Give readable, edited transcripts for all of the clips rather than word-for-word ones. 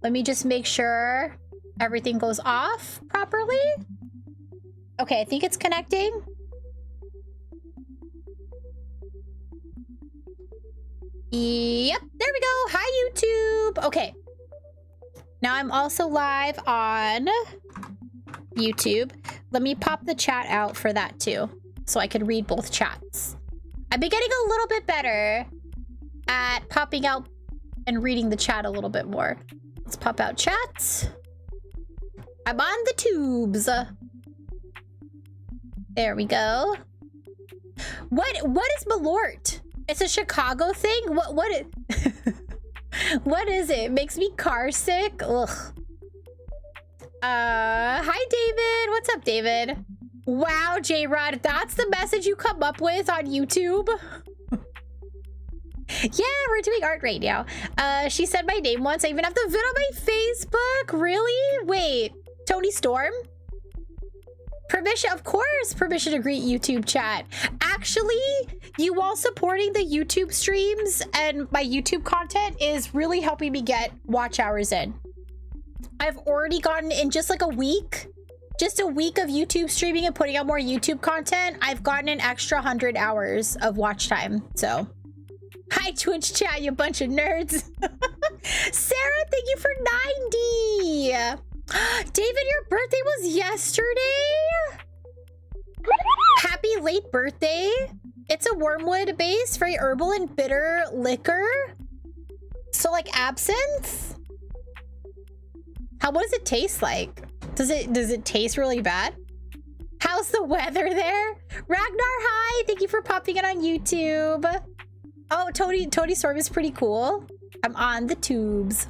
Let me just make sure everything goes off properly. Okay, I think it's connecting. Yep, there we go. Hi, YouTube. Okay. Now I'm also live on YouTube. Let me pop the chat out for that too, so I can read both chats. I've been getting a little bit better at popping out and reading the chat a little bit more. Let's pop out chats. I'm on the tubes. There we go. What is Malort? It's a Chicago thing? What is what is it? It makes me car sick. Ugh. Hi David. What's up, David? Wow, J-Rod, that's the message you come up with on YouTube? Yeah, we're doing art right now. She said my name once. I even have the vid on my Facebook. Really? Wait, Tony Storm? Permission, of course, permission to greet YouTube chat. Actually, you all supporting the YouTube streams and my YouTube content is really helping me get watch hours in. I've already gotten in just like a week, just a week of YouTube streaming and putting out more YouTube content. I've gotten an extra 100 hours of watch time. So, hi Twitch chat, you bunch of nerds. Sarah, thank you for 90. David, your birthday was yesterday? Happy late birthday. It's a wormwood base, very herbal and bitter liquor. So like absinthe? What does it taste like? Does it taste really bad? How's the weather there? Ragnar, hi. Thank you for popping it on YouTube. Oh, Tony Storm is pretty cool. I'm on the tubes.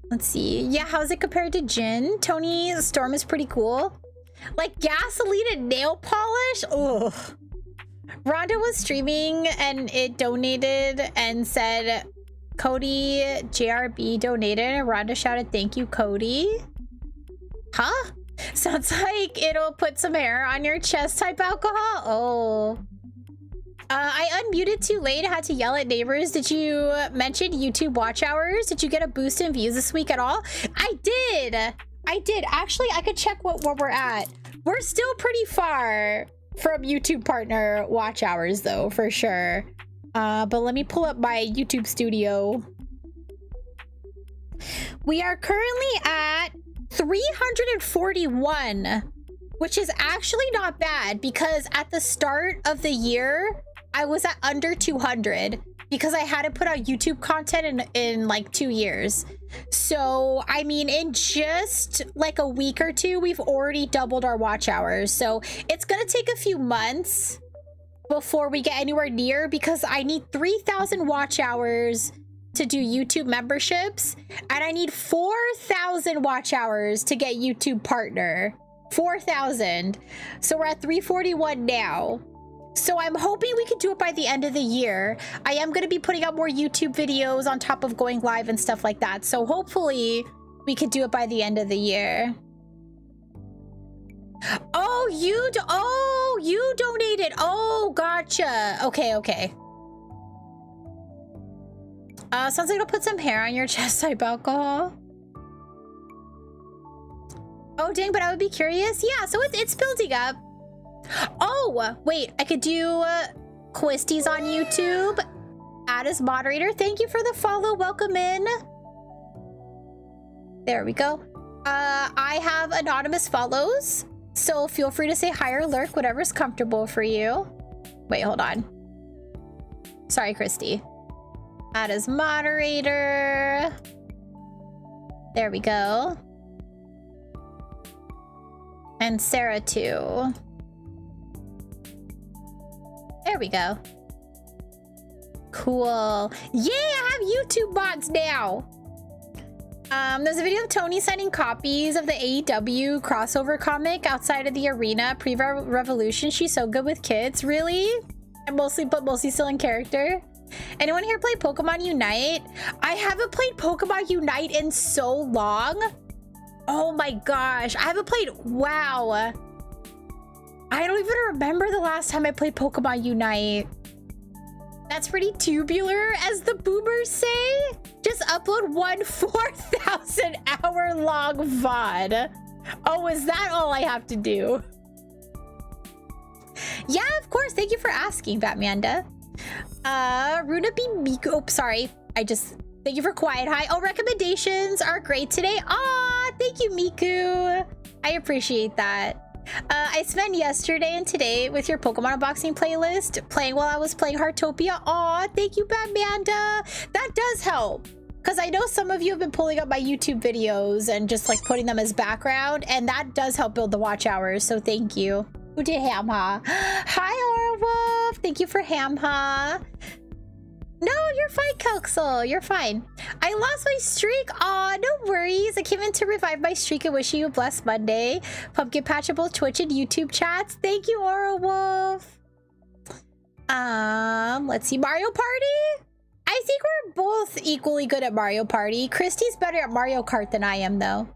Let's see. Yeah, how's it compared to gin? Tony Storm is pretty cool. Like gasoline and nail polish? Ugh. Rhonda was streaming and it donated and said, Cody JRB donated, and Rhonda shouted, thank you, Cody. Huh? Sounds like it'll put some hair on your chest type alcohol. Oh. I unmuted too late. I had to yell at neighbors. Did you mention YouTube watch hours? Did you get a boost in views this week at all? I did. Actually, I could check what we're at. We're still pretty far from YouTube partner watch hours though, for sure. But let me pull up my YouTube studio. We are currently at 341, which is actually not bad because at the start of the year, I was at under 200 because I hadn't put out YouTube content in like 2 years. So, I mean, in just like a week or two, we've already doubled our watch hours. So it's gonna take a few months before we get anywhere near because I need 3,000 watch hours to do YouTube memberships, and I need 4,000 watch hours to get YouTube partner. 4,000. So we're at 341 now. So I'm hoping we can do it by the end of the year. I am going to be putting out more YouTube videos on top of going live and stuff like that. So hopefully we could do it by the end of the year. Oh, you donated. Oh, gotcha. Okay. Sounds like it'll put some hair on your chest type alcohol. Oh, dang, but I would be curious. Yeah, so it's building up. Oh, wait, I could do Quisties on YouTube. Add as moderator. Thank you for the follow. Welcome in. There we go. I have anonymous follows, so feel free to say hi or lurk, whatever's comfortable for you. Wait, hold on. Sorry, Christy. Add as moderator. There we go. And Sarah too. There we go. Cool. Yeah, I have YouTube mods now. There's a video of Tony signing copies of the AEW crossover comic outside of the arena pre-revolution. She's so good with kids. Really? And mostly still in character. Anyone here play Pokemon Unite? I haven't played Pokemon Unite in so long. Oh my gosh. I haven't played... Wow. I don't even remember the last time I played Pokemon Unite. That's pretty tubular, as the boomers say. Just upload one 4,000 hour long VOD. Oh, is that all I have to do? Yeah, of course. Thank you for asking, Batmanda. Runa B. Miku. Oh, sorry. Thank you for quiet. Hi. Oh, recommendations are great today. Aw, thank you, Miku. I appreciate that. I spent yesterday and today with your Pokemon unboxing playlist playing while I was playing Heartopia. Aw, thank you, Batmanda. That does help. Because I know some of you have been pulling up my YouTube videos and just like putting them as background. And that does help build the watch hours. So thank you. Who did Hamha? Hi, Aura Wolf. Thank you for Hamha. No, you're fine, Kelxel. You're fine. I lost my streak. Aw, no worries. I came in to revive my streak and wish you a blessed Monday. Pumpkin patch of both Twitch and YouTube chats. Thank you, Aura Wolf. Let's see. Mario Party? I think we're both equally good at Mario Party. Christy's better at Mario Kart than I am, though.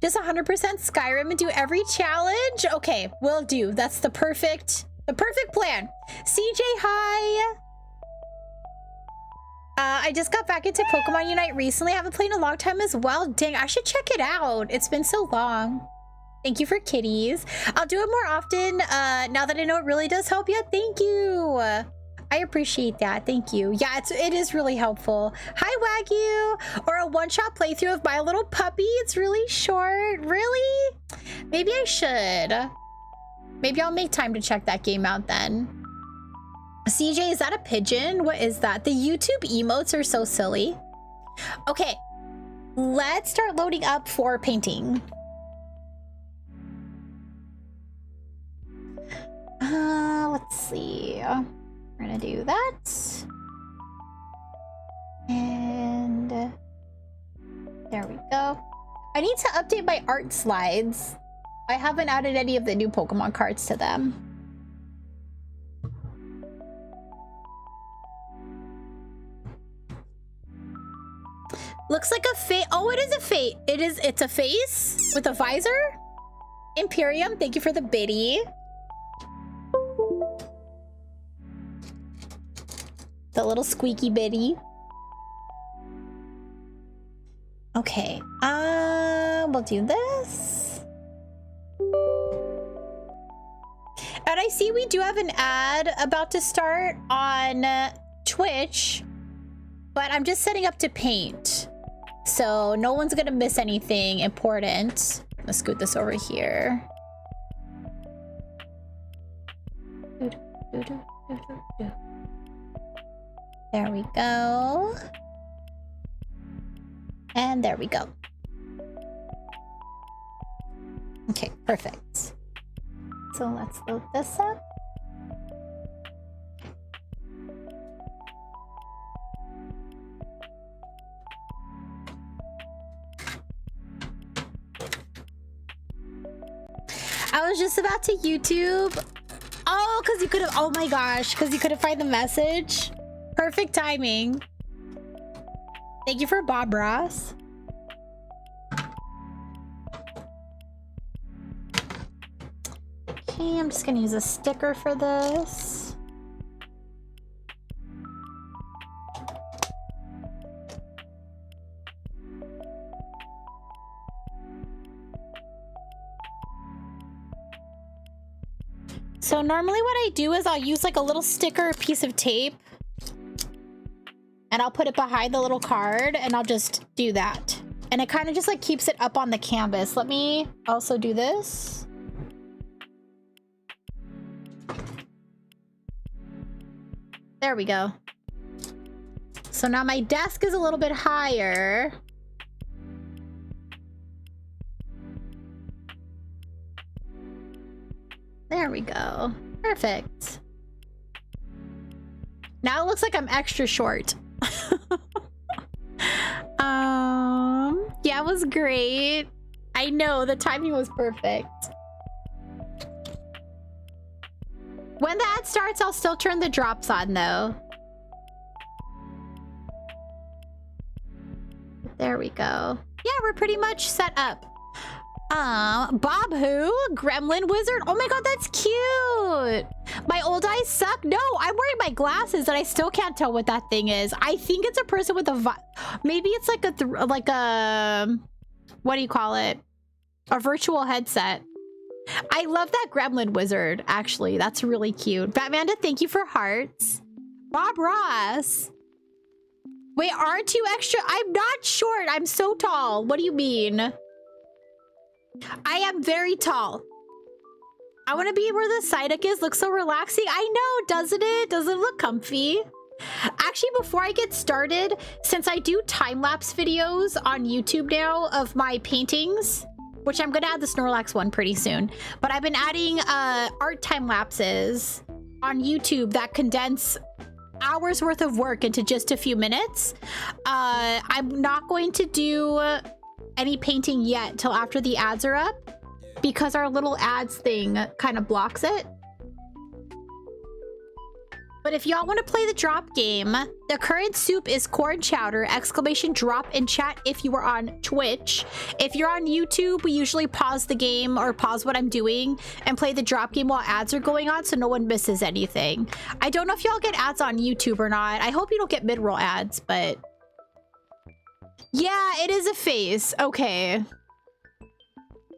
Just 100% Skyrim and do every challenge? Okay, will do. That's the perfect plan. CJ, hi. I just got back into Pokemon Unite recently. I haven't played in a long time as well. Dang, I should check it out. It's been so long. Thank you for kitties. I'll do it more often now that I know it really does help you. Thank you. I appreciate that. Thank you. Yeah, it is really helpful. Hi, Wagyu. Or a one-shot playthrough of My Little Puppy. It's really short. Really? Maybe I should. Maybe I'll make time to check that game out then. CJ, is that a pigeon? What is that? The YouTube emotes are so silly. Okay, let's start loading up for painting. Let's see. We're gonna do that. And there we go. I need to update my art slides. I haven't added any of the new Pokemon cards to them. Looks like a face. Oh, it is a face. It's a face with a visor. Imperium, thank you for the biddy. The little squeaky biddy. Okay. We'll do this. And I see we do have an ad about to start on Twitch, but I'm just setting up to paint. So no one's gonna miss anything important. Let's scoot this over here. There we go. And there we go. Okay, perfect. So let's load this up. I was just about to YouTube. Oh, because you could have, oh my gosh, because you couldn't find the message. Perfect timing. Thank you for Bob Ross. Okay, I'm just gonna use a sticker for this. So normally what I do is I'll use like a little sticker, a piece of tape, and I'll put it behind the little card and I'll just do that. And it kind of just like keeps it up on the canvas. Let me also do this. There we go. So now my desk is a little bit higher. There we go. Perfect. Now it looks like I'm extra short. Yeah, it was great. I know, the timing was perfect. When the ad starts, I'll still turn the drops on though. There we go. Yeah, we're pretty much set up. Bob who? Gremlin wizard? Oh my god, that's cute. My old eyes suck. No, I'm wearing my glasses and I still can't tell what that thing is. I think it's a person with a maybe it's like a what do you call it? A virtual headset. I love that gremlin wizard, actually. That's really cute. Batmanda, thank you for hearts. Bob Ross. Wait, R2 extra? I'm not short. I'm so tall. What do you mean? I am very tall. I want to be where the Psyduck is. Looks so relaxing. I know, doesn't it? Doesn't it look comfy? Actually, before I get started, since I do time-lapse videos on YouTube now of my paintings, which I'm gonna add the Snorlax one pretty soon, but I've been adding art time-lapses on YouTube that condense hours worth of work into just a few minutes. I'm not going to do any painting yet till after the ads are up because our little ads thing kind of blocks it. But if y'all want to play the drop game, the current soup is corn chowder, !drop in chat if you are on Twitch. If you're on YouTube, we usually pause the game or pause what I'm doing and play the drop game while ads are going on so no one misses anything. I don't know if y'all get ads on YouTube or not. I hope you don't get mid-roll ads, but... yeah, it is a face. Okay.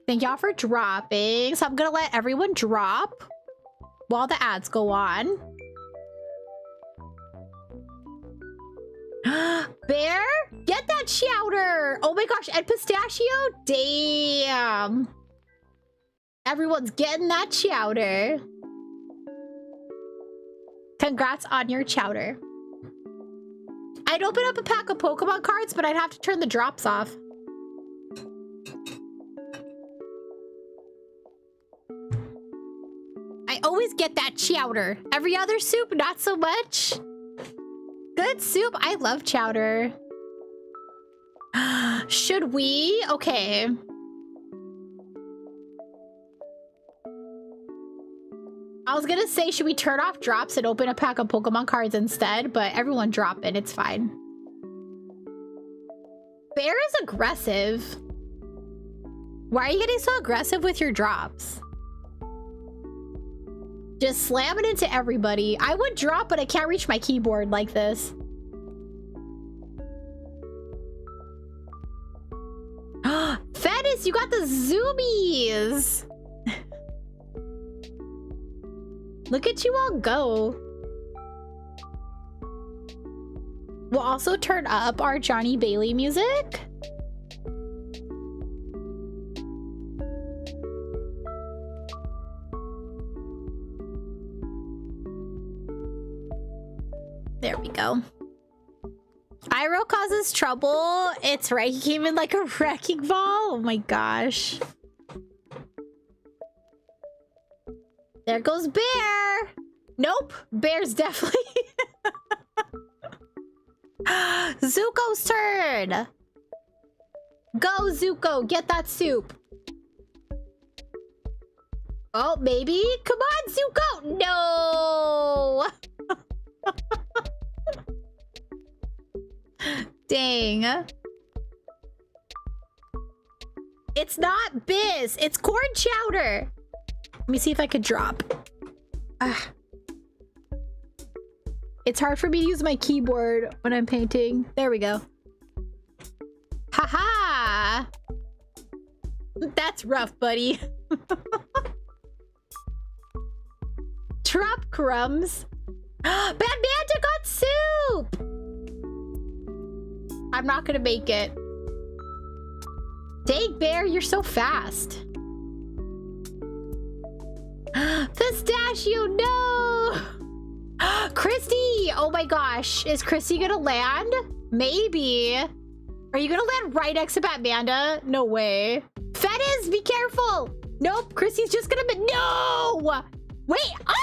Thank y'all for dropping. So I'm gonna let everyone drop while the ads go on. Bear, get that chowder. Oh my gosh, and pistachio, damn. Everyone's getting that chowder. Congrats on your chowder. I'd open up a pack of Pokemon cards, but I'd have to turn the drops off. I always get that chowder. Every other soup, not so much. Good soup. I love chowder. Should we? Okay. I was gonna say, should we turn off drops and open a pack of Pokemon cards instead? But everyone drop it. It's fine. Bear is aggressive. Why are you getting so aggressive with your drops? Just slam it into everybody. I would drop, but I can't reach my keyboard like this. Fennis, you got the zoomies. Look at you all go. We'll also turn up our Johnny Bailey music. There we go. Iroh causes trouble. It's right. He came in like a wrecking ball. Oh my gosh. There goes Bear. Nope. Bear's definitely... Zuko's turn. Go, Zuko. Get that soup. Oh, maybe. Come on, Zuko. No. Dang. It's not Biz. It's corn chowder. Let me see if I could drop. It's hard for me to use my keyboard when I'm painting. There we go. Haha. That's rough, buddy. Drop crumbs. Bad Manta got soup. I'm not gonna make it. Dang, Bear, you're so fast. Pistachio, no! Christy! Oh my gosh. Is Christy gonna land? Maybe. Are you gonna land right next to Batmanda? No way. Fennis, be careful! Nope, Christy's just gonna be- No! Wait! Ah!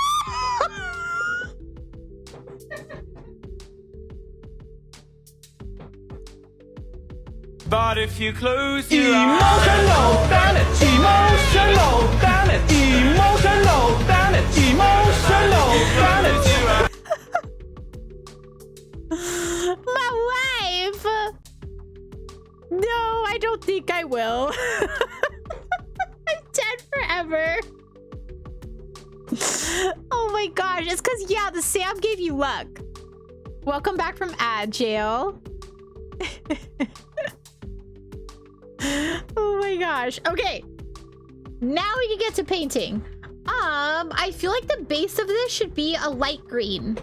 But if you close your eyes, emotional damage, emotional damage, emotional damage, emotional damage. My wife! No, I don't think I will. ever. Oh my gosh. It's because, yeah, the Sam gave you luck. Welcome back from ad jail. Oh my gosh. Okay. Now we can get to painting. I feel like the base of this should be a light green.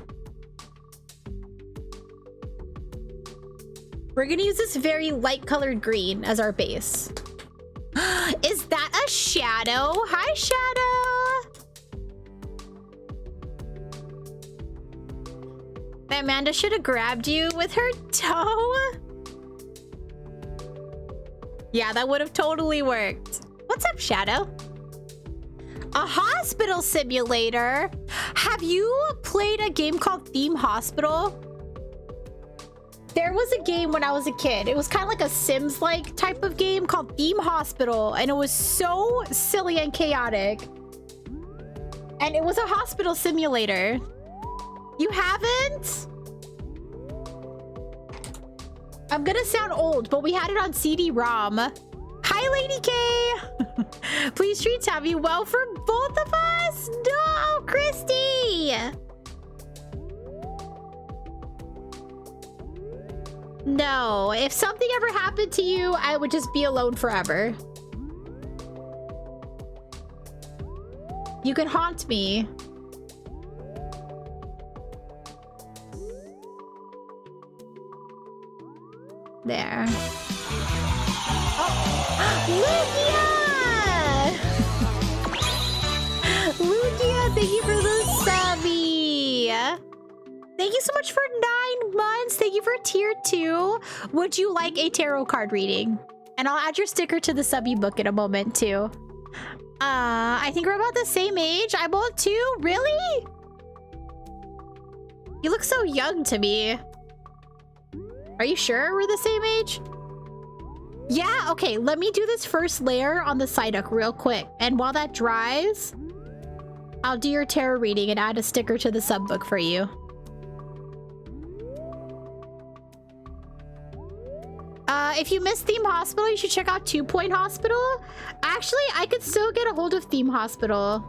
We're gonna use this very light colored green as our base. Is that a shadow? Hi, Shadow. Amanda should have grabbed you with her toe. Yeah, that would have totally worked. What's up, Shadow? A hospital simulator? Have you played a game called Theme Hospital? There was a game when I was a kid. It was kind of like a Sims-like type of game called Theme Hospital, and it was so silly and chaotic. And it was a hospital simulator. You haven't? I'm gonna sound old, but we had it on CD-ROM. Hi, Lady K. Please treat Tabby well for both of us. No, Christy. No, if something ever happened to you, I would just be alone forever. You can haunt me. There. Oh. Lugia! Lugia, thank you for the subby. Thank you so much for 9 months. Thank you for tier 2. Would you like a tarot card reading? And I'll add your sticker to the subby book in a moment too. I think we're about the same age. I'm old too. Really? You look so young to me. Are you sure we're the same age? Yeah, okay, let me do this first layer on the Psyduck real quick. And while that dries, I'll do your tarot reading and add a sticker to the sub book for you. If you missed Theme Hospital, you should check out 2 Point Hospital. Actually, I could still get a hold of Theme Hospital.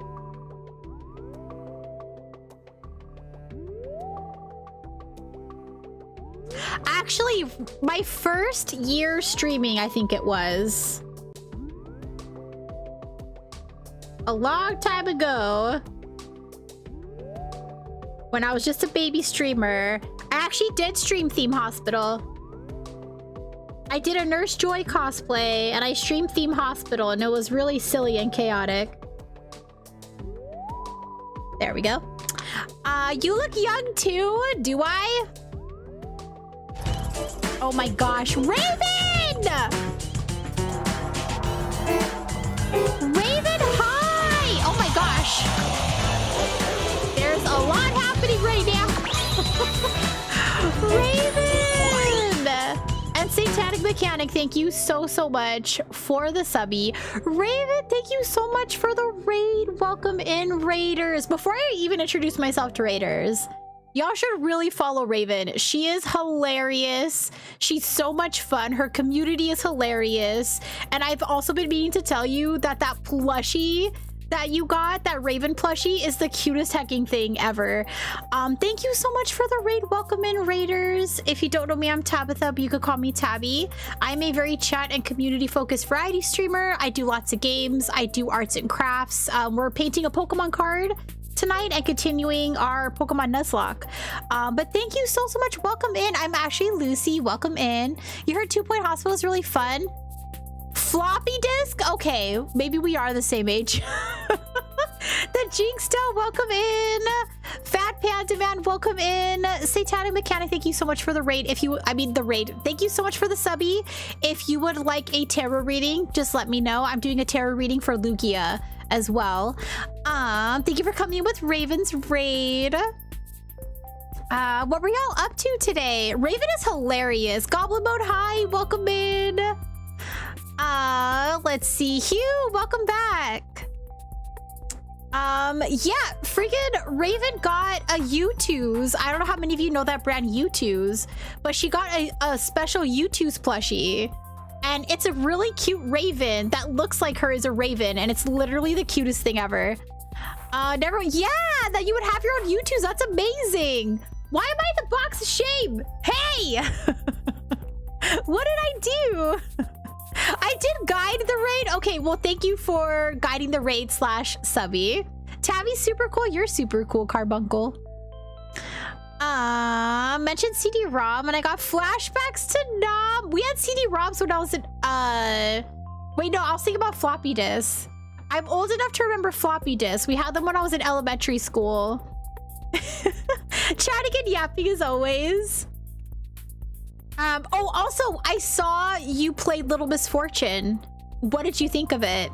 Actually, my first year streaming, I think it was. A long time ago. When I was just a baby streamer. I actually did stream Theme Hospital. I did a Nurse Joy cosplay and I streamed Theme Hospital and it was really silly and chaotic. There we go. You look young too, do I? Oh my gosh, Raven! Raven, hi! Oh my gosh. There's a lot happening right now. Raven! And Satanic Mechanic, thank you so much for the subby. Raven, thank you so much for the raid. Welcome in, Raiders. Before I even introduce myself to Raiders, y'all should really follow Raven. She is hilarious. She's so much fun. Her community is hilarious. And I've also been meaning to tell you that that plushie that you got, that Raven plushie, is the cutest hecking thing ever. Thank you so much for the raid. Welcome in, Raiders. If you don't know me, I'm Tabitha, but you could call me Tabby. I'm a very chat and community focused variety streamer. I do lots of games. I do arts and crafts. We're painting a Pokemon card tonight and continuing our Pokemon Nuzlocke. But thank you so much. Welcome in. I'm actually Lucy. Welcome in. You heard 2 Point Hospital is really fun. Floppy disk? Okay, maybe we are the same age. The Jinxta, welcome in. Fat Panda Man, welcome in. Satanic Mechanic, thank you so much for the raid. The raid. Thank you so much for the subby. If you would like a tarot reading, just let me know. I'm doing a tarot reading for Lugia as well. Thank you for coming in with Raven's raid. What were y'all up to today? Raven is hilarious. Goblin Mode, hi, welcome in. Let's see. Hugh, welcome back. Yeah, freaking Raven got a U2's. I don't know how many of you know that brand U2's, but she got a special U2's plushie. And it's a really cute raven that looks like her is a raven, and it's literally the cutest thing ever. Yeah, that you would have your own YouTubes. That's amazing. Why am I the box of shame? Hey! What did I do? I did guide the raid. Okay, well, thank you for guiding the raid / subby. Tabby's super cool. You're super cool, Carbuncle. Mentioned CD-ROM, and I got flashbacks to Nom. We had CD-ROMs when I was in, wait, no, I was thinking about floppy disks. I'm old enough to remember floppy disks. We had them when I was in elementary school. Chatting and yapping as always. Oh, also, I saw you play Little Misfortune. What did you think of it?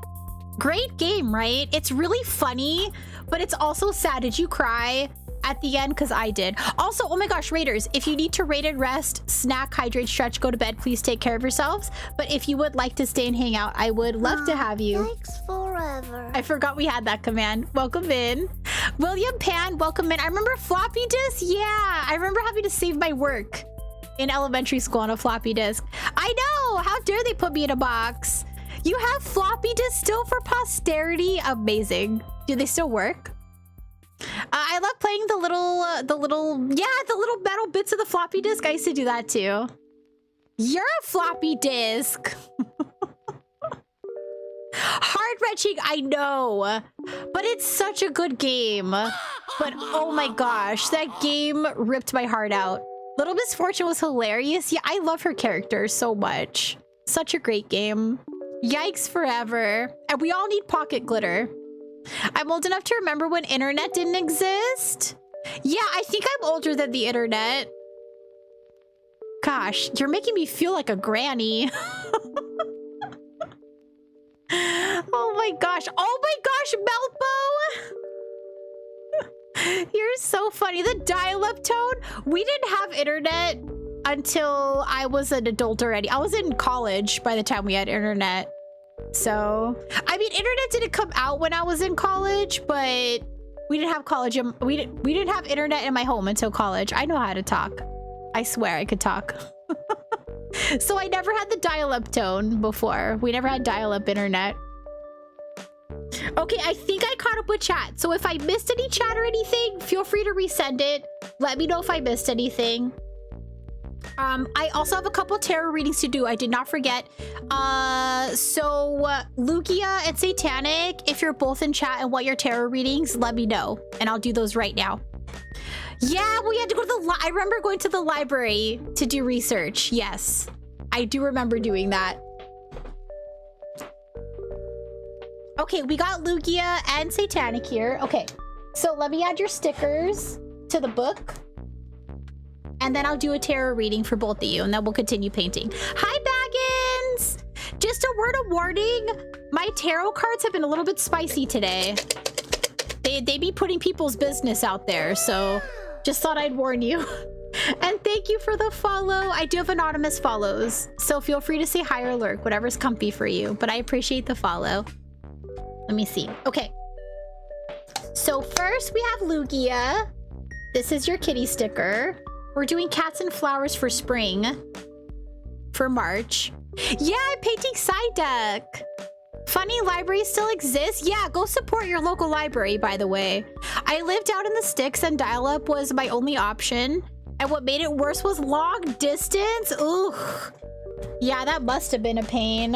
Great game, right? It's really funny, but it's also sad. Did you cry at the end? Because I did. Also, oh my gosh, Raiders, if you need to raid and rest, snack, hydrate, stretch, go to bed, please take care of yourselves. But if you would like to stay and hang out, I would love to have you. Thanks forever. I forgot we had that command. Welcome in. William Pan, welcome in. I remember floppy disk. Yeah, I remember having to save my work in elementary school on a floppy disk. I know. How dare they put me in a box? You have floppy disks still for posterity? Amazing. Do they still work? I love playing the little metal bits of the floppy disk. I used to do that too. You're a floppy disk. Heart-wrenching, I know, but it's such a good game. But oh my gosh, that game ripped my heart out. Little Misfortune was hilarious. Yeah, I love her character so much. Such a great game. Yikes forever. And we all need pocket glitter. I'm old enough to remember when internet didn't exist. Yeah, I think I'm older than the internet. Gosh, you're making me feel like a granny. Oh my gosh. Oh my gosh, Melpo! You're so funny. The dial-up tone. We didn't have internet until I was an adult already. I was in college by the time we had internet. So, I mean, internet didn't come out when I was in college, but we didn't have college. We didn't have internet in my home until college. I know how to talk. I swear I could talk. So I never had the dial-up tone before. We never had dial-up internet. Okay, I think I caught up with chat. So if I missed any chat or anything, feel free to resend it. Let me know if I missed anything. I also have a couple tarot readings to do. I did not forget. So Lugia and Satanic, if you're both in chat and want your tarot readings, let me know. And I'll do those right now. Yeah, we had to go to the I remember going to the library to do research. Yes, I do remember doing that. Okay, we got Lugia and Satanic here. Okay, so let me add your stickers to the book. And then I'll do a tarot reading for both of you, and then we'll continue painting. Hi, Baggins! Just a word of warning, my tarot cards have been a little bit spicy today. They be putting people's business out there, so just thought I'd warn you. And thank you for the follow. I do have anonymous follows, so feel free to say hi or lurk, whatever's comfy for you, but I appreciate the follow. Let me see. Okay. So first we have Lugia. This is your kitty sticker. We're doing cats and flowers for spring. For March. Yeah, I'm painting Psyduck. Funny library still exists? Yeah, go support your local library, by the way. I lived out in the sticks and dial-up was my only option. And what made it worse was long distance. Ugh. Yeah, that must have been a pain.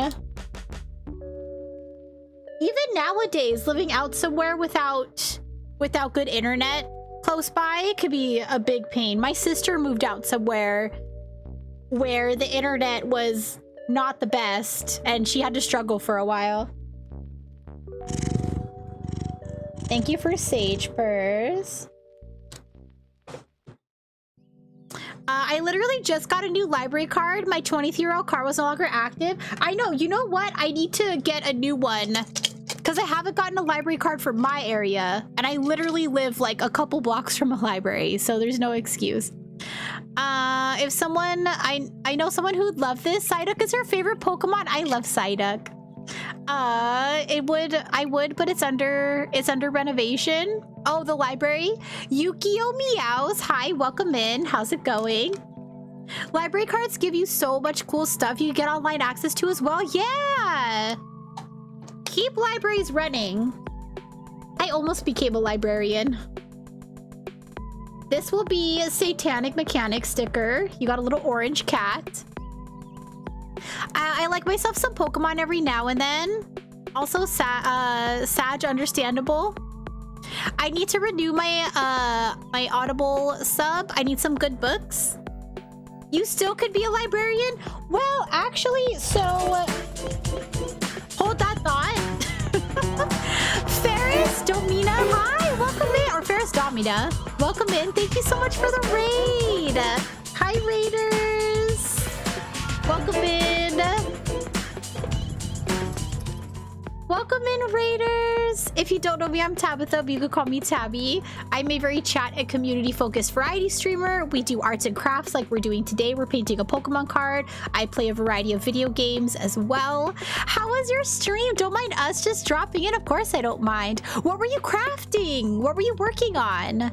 Even nowadays, living out somewhere without good internet close by, it could be a big pain. My sister moved out somewhere where the internet was not the best and she had to struggle for a while. Thank you for Sage Purrs. I literally just got a new library card. My 23-year-old card was no longer active. I know, you know what? I need to get a new one because I haven't gotten a library card for my area. And I literally live like a couple blocks from a library, so there's no excuse. If someone, I know someone who would love this. Psyduck is her favorite Pokemon. I love Psyduck. I would, but it's under renovation. Oh, the library. Yukio Meows. Hi, welcome in. How's it going? Library cards give you so much cool stuff you get online access to as well. Yeah! Keep libraries running. I almost became a librarian. This will be a Satanic Mechanic sticker. You got a little orange cat. I like myself some Pokemon every now and then. Also, Sag understandable. I need to renew my my Audible sub. I need some good books. You still could be a librarian? Well, actually, so hold that thought. Ferris Domina, hi, welcome in. Or Ferris Domina, welcome in. Thank you so much for the raid. Hi, raiders. Welcome in. Welcome in, raiders. If you don't know me, I'm Tabitha, but you could call me Tabby. I'm a very chat and community-focused variety streamer. We do arts and crafts like we're doing today. We're painting a Pokemon card. I play a variety of video games as well. How was your stream? Don't mind us just dropping in. Of course I don't mind. What were you crafting? What were you working on?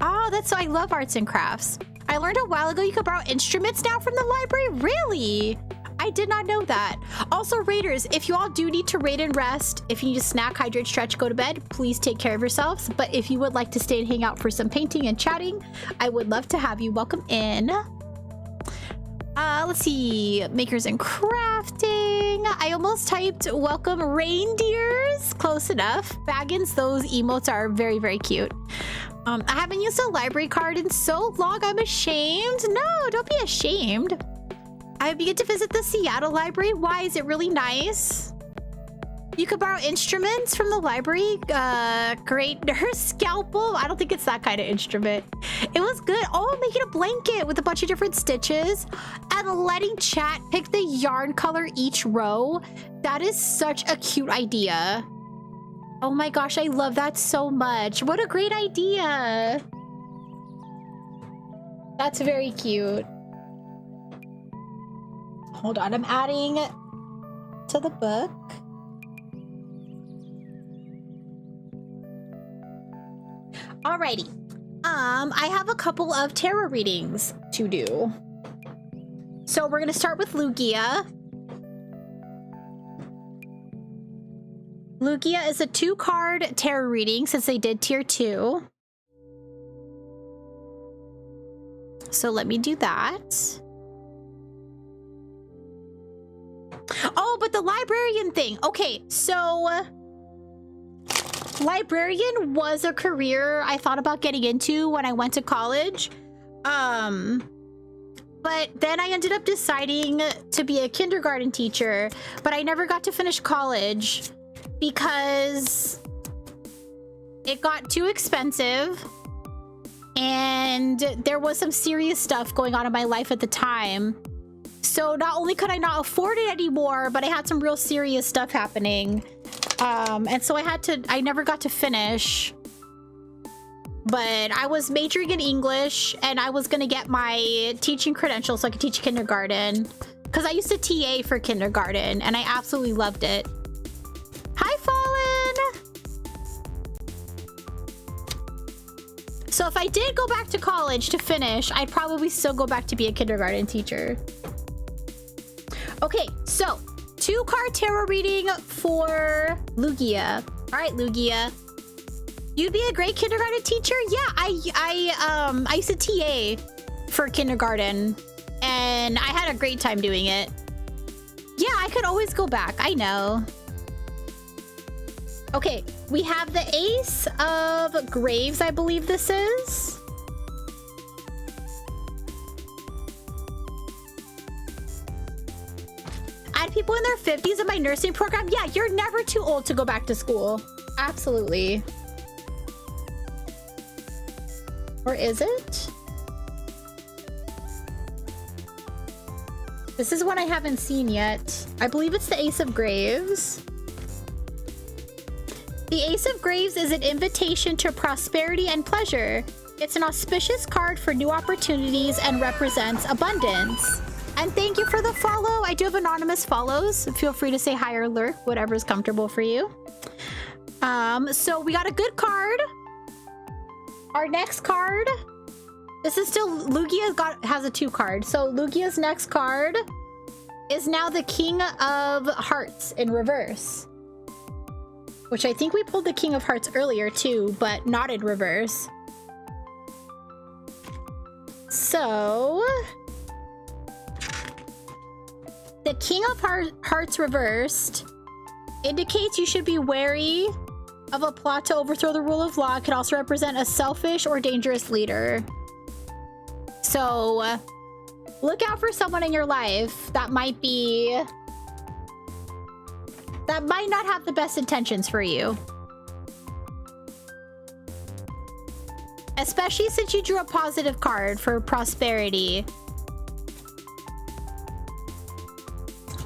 Oh, that's so I love arts and crafts. I learned a while ago you could borrow instruments now from the library. Really? I did not know that. Also, raiders, if you all do need to raid and rest, if you need to snack, hydrate, stretch, go to bed, please take care of yourselves. But if you would like to stay and hang out for some painting and chatting, I would love to have you. Welcome in. Let's see. Makers and crafting. I almost typed welcome reindeers. Close enough. Baggins, those emotes are very, very cute. I haven't used a library card in so long. I'm ashamed. No, don't be ashamed. I begin to visit the Seattle library. Why? Is it really nice? You could borrow instruments from the library. Great. Her scalpel. I don't think it's that kind of instrument. It was good. Oh, making a blanket with a bunch of different stitches and letting chat pick the yarn color each row. That is such a cute idea. Oh my gosh, I love that so much. What a great idea. That's very cute. Hold on, I'm adding to the book. Alrighty. I have a couple of tarot readings to do. So we're gonna start with Lugia. Lugia is a 2-card tarot reading since they did tier 2. So let me do that. Oh, but the librarian thing. Okay, so librarian was a career I thought about getting into when I went to college. But then I ended up deciding to be a kindergarten teacher, but I never got to finish college because it got too expensive and there was some serious stuff going on in my life at the time. So not only could I not afford it anymore, but I had some real serious stuff happening. And so I never got to finish. But I was majoring in English and I was gonna get my teaching credentials so I could teach kindergarten. Because I used to TA for kindergarten and I absolutely loved it. Hi, Fallen! So if I did go back to college to finish, I'd probably still go back to be a kindergarten teacher. Okay, so 2-card tarot reading for Lugia. All right, Lugia. You'd be a great kindergarten teacher? Yeah, I used to TA for kindergarten and I had a great time doing it. Yeah, I could always go back. I know. Okay, we have the Ace of Graves, I believe this is. I had people in their 50s in my nursing program. Yeah, you're never too old to go back to school. Absolutely. Or is it? This is one I haven't seen yet. I believe it's the Ace of Graves. The Ace of Graves is an invitation to prosperity and pleasure. It's an auspicious card for new opportunities and represents abundance. And thank you for the follow. I do have anonymous follows. Feel free to say hi or lurk, whatever's comfortable for you. So we got a good card. Our next card This is still has a 2 card. So Lugia's next card is now the King of Hearts in reverse. Which I think we pulled the King of Hearts earlier too, but not in reverse. So the King of Hearts reversed indicates you should be wary of a plot to overthrow the rule of law. It could also represent a selfish or dangerous leader. So look out for someone in your life that might not have the best intentions for you. Especially since you drew a positive card for prosperity.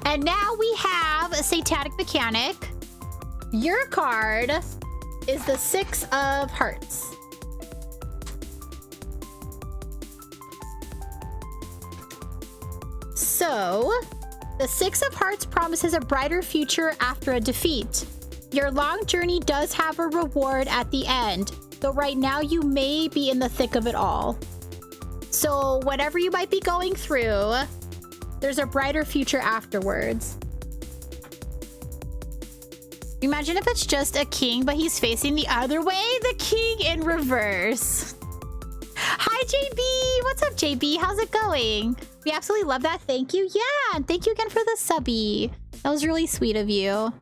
And now we have a Satanic Mechanic. Your card is the 6 of Hearts. So, the 6 of Hearts promises a brighter future after a defeat. Your long journey does have a reward at the end, though right now you may be in the thick of it all. So, whatever you might be going through, there's a brighter future afterwards. Imagine if it's just a king, but he's facing the other way. The king in reverse. Hi, JB. What's up, JB? How's it going? We absolutely love that. Thank you. Yeah, and thank you again for the subby. That was really sweet of you.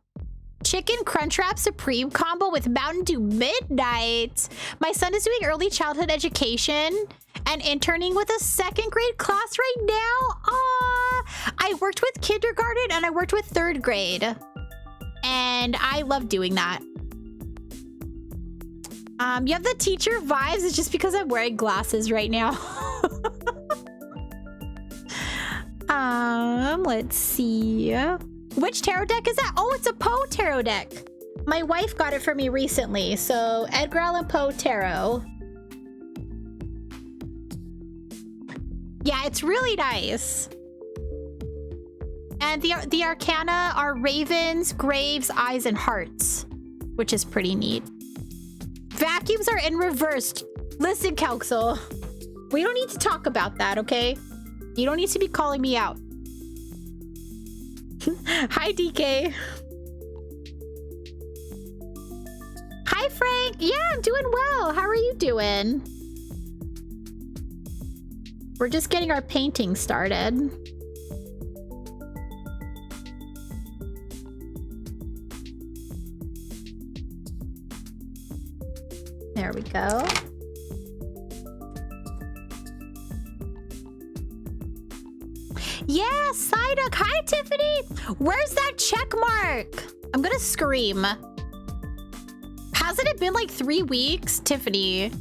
Chicken Crunchwrap Supreme combo with Mountain Dew Midnight. My son is doing early childhood education and interning with a 2nd grade class right now. Aww. I worked with kindergarten and I worked with 3rd grade. And I love doing that. You have the teacher vibes. It's just because I'm wearing glasses right now. Let's see. Which tarot deck is that? Oh, it's a Poe tarot deck. My wife got it for me recently. So Edgar Allan Poe tarot. Yeah, it's really nice. And the arcana are ravens, graves, eyes, and hearts, which is pretty neat. Vacuums are in reverse. Listen, Kelxel, we don't need to talk about that, okay? You don't need to be calling me out. Hi, DK. Hi, Frank. Yeah, I'm doing well. How are you doing? We're just getting our painting started. There we go. Yeah, Psyduck. Hi, Tiffany. Where's that check mark? I'm gonna scream. Hasn't it been like 3 weeks? Tiffany.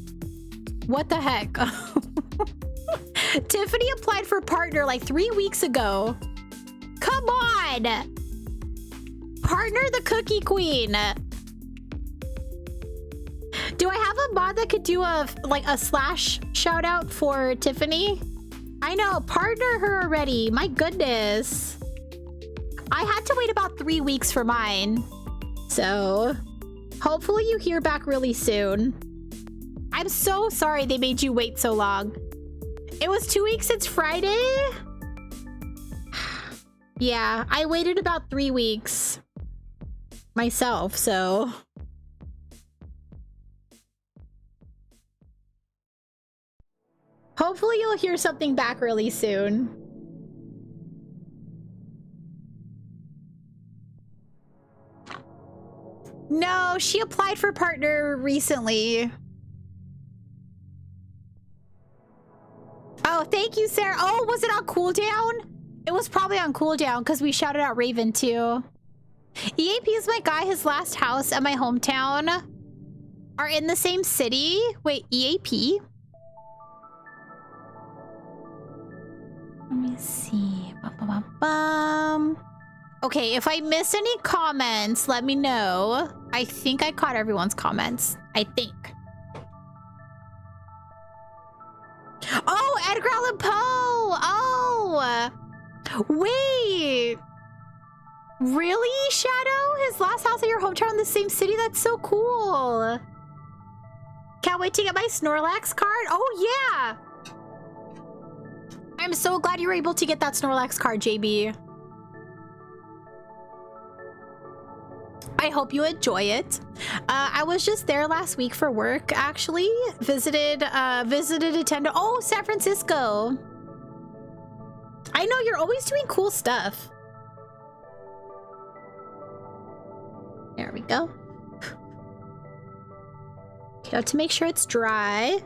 What the heck? Tiffany applied for partner like 3 weeks ago. Come on. Partner the Cookie Queen. Do I have a mod that could do a slash shout out for Tiffany? I know, partner her already. My goodness. I had to wait about 3 weeks for mine. So hopefully you hear back really soon. I'm so sorry they made you wait so long. It was 2 weeks since Friday. Yeah, I waited about 3 weeks myself, so. Hopefully you'll hear something back really soon. No, she applied for partner recently. Oh, thank you, Sarah. Oh, was it on cooldown? It was probably on cooldown because we shouted out Raven too. EAP is my guy. His last house and my hometown are in the same city. Wait, EAP? Let me see. Okay, if I miss any comments, let me know. I think I caught everyone's comments. I think. Oh, Edgar Allan Poe! Oh! Wait! Really, Shadow? His last house at your hometown in the same city? That's so cool. Can't wait to get my Snorlax card. Oh, yeah! I'm so glad you were able to get that Snorlax card, JB. I hope you enjoy it. I was just there last week for work, actually. Visited Nintendo. Oh, San Francisco. I know, you're always doing cool stuff. There we go. Okay, to make sure it's dry.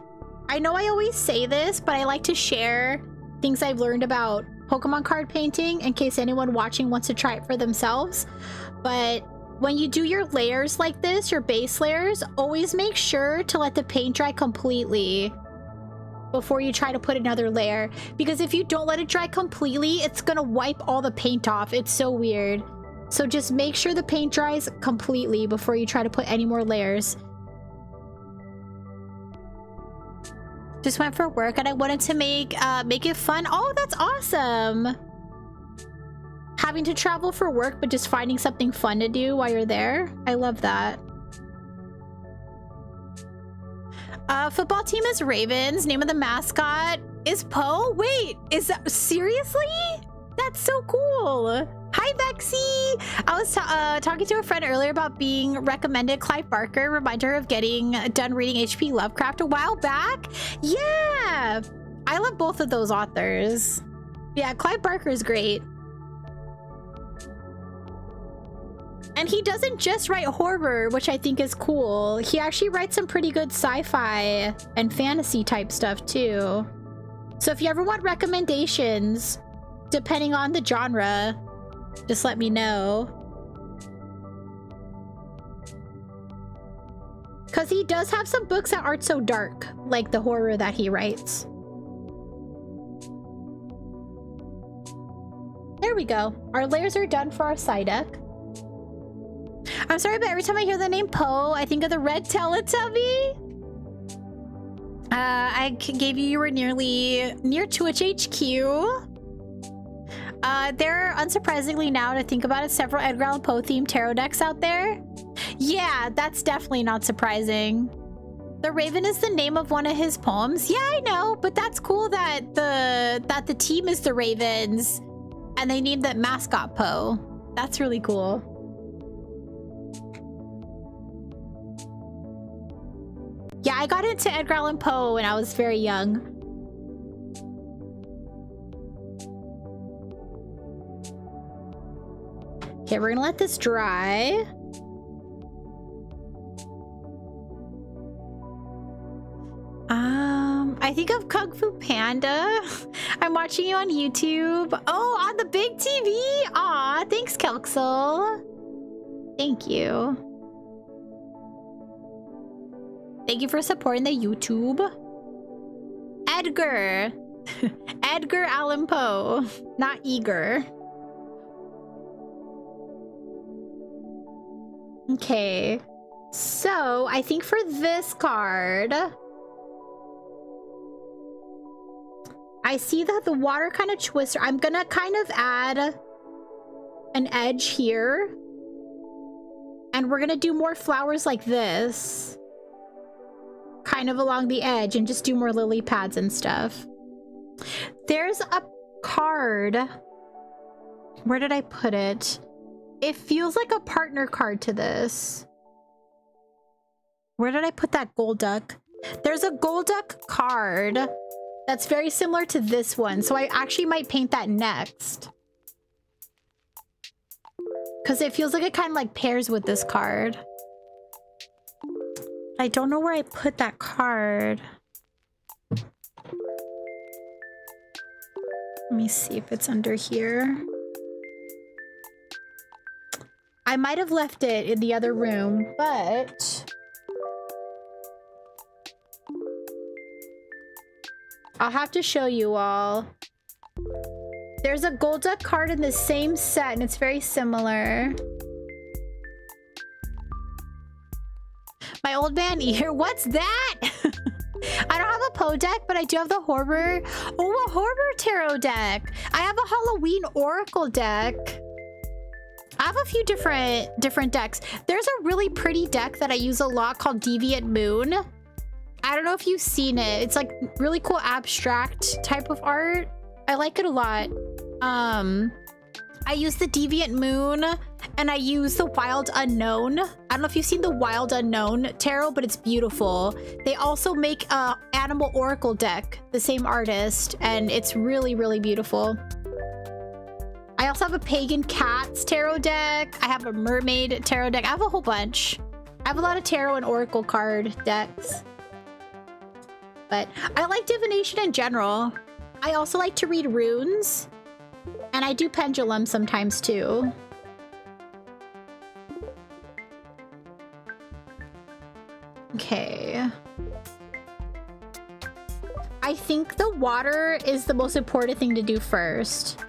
I know I always say this, but I like to share things I've learned about Pokemon card painting in case anyone watching wants to try it for themselves. But when you do your layers like this, your base layers, always make sure to let the paint dry completely before you try to put another layer. Because if you don't let it dry completely, it's gonna wipe all the paint off. It's so weird. So just make sure the paint dries completely before you try to put any more layers. Just went for work and I wanted to make it fun. Oh, that's awesome. Having to travel for work, but just finding something fun to do while you're there. I love that. Football team is Ravens. Name of the mascot is Poe. Wait, is that seriously? That's so cool. Hi, Bexy. I was talking to a friend earlier about being recommended Clive Barker. Reminder of getting done reading H.P. Lovecraft a while back. Yeah, I love both of those authors. Yeah, Clive Barker is great. And he doesn't just write horror, which I think is cool. He actually writes some pretty good sci-fi and fantasy type stuff too. So if you ever want recommendations, depending on the genre, just let me know. Because he does have some books that aren't so dark, like the horror that he writes. There we go. Our layers are done for our side deck. I'm sorry, but every time I hear the name Poe, I think of the red Teletubby. I gave you were near Twitch HQ. There are, unsurprisingly now to think about it, several Edgar Allan Poe themed tarot decks out there. Yeah, that's definitely not surprising. The Raven is the name of one of his poems. Yeah, I know, but that's cool that the team is the Ravens and they named that mascot Poe. That's really cool. Yeah, I got into Edgar Allan Poe when I was very young. Okay, we're gonna let this dry. I think of Kung Fu Panda. I'm watching you on YouTube. Oh, on the big TV. Aw, thanks, Kelxel. Thank you. Thank you for supporting the YouTube. Edgar. Edgar Allan Poe, not Eager. Okay. So, I think for this card, I see that the water kind of twists. I'm gonna kind of add an edge here. And we're gonna do more flowers like this. Kind of along the edge and just do more lily pads and stuff. There's a card. Where did I put it? It feels like a partner card to this. Where did I put that Golduck? There's a Golduck card that's very similar to this one. So I actually might paint that next. Because it feels like it kind of like pairs with this card. I don't know where I put that card. Let me see if it's under here. I might have left it in the other room, but I'll have to show you all. There's a Golduck card in the same set, and it's very similar. My old man ear. What's that? I don't have a Poe deck, but I do have the horror. Oh, a horror tarot deck. I have a Halloween Oracle deck. I have a few different decks. There's a really pretty deck that I use a lot called Deviant Moon. I don't know if you've seen it. It's like really cool abstract type of art. I like it a lot. I use the Deviant Moon and I use the Wild Unknown. I don't know if you've seen the Wild Unknown tarot, but it's beautiful. They also make a Animal Oracle deck, the same artist, and it's really, really beautiful. I also have a Pagan Cats tarot deck. I have a Mermaid tarot deck. I have a whole bunch. I have a lot of tarot and oracle card decks. But I like divination in general. I also like to read runes. And I do pendulum sometimes too. Okay. I think the water is the most important thing to do first.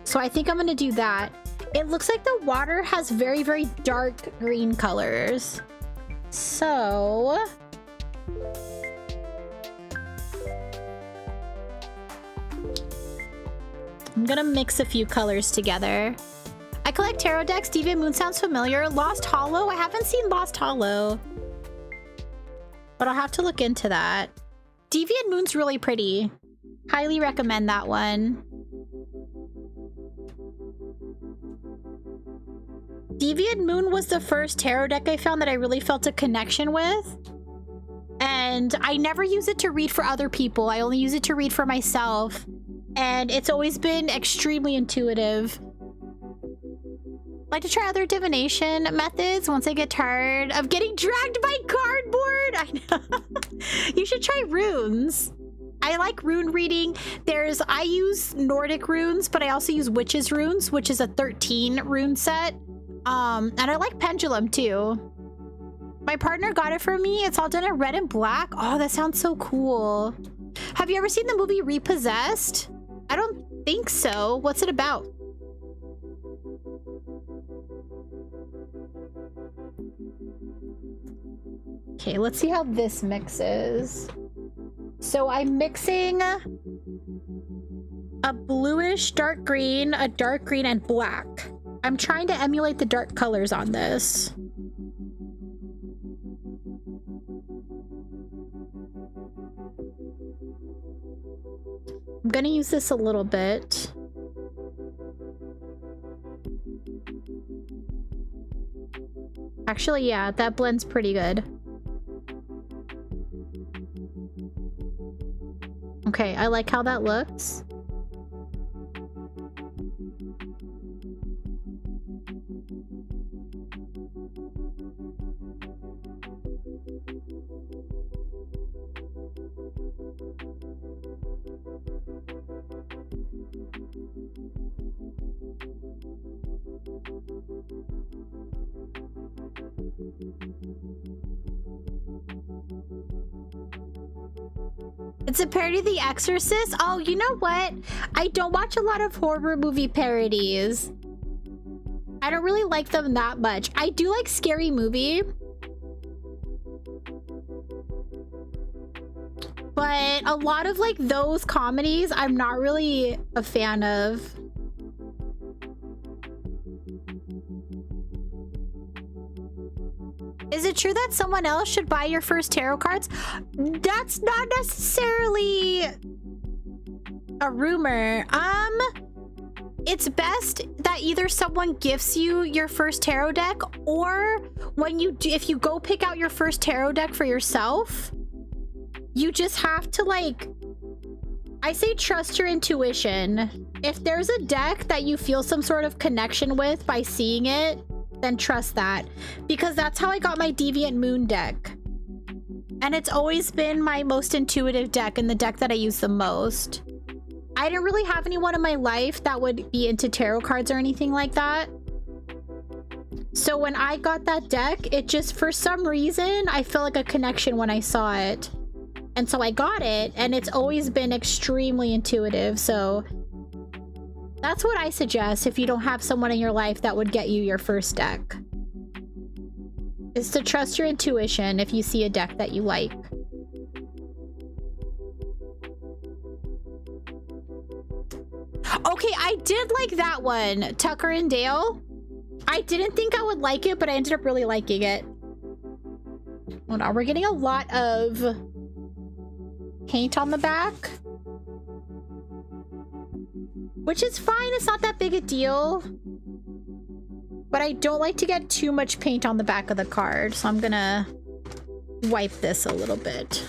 So I think I'm gonna do that. It looks like the water has very, very dark green colors. So... I'm gonna mix a few colors together. I collect tarot decks. Deviant Moon sounds familiar. Lost Hollow? I haven't seen Lost Hollow. But I'll have to look into that. Deviant Moon's really pretty. Highly recommend that one. Deviant Moon was the first tarot deck I found that I really felt a connection with. And I never use it to read for other people. I only use it to read for myself. And it's always been extremely intuitive. Like to try other divination methods once I get tired of getting dragged by cardboard. I know. You should try runes. I like rune reading. I use Nordic runes, but I also use Witches runes, which is a 13 rune set. And I like pendulum too. My partner got it for me. It's all done in red and black. Oh, that sounds so cool. Have you ever seen the movie Repossessed? I don't think so. What's it about? Okay, let's see how this mixes. So I'm mixing a bluish dark green, a dark green, and black. I'm trying to emulate the dark colors on this. I'm gonna use this a little bit. Actually, yeah, that blends pretty good. Okay, I like how that looks. It's a parody of The Exorcist? Oh, you know what? I don't watch a lot of horror movie parodies. I don't really like them that much. I do like Scary Movie. But a lot of like those comedies, I'm not really a fan of. Is it true that someone else should buy your first tarot cards? That's not necessarily a rumor. It's best that either someone gifts you your first tarot deck, or when you do, if you go pick out your first tarot deck for yourself, you just have to like, I say trust your intuition. If there's a deck that you feel some sort of connection with by seeing it, then trust that, because that's how I got my Deviant Moon deck. And it's always been my most intuitive deck and the deck that I use the most. I didn't really have anyone in my life that would be into tarot cards or anything like that. So when I got that deck, it just, for some reason, I felt like a connection when I saw it. And so I got it, and it's always been extremely intuitive. So that's what I suggest if you don't have someone in your life that would get you your first deck. Is to trust your intuition if you see a deck that you like. Okay, I did like that one, Tucker and Dale. I didn't think I would like it, but I ended up really liking it. Hold on, we're getting a lot of paint on the back. Which is fine, it's not that big a deal. But I don't like to get too much paint on the back of the card, so I'm gonna wipe this a little bit.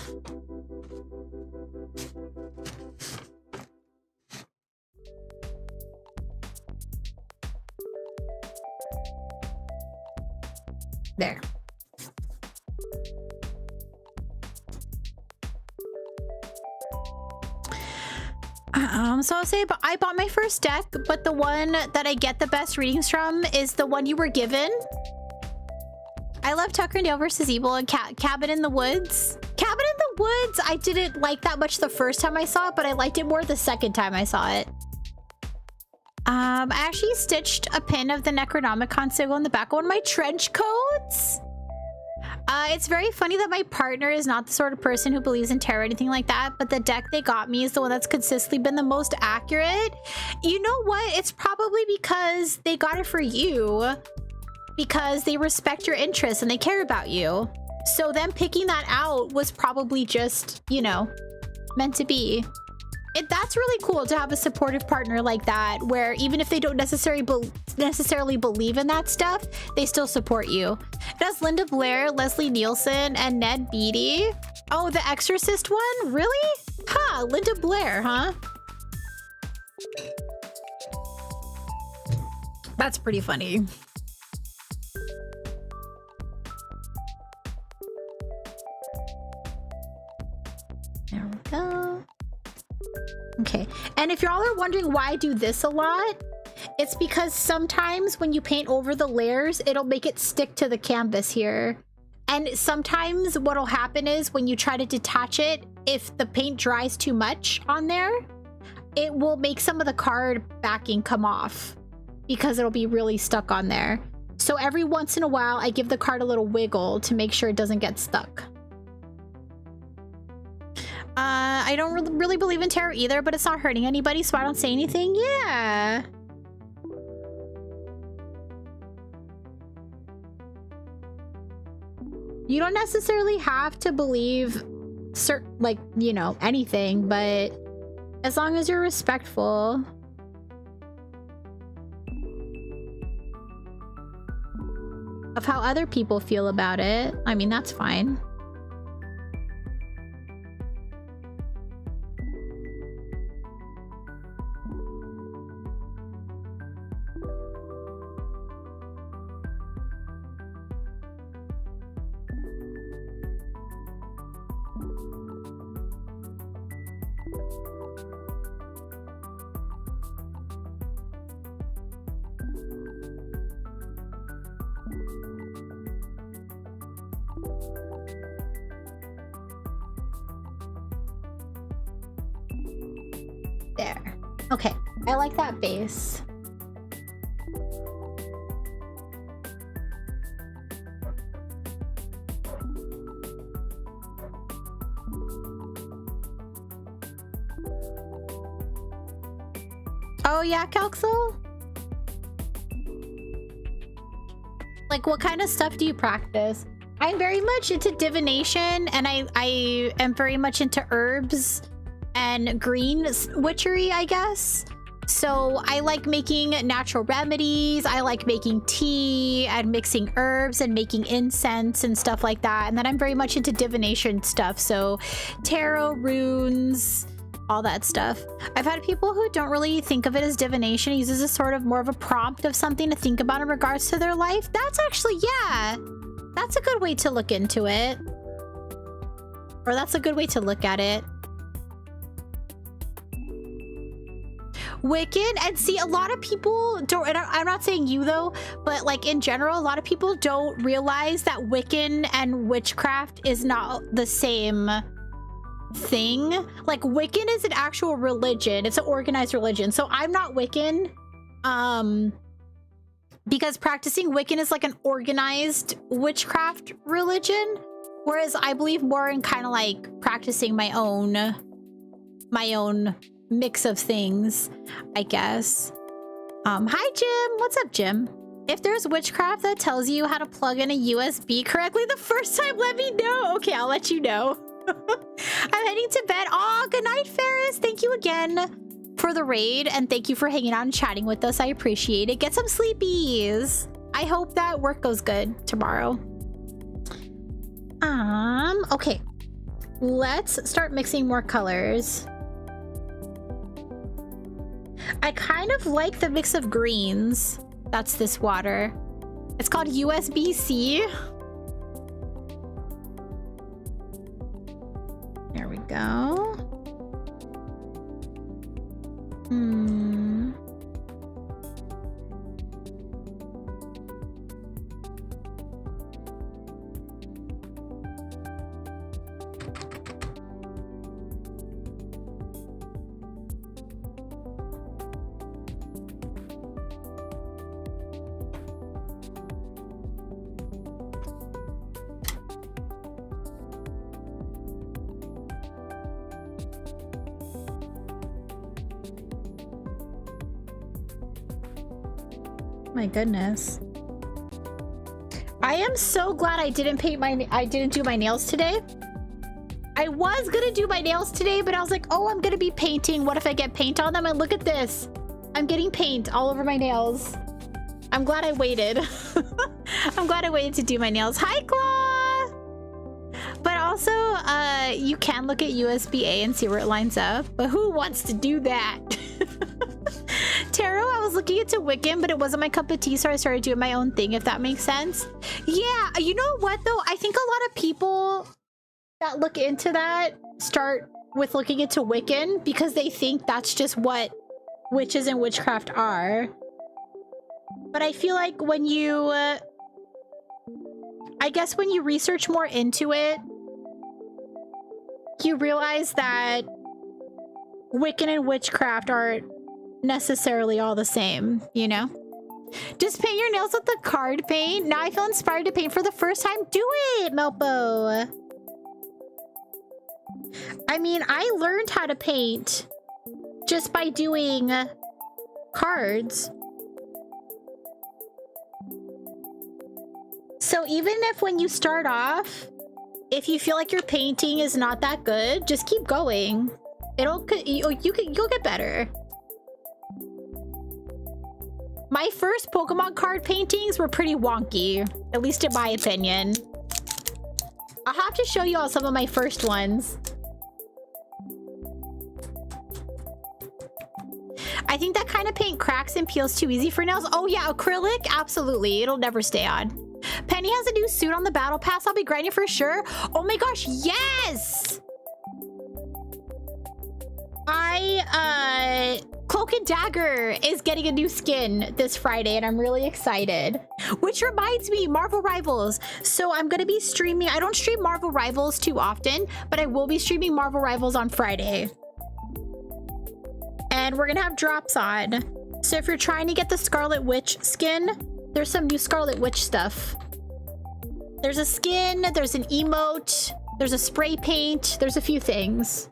There. So I'll say, but I bought my first deck, but the one that I get the best readings from is the one you were given. I love Tucker and Dale versus Evil and Cabin in the Woods. Cabin in the Woods, I didn't like that much the first time I saw it, but I liked it more the second time I saw it. I actually stitched a pin of the Necronomicon sigil on the back of one of my trench coats. It's very funny that my partner is not the sort of person who believes in tarot or anything like that, but the deck they got me is the one that's consistently been the most accurate. You know what? It's probably because they got it for you, because they respect your interests and they care about you. So them picking that out was probably just, you know, meant to be. That's really cool to have a supportive partner like that, where even if they don't necessarily believe in that stuff, they still support you. It has Linda Blair, Leslie Nielsen, and Ned Beatty. Oh, the Exorcist one? Really? Huh, Linda Blair, huh? That's pretty funny. There we go. Okay, and if y'all are wondering why I do this a lot, it's because sometimes when you paint over the layers, it'll make it stick to the canvas here. And sometimes what'll happen is when you try to detach it, if the paint dries too much on there, it will make some of the card backing come off because it'll be really stuck on there. So every once in a while, I give the card a little wiggle to make sure it doesn't get stuck. I don't really believe in tarot either, but it's not hurting anybody, so I don't say anything. Yeah. You don't necessarily have to believe like, you know, anything, but as long as you're respectful. Of how other people feel about it, I mean, that's fine. There. Okay, I like that base. Oh yeah, Calxel? Like, what kind of stuff do you practice? I'm very much into divination, and I am very much into herbs and green witchery, I guess. So I like making natural remedies. I like making tea and mixing herbs and making incense and stuff like that. And then I'm very much into divination stuff. So tarot, runes, all that stuff. I've had people who don't really think of it as divination, use it as a sort of more of a prompt of something to think about in regards to their life. That's actually, yeah, that's a good way to look into it. Or that's a good way to look at it. Wiccan, and see, a lot of people don't, and I'm not saying you though, but like in general, a lot of people don't realize that Wiccan and witchcraft is not the same thing. Like, Wiccan is an actual religion. It's an organized religion. So I'm not Wiccan, because practicing Wiccan is like an organized witchcraft religion, whereas I believe more in kind of like practicing my own mix of things, I guess. Hi Jim, what's up Jim? If there's witchcraft that tells you how to plug in a USB correctly the first time, let me know. Okay, I'll let you know. I'm heading to bed. Oh, good night, Ferris. Thank you again for the raid, and thank you for hanging out and chatting with us. I appreciate it. Get some sleepies. I hope that work goes good tomorrow. Okay. Let's start mixing more colors. I kind of like the mix of greens. That's this water. It's called USB-C. There we go. My goodness. I am so glad I didn't do my nails today. I was gonna do my nails today, but I was like, oh, I'm gonna be painting. What if I get paint on them? And look at this. I'm getting paint all over my nails. I'm glad I waited. I'm glad I waited to do my nails. Hi, Claw! But also, you can look at USB-A and see where it lines up. But who wants to do that? Tarot, I was looking into Wiccan, but it wasn't my cup of tea, so I started doing my own thing, if that makes sense. Yeah, you know what, though? I think a lot of people that look into that start with looking into Wiccan because they think that's just what witches and witchcraft are. But I feel like when you... I guess when you research more into it, you realize that Wiccan and witchcraft are necessarily all the same, you know? Just paint your nails with the card paint. Now I feel inspired to paint for the first time. Do it, Melpo. I mean, I learned how to paint just by doing cards. So even if when you start off, if you feel like your painting is not that good, just keep going. You'll get better. My first Pokemon card paintings were pretty wonky, at least in my opinion. I'll have to show you all some of my first ones. I think that kind of paint cracks and peels too easy for nails. Oh yeah, acrylic? Absolutely. It'll never stay on. Penny has a new suit on the battle pass. I'll be grinding for sure. Oh my gosh, yes! Cloak and Dagger is getting a new skin this Friday, and I'm really excited. Which reminds me, Marvel Rivals. So I'm gonna be streaming. I don't stream Marvel Rivals too often, but I will be streaming Marvel Rivals on Friday. And we're gonna have drops on. So if you're trying to get the Scarlet Witch skin, there's some new Scarlet Witch stuff. There's a skin, there's an emote, there's a spray paint, there's a few things.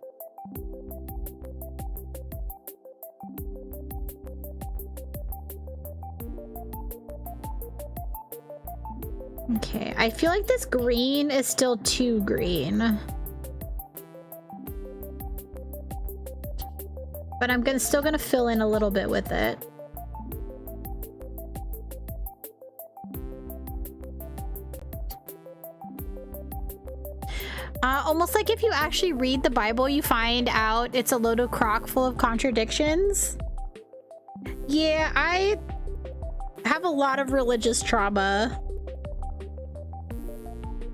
Okay, I feel like this green is still too green. But I'm still gonna fill in a little bit with it. Almost like if you actually read the Bible, you find out it's a load of crock full of contradictions. Yeah, I have a lot of religious trauma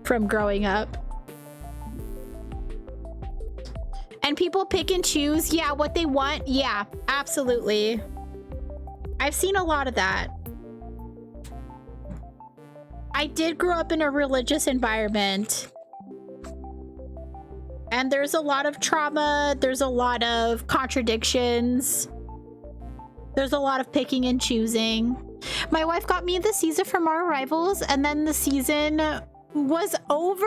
from growing up. And people pick and choose, yeah, what they want. Yeah, absolutely. I've seen a lot of that. I did grow up in a religious environment. And there's a lot of trauma. There's a lot of contradictions. There's a lot of picking and choosing. My wife got me the season from our rivals, and then the season was over.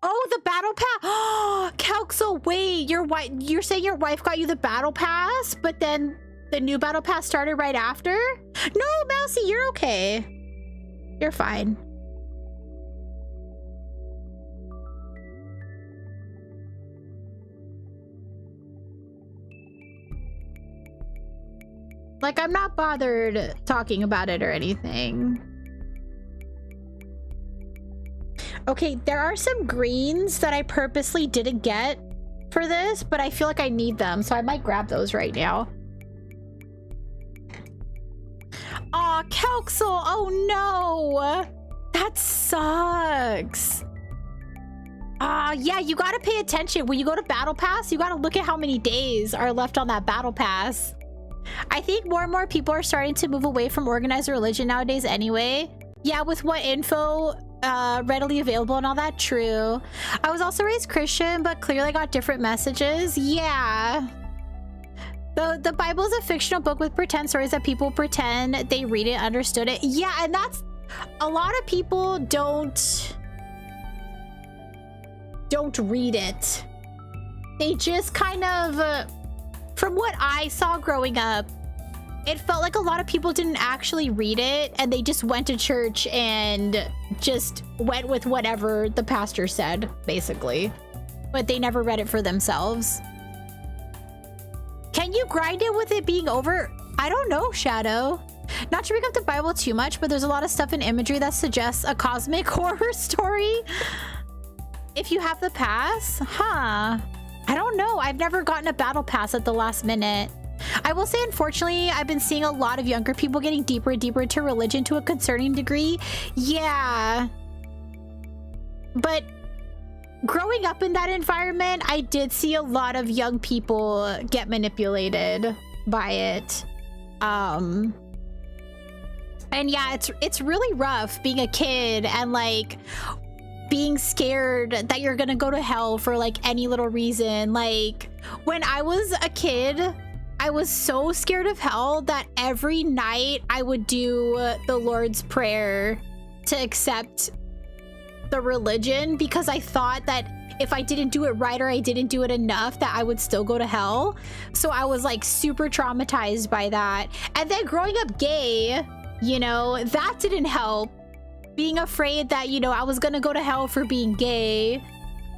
Oh, the battle pass. Oh, Calxo, wait, you're saying your wife got you the battle pass, but then the new battle pass started right after? No, Mousy, you're okay. You're fine. Like, I'm not bothered talking about it or anything. Okay, there are some greens that I purposely didn't get for this, but I feel like I need them, so I might grab those right now. Aw, Kelxel! Oh no! That sucks! Yeah, you gotta pay attention. When you go to Battle Pass, you gotta look at how many days are left on that Battle Pass. I think more and more people are starting to move away from organized religion nowadays anyway. Yeah, with what info readily available and all that, true. I was also raised Christian, but clearly got different messages. Yeah. The Bible is a fictional book with pretend stories that people pretend they read it, understood it. Yeah, and that's... A lot of people don't read it. They just kind of... from what I saw growing up, it felt like a lot of people didn't actually read it, and they just went to church and just went with whatever the pastor said, basically. But they never read it for themselves. Can you grind it with it being over? I don't know, Shadow. Not to bring up the Bible too much, but there's a lot of stuff in imagery that suggests a cosmic horror story. If you have the pass? Huh. I don't know. I've never gotten a battle pass at the last minute. I will say, unfortunately, I've been seeing a lot of younger people getting deeper and deeper into religion to a concerning degree. Yeah. But growing up in that environment, I did see a lot of young people get manipulated by it. And yeah, it's really rough being a kid and like being scared that you're gonna go to hell for like any little reason. Like when I was a kid, I was so scared of hell that every night I would do the Lord's Prayer to accept the religion, because I thought that if I didn't do it right or I didn't do it enough, that I would still go to hell. So I was like super traumatized by that. And then growing up gay, you know, that didn't help. Being afraid that, you know, I was gonna go to hell for being gay,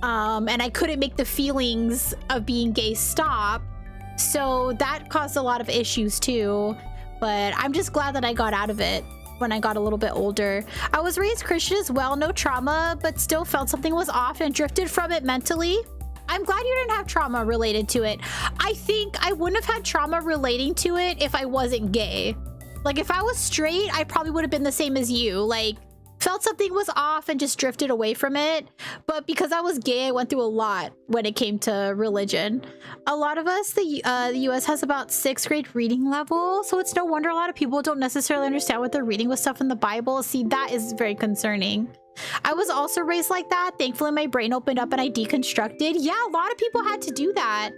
and I couldn't make the feelings of being gay stop. So that caused a lot of issues too, but I'm just glad that I got out of it when I got a little bit older. I was raised Christian as well, no trauma, but still felt something was off and drifted from it mentally. I'm glad you didn't have trauma related to it. I think I wouldn't have had trauma relating to it if I wasn't gay. Like if I was straight, I probably would have been the same as you. Like felt something was off and just drifted away from it. But because I was gay, I went through a lot when it came to religion. A lot of us, the US has about 6th grade reading level, so it's no wonder a lot of people don't necessarily understand what they're reading with stuff in the Bible. See, that is very concerning. I was also raised like that. Thankfully, my brain opened up and I deconstructed. Yeah, a lot of people had to do that.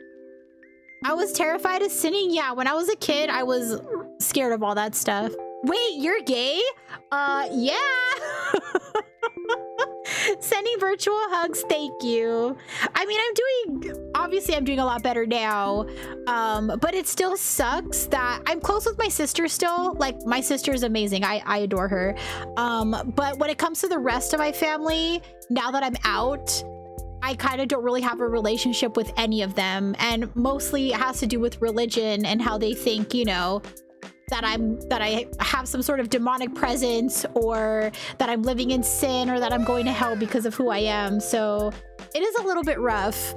I was terrified of sinning. Yeah, when I was a kid, I was scared of all that stuff. Wait, you're gay? Yeah. Sending virtual hugs, thank you. I mean, obviously I'm doing a lot better now, but it still sucks that I'm close with my sister still. Like, my sister is amazing. I adore her. But when it comes to the rest of my family, now that I'm out, I kind of don't really have a relationship with any of them. And mostly it has to do with religion and how they think, you know, that I have some sort of demonic presence, or that I'm living in sin, or that I'm going to hell because of who I am. So it is a little bit rough,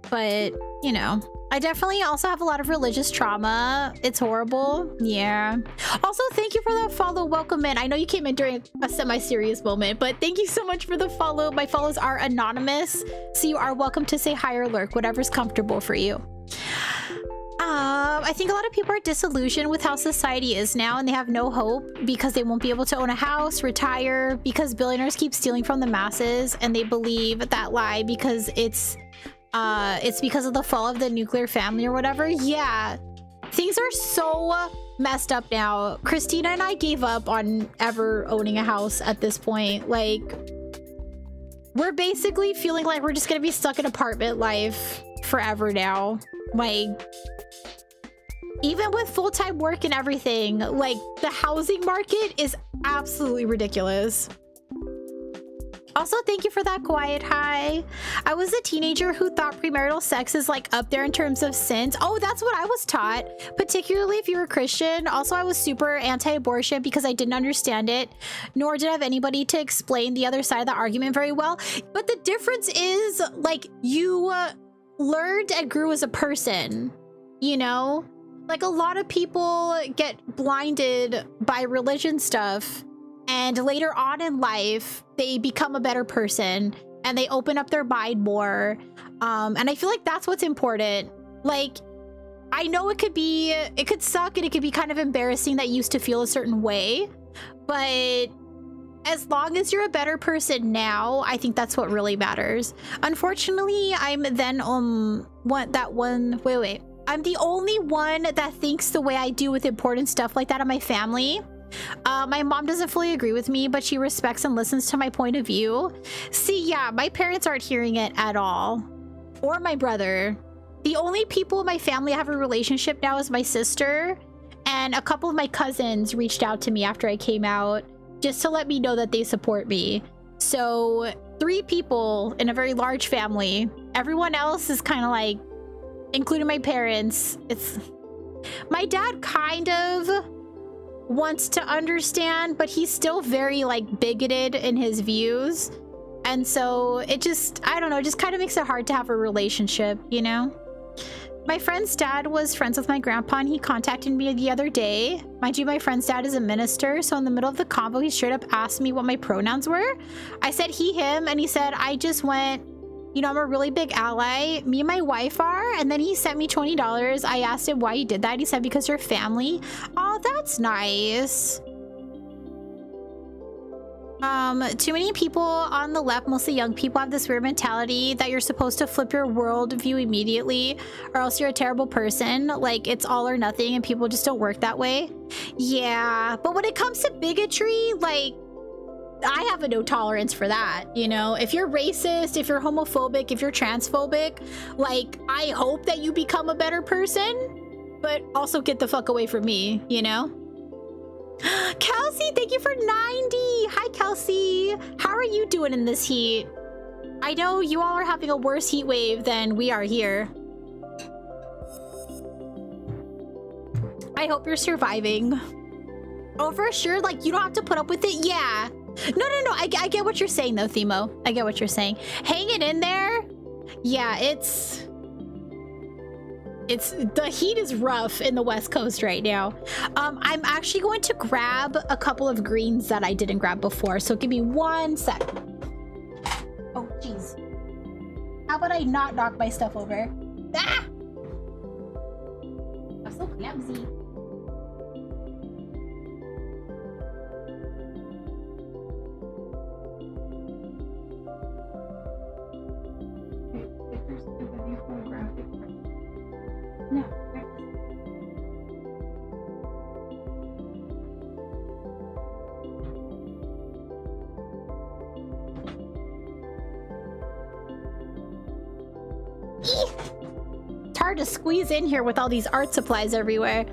but you know, I definitely also have a lot of religious trauma. It's horrible. Yeah. Also, thank you for that follow. Welcome in. I know you came in during a semi-serious moment, but thank you so much for the follow. My follows are anonymous, so you are welcome to say hi or lurk, whatever's comfortable for you. I think a lot of people are disillusioned with how society is now, and they have no hope because they won't be able to own a house, retire, because billionaires keep stealing from the masses, and they believe that lie because it's because of the fall of the nuclear family or whatever. Yeah, things are so messed up now. Christina and I gave up on ever owning a house at this point. Like, we're basically feeling like we're just gonna be stuck in apartment life forever now. Like, even with full-time work and everything, like, the housing market is absolutely ridiculous. Also, thank you for that quiet hi. I was a teenager who thought premarital sex is like up there in terms of sins. Oh, that's what I was taught, particularly if you were Christian. Also, I was super anti-abortion because I didn't understand it, nor did I have anybody to explain the other side of the argument very well. But the difference is like you learned and grew as a person, you know? Like a lot of people get blinded by religion stuff, and later on in life, they become a better person and they open up their mind more. And I feel like that's what's important. Like, I know it could suck and it could be kind of embarrassing that you used to feel a certain way, but as long as you're a better person now, I think that's what really matters. Unfortunately, I'm then I'm the only one that thinks the way I do with important stuff like that in my family. My mom doesn't fully agree with me, but she respects and listens to my point of view. See, yeah, my parents aren't hearing it at all. Or my brother. The only people in my family I have a relationship now is my sister. And a couple of my cousins reached out to me after I came out just to let me know that they support me. So 3 people in a very large family. Everyone else is kind of like, including my parents. My dad kind of wants to understand, but he's still very like bigoted in his views, and so it just, I don't know, it just kind of makes it hard to have a relationship, you know? My friend's dad was friends with my grandpa, and he contacted me the other day. Mind you, my friend's dad is a minister, so in the middle of the convo he straight up asked me what my pronouns were. I said he, him, and he said I just went, you know, I'm a really big ally. Me and my wife are. And then he sent me $20. I asked him why he did that. He said, because you're family. Oh, that's nice. Too many people on the left, mostly young people, have this weird mentality that you're supposed to flip your worldview immediately or else you're a terrible person. Like, it's all or nothing, and people just don't work that way. Yeah, but when it comes to bigotry, like, I have a no tolerance for that, you know? If you're racist, if you're homophobic, if you're transphobic, like, I hope that you become a better person, but also get the fuck away from me, you know? Kelsey, thank you for 90. Hi, Kelsey. How are you doing in this heat? I know you all are having a worse heat wave than we are here. I hope you're surviving. Oh, for sure, like, you don't have to put up with it? Yeah. No. I get what you're saying, though, Themo. I get what you're saying. Hanging in there? Yeah, the heat is rough in the West Coast right now. I'm actually going to grab a couple of greens that I didn't grab before, so give me 1 sec. Oh, jeez. How about I not knock my stuff over? Ah! I'm so clumsy. No. It's hard to squeeze in here with all these art supplies everywhere.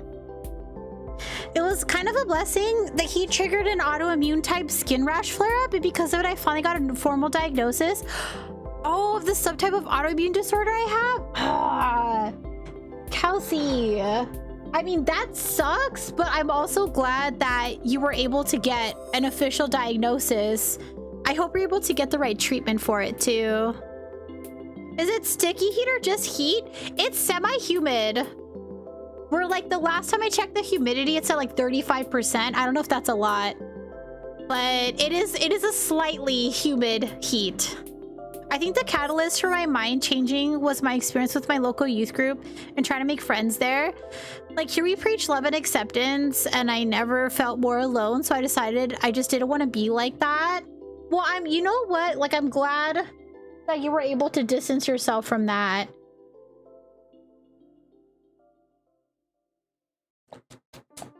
It was kind of a blessing that he triggered an autoimmune type skin rash flare-up, and because of it I finally got a formal diagnosis. Oh, of the subtype of autoimmune disorder I have? Ah. Kelsey, I mean, that sucks, but I'm also glad that you were able to get an official diagnosis. I hope you're able to get the right treatment for it too. Is it sticky heat or just heat? It's semi-humid. We're like, the last time I checked the humidity, it's at like 35%. I don't know if that's a lot, but it is a slightly humid heat. I think the catalyst for my mind changing was my experience with my local youth group and trying to make friends there. Like, here we preach love and acceptance, and I never felt more alone, so I decided I just didn't want to be like that. Well, you know what? Like, I'm glad that you were able to distance yourself from that.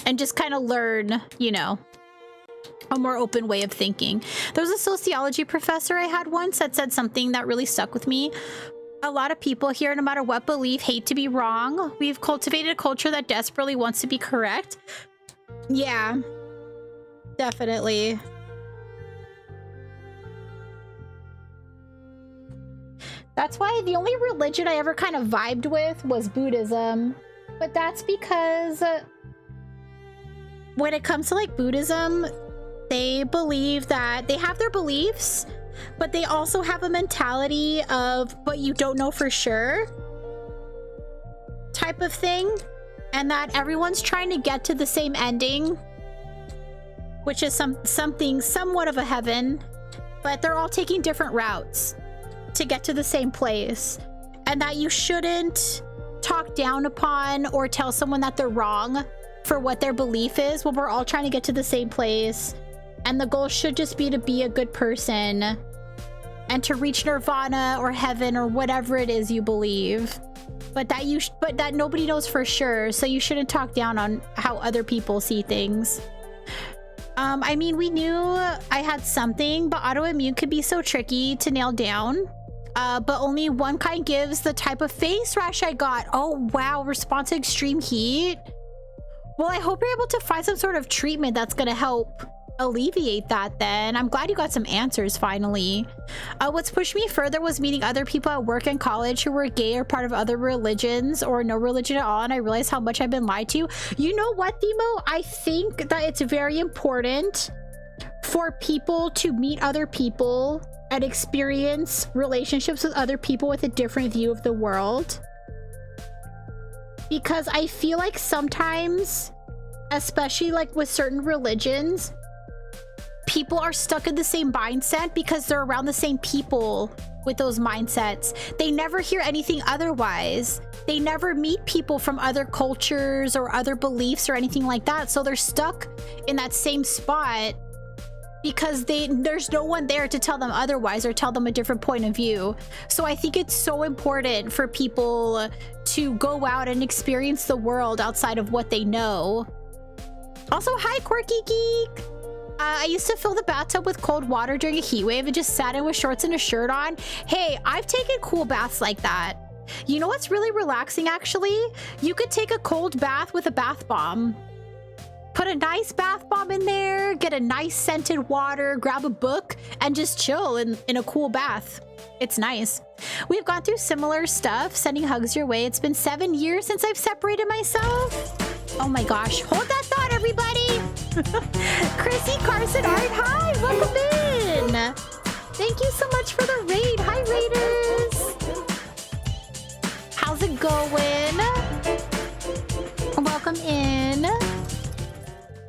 And just kind of learn, you know, a more open way of thinking. There was a sociology professor I had once that said something that really stuck with me. A lot of people here, no matter what belief, hate to be wrong. We've cultivated a culture that desperately wants to be correct. Yeah, definitely. That's why the only religion I ever kind of vibed with was Buddhism. But that's because when it comes to like Buddhism, they believe that they have their beliefs, but they also have a mentality of, but you don't know for sure type of thing. And that everyone's trying to get to the same ending, which is something somewhat of a heaven, but they're all taking different routes to get to the same place. And that you shouldn't talk down upon or tell someone that they're wrong for what their belief is when we're all trying to get to the same place. And the goal should just be to be a good person and to reach nirvana or heaven or whatever it is you believe. But that nobody knows for sure, so you shouldn't talk down on how other people see things. I mean, we knew I had something, but autoimmune could be so tricky to nail down. But only one kind gives the type of face rash I got. Oh wow, response to extreme heat. Well, I hope you're able to find some sort of treatment that's gonna help alleviate that then. I'm glad you got some answers finally. What's pushed me further was meeting other people at work and college who were gay or part of other religions or no religion at all, and I realized how much I've been lied to. You know what, Demo? I think that it's very important for people to meet other people and experience relationships with other people with a different view of the world. Because I feel like sometimes, especially like with certain religions, people are stuck in the same mindset because they're around the same people with those mindsets. They never hear anything otherwise. They never meet people from other cultures or other beliefs or anything like that. So they're stuck in that same spot because there's no one there to tell them otherwise or tell them a different point of view. So I think it's so important for people to go out and experience the world outside of what they know. Also, hi, Quirky Geek. I used to fill the bathtub with cold water during a heat wave and just sat in with shorts and a shirt on. Hey, I've taken cool baths like that. You know what's really relaxing, actually? You could take a cold bath with a bath bomb. Put a nice bath bomb in there, get a nice scented water, grab a book, and just chill in a cool bath. It's nice. We've gone through similar stuff. Sending hugs your way. It's been 7 years since I've separated myself. Oh my gosh. Hold that thought, everybody. Chrissy Carson Art, hi, welcome in. Thank you so much for the raid. Hi, Raiders. How's it going? Welcome in.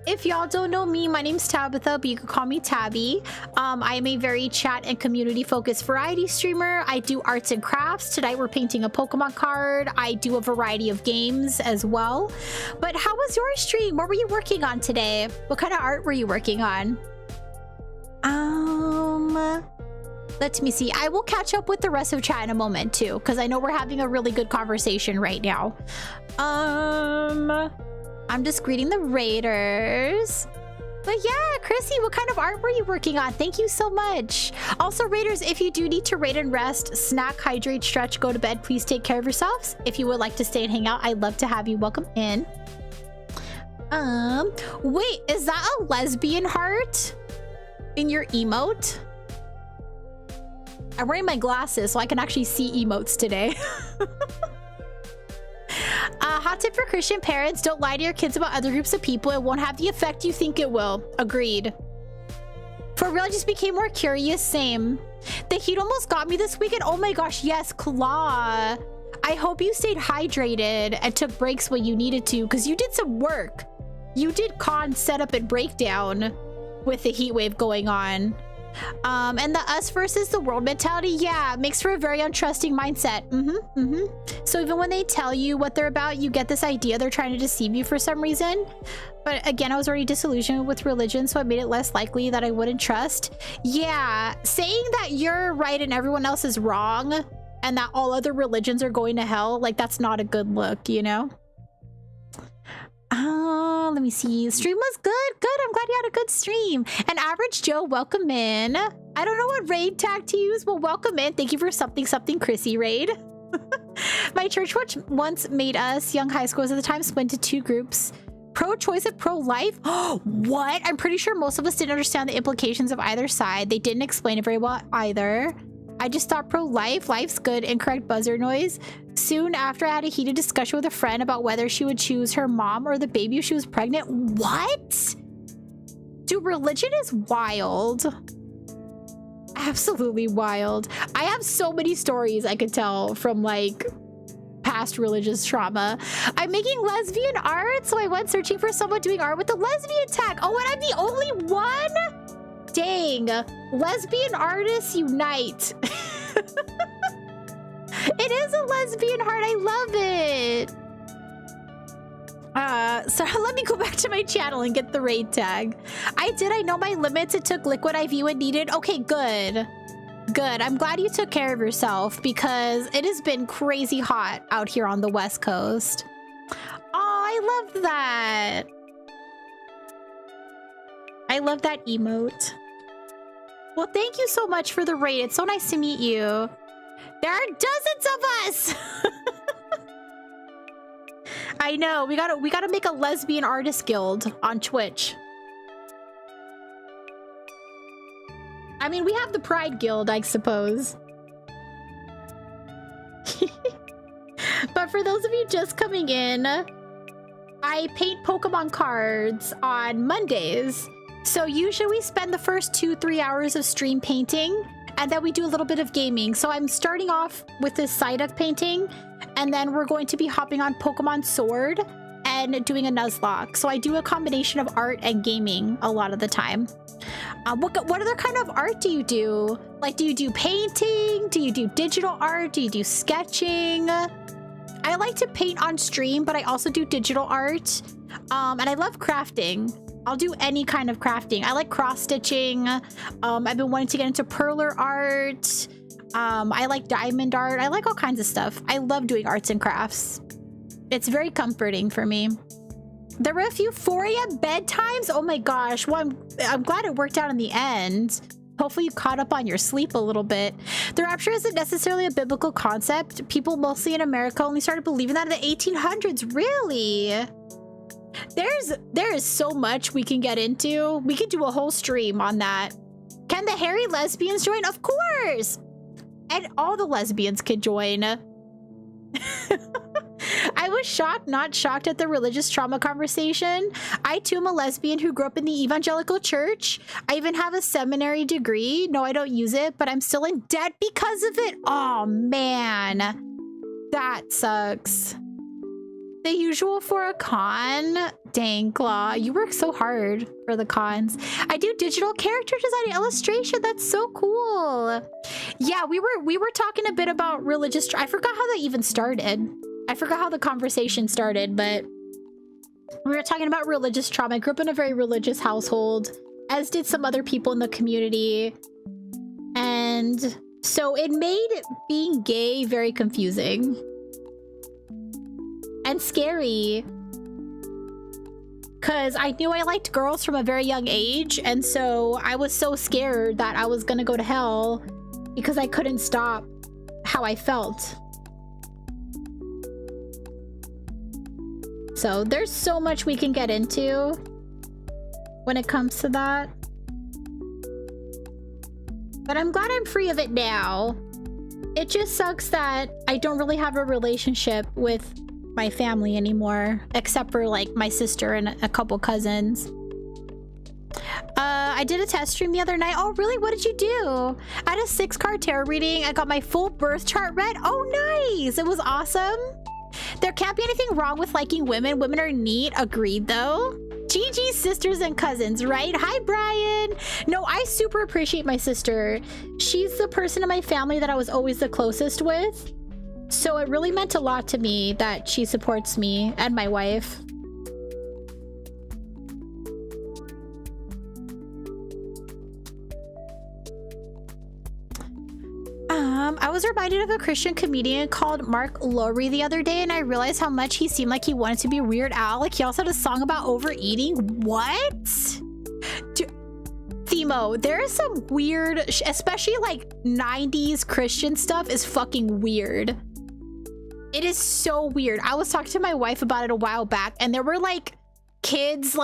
If y'all don't know me, my name's Tabitha, but you can call me Tabby. I am a very chat and community focused variety streamer. I do arts and crafts. Tonight we're painting a Pokemon card. I do a variety of games as well. But how was your stream? What were you working on today? What kind of art were you working on? Let me see. I will catch up with the rest of chat in a moment too, because I know we're having a really good conversation right now. I'm just greeting the Raiders. But yeah, Chrissy, what kind of art were you working on? Thank you so much. Also, Raiders, if you do need to raid and rest, snack, hydrate, stretch, go to bed, please take care of yourselves. If you would like to stay and hang out, I'd love to have you. Welcome in. Wait, is that a lesbian heart in your emote? I'm wearing my glasses so I can actually see emotes today. Hot tip for Christian parents, don't lie to your kids about other groups of people. It won't have the effect you think it will. Agreed. For real, I just became more curious. Same. The heat almost got me this weekend. Oh my gosh, yes, Claw. I hope you stayed hydrated and took breaks when you needed to, because you did some work. You did con setup and breakdown with the heat wave going on. And the us versus the world mentality, yeah, makes for a very untrusting mindset. So even when they tell you what they're about, you get this idea they're trying to deceive you for some reason. But again, I was already disillusioned with religion, so it made it less likely that I wouldn't trust. Yeah, saying that you're right and everyone else is wrong and that all other religions are going to hell, like, that's not a good look, you know? Let me see. Stream was good. Good. I'm glad you had a good stream. And Average Joe, welcome in. I don't know what raid tag to use, but welcome in. Thank you for something Chrissy raid. My church once made us young high schoolers at the time split into 2 groups. Pro-choice and pro-life? What? I'm pretty sure most of us didn't understand the implications of either side. They didn't explain it very well either. I just thought pro-life, life's good, incorrect buzzer noise. Soon after, I had a heated discussion with a friend about whether she would choose her mom or the baby if she was pregnant. What? Dude, religion is wild. Absolutely wild. I have so many stories I could tell from like past religious trauma. I'm making lesbian art, so I went searching for someone doing art with the lesbian tag. Oh, and I'm the only one? Dang. Lesbian artists unite. It is a lesbian heart. I love it. So let me go back to my channel and get the raid tag. I know my limits. It took liquid IV when needed. Okay, good. Good. I'm glad you took care of yourself because it has been crazy hot out here on the West Coast. Oh, I love that. I love that emote. Well, thank you so much for the raid. It's so nice to meet you. There are dozens of us. I know. We gotta make a lesbian artist guild on Twitch. I mean, we have the Pride Guild, I suppose. But for those of you just coming in, I paint Pokemon cards on Mondays. So usually we spend the first 2-3 hours of stream painting, and then we do a little bit of gaming. So I'm starting off with this Psyduck painting, and then we're going to be hopping on Pokemon Sword and doing a Nuzlocke. So I do a combination of art and gaming a lot of the time. What other kind of art do you do? Like, do you do painting? Do you do digital art? Do you do sketching? I like to paint on stream, but I also do digital art. And I love crafting. I'll do any kind of crafting. I like cross-stitching. I've been wanting to get into perler art. I like diamond art. I like all kinds of stuff. I love doing arts and crafts. It's very comforting for me. There were a few 4 a.m. bedtimes. Oh my gosh. Well, I'm glad it worked out in the end. Hopefully you caught up on your sleep a little bit. The rapture isn't necessarily a biblical concept. People mostly in America only started believing that in the 1800s. Really? There is so much we can get into. We could do a whole stream on that. Can the hairy lesbians join? Of course! And all the lesbians could join. I was shocked, not shocked at the religious trauma conversation. I too am a lesbian who grew up in the evangelical church. I even have a seminary degree. No, I don't use it, but I'm still in debt because of it. Oh man, that sucks. The usual for a con. Dang, Claw, you work so hard for the cons. I do digital character design and illustration. That's so cool. Yeah, we were talking a bit about religious. I forgot how that even started. I forgot how the conversation started, but we were talking about religious trauma. I grew up in a very religious household, as did some other people in the community. And so it made being gay very confusing. And scary. Because I knew I liked girls from a very young age, and so I was so scared that I was gonna go to hell because I couldn't stop how I felt. So there's so much we can get into when it comes to that. But I'm glad I'm free of it now. It just sucks that I don't really have a relationship with my family anymore, except for like my sister and a couple cousins. I did a test stream the other night. Oh really? What did you do? I had a 6-card tarot reading. I got my full birth chart read. Oh nice. It was awesome. There can't be anything wrong with liking women. Women are neat. Agreed though. GG sisters and cousins, right? Hi Brian. No, I super appreciate my sister. She's the person in my family that I was always the closest with. So it really meant a lot to me that she supports me and my wife. I was reminded of a Christian comedian called Mark Lowry the other day, and I realized how much he seemed like he wanted to be Weird Al. Like he also had a song about overeating. What? Themo, there is some weird, especially like 90s Christian stuff is fucking weird. It is so weird. I was talking to my wife about it a while back, and there were like kids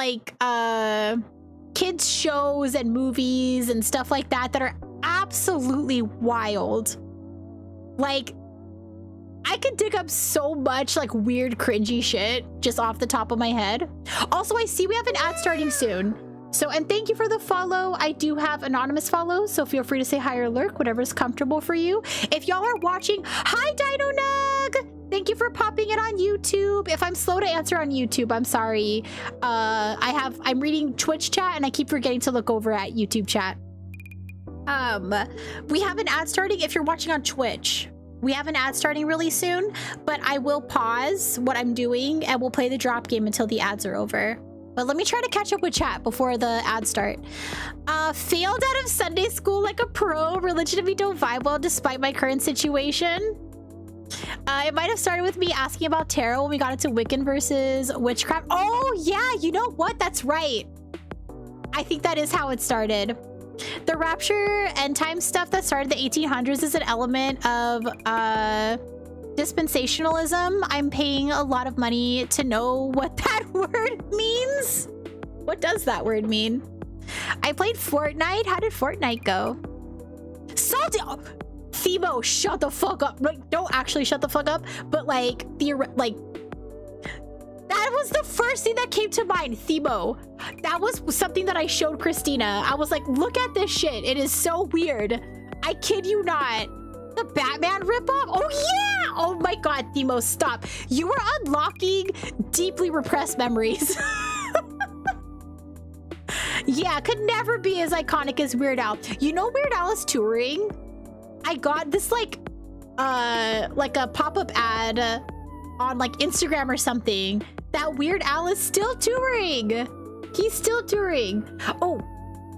shows and movies and stuff like that that are absolutely wild. Like, I could dig up so much like weird cringy shit just off the top of my head. Also, I see we have an ad starting soon. So, and thank you for the follow. I do have anonymous follows, so feel free to say hi or lurk, whatever's comfortable for you. If y'all are watching, hi Dino Nug! Thank you for popping it on YouTube. If I'm slow to answer on YouTube, I'm sorry. I'm reading Twitch chat and I keep forgetting to look over at YouTube chat. We have an ad starting if you're watching on Twitch. We have an ad starting really soon, but I will pause what I'm doing and we'll play the drop game until the ads are over. But let me try to catch up with chat before the ads start. Failed out of Sunday school like a pro. Religion and me don't vibe well despite my current situation. It might have started with me asking about tarot when we got into Wiccan versus witchcraft. Oh yeah, you know what? That's right. I think that is how it started. The rapture end time stuff that started the 1800s is an element of dispensationalism. I'm paying a lot of money to know what that word means. What does that word mean? I played Fortnite. How did Fortnite go? Salty. Oh, Thebo, shut the fuck up. Like, don't actually shut the fuck up. But like, that was the first thing that came to mind, Thebo. That was something that I showed Christina. I was like, look at this shit. It is so weird. I kid you not. The Batman ripoff? Oh yeah! Oh my god, Themo, stop. You are unlocking deeply repressed memories. Yeah, could never be as iconic as Weird Al. You know Weird Al is touring? I got this like a pop-up ad on like Instagram or something that Weird Al is still touring. He's still touring. Oh,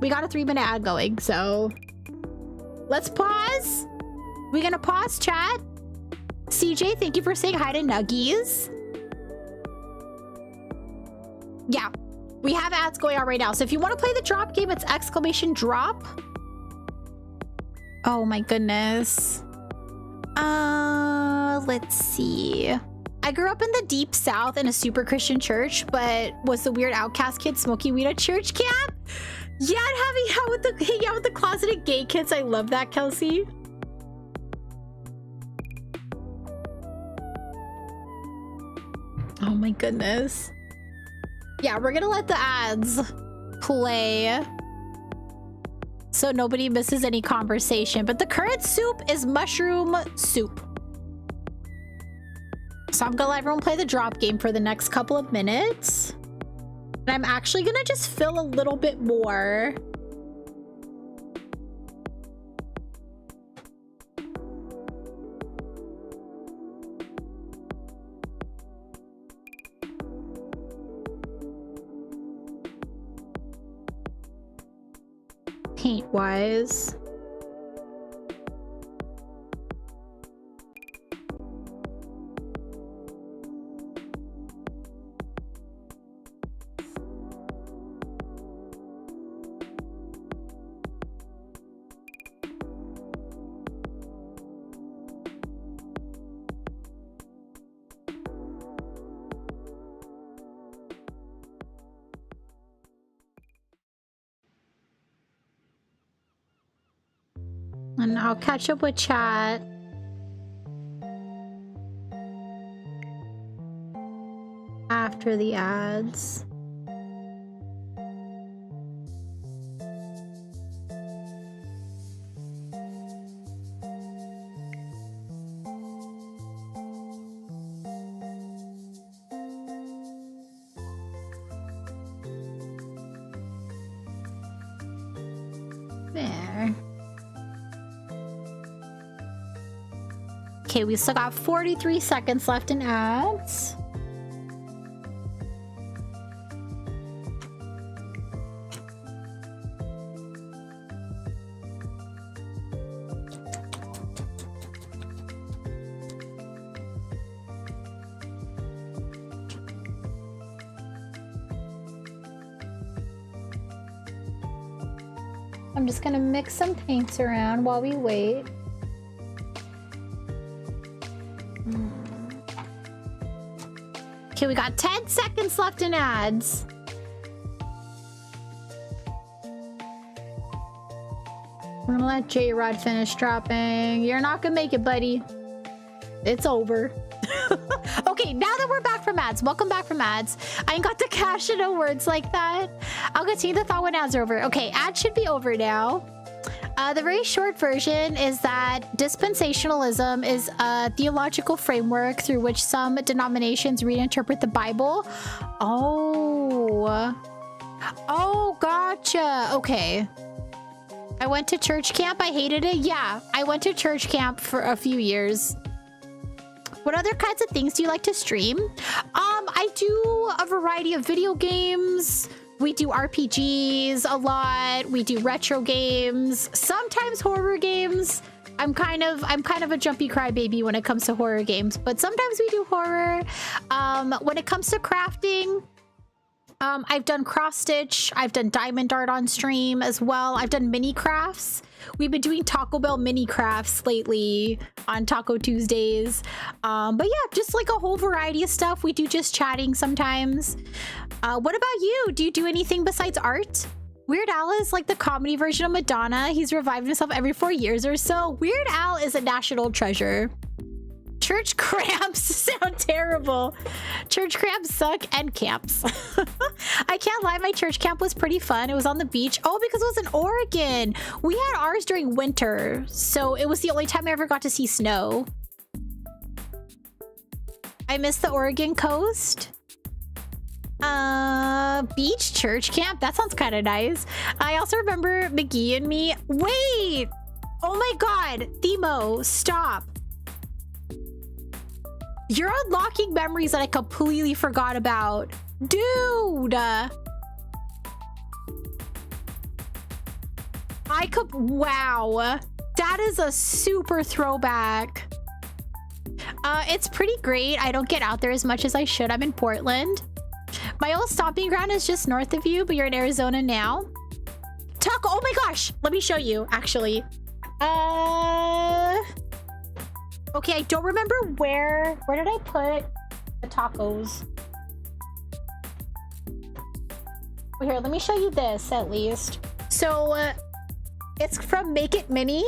we got a 3-minute ad going, so let's pause. We're gonna pause chat. CJ, thank you for saying hi to Nuggies. Yeah, we have ads going on right now. So if you want to play the drop game, it's !drop. Oh my goodness. Let's see. I grew up in the deep south in a super Christian church, but was the weird outcast kid smoking weed at church camp? Yeah, and hanging out with the closeted gay kids. I love that, Kelsey. Oh my goodness. Yeah, we're gonna let the ads play so nobody misses any conversation. But the current soup is mushroom soup. So I'm gonna let everyone play the drop game for the next couple of minutes. And I'm actually gonna just fill a little bit more. Paint wise. And I'll catch up with chat. After the ads. There. Okay, we still got 43 seconds left in ads. I'm just gonna mix some paints around while we wait. Okay, we got 10 seconds left in ads. We're gonna let J-Rod finish dropping. You're not gonna make it, buddy. It's over. Okay, now that we're back from ads, welcome back from ads. I ain't got the cash to know words like that. I'll continue the thought when ads are over. Okay, ads should be over now. The very short version is that dispensationalism is a theological framework through which some denominations reinterpret the Bible. Oh, gotcha. Okay. I went to church camp. I hated it. Yeah, I went to church camp for a few years. What other kinds of things do you like to stream? I do a variety of video games. We do RPGs a lot. We do retro games, sometimes horror games. I'm kind of a jumpy crybaby when it comes to horror games, but sometimes we do horror. When it comes to crafting, I've done cross stitch. I've done diamond art on stream as well. I've done mini crafts. We've been doing Taco Bell mini crafts lately on Taco Tuesdays. But yeah, just like a whole variety of stuff. We do just chatting sometimes. What about you? Do you do anything besides art? Weird Al is like the comedy version of Madonna. He's revived himself every 4 years or so. Weird Al is a national treasure. Church cramps sound terrible. Church cramps suck and camps. I can't lie, my church camp was pretty fun. It was on the beach. Oh, because it was in Oregon. We had ours during winter, so it was the only time I ever got to see snow. I miss the Oregon coast. Beach church camp. That sounds kind of nice. I also remember McGee and me. Wait! Oh my god, Themo, stop. You're unlocking memories that I completely forgot about. Dude! Wow. That is a super throwback. It's pretty great. I don't get out there as much as I should. I'm in Portland. My old stomping ground is just north of you, but you're in Arizona now. Taco, oh my gosh. Let me show you, actually. Okay, I don't remember where did I put the tacos? Well, here, let me show you this at least. So, it's from Make It Mini.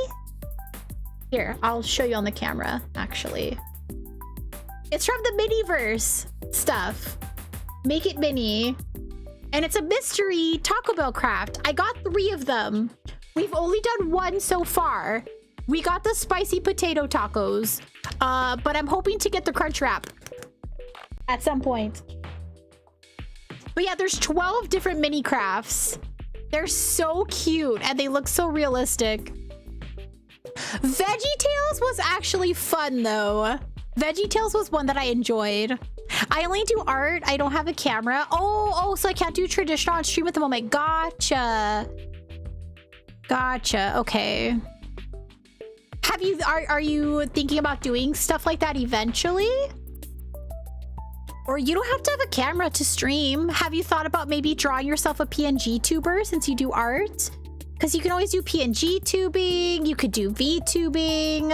Here, I'll show you on the camera, actually. It's from the Miniverse stuff. Make It Mini. And it's a mystery Taco Bell craft. I got 3 of them. We've only done 1 so far. We got the spicy potato tacos, but I'm hoping to get the crunch wrap at some point. But yeah, there's 12 different mini crafts. They're so cute and they look so realistic. VeggieTales was actually fun though. VeggieTales was one that I enjoyed. I only do art. I don't have a camera. Oh, so I can't do traditional on stream at the moment. Gotcha. Okay. Are you thinking about doing stuff like that eventually? Or you don't have to have a camera to stream. Have you thought about maybe drawing yourself a PNG tuber since you do art? Because you can always do PNG tubing. You could do VTubing.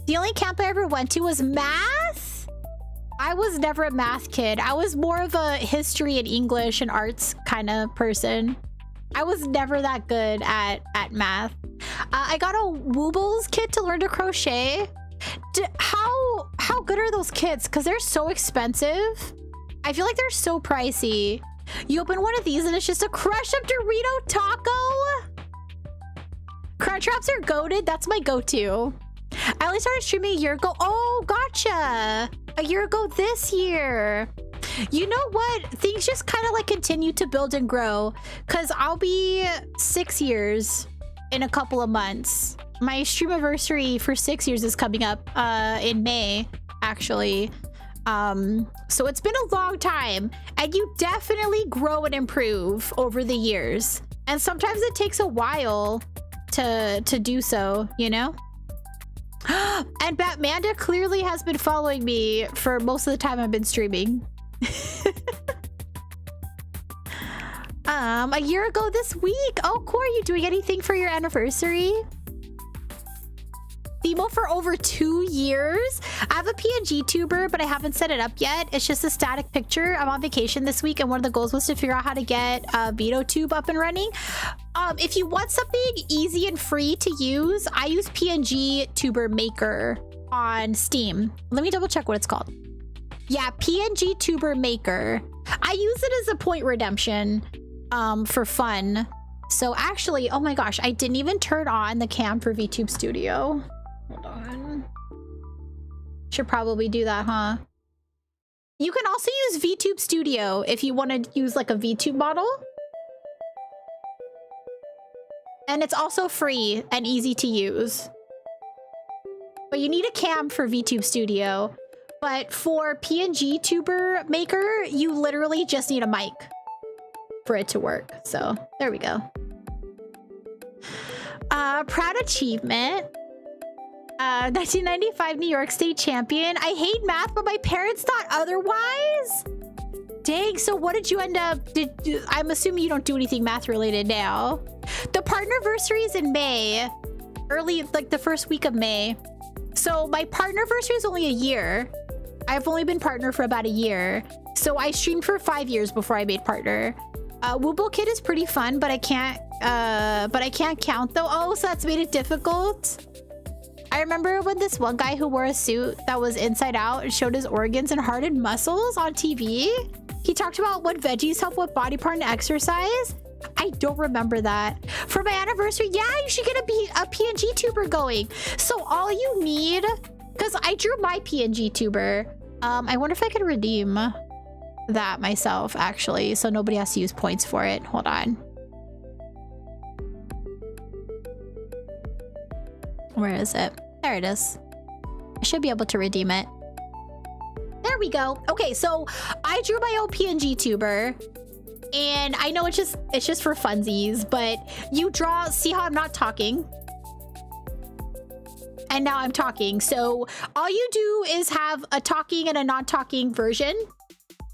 The only camp I ever went to was math. I was never a math kid. I was more of a history and English and arts kind of person. I was never that good at math. I got a Woobles kit to learn to crochet. How good are those kits? Because they're so expensive. I feel like they're so pricey. You open one of these and it's just a crushed up Dorito taco. Crunch wraps are goated. That's my go-to. I only started streaming a year ago. Oh, gotcha. A year ago this year. You know what? Things just kind of like continue to build and grow. Because I'll be 6 years in a couple of months. My stream anniversary for 6 years is coming up in May, actually. So it's been a long time. And you definitely grow and improve over the years. And sometimes it takes a while to do so, you know? And Batmanda clearly has been following me for most of the time I've been streaming. A year ago this week. Oh, cool. Are you doing anything for your anniversary? Steamo for over 2 years. I have a PNG tuber, but I haven't set it up yet. It's just a static picture. I'm on vacation this week, and one of the goals was to figure out how to get a VitoTube up and running. If you want something easy and free to use, I use PNG Tuber Maker on Steam. Let me double check what it's called. Yeah, PNG Tuber Maker. I use it as a point redemption for fun. So actually, oh my gosh, I didn't even turn on the cam for VTube Studio. Hold on. Should probably do that, huh? You can also use VTube Studio if you want to use like a VTube model. And it's also free and easy to use. But you need a cam for VTube Studio. But for PNG Tuber Maker, you literally just need a mic for it to work. So there we go. Proud achievement. 1995 New York State champion. I hate math, but my parents thought otherwise. Dang, so what did you end up... I'm assuming you don't do anything math related now. The partnerversary is in May. Early, like the first week of May. So my partnerversary is only a year. I've only been partner for about a year. So I streamed for 5 years before I made partner. Wooble Kid is pretty fun, but I can't count though. Oh, so that's made it difficult. I remember when this one guy who wore a suit that was inside out and showed his organs and heart and muscles on TV. He talked about what veggies help with body part and exercise. I don't remember that. For my anniversary, yeah, you should get a PNG tuber going. So all you need, because I drew my PNG tuber. I wonder if I could redeem that myself, actually, so nobody has to use points for it. Hold on. Where is it? There it is. I should be able to redeem it. There we go. Okay, so I drew my own PNG tuber. And I know it's just for funsies, but you draw, see how I'm not talking? And now I'm talking. So all you do is have a talking and a non-talking version.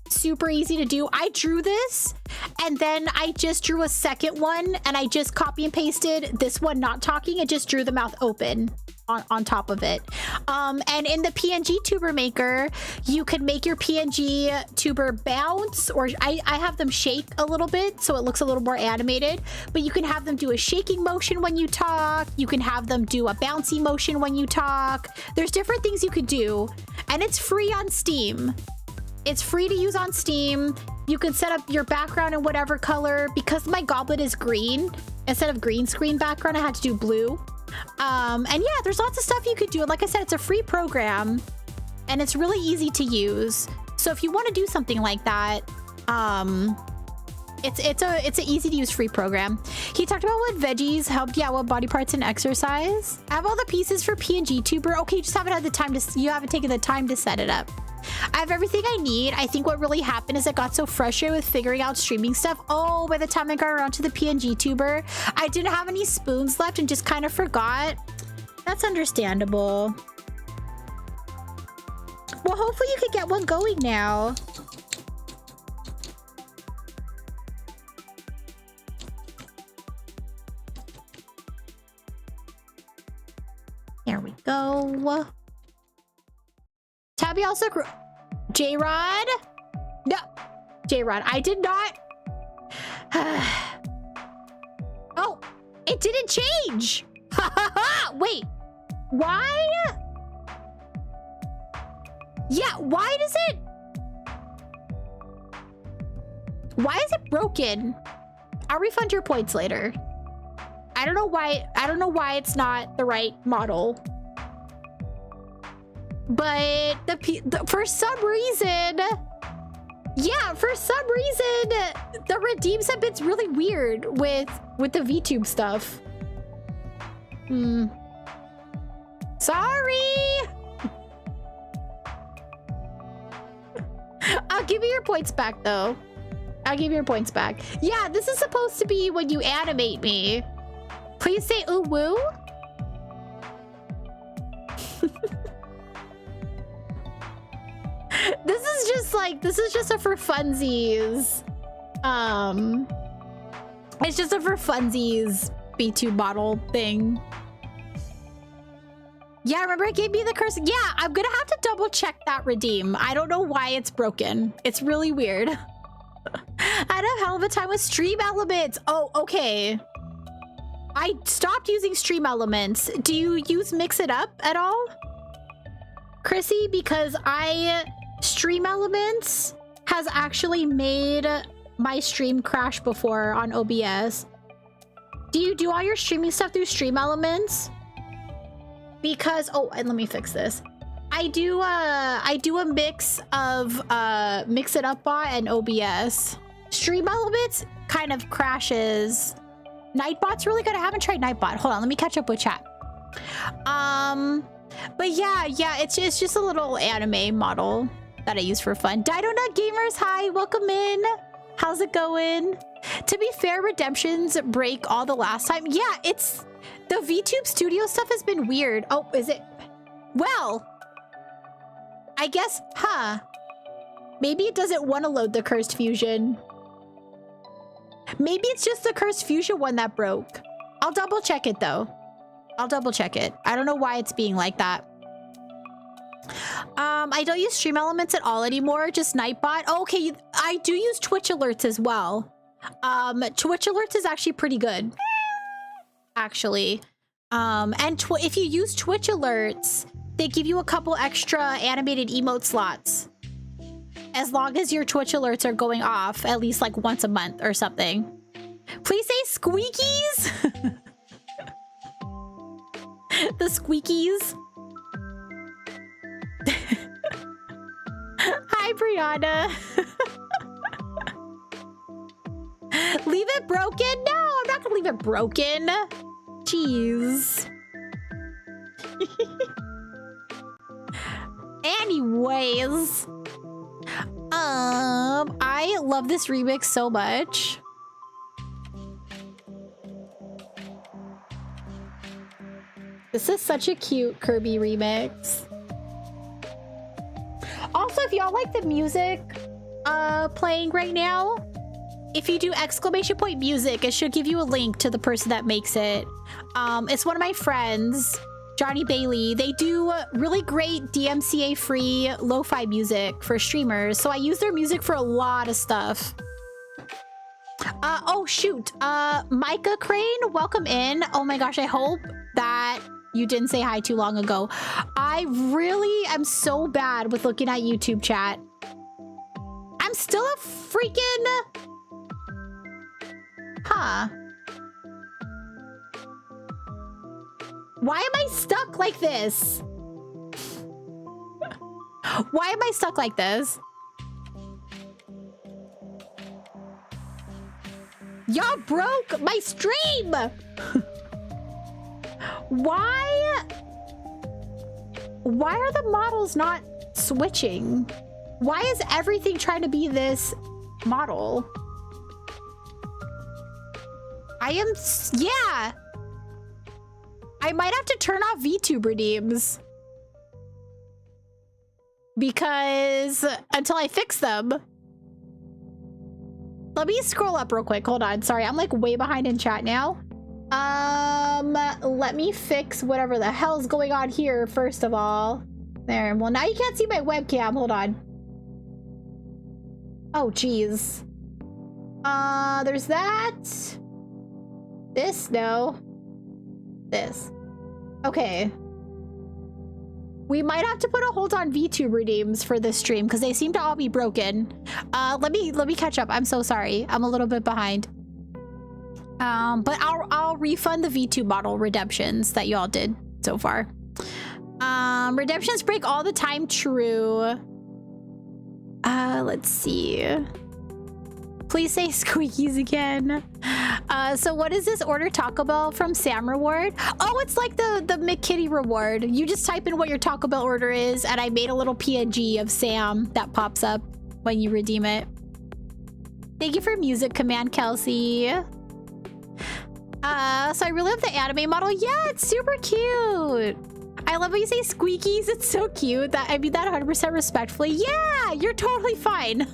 Super easy to do. I drew this and then I just drew a second one and I just copy and pasted this one not talking and just drew the mouth open on top of it. And in the PNG tuber maker, you could make your PNG tuber bounce, or I have them shake a little bit so it looks a little more animated, but you can have them do a shaking motion when you talk. You can have them do a bouncy motion when you talk. There's different things you could do, and it's free on Steam. It's free to use on Steam. You can set up your background in whatever color. Because my goblet is green, instead of green screen background, I had to do blue. And yeah, there's lots of stuff you could do. And like I said, it's a free program and it's really easy to use. So if you want to do something like that, it's an easy to use free program. He talked about what veggies helped you out with body parts and exercise. I have all the pieces for PNG tuber. Okay, you just haven't had the time to, you haven't taken the time to set it up. I have everything I need. I think what really happened is I got so frustrated with figuring out streaming stuff. Oh, by the time I got around to the PNG tuber, I didn't have any spoons left and just kind of forgot. That's understandable. Well, hopefully you could get one going now. There we go. Tabby also grew... J-Rod? No. J-Rod, I did not... Oh, it didn't change. Wait, why? Yeah, why does it... Why is it broken? I'll refund your points later. I don't know why it's not the right model. But for some reason, yeah, for some reason, the redeems have been really weird with the VTube stuff. Sorry. I'll give you your points back though. I'll give you your points back. Yeah, this is supposed to be when you animate me. Please say ooh woo. This is just a for funsies. It's just a for funsies B2 model thing. Yeah, remember it gave me the curse. Yeah, I'm gonna have to double check that redeem. I don't know why it's broken. It's really weird. I had a hell of a time with Stream Elements. Oh, okay. I stopped using Stream Elements. Do you use Mix It Up at all, Chrissy? Because Stream Elements has actually made my stream crash before on OBS. Do you do all your streaming stuff through Stream Elements? Because, oh, and let me fix this. I do a mix of Mix It Up bot and OBS. Stream Elements kind of crashes. Nightbot's really good. I haven't tried Nightbot. Hold on, let me catch up with chat. But yeah, it's just a little anime model that I use for fun. Didonut Gamers, hi, welcome in. How's it going? To be fair, redemptions break all the last time. Yeah, it's the VTube Studio stuff has been weird. Oh, is it? Well, I guess, huh? Maybe it doesn't want to load the Cursed Fusion. Maybe it's just the Cursed Fusion one that broke. I'll double check it though. I'll double check it. I don't know why it's being like that. I don't use Stream Elements at all anymore, just Nightbot. Oh, okay, I do use Twitch Alerts as well. Twitch Alerts is actually pretty good. Actually. And if you use Twitch Alerts, they give you a couple extra animated emote slots. As long as your Twitch Alerts are going off at least like once a month or something. Please say squeakies! The squeakies. Hi, Brianna. Leave it broken? No, I'm not gonna leave it broken. Jeez. Anyways. I love this remix so much. This is such a cute Kirby remix. Also, if y'all like the music playing right now, if you do ! music, it should give you a link to the person that makes it. It's one of my friends, Johnny Bailey. They do really great DMCA-free lo-fi music for streamers, so I use their music for a lot of stuff. Oh shoot, Micah Crane, welcome in. Oh my gosh, I hope that you didn't say hi too long ago. I really am so bad with looking at YouTube chat. I'm still a freaking... Huh. Why am I stuck like this? Why am I stuck like this? Y'all broke my stream! Why are the models not switching? Why is everything trying to be this model? Yeah. I might have to turn off VTube redeems. Because until I fix them. Let me scroll up real quick. Hold on. Sorry, I'm like way behind in chat now. Let me fix whatever the hell's going on here first of all. There. Well, now you can't see my webcam. Hold on. Oh, geez. There's that. This, no. This. Okay. We might have to put a hold on VTube redeems for this stream because they seem to all be broken. Let me catch up. I'm so sorry. I'm a little bit behind. But I'll refund the VTube model redemptions that y'all did so far. Redemptions break all the time, true. Let's see. Please say squeakies again. So what is this? Order Taco Bell from Sam reward? Oh, it's like the McKitty reward. You just type in what your Taco Bell order is, and I made a little PNG of Sam that pops up when you redeem it. Thank you for music command, Kelsey. So I really love the anime model. Yeah, it's super cute. I love when you say squeakies. It's so cute. That I mean that 100% respectfully. Yeah, you're totally fine.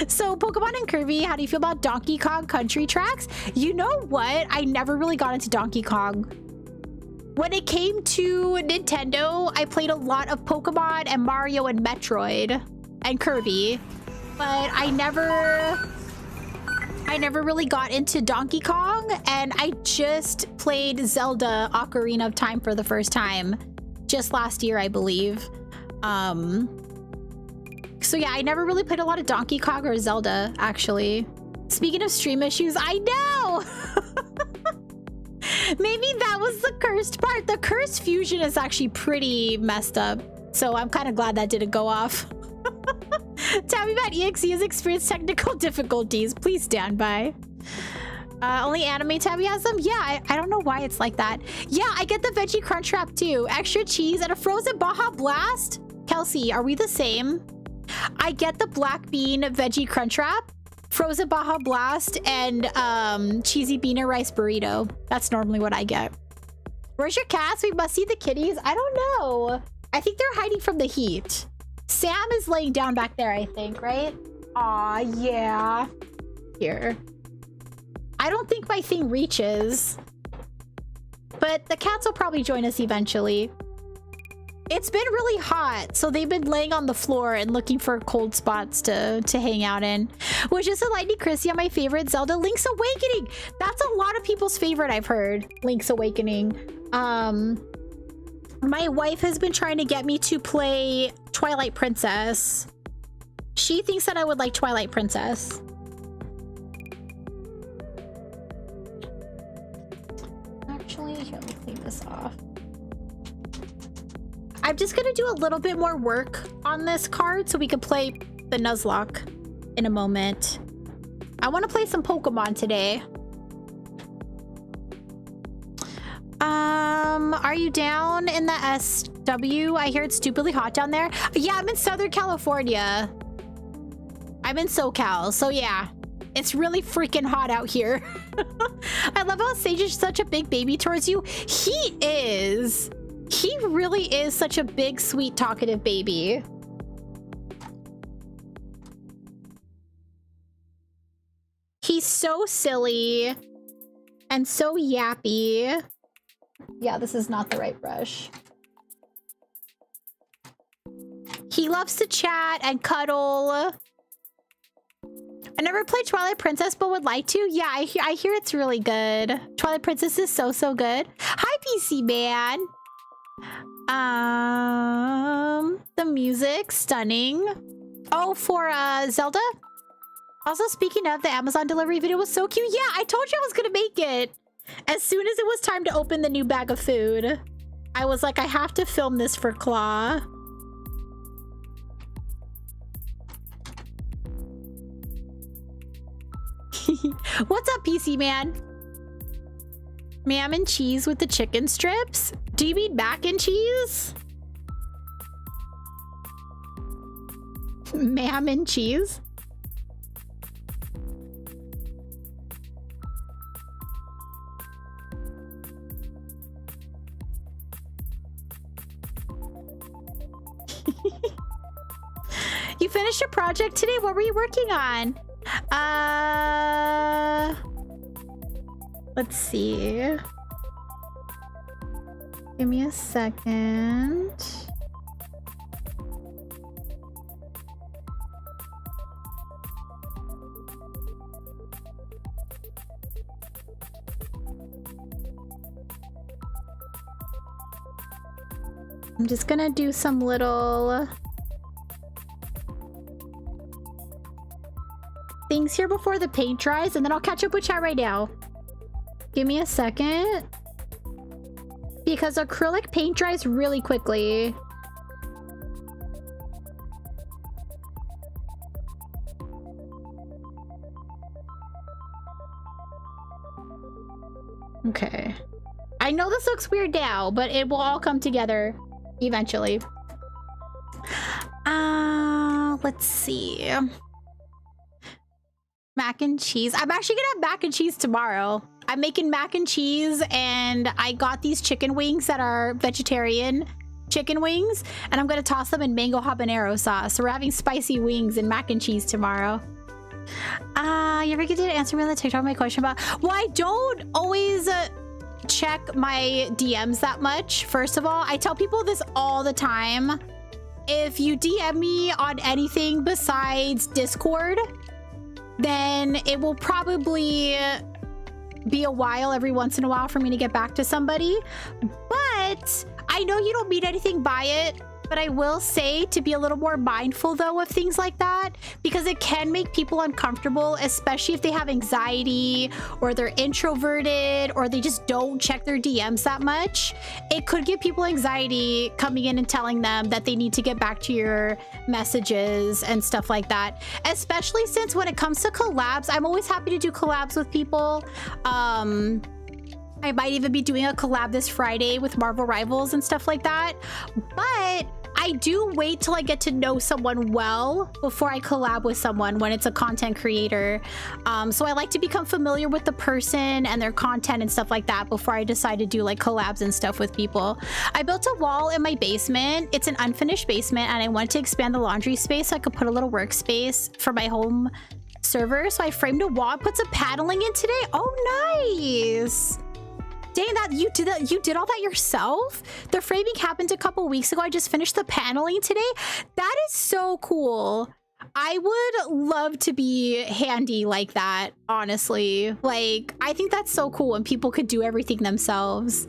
So Pokemon and Kirby, how do you feel about Donkey Kong Country tracks? You know what? I never really got into Donkey Kong. When it came to Nintendo, I played a lot of Pokemon and Mario and Metroid and Kirby, but I never really got into Donkey Kong, and I just played Zelda Ocarina of Time for the first time just last year, I believe. So yeah, I never really played a lot of Donkey Kong or Zelda, actually. Speaking of stream issues, I know! Maybe that was the cursed part. The cursed fusion is actually pretty messed up, so I'm kind of glad that didn't go off. TabbyBat EXE has experienced technical difficulties. Please stand by. Only anime Tabby has them? Yeah, I don't know why it's like that. Yeah, I get the veggie crunch wrap too. Extra cheese and a frozen Baja Blast. Kelsey, are we the same? I get the black bean veggie crunch wrap, frozen Baja Blast, and cheesy bean and rice burrito. That's normally what I get. Where's your cats? We must see the kitties. I don't know. I think they're hiding from the heat. Sam is laying down back there, I think, right? Aw, yeah. Here. I don't think my thing reaches. But the cats will probably join us eventually. It's been really hot, so they've been laying on the floor and looking for cold spots to hang out in. Was just a Lightning Chrissy on my favorite Zelda, Link's Awakening. That's a lot of people's favorite, I've heard. Link's Awakening. My wife has been trying to get me to play Twilight Princess. She thinks that I would like Twilight Princess. Actually, here, let me clean this off. I'm just gonna do a little bit more work on this card so we can play the Nuzlocke in a moment. I want to play some Pokemon today. Are you down in the SW? I hear it's stupidly hot down there. Yeah, I'm in Southern California. I'm in SoCal, so yeah. It's really freaking hot out here. I love how Sage is such a big baby towards you. He is. He really is such a big, sweet, talkative baby. He's so silly and so yappy. Yeah, this is not the right brush. He loves to chat and cuddle. I never played Twilight Princess, but would like to. Yeah, I hear it's really good. Twilight Princess is so good. Hi, PC Man. The music, stunning. Oh, for Zelda? Also, speaking of, the Amazon delivery video was so cute. Yeah, I told you I was gonna make it. As soon as it was time to open the new bag of food, I was like, I have to film this for Claw. What's up, PC Man? Mam and cheese with the chicken strips? Do you mean mac and cheese? Mam and cheese? You finished your project today? What were you working on? Let's see. Give me a second. I'm just gonna do some little things here before the paint dries, and then I'll catch up with chat right now. Give me a second. Because acrylic paint dries really quickly. Okay. I know this looks weird now, but it will all come together eventually. Let's see. Mac and cheese. I'm actually gonna have mac and cheese tomorrow. I'm making mac and cheese, and I got these chicken wings that are vegetarian chicken wings, and I'm gonna toss them in mango habanero sauce. So we're having spicy wings and mac and cheese tomorrow. You ever get to answer me on the TikTok my question about? Well, I don't always check my DMs that much. First of all, I tell people this all the time. If you DM me on anything besides Discord, then it will probably be a while every once in a while for me to get back to somebody. But I know you don't mean anything by it. But I will say to be a little more mindful, though, of things like that, because it can make people uncomfortable, especially if they have anxiety or they're introverted or they just don't check their DMs that much. It could give people anxiety coming in and telling them that they need to get back to your messages and stuff like that, especially since when it comes to collabs, I'm always happy to do collabs with people. I might even be doing a collab this Friday with Marvel Rivals and stuff like that. But I do wait till I get to know someone well before I collab with someone when it's a content creator. So I like to become familiar with the person and their content and stuff like that before I decide to do like collabs and stuff with people. I built a wall in my basement. It's an unfinished basement and I wanted to expand the laundry space so I could put a little workspace for my home server. So I framed a wall, I put some paneling in today. Oh, nice. Dang, you did all that yourself? The framing happened a couple weeks ago. I just finished the paneling today. That is so cool. I would love to be handy like that, honestly. Like, I think that's so cool when people could do everything themselves.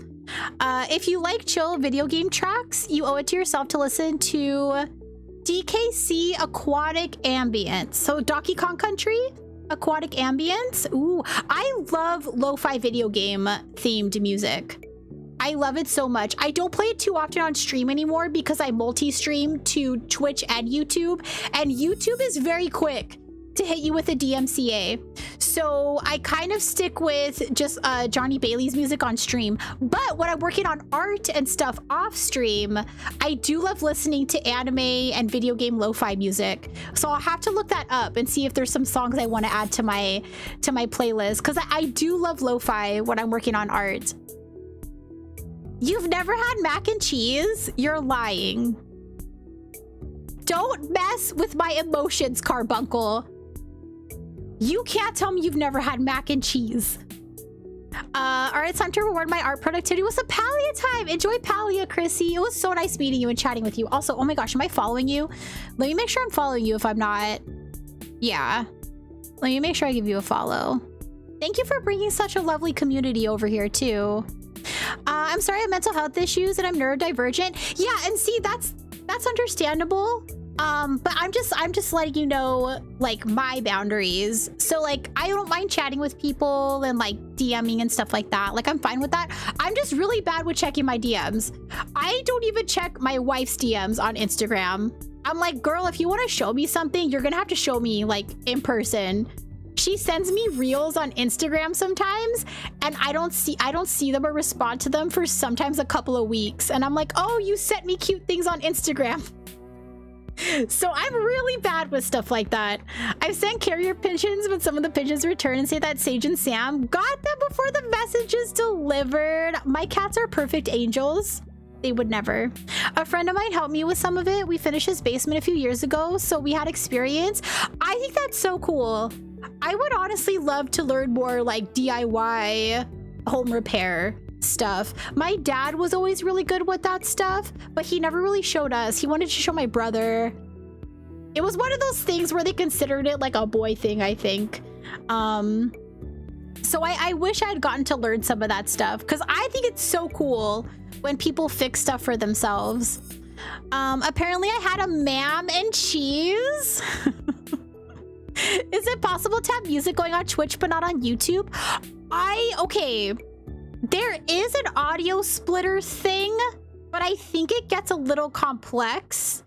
If you like chill video game tracks, you owe it to yourself to listen to DKC Aquatic Ambience. So Donkey Kong Country? Aquatic Ambience. Ooh, I love lo-fi video game themed music. I love it so much. I don't play it too often on stream anymore because I multi-stream to Twitch and YouTube, and YouTube is very quick to hit you with a DMCA. So I kind of stick with just Johnny Bailey's music on stream. But when I'm working on art and stuff off stream, I do love listening to anime and video game lo-fi music. So I'll have to look that up and see if there's some songs I want to add to my playlist, because I do love lo-fi when I'm working on art. You've never had mac and cheese? You're lying. Don't mess with my emotions, Carbuncle. You can't tell me you've never had mac and cheese. All right, time to reward my art productivity with some Palia time. Enjoy Palia, Chrissy. It was so nice meeting you and chatting with you. Also, oh my gosh, am I following you? Let me make sure I'm following you if I'm not. Yeah. Let me make sure I give you a follow. Thank you for bringing such a lovely community over here, too. I'm sorry I have mental health issues and I'm neurodivergent. Yeah, and see, that's understandable. But I'm just letting you know, like, my boundaries. So, like, I don't mind chatting with people and, like, DMing and stuff like that. Like, I'm fine with that. I'm just really bad with checking my DMs. I don't even check my wife's DMs on Instagram. I'm like, girl, if you want to show me something, you're gonna have to show me, like, in person. She sends me reels on Instagram sometimes, and I don't see them or respond to them for sometimes a couple of weeks. And I'm like, oh, you sent me cute things on Instagram. So I'm really bad with stuff like that. I've sent carrier pigeons, but some of the pigeons return and say that Sage and Sam got them before the message is delivered. My cats are perfect angels. They would never. A friend of mine helped me with some of it. We finished his basement a few years ago, so we had experience. I think that's so cool. I would honestly love to learn more like DIY home repair stuff. My dad was always really good with that stuff, but he never really showed us. He wanted to show my brother. It was one of those things where they considered it like a boy thing, I think. So I wish I had gotten to learn some of that stuff, because I think it's so cool when people fix stuff for themselves. Apparently I had a ma'am and cheese. Is it possible to have music going on Twitch but not on YouTube? Okay. There is an audio splitter thing, but I think it gets a little complex.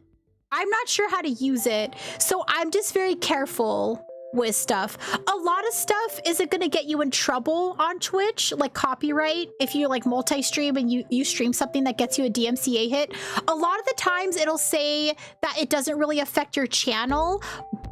I'm not sure how to use it, so I'm just very careful with stuff. A lot of stuff isn't going to get you in trouble on Twitch, like copyright, if you like multi-stream and you stream something that gets you a DMCA hit. A lot of the times it'll say that it doesn't really affect your channel,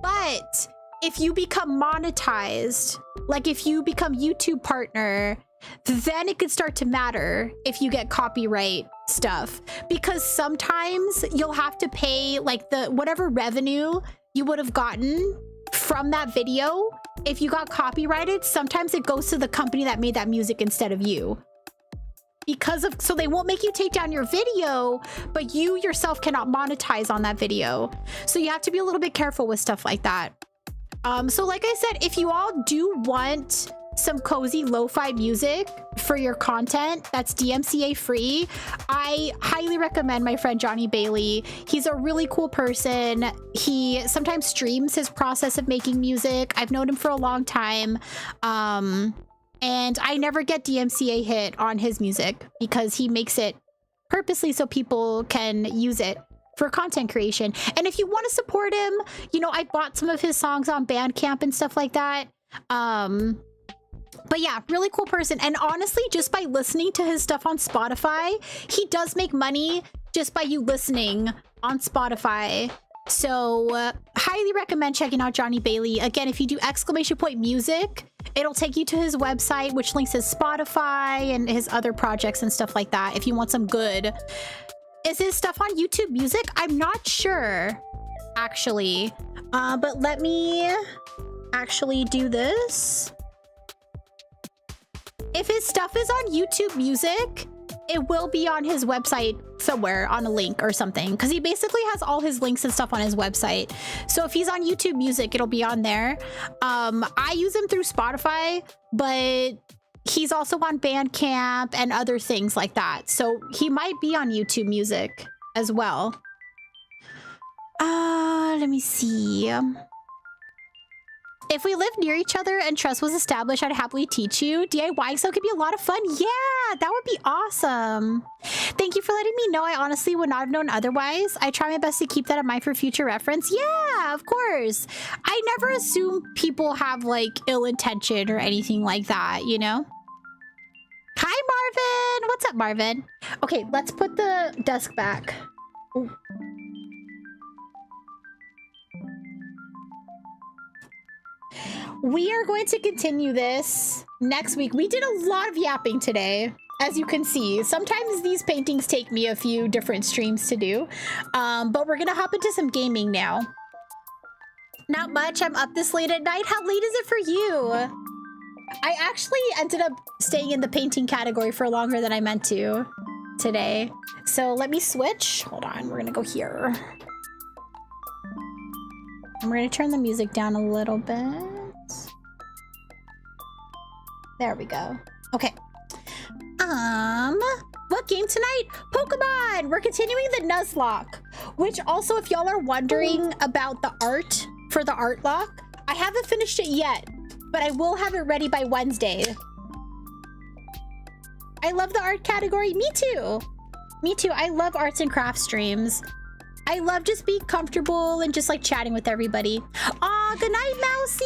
but if you become monetized, like if you become YouTube partner, then it could start to matter if you get copyright stuff, because sometimes you'll have to pay like the whatever revenue you would have gotten from that video. If you got copyrighted, sometimes it goes to the company that made that music instead of you. because of, so they won't make you take down your video, but you yourself cannot monetize on that video. So you have to be a little bit careful with stuff like that. So like I said, if you all do want some cozy lo-fi music for your content that's DMCA free, I highly recommend my friend Johnny Bailey. He's a really cool person. He sometimes streams his process of making music. I've known him for a long time. And I never get DMCA hit on his music because he makes it purposely so people can use it for content creation. And if you want to support him, you know, I bought some of his songs on Bandcamp and stuff like that. But yeah, really cool person. And honestly, just by listening to his stuff on Spotify, he does make money just by you listening on Spotify. So highly recommend checking out Johnny Bailey. Again, if you do !music, it'll take you to his website, which links his Spotify and his other projects and stuff like that. If you want some good, is his stuff on YouTube Music? I'm not sure, actually. But let me actually do this. If his stuff is on YouTube Music, it will be on his website somewhere on a link or something, because he basically has all his links and stuff on his website. So if he's on YouTube Music, it'll be on there. I use him through Spotify, but he's also on Bandcamp and other things like that. So he might be on YouTube Music as well. Let me see. If we lived near each other and trust was established, I'd happily teach you. DIY so it could be a lot of fun. Yeah, that would be awesome. Thank you for letting me know. I honestly would not have known otherwise. I try my best to keep that in mind for future reference. Yeah, of course. I never assume people have like ill intention or anything like that, you know? Hi, Marvin. What's up, Marvin? Okay, let's put the desk back. Ooh. We are going to continue this next week. We did a lot of yapping today, as you can see. Sometimes these paintings take me a few different streams to do, but we're gonna hop into some gaming now. Not much. I'm up this late at night. How late is it for you? I actually ended up staying in the painting category for longer than I meant to today. So let me switch. Hold on. We're gonna go here. And we're gonna turn the music down a little bit. There we go. Okay. What game tonight? Pokemon! We're continuing the Nuzlocke, which also, if y'all are wondering about the art for the Artlocke, I haven't finished it yet, but I will have it ready by Wednesday. I love the art category. Me too. Me too. I love arts and crafts streams. I love just being comfortable and just like chatting with everybody. Aw, good night, Mousy.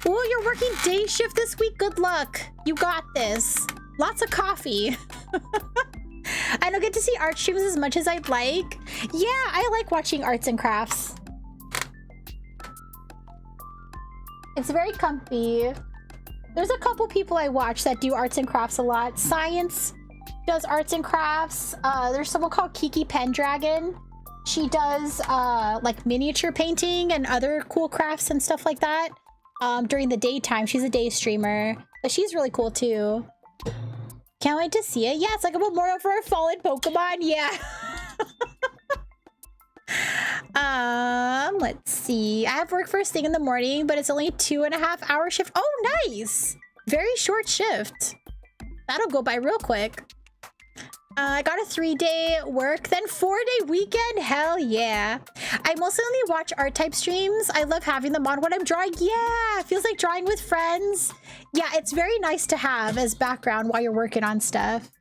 Oh, you're working day shift this week. Good luck. You got this. Lots of coffee. I don't get to see art streams as much as I'd like. Yeah, I like watching arts and crafts. It's very comfy. There's a couple people I watch that do arts and crafts a lot. Science does arts and crafts. There's someone called Kiki Pendragon. She does like miniature painting and other cool crafts and stuff like that. During the daytime. She's a day streamer, but she's really cool too. Can't wait to see it. Yeah, it's like a memorial for our fallen Pokemon. Yeah. Let's see. I have work first thing in the morning, but it's only a 2.5 hour shift. Oh, nice. Very short shift. That'll go by real quick. I got a 3-day work, then 4-day weekend. Hell yeah. I mostly only watch art type streams. I love having them on when I'm drawing. Yeah, it feels like drawing with friends. Yeah, it's very nice to have as background while you're working on stuff.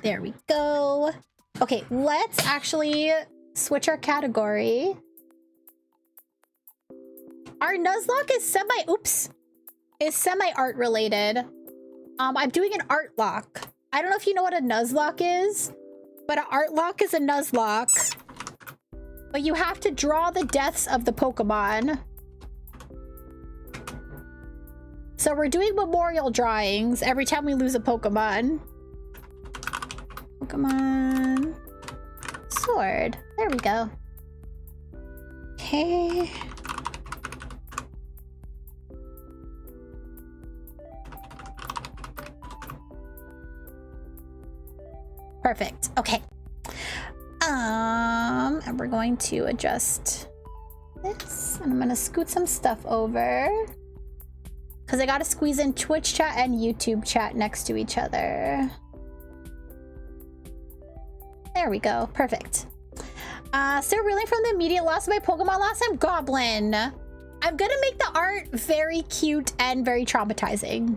There we go. Okay, let's actually switch our category. Our Nuzlocke is semi-art related. I'm doing an Artlocke. I don't know if you know what a Nuzlocke is, but an Artlocke is a Nuzlocke. But you have to draw the deaths of the Pokemon. So we're doing memorial drawings every time we lose a Pokemon. Pokemon sword. There we go. Okay. Perfect. Okay. And we're going to adjust this. And I'm gonna scoot some stuff over. Because I gotta squeeze in Twitch chat and YouTube chat next to each other. There we go. Perfect. Still reeling from the immediate loss of my Pokemon last time? Goblin. I'm gonna make the art very cute and very traumatizing.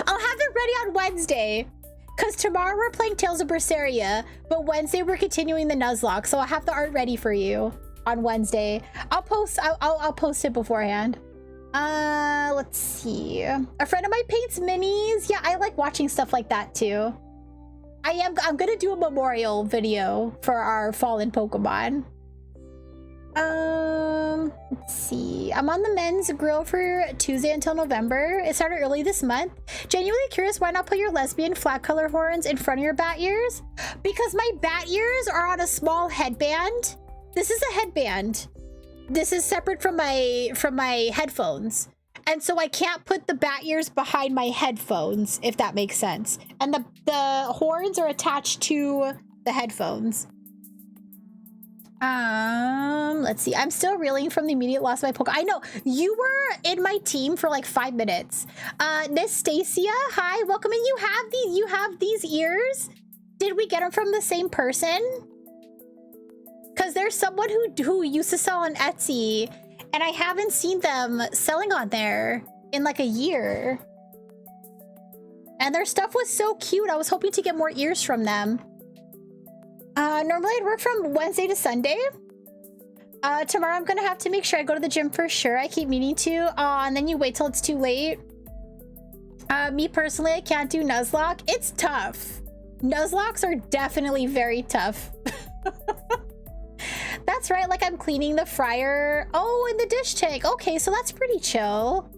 I'll have it ready on Wednesday. Because tomorrow we're playing Tales of Berseria, but Wednesday we're continuing the Nuzlocke, so I'll have the art ready for you on Wednesday. I'll post it beforehand. Let's see. A friend of mine paints minis. Yeah, I like watching stuff like that too. I'm gonna do a memorial video for our fallen Pokemon. Let's see. I'm on the men's grill for Tuesday until November. It started early this month. Genuinely curious, why not put your lesbian flat color horns in front of your bat ears? Because my bat ears are on a small headband. This is a headband. This is separate from my headphones. And so I can't put the bat ears behind my headphones, if that makes sense. And the horns are attached to the headphones. Let's see. I'm still reeling from the immediate loss of my Pokemon. I know you were in my team for like 5 minutes. Nastasia, hi, welcome in. You have these ears? Did we get them from the same person? Because there's someone who used to sell on Etsy, and I haven't seen them selling on there in like a year. And their stuff was so cute. I was hoping to get more ears from them. Normally I'd work from Wednesday to Sunday. Tomorrow I'm gonna have to make sure I go to the gym for sure. I keep meaning to. And then you wait till it's too late. Me personally, I can't do Nuzlocke. It's tough. Nuzlocks are definitely very tough. That's right, like I'm cleaning the fryer. Oh, in the dish tank. Okay, so that's pretty chill.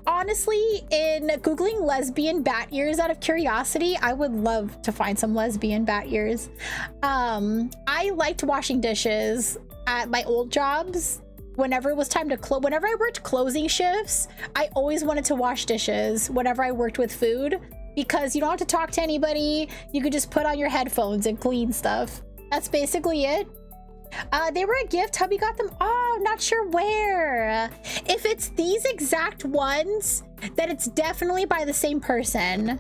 Honestly, in Googling lesbian bat ears out of curiosity, I would love to find some lesbian bat ears. I liked washing dishes at my old jobs. Whenever it was time to close, whenever I worked closing shifts, I always wanted to wash dishes whenever I worked with food, because you don't have to talk to anybody. You could just put on your headphones and clean stuff. That's basically it. They were a gift. Hubby got them. Oh, not sure where. If it's these exact ones, then it's definitely by the same person.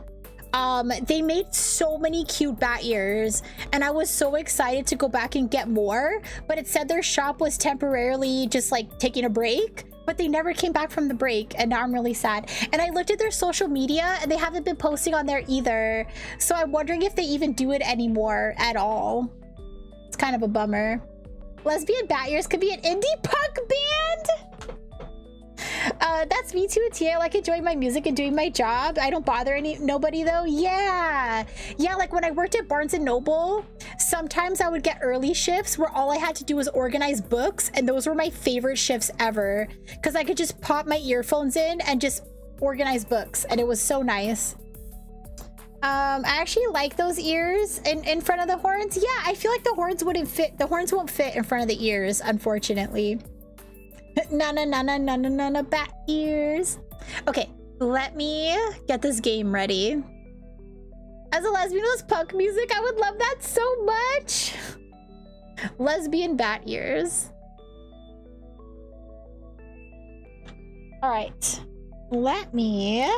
They made so many cute bat ears, and I was so excited to go back and get more, but it said their shop was temporarily just like taking a break, but they never came back from the break, and now I'm really sad. And I looked at their social media, and they haven't been posting on there either, so I'm wondering if they even do it anymore at all. It's kind of a bummer. Lesbian bat ears could be an indie punk band. That's me too, Tia. I like enjoying my music and doing my job. I don't bother nobody though. Yeah, like when I worked at Barnes and Noble, sometimes I would get early shifts where all I had to do was organize books, and those were my favorite shifts ever, because I could just pop my earphones in and just organize books, and it was so nice. I actually like those ears in front of the horns. Yeah, I feel like the horns wouldn't fit. The horns won't fit in front of the ears, unfortunately. Na bat ears. Okay, let me get this game ready. As a lesbian with punk music, I would love that so much. Lesbian bat ears. All right, let me.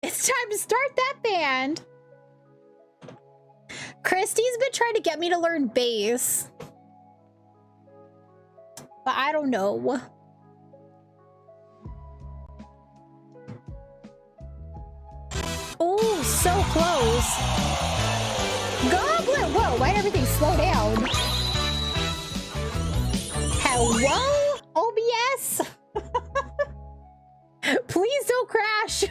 It's time to start that band. Christy's been trying to get me to learn bass, but I don't know. Oh, so close. Goblin! Whoa, why did everything slow down? Hello? OBS? Please don't crash.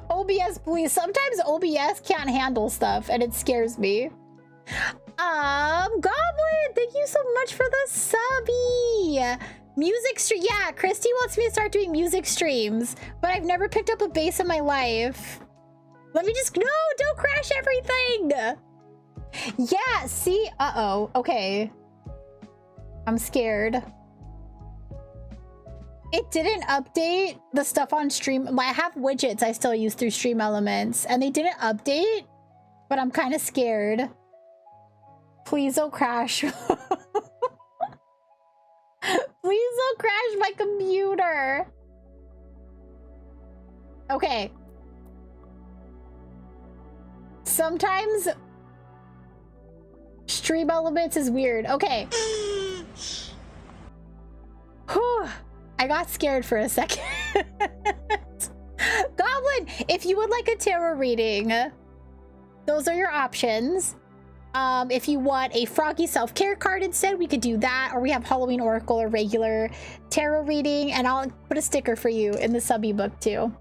OBS, please. Sometimes OBS can't handle stuff and it scares me. Goblin, thank you so much for the subby. Music stream. Yeah, Christy wants me to start doing music streams, but I've never picked up a bass in my life. Let me just, no, don't crash everything. Yeah, see, uh-oh, okay. I'm scared. It didn't update the stuff on stream. I have widgets I still use through Stream Elements, and they didn't update, but I'm kind of scared. Please don't crash. Please don't crash my computer. Okay. Sometimes Stream Elements is weird. Okay. Whew. I got scared for a second. Goblin, if you would like a tarot reading, those are your options. If you want a Froggy self-care card instead, we could do that. Or we have Halloween Oracle or regular tarot reading. And I'll put a sticker for you in the subby book too.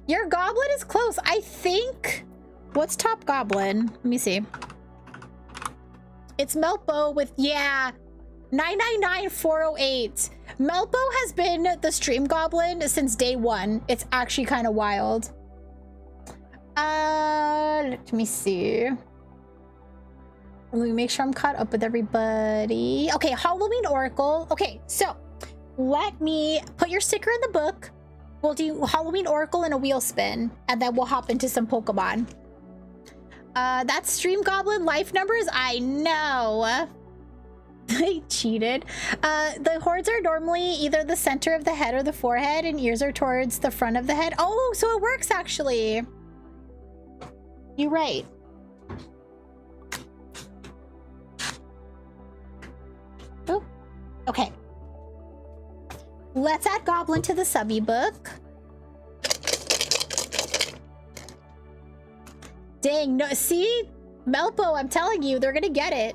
Your goblin is close. I think... What's top goblin? Let me see. It's Melpo with... Yeah. 999408. Melpo has been the stream goblin since day one. It's actually kind of wild. Let me see. Let me make sure I'm caught up with everybody. Okay, Halloween Oracle. Okay, so let me put your sticker in the book. We'll do Halloween Oracle and a wheel spin, and then we'll hop into some Pokemon. That's stream goblin life numbers. I know. They cheated. The horns are normally either the center of the head or the forehead, and ears are towards the front of the head. Oh, so it works actually. You're right. Oh, okay. Let's add goblin to the subby book. Dang, no, see? Melpo, I'm telling you, they're gonna get it.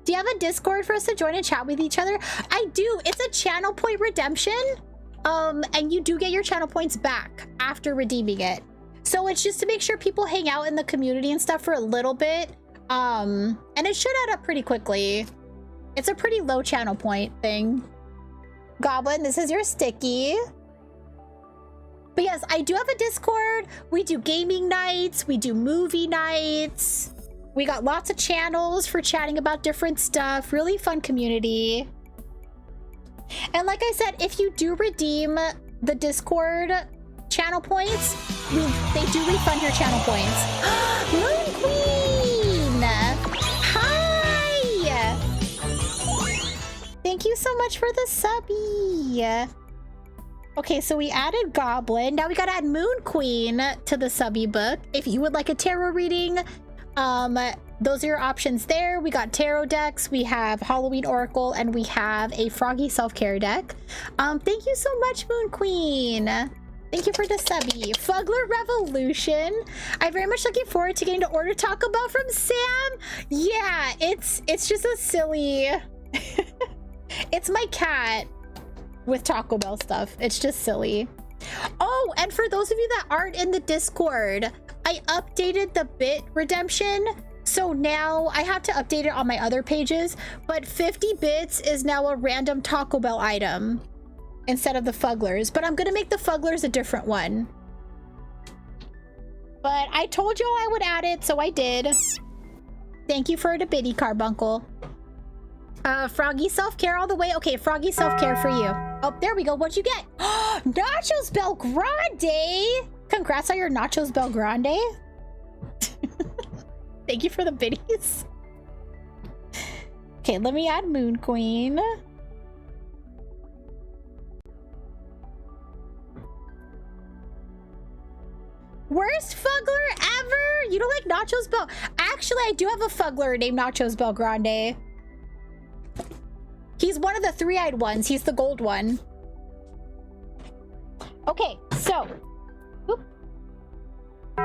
Do you have a Discord for us to join and chat with each other? I do. It's a channel point redemption. And you do get your channel points back after redeeming it. So it's just to make sure people hang out in the community and stuff for a little bit. And it should add up pretty quickly. It's a pretty low channel point thing. Goblin, this is your sticky. But yes, I do have a Discord. We do gaming nights. We do movie nights. We got lots of channels for chatting about different stuff. Really fun community. And like I said, if you do redeem the Discord channel points, they do refund your channel points. Moon Queen! Hi! Thank you so much for the subby. Okay, so we added Goblin. Now we gotta add Moon Queen to the subby book. If you would like a tarot reading, those are your options there. We got tarot decks, we have Halloween Oracle, and we have a Froggy self-care deck. Thank you so much, Moon Queen. Thank you for the subby. Fugler Revolution. I'm very much looking forward to getting to order Taco Bell from Sam. Yeah, it's just a silly... It's my cat with Taco Bell stuff. It's just silly. Oh, and for those of you that aren't in the Discord, I updated the bit redemption. So now I have to update it on my other pages, but 50 bits is now a random Taco Bell item instead of the Fugglers. But I'm gonna make the Fugglers a different one. But I told y'all I would add it, so I did. Thank you for the bitty, Carbuncle. Froggy self-care all the way. Okay, Froggy self-care for you. Oh, there we go. What'd you get? Nachos Belgrande! Congrats on your Nachos Belgrande. Thank you for the biddies. Okay, let me add Moon Queen. Worst Fuggler ever! You don't like Nachos Bel... Actually, I do have a Fuggler named Nachos Belgrande. He's one of the three-eyed ones. He's the gold one. Okay, so... Oop.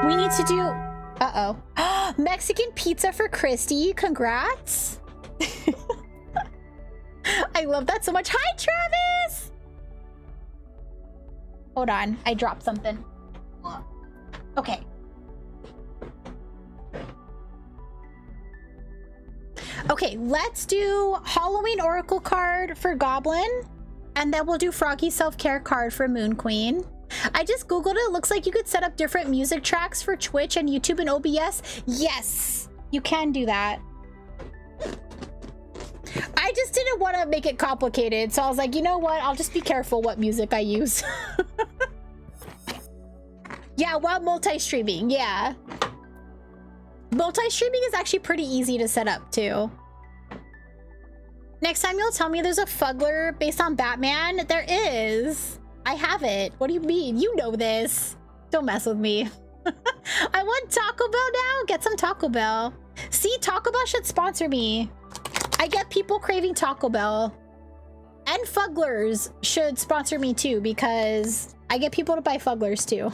We need to do... Uh-oh. Mexican pizza for Christy. Congrats. I love that so much. Hi, Travis! Hold on. I dropped something. Okay. Okay, let's do Halloween Oracle card for Goblin. And then we'll do Froggy Self-Care card for Moon Queen. I just Googled it. It looks like you could set up different music tracks for Twitch and YouTube and OBS. Yes, you can do that. I just didn't want to make it complicated, so I was like, you know what? I'll just be careful what music I use. Yeah, while multi-streaming, yeah. Multi-streaming is actually pretty easy to set up, too. Next time you'll tell me there's a Fuggler based on Batman? There is. I have it. What do you mean? You know this. Don't mess with me. I want Taco Bell now. Get some Taco Bell. See, Taco Bell should sponsor me. I get people craving Taco Bell. And Fugglers should sponsor me too, because I get people to buy Fugglers too.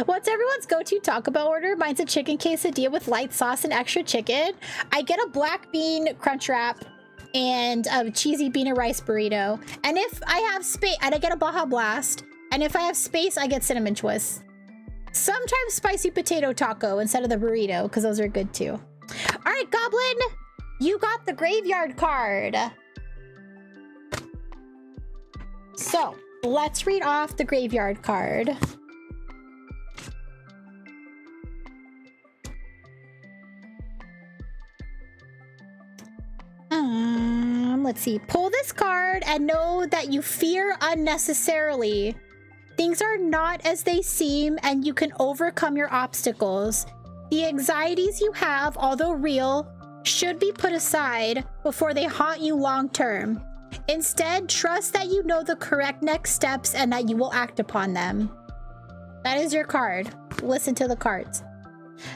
What's everyone's go-to Taco Bell order? Mine's a chicken quesadilla with light sauce and extra chicken. I get a black bean crunch wrap and a cheesy bean and rice burrito. And if I have space, and I get a Baja Blast. And if I have space, I get cinnamon twists. Sometimes spicy potato taco instead of the burrito, because those are good too. All right, Goblin, you got the graveyard card. So let's read off the graveyard card. Let's see. Pull this card and know that you fear unnecessarily. Things are not as they seem, and you can overcome your obstacles. The anxieties you have, although real, should be put aside before they haunt you long term. Instead, trust that you know the correct next steps and that you will act upon them. That is your card. Listen to the cards.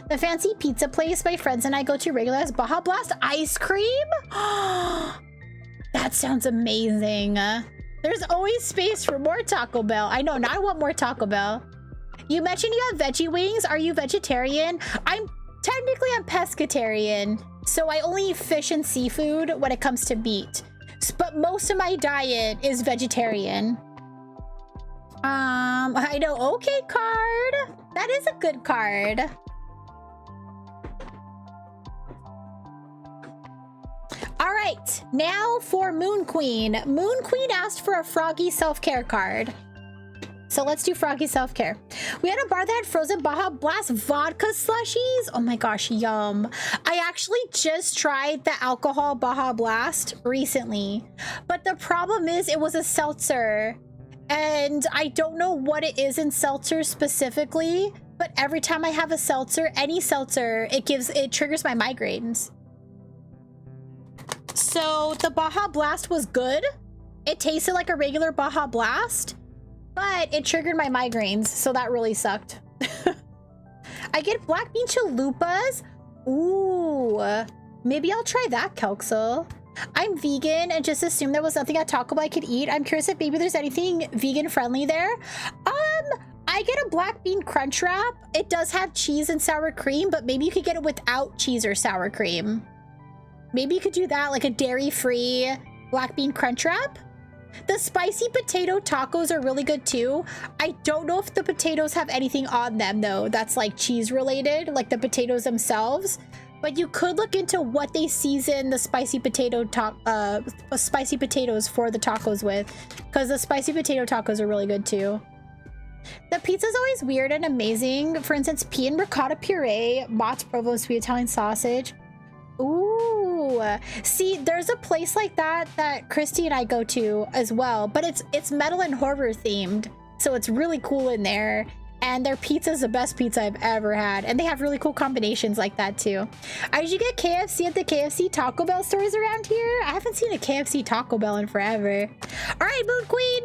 The fancy pizza place my friends and I go to regularly has Baja Blast ice cream? That sounds amazing. There's always space for more Taco Bell. I know, now I want more Taco Bell. You mentioned you have veggie wings. Are you vegetarian? I'm pescatarian, so I only eat fish and seafood when it comes to meat. But most of my diet is vegetarian. I know. Okay, card. That is a good card. All right, now for Moon Queen. Moon Queen asked for a Froggy self-care card. So let's do Froggy self-care. We had a bar that had frozen Baja Blast vodka slushies. Oh my gosh, yum. I actually just tried the alcohol Baja Blast recently, but the problem is it was a seltzer, and I don't know what it is in seltzer specifically, but every time I have a seltzer, any seltzer, it triggers my migraines. So the Baja Blast was good. It tasted like a regular Baja Blast, but it triggered my migraines, so that really sucked. I get black bean chalupas. Ooh, maybe I'll try that, Kelxel. I'm vegan and just assumed there was nothing at Taco Bell I could eat. I'm curious if maybe there's anything vegan friendly there. I get a black bean crunch wrap. It does have cheese and sour cream, but maybe you could get it without cheese or sour cream. Maybe you could do that, like a dairy-free black bean crunch wrap. The spicy potato tacos are really good too. I don't know if the potatoes have anything on them though that's like cheese related, like the potatoes themselves. But you could look into what they season the spicy potatoes for the tacos with, because the spicy potato tacos are really good too. The pizza's always weird and amazing. For instance, pea and ricotta puree, Mott's Provo sweet Italian sausage. Ooh, see, there's a place like that Christy and I go to as well, but it's metal and horror themed, so it's really cool in there. And their pizza is the best pizza I've ever had, and they have really cool combinations like that too. I usually get KFC at the KFC Taco Bell stores around here. I haven't seen a KFC Taco Bell in forever. All right, Moon Queen,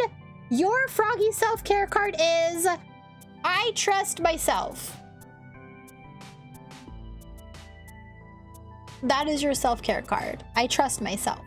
your Froggy self-care card is I trust myself. That is your self-care card. I trust myself.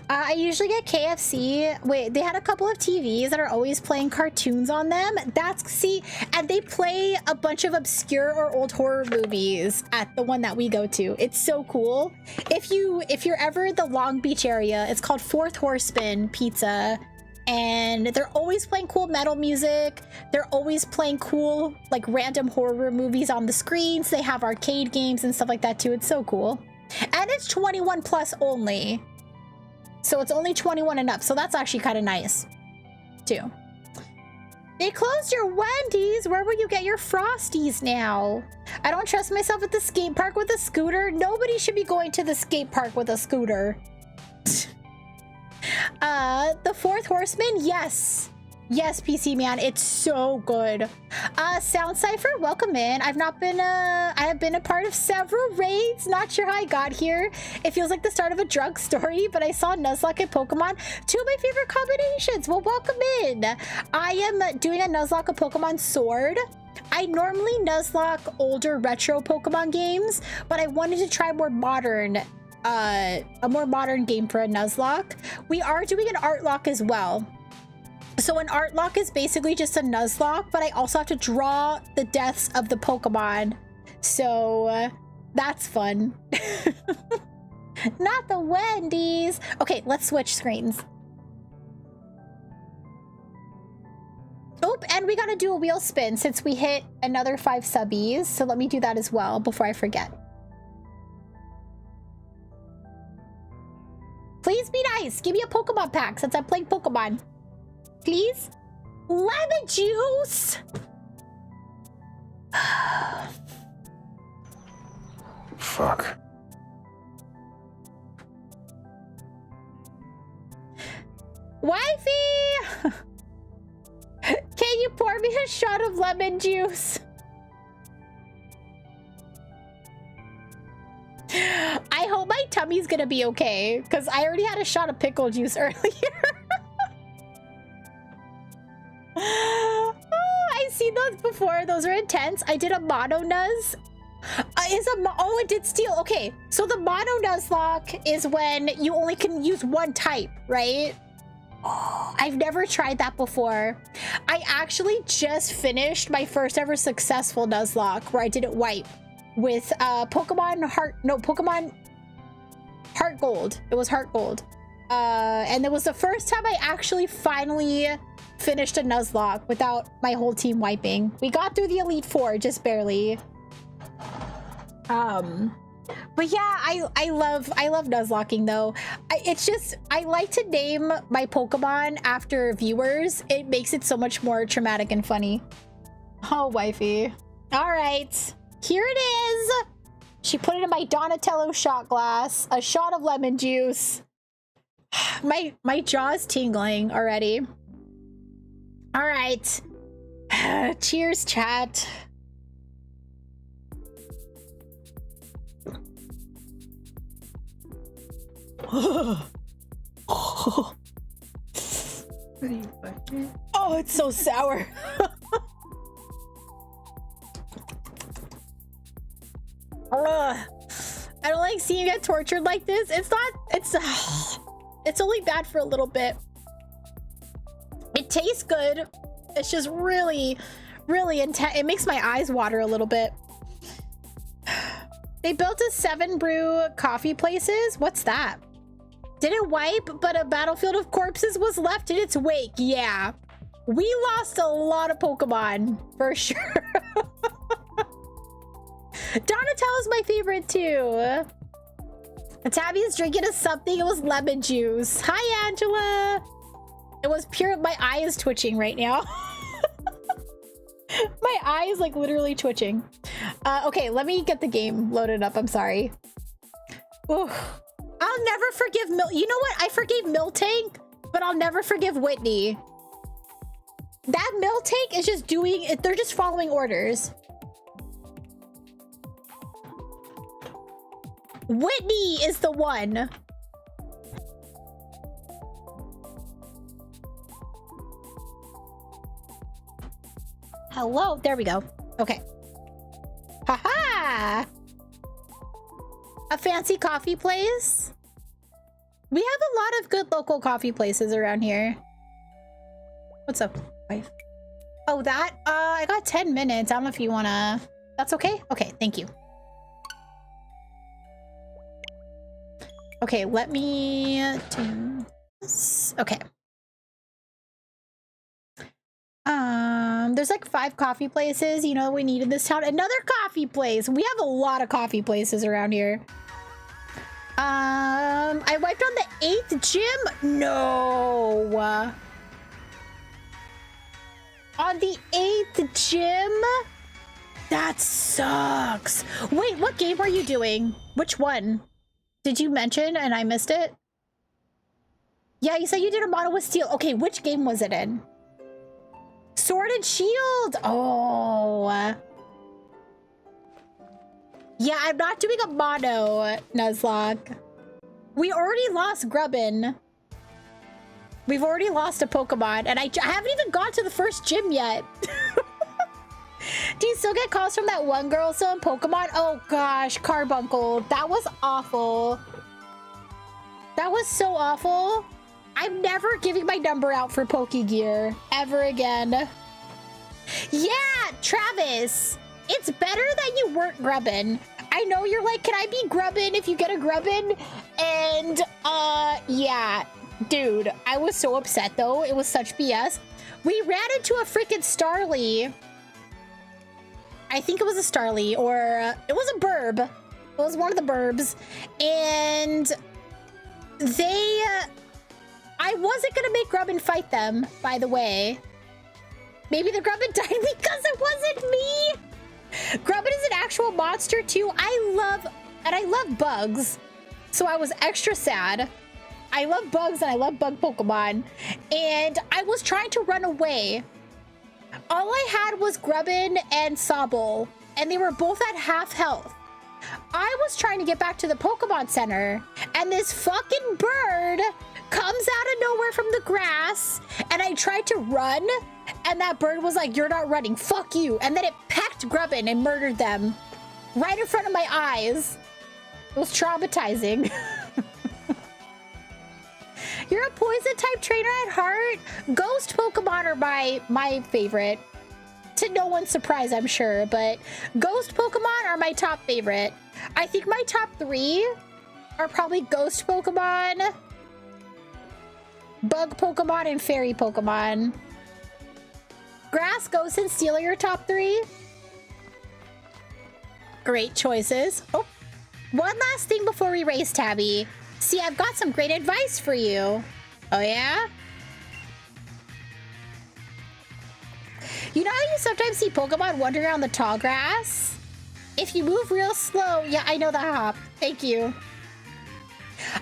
I usually get KFC. Wait, they had a couple of TVs that are always playing cartoons on them. And they play a bunch of obscure or old horror movies at the one that we go to. It's so cool. If you're ever in the Long Beach area, it's called Fourth Horseman Pizza. And they're always playing cool metal music. They're always playing cool, like, random horror movies on the screens. They have arcade games and stuff like that too. It's so cool. And it's 21 plus only. So it's only 21 and up. So that's actually kind of nice too. They closed your Wendy's. Where will you get your Frosties now? I don't trust myself at the skate park with a scooter. Nobody should be going to the skate park with a scooter. The Fourth Horseman, yes. Yes, PC man, it's so good. Sound Cipher, welcome in. I have been a part of several raids. Not sure how I got here. It feels like the start of a drug story, but I saw Nuzlocke and Pokemon, two of my favorite combinations. Well, welcome in. I am doing a Nuzlocke of Pokemon Sword. I normally Nuzlocke older retro Pokemon games, but I wanted to try more modern, a more modern game for a Nuzlocke. We are doing an Artlocke as well. So an Artlocke is basically just a Nuzlocke, but I also have to draw the deaths of the Pokemon. So that's fun. Not the Wendy's. Okay, let's switch screens. Oh, and we gotta do a wheel spin since we hit another 5 subbies. So let me do that as well before I forget. Please be nice. Give me a Pokemon pack since I'm playing Pokemon. Please? Lemon juice! Fuck. Wifey! Can you pour me a shot of lemon juice? I hope my tummy's gonna be okay, because I already had a shot of pickle juice earlier. Oh, I've seen those before. Those are intense. I did a mono nuz. Oh, it did steal. Okay, so the mono Nuzlocke is when you only can use one type, right? Oh, I've never tried that before. I actually just finished my first ever successful Nuzlocke where I didn't wipe with Pokemon Heart Gold. It was Heart Gold. And it was the first time I actually finally finished a Nuzlocke without my whole team wiping. We got through the Elite Four, just barely. But yeah, I love Nuzlocking though. It's just, I like to name my Pokemon after viewers. It makes it so much more traumatic and funny. Oh, wifey. All right, here it is. She put it in my Donatello shot glass, a shot of lemon juice. My jaw's tingling already. All right. Cheers, chat. Oh, it's so sour. I don't like seeing you get tortured like this. It's only bad for a little bit. It tastes good. It's just really, really intense. It makes my eyes water a little bit. They built a 7 brew coffee places. What's that? Didn't wipe, but a battlefield of corpses was left in its wake. Yeah, we lost a lot of Pokemon for sure. Donatello's my favorite too. Tabby's drinking a something. It was lemon juice. Hi, Angela. It was pure. My eye is twitching right now. My eye is like literally twitching. Okay, let me get the game loaded up. I'm sorry. Ooh. I'll never forgive You know what? I forgave Miltank, but I'll never forgive Whitney. That Miltank is just doing it. They're just following orders. Whitney is the one. Hello. There we go. Okay. Haha. A fancy coffee place. We have a lot of good local coffee places around here. What's up, wife? Oh, that? I got 10 minutes. I don't know if you wanna... That's okay? Okay, thank you. Okay, let me do this. Okay. There's like 5 coffee places, you know, we need in this town. Another coffee place. We have a lot of coffee places around here. I wiped on the 8th gym? No. On the 8th gym? That sucks. Wait, what game are you doing? Which one? Did you mention and I missed it? Yeah, you said you did a model with steel. Okay, which game was it in? Sword and Shield. Oh. Yeah, I'm not doing a mono, Nuzlocke. We already lost Grubbin. We've already lost a Pokemon, and I haven't even gone to the first gym yet. Do you still get calls from that one girl still in Pokemon? Oh gosh, Carbuncle. That was awful. That was so awful. I'm never giving my number out for Pokegear ever again. Yeah, Travis. It's better that you weren't Grubbin. I know you're like, can I be Grubbin if you get a Grubbin? And yeah, dude, I was so upset though. It was such BS. We ran into a freaking Starly. I think it was a Starly, or it was a Burb. It was one of the Burbs. And they, I wasn't gonna make Grubbin fight them, by the way. Maybe the Grubbin died because it wasn't me. Grubbin is an actual monster too. I love bugs. So I was extra sad. I love bugs and I love bug Pokemon. And I was trying to run away. All I had was Grubbin and Sobble, and they were both at half health. I was trying to get back to the Pokemon Center, and this fucking bird comes out of nowhere from the grass, and I tried to run, and that bird was like, "You're not running, fuck you." And then it pecked Grubbin and murdered them right in front of my eyes. It was traumatizing. You're a poison type trainer at heart? Ghost Pokemon are my favorite. To no one's surprise, I'm sure, but Ghost Pokemon are my top favorite. I think my top 3 are probably Ghost Pokemon, Bug Pokemon, and Fairy Pokemon. Grass, Ghost, and Steel are your top 3? Great choices. Oh, one last thing before we race, Tabby. See, I've got some great advice for you. Oh, yeah? You know how you sometimes see Pokemon wandering around the tall grass? If you move real slow... Yeah, I know that, Hop. Thank you.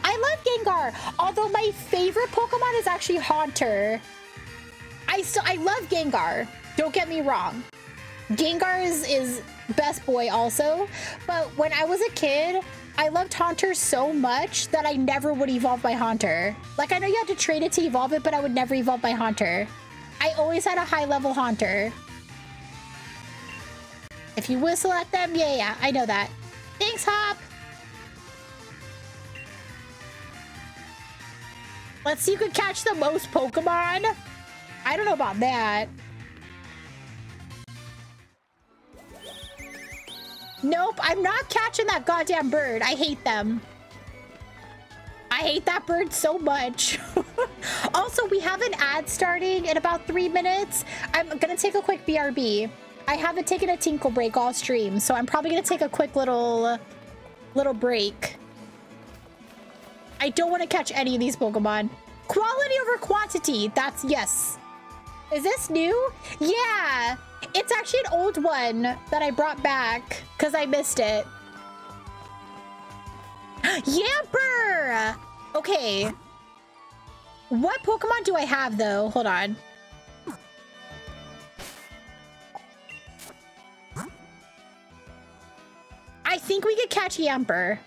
I love Gengar, although my favorite Pokemon is actually Haunter. I love Gengar. Don't get me wrong. Gengar is best boy also. But when I was a kid... I loved Haunter so much that I never would evolve by Haunter. Like, I know you had to trade it to evolve it, but I would never evolve by Haunter. I always had a high-level Haunter. If you whistle at them, yeah, I know that. Thanks, Hop! Let's see who can catch the most Pokemon. I don't know about that. Nope, I'm not catching that goddamn bird. I hate them. I hate that bird so much. Also, we have an ad starting in about 3 minutes. I'm gonna take a quick BRB. I haven't taken a tinkle break all stream, so I'm probably gonna take a quick little break. I don't want to catch any of these Pokemon. Quality over quantity. That's yes. Is this new? Yeah. It's actually an old one that I brought back because I missed it. Yamper! Okay. What Pokemon do I have, though? Hold on. I think we could catch Yamper.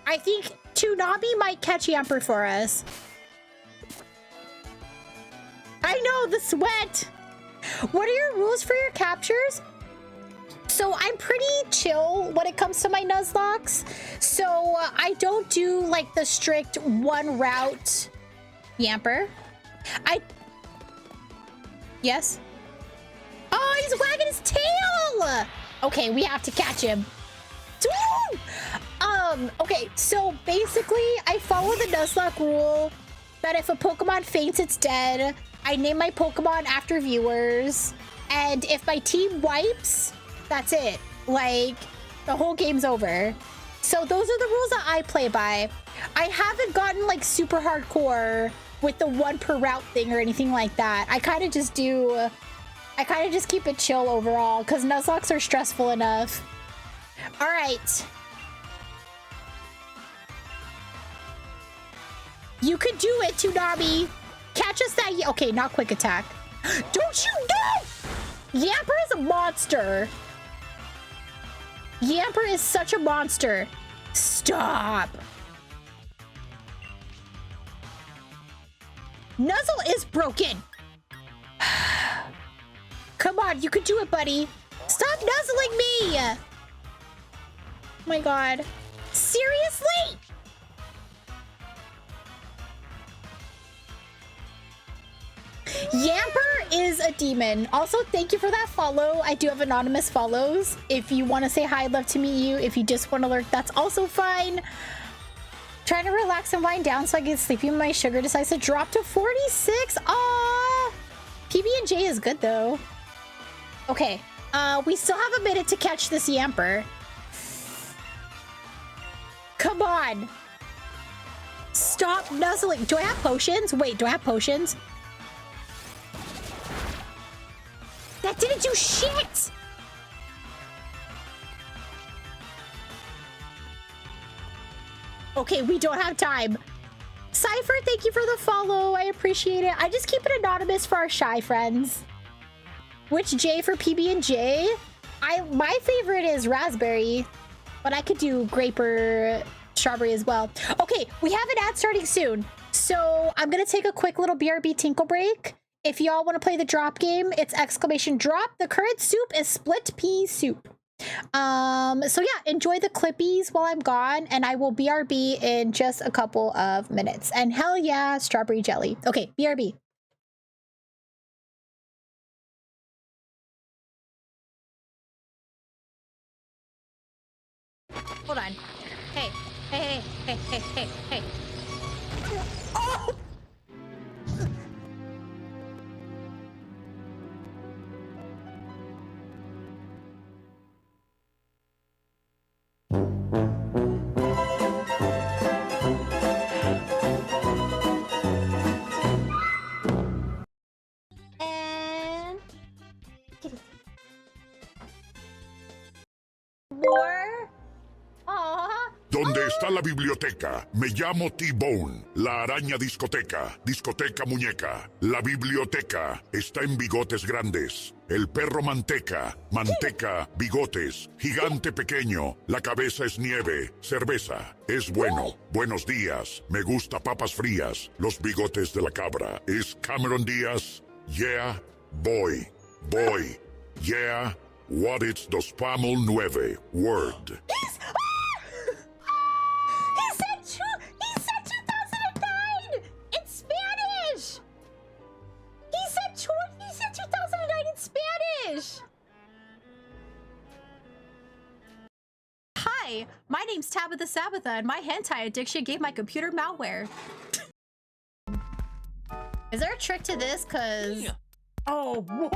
I think Tsunami might catch Yamper for us. I know, the sweat! What are your rules for your captures? So I'm pretty chill when it comes to my Nuzlocks. So I don't do like the strict one route. Yamper. Yes? Oh, he's wagging his tail! Okay, we have to catch him. Woo! Okay, so basically I follow the Nuzlocke rule that if a Pokemon faints, it's dead. I name my Pokemon after viewers. And if my team wipes, that's it. Like, the whole game's over. So those are the rules that I play by. I haven't gotten like super hardcore with the 1 per route thing or anything like that. I kind of just keep it chill overall because Nuzlocks are stressful enough. All right. You could do it, Toonami. Catch us that. Okay, not quick attack. Don't you know? Yamper is a monster. Yamper is such a monster. Stop. Nuzzle is broken. Come on, you can do it, buddy. Stop nuzzling me. Oh my god. Seriously? Yamper is a demon. Also, thank you for that follow. I do have anonymous follows. If you want to say hi, I'd love to meet you. If you just want to lurk, that's also fine. Trying to relax and wind down so I get sleepy when my sugar decides to drop to 46. Aww. PB&J is good though. Okay, we still have a minute to catch this Yamper. Come on. Stop nuzzling. Do I have potions? Wait, do I have potions? That didn't do shit! Okay, we don't have time. Cypher, thank you for the follow. I appreciate it. I just keep it anonymous for our shy friends. Which J for PB&J? My favorite is raspberry, but I could do grape or strawberry as well. Okay, we have an ad starting soon. So I'm gonna take a quick little BRB tinkle break. If y'all want to play the drop game, it's exclamation drop. The current soup is split pea soup. So yeah, enjoy the clippies while I'm gone, and I will BRB in just a couple of minutes. And hell yeah, strawberry jelly. Okay, BRB. Hold on. Hey, hey, hey, hey, hey, hey, hey. Oh! And more. Aww. ¿Dónde está la biblioteca? Me llamo T-Bone, la araña discoteca, discoteca muñeca. La biblioteca está en bigotes grandes. El perro manteca, manteca, bigotes, gigante pequeño, la cabeza es nieve, cerveza, es bueno, buenos días, me gusta papas frías, los bigotes de la cabra, es Cameron Díaz, yeah, boy, yeah, what it's dos pamel nueve, word. He said 2009 in Spanish. He said 2009 in Spanish. Hi, my name's Tabitha Sabbatha, and my hentai addiction gave my computer malware. Is there a trick to this? Cause oh, whoa.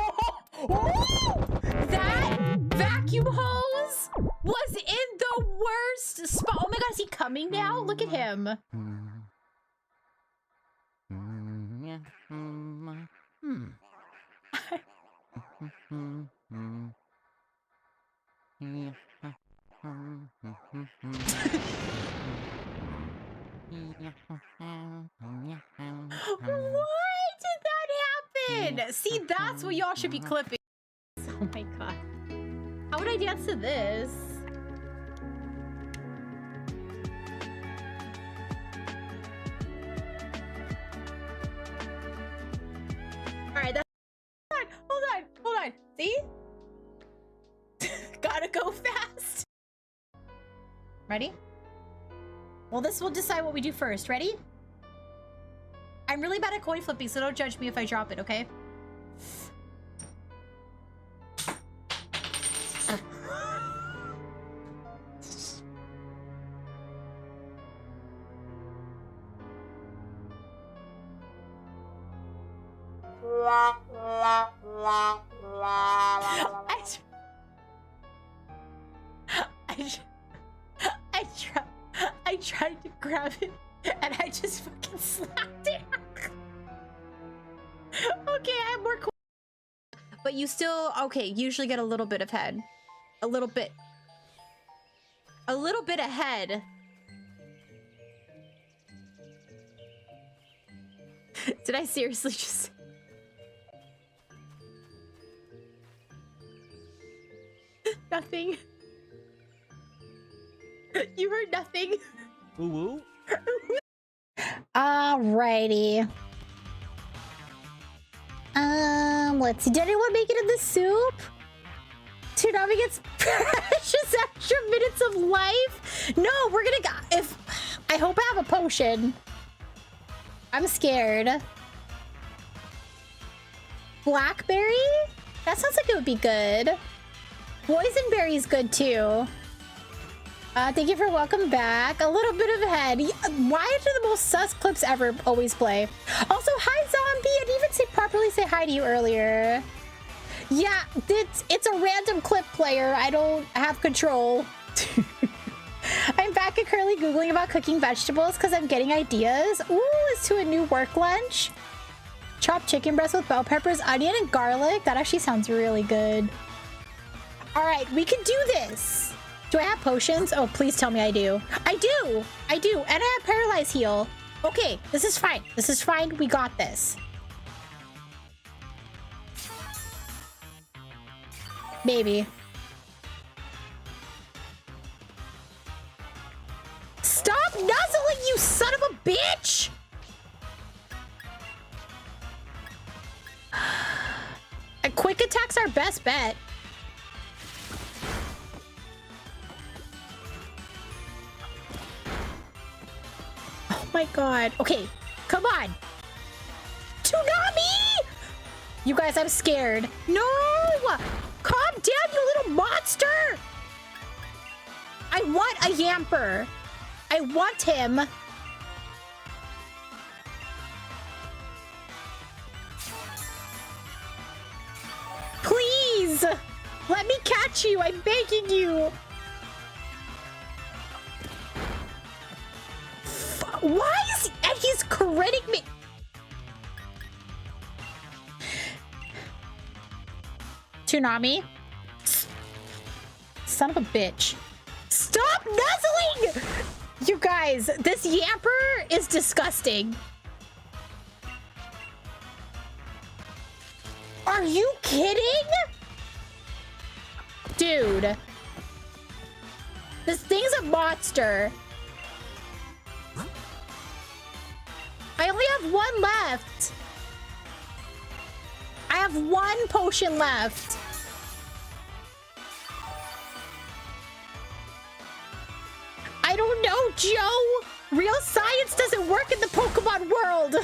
That vacuum hose was in the worst spot. Oh my god, is he coming now? Look at him. Why did that happen? See, that's what y'all should be clipping. Oh my god. How would I dance to this? Alright, that's hold on. See? Gotta go fast. Ready? Well, this will decide what we do first. Ready? I'm really bad at coin flipping, so don't judge me if I drop it, okay? I tried to grab it and I just fucking slapped it. Okay, I have more. But you still, okay, usually get a little bit of head. A little bit. A little bit ahead. Did I seriously just... Nothing. You heard nothing. Woo woo. Alrighty. Let's see. Did anyone make it in the soup? Tsunami gets precious extra minutes of life. No, we're gonna go. If I hope I have a potion. I'm scared. Blackberry? That sounds like it would be good. Boysenberry is good too. Thank you for welcome back. A little bit of head. Why do the most sus clips ever always play? Also, hi zombie. I didn't even properly say hi to you earlier. Yeah, it's a random clip player. I don't have control. I'm back and currently Googling about cooking vegetables because I'm getting ideas. Ooh, it's to a new work lunch. Chopped chicken breast with bell peppers, onion, and garlic. That actually sounds really good. All right, we can do this. Do I have potions? Oh, please tell me I do. I do. I do. And I have paralyze heal. Okay, this is fine. This is fine. We got this. Maybe. Stop nuzzling, you son of a bitch! A quick attack's our best bet. Oh my god. Okay, come on. Tsunami! You guys, I'm scared. No! Calm down, you little monster! I want a Yamper. I want him. Please! Let me catch you, I'm begging you! Why is he... And he's critting me! Tsunami? Son of a bitch. Stop nuzzling! You guys, this Yamper is disgusting. Are you kidding? Dude. This thing's a monster. I only have one left. I have one potion left. I don't know, Joe. Real science doesn't work in the Pokemon world.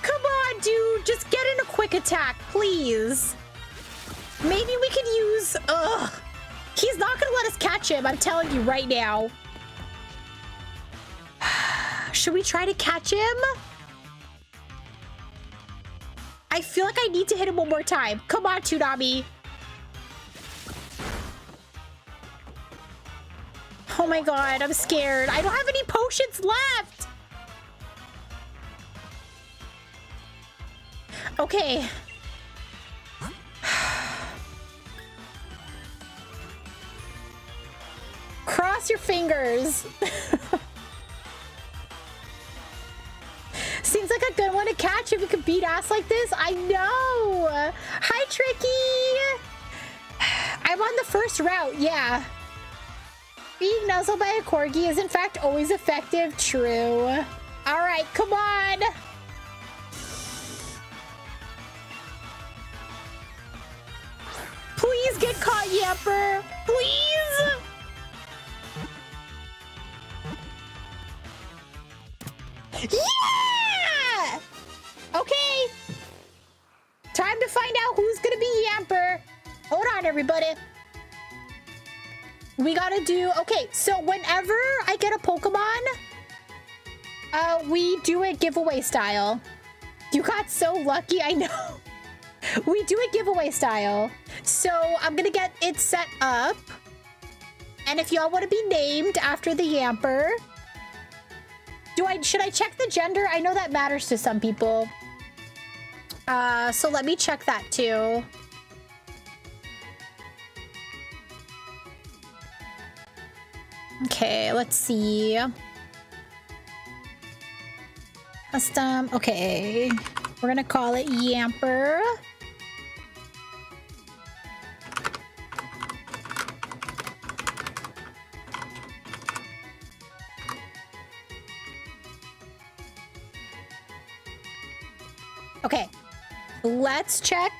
Come on, dude. Just get in a quick attack, please. Maybe we could use... Ugh. He's not going to let us catch him. I'm telling you right now. Should we try to catch him? I feel like I need to hit him one more time. Come on, Tsunami. Oh my god, I'm scared. I don't have any potions left. Okay. Cross your fingers. Seems like a good one to catch if we could beat ass like this. I know. Hi, Tricky. I'm on the first route. Yeah. Being nuzzled by a corgi is in fact always effective. True. All right, come on. Please get caught, Yamper. Please. Yeah! Okay. Time to find out who's gonna be Yamper. Hold on, everybody. We gotta do... Okay, so whenever I get a Pokemon, we do it giveaway style. You got so lucky, I know. We do it giveaway style. So I'm gonna get it set up. And if y'all want to be named after the Yamper, Should I check the gender? I know that matters to some people. So let me check that too. Okay, let's see. Custom, okay. We're gonna call it Yamper. Okay, let's check.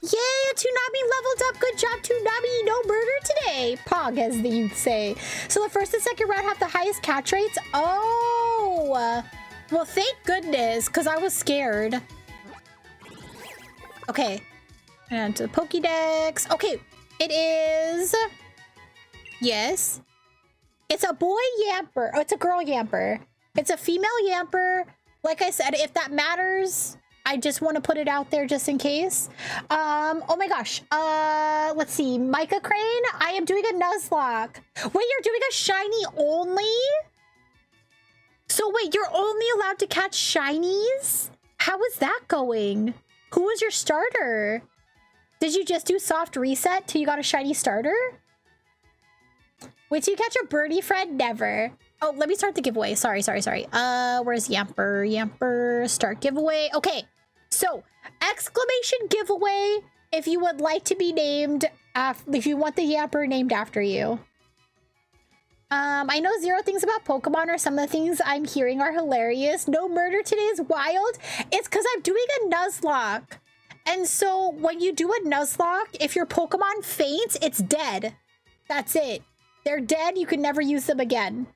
Yay, Toonami leveled up. Good job, Toonami. No murder today. Pog, as the youth say. So the first and second round have the highest catch rates. Oh, well, thank goodness, because I was scared. Okay, and to the Pokédex. Okay, it is. Yes, it's a boy Yamper. Oh, it's a girl Yamper. It's a female Yamper. Like I said, if that matters, I just want to put it out there just in case. Oh my gosh. Let's see. Micah Crane, I am doing a Nuzlocke. Wait, you're doing a shiny only? So wait, you're only allowed to catch shinies? How is that going? Who was your starter? Did you just do soft reset till you got a shiny starter? Wait till you catch a birdie friend? Never. Oh, let me start the giveaway. Sorry. Where's Yamper? Yamper, start giveaway. Okay, so exclamation giveaway if you would like to be named, if you want the Yamper named after you. I know zero things about Pokemon or some of the things I'm hearing are hilarious. No murder today is wild. It's because I'm doing a Nuzlocke. And so when you do a Nuzlocke, if your Pokemon faints, it's dead. That's it. They're dead. You can never use them again.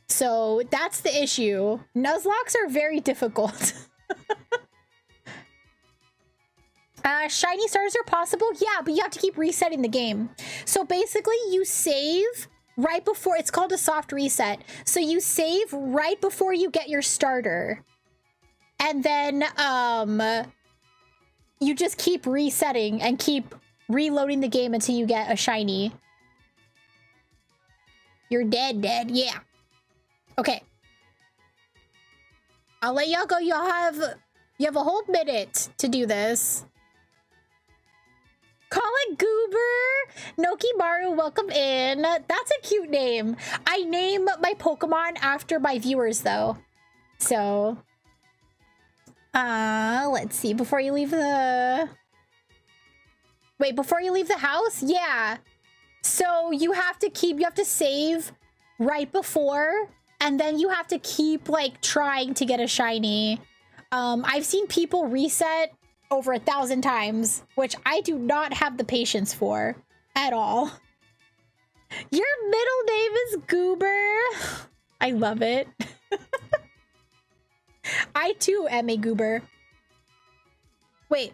So that's the issue. Nuzlocks are very difficult. Shiny stars are possible? Yeah, but you have to keep resetting the game. So basically you save right before, it's called a soft reset. So you save right before you get your starter. And then you just keep resetting and keep reloading the game until you get a shiny. You're dead, yeah. Okay. I'll let y'all go. You have a whole minute to do this. Call it Goober. Nokimaru, welcome in. That's a cute name. I name my Pokemon after my viewers though. So let's see. Before you leave the house? Yeah. So you have to save right before, and then you have to keep like trying to get a shiny. I've seen people reset over 1,000 times, which I do not have the patience for at all. Your middle name is Goober. I love it. I too am a Goober. Wait,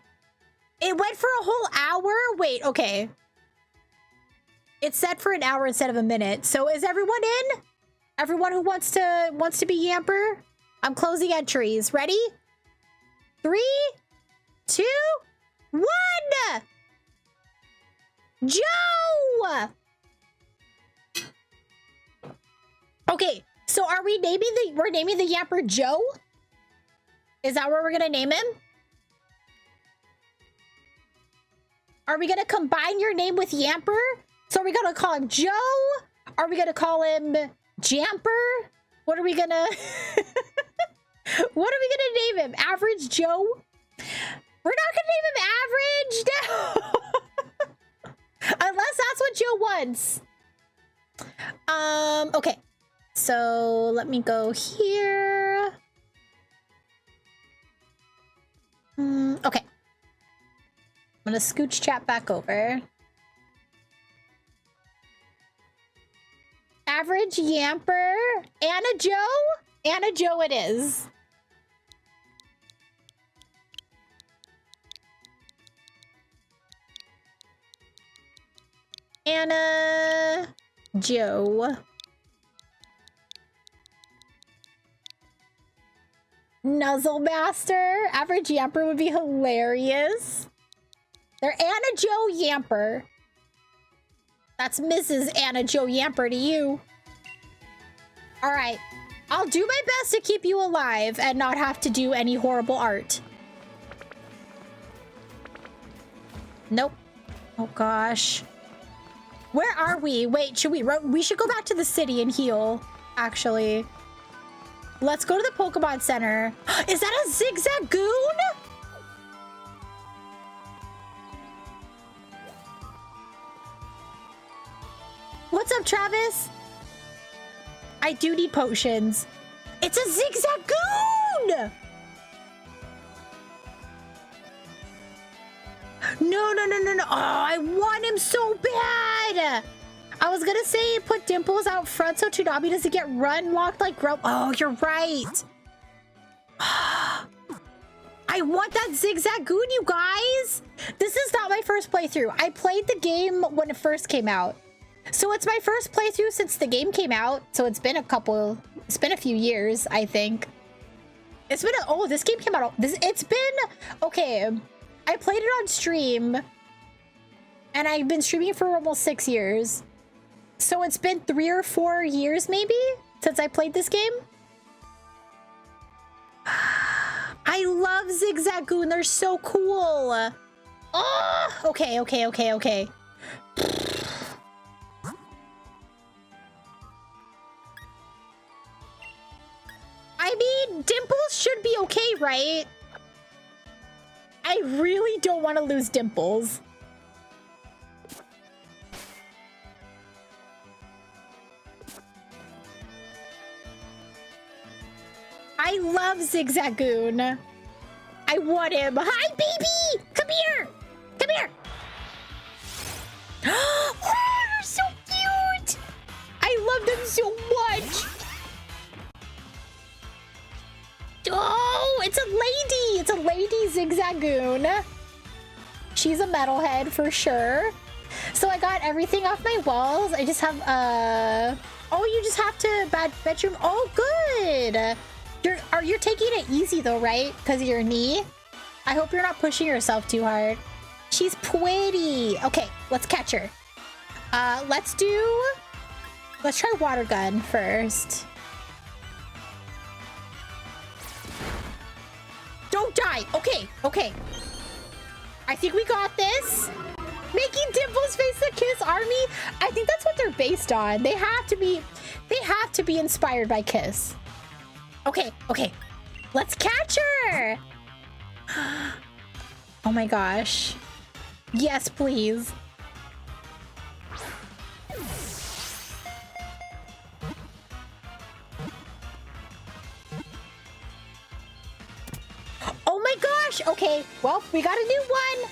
it went for a whole hour? Wait, okay. It's set for an hour instead of a minute. So is everyone in? Everyone who wants to be Yamper? I'm closing entries. Ready? 3, 2, 1. Joe! Okay, so are we naming we're naming the Yamper Joe? Is that what we're gonna name him? Are we gonna combine your name with Yamper? So are we gonna call him Joe? Are we gonna call him Jamper? What are we gonna name him? Average Joe? We're not gonna name him Average, no. Unless that's what Joe wants. Okay. So let me go here. Okay. I'm gonna scooch chat back over. Average Yamper. Anna Joe? Anna Joe it is. Anna Joe. Nuzzle Master. Average Yamper would be hilarious. They're Anna Joe Yamper. That's Mrs. Anna Joe Yamper to you. All right. I'll do my best to keep you alive and not have to do any horrible art. Nope. Oh, gosh. Where are we? Wait, we should go back to the city and heal, actually. Let's go to the Pokemon Center. Is that a Zigzagoon? What's up, Travis? I do need potions. It's a Zigzagoon! No. Oh, I want him so bad. I was gonna say put Dimples out front so Tsunami doesn't get run locked like Grump. Oh, you're right. I want that Zigzagoon, you guys. This is not my first playthrough. I played the game when it first came out. So it's my first playthrough since the game came out. So it's been a few years, I think. This game came out. Okay. I played it on stream and I've been streaming for almost 6 years. So it's been 3 or 4 years maybe since I played this game. I love Zigzagoon. They're so cool. Oh, okay. I mean, Dimples should be okay, right? I really don't want to lose Dimples. I love Zigzagoon. I want him. Hi, baby! Come here! Come here! Oh, they're so cute! I love them so much! Oh, it's a lady! It's a lady Zigzagoon. She's a metalhead for sure. So I got everything off my walls. I just have, oh, you just have to bedroom. Oh, good! You're taking it easy though, right? Because of your knee? I hope you're not pushing yourself too hard. She's pretty. Okay, let's catch her. Let's try water gun first. Don't die. Okay. I think we got this. Making Dimples face the Kiss army. I think that's what they're based on. They have to be inspired by Kiss. Okay. Let's catch her. Oh my gosh. Yes, please. Oh my gosh. Okay, well, we got a new one.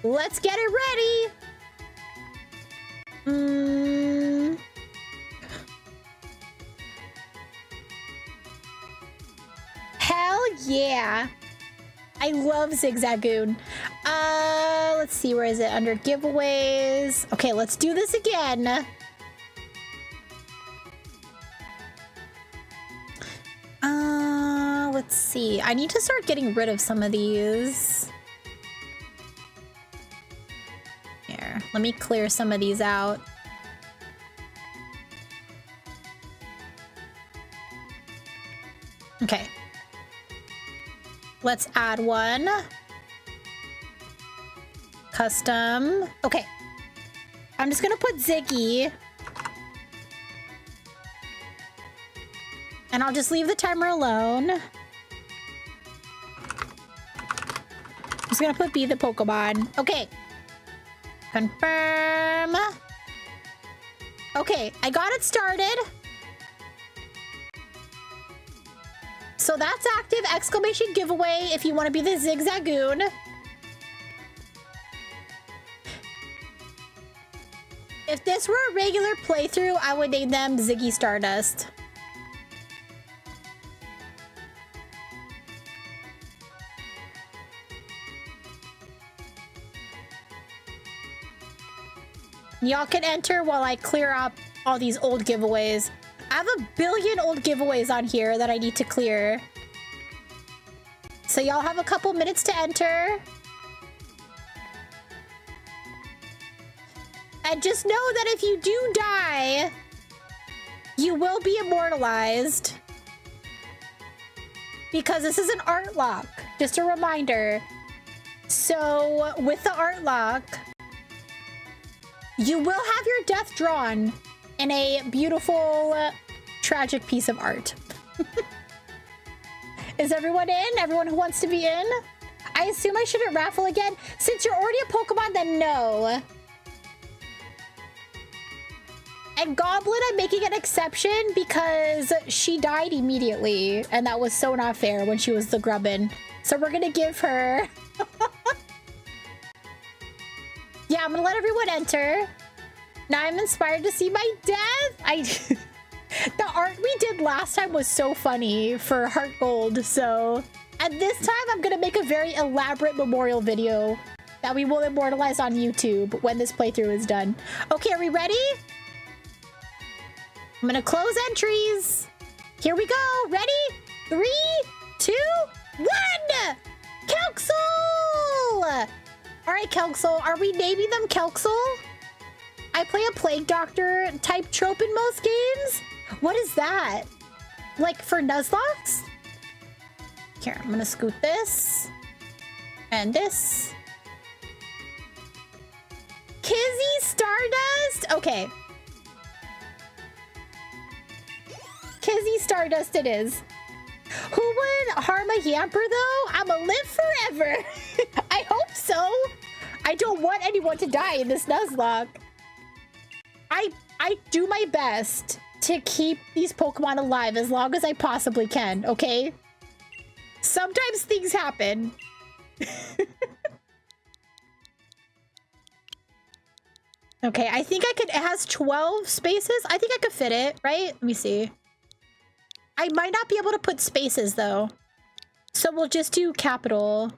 Let's get it ready. Hell yeah. I love Zigzagoon. Let's see, where is it? Under giveaways. Okay, let's do this again. Let's see. I need to start getting rid of some of these. Here, let me clear some of these out. Okay. Let's add one. Custom. Okay. I'm just gonna put Ziggy. And I'll just leave the timer alone. I'm just gonna put Be the Pokemon. Okay. Confirm. Okay, I got it started. So that's active. Exclamation giveaway if you want to be the Zigzagoon. If this were a regular playthrough, I would name them Ziggy Stardust. Y'all can enter while I clear up all these old giveaways. I have a billion old giveaways on here that I need to clear. So y'all have a couple minutes to enter. And just know that if you do die, you will be immortalized. Because this is an Artlocke. Just a reminder. So, with the Artlocke, you will have your death drawn in a beautiful, tragic piece of art. Is everyone in? Everyone who wants to be in? I assume I shouldn't raffle again. Since you're already a Pokemon, then no. And Goblin, I'm making an exception because she died immediately. And that was so not fair when she was the Grubbin. So we're gonna give her... Yeah, I'm gonna let everyone enter. Now I'm inspired to see my death. The art we did last time was so funny for Heart Gold, so... And this time I'm gonna make a very elaborate memorial video that we will immortalize on YouTube when this playthrough is done. Okay, are we ready? I'm gonna close entries. Here we go. Ready? 3, 2, 1! Kelxel! All right, Kelxel. Are we naming them Kelxel? I play a Plague Doctor type trope in most games. What is that? Like for Nuzlocke? Here, I'm gonna scoot this. And this. Kizzy Stardust? Okay. Kizzy Stardust it is. Who would harm a Yamper though? I'ma live forever. I hope so. I don't want anyone to die in this Nuzlocke. I do my best to keep these Pokemon alive as long as I possibly can, okay? Sometimes things happen. Okay, I think I could... It has 12 spaces. I think I could fit it, right? Let me see. I might not be able to put spaces, though. So we'll just do capital.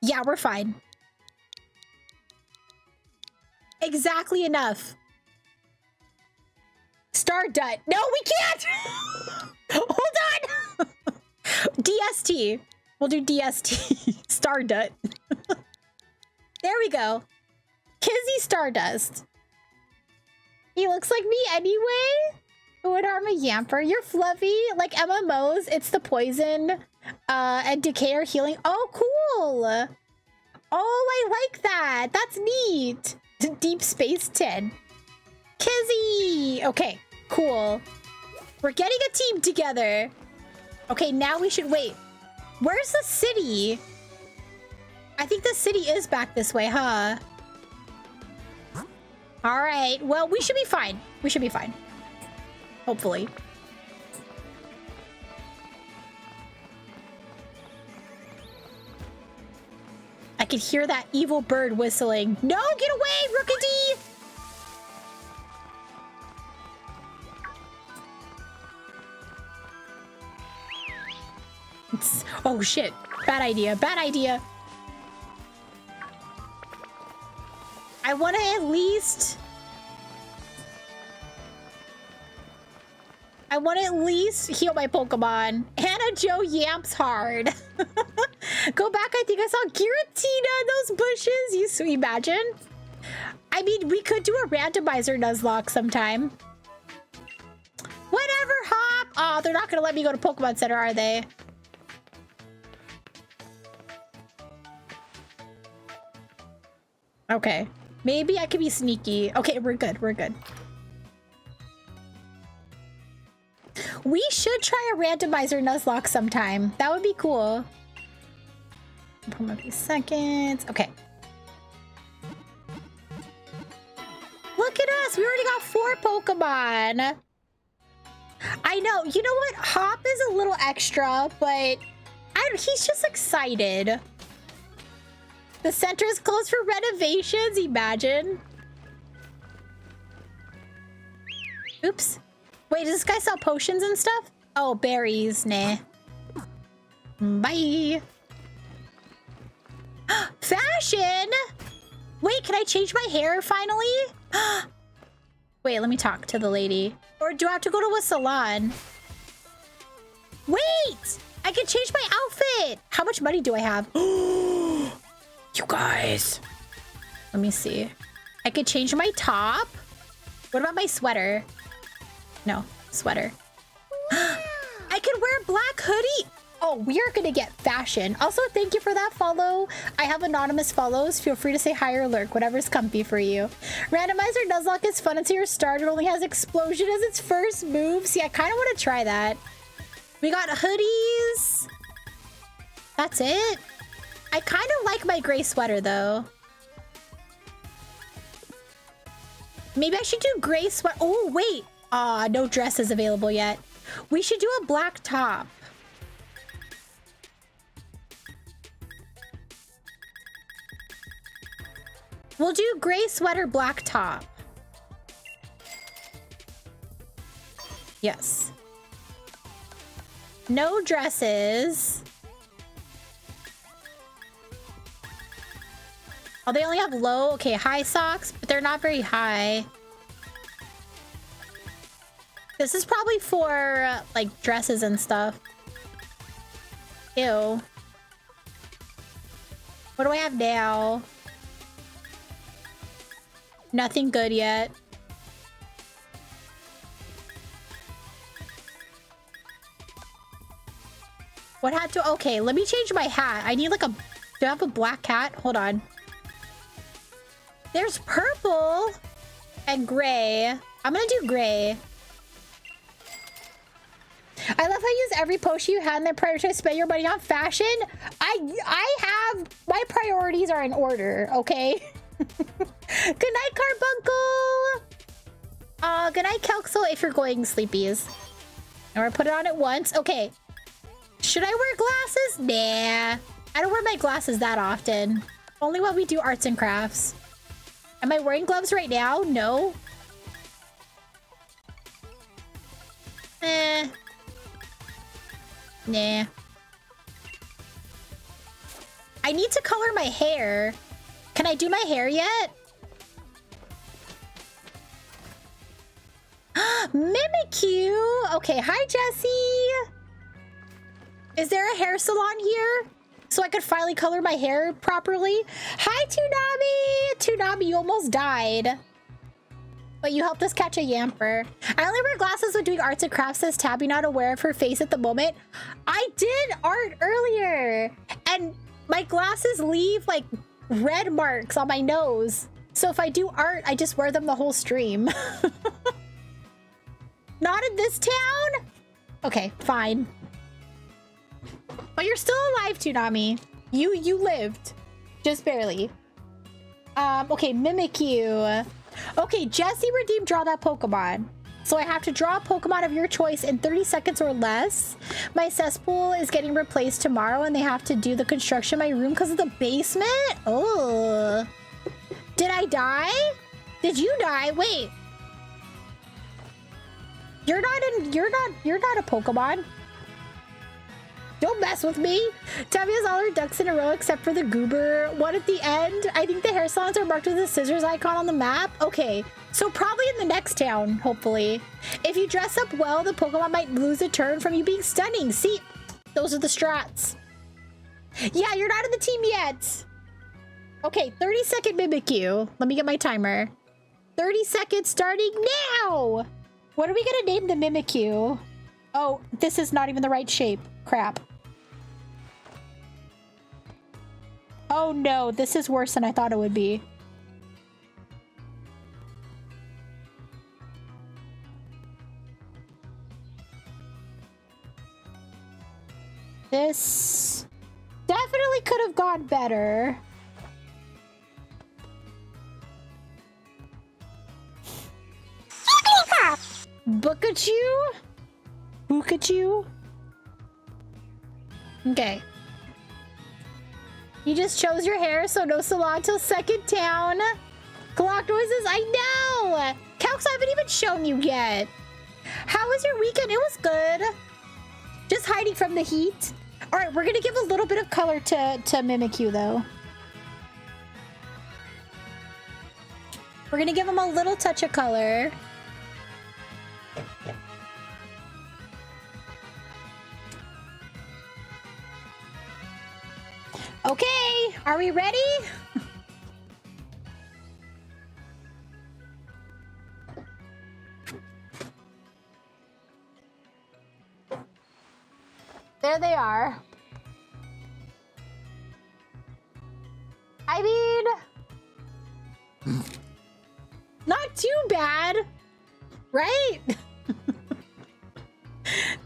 Yeah, we're fine. Exactly enough. Stardust. No, we can't! Hold on! DST. We'll do DST. Stardust. There we go. Kizzy Stardust. He looks like me anyway. Who would harm a Yamper? You're fluffy. Like MMOs, it's the poison and decay or healing. Oh, cool. Oh, I like that. That's neat. Deep Space 10. Kizzy. Okay, cool. We're getting a team together. Okay, now we should wait. Where's the city? I think the city is back this way, huh? All right. Well, we should be fine. We should be fine. Hopefully. I can hear that evil bird whistling. No, get away, Rookity! Oh shit. Bad idea. Bad idea. I want to at least heal my Pokemon. Hannah Joe yamps hard. Go back. I think I saw Giratina in those bushes. You sweet imagine. I mean, we could do a randomizer Nuzlocke sometime. Whatever, Hop. Oh, they're not going to let me go to Pokemon Center, are they? Okay. Maybe I could be sneaky. Okay, we're good. We're good. We should try a randomizer Nuzlocke sometime. That would be cool. A few seconds. Okay. Look at us. We already got 4 Pokemon. I know. You know what? Hop is a little extra, but he's just excited. The center is closed for renovations. Imagine. Oops. Wait, does this guy sell potions and stuff? Oh, berries. Nah. Bye. Fashion? Wait, can I change my hair finally? Wait, let me talk to the lady. Or do I have to go to a salon? Wait! I can change my outfit. How much money do I have? You guys. Let me see. I could change my top. What about my sweater? No, sweater. I could wear a black hoodie. Oh, we are gonna get fashion. Also, thank you for that follow. I have anonymous follows. Feel free to say hi or lurk, whatever's comfy for you. Randomizer Nuzlocke is fun until you're started. It only has explosion as its first move. See, I kind of want to try that. We got hoodies. That's it. I kind of like my gray sweater though. Maybe I should do gray sweater. Oh, wait. No dress is available yet. We should do a black top. We'll do gray sweater, black top. Yes. No dresses. Oh, they only have low, okay, high socks, but they're not very high. This is probably for, like, dresses and stuff. Ew. What do I have now? Nothing good yet. What hat to... Okay, let me change my hat. I need, like, a... Do I have a black hat? Hold on. There's purple and gray. I'm gonna do gray. I love how you use every potion you had and then prioritize spend your money on fashion. I have... My priorities are in order, okay? Good night, Carbuncle! Good night, Kelxel, if you're going sleepies. And we're putting it on at once. Okay. Should I wear glasses? Nah. I don't wear my glasses that often. Only when we do arts and crafts. Am I wearing gloves right now? No. Nah. I need to color my hair. Can I do my hair yet? Mimikyu! Okay, hi, Jessie! Is there a hair salon here? So I could finally color my hair properly? Hi, Toonami! Toonami, you almost died. But you helped us catch a yamper. I only wear glasses when doing arts and crafts, says Tabby, not aware of her face at the moment. I did art earlier! And my glasses leave, like, red marks on my nose. So if I do art, I just wear them the whole stream. Not in this town? Okay, fine. But you're still alive, Toonami. You lived. Just barely. Okay, Mimikyu. Okay, Jessie redeemed draw that Pokemon. So I have to draw a Pokemon of your choice in 30 seconds or less. My cesspool is getting replaced tomorrow and they have to do the construction of my room because of the basement? Oh. Did I die? Did you die? Wait. You're not a Pokemon. Don't mess with me. Tabby has all her ducks in a row except for the goober one at the end. I think the hair salons are marked with a scissors icon on the map. Okay, so probably in the next town, hopefully. If you dress up well, the Pokemon might lose a turn from you being stunning. See, those are the strats. Yeah, you're not in the team yet. Okay, 30-second Mimikyu. Let me get my timer. 30 seconds starting now. What are we gonna name the Mimikyu? Oh, this is not even the right shape. Crap. Oh no, this is worse than I thought it would be. This definitely could have gone better. Bookachu? Bookachu? Okay. You just chose your hair, so no salon till second town. Clock noises, I know! Calx, I haven't even shown you yet. How was your weekend? It was good. Just hiding from the heat. All right, we're gonna give a little bit of color to Mimikyu, though. We're gonna give him a little touch of color. Are we ready? There they are. I mean, not too bad, right?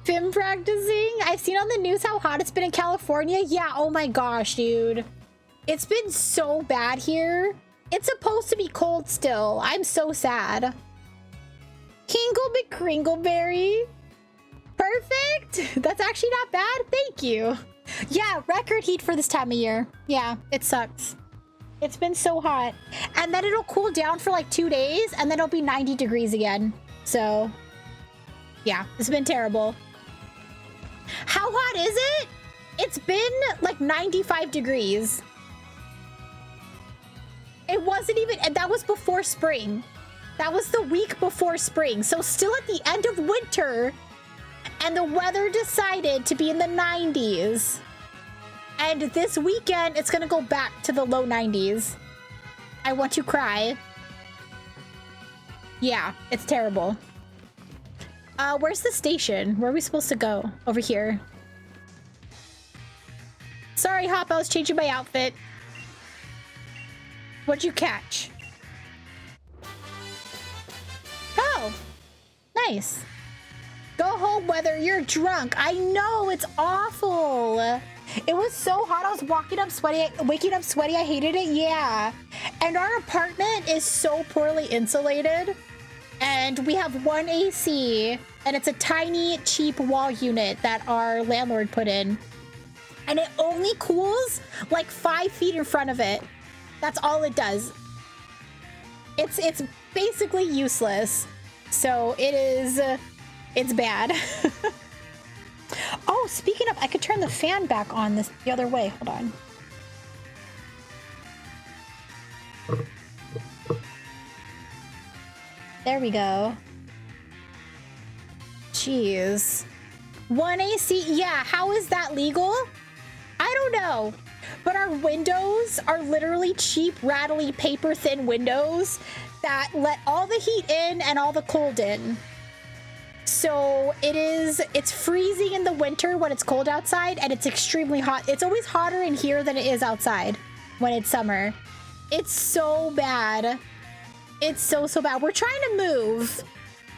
Film practicing. I've seen on the news how hot it's been in California. Yeah, oh my gosh, dude. It's been so bad here. It's supposed to be cold still. I'm so sad. Kingle McCringleberry. Perfect. That's actually not bad. Thank you. Yeah, record heat for this time of year. Yeah, it sucks. It's been so hot. And then it'll cool down for like 2 days and then it'll be 90 degrees again. So, yeah, it's been terrible. How hot is it? It's been like 95 degrees. It wasn't even, and that was before spring. That was the week before spring. So still at the end of winter. And the weather decided to be in the 90s. And this weekend, it's gonna go back to the low 90s. I want to cry. Yeah, it's terrible. Where's the station? Where are we supposed to go? Over here. Sorry, Hop, I was changing my outfit. What'd you catch? Oh, nice. Go home whether you're drunk. I know, it's awful. It was so hot. I was waking up sweaty. I hated it. Yeah. And our apartment is so poorly insulated. And we have one AC. And it's a tiny, cheap wall unit that our landlord put in. And it only cools like 5 feet in front of it. That's all it does. It's basically useless. So it is... it's bad. Oh, speaking of, I could turn the fan back on the other way. Hold on. There we go. Jeez. 1 AC? Yeah, how is that legal? I don't know. But our windows are literally cheap, rattly, paper-thin windows that let all the heat in and all the cold in. So it's freezing in the winter when it's cold outside, and it's extremely hot. It's always hotter in here than it is outside when it's summer. It's so bad. It's so bad. We're trying to move.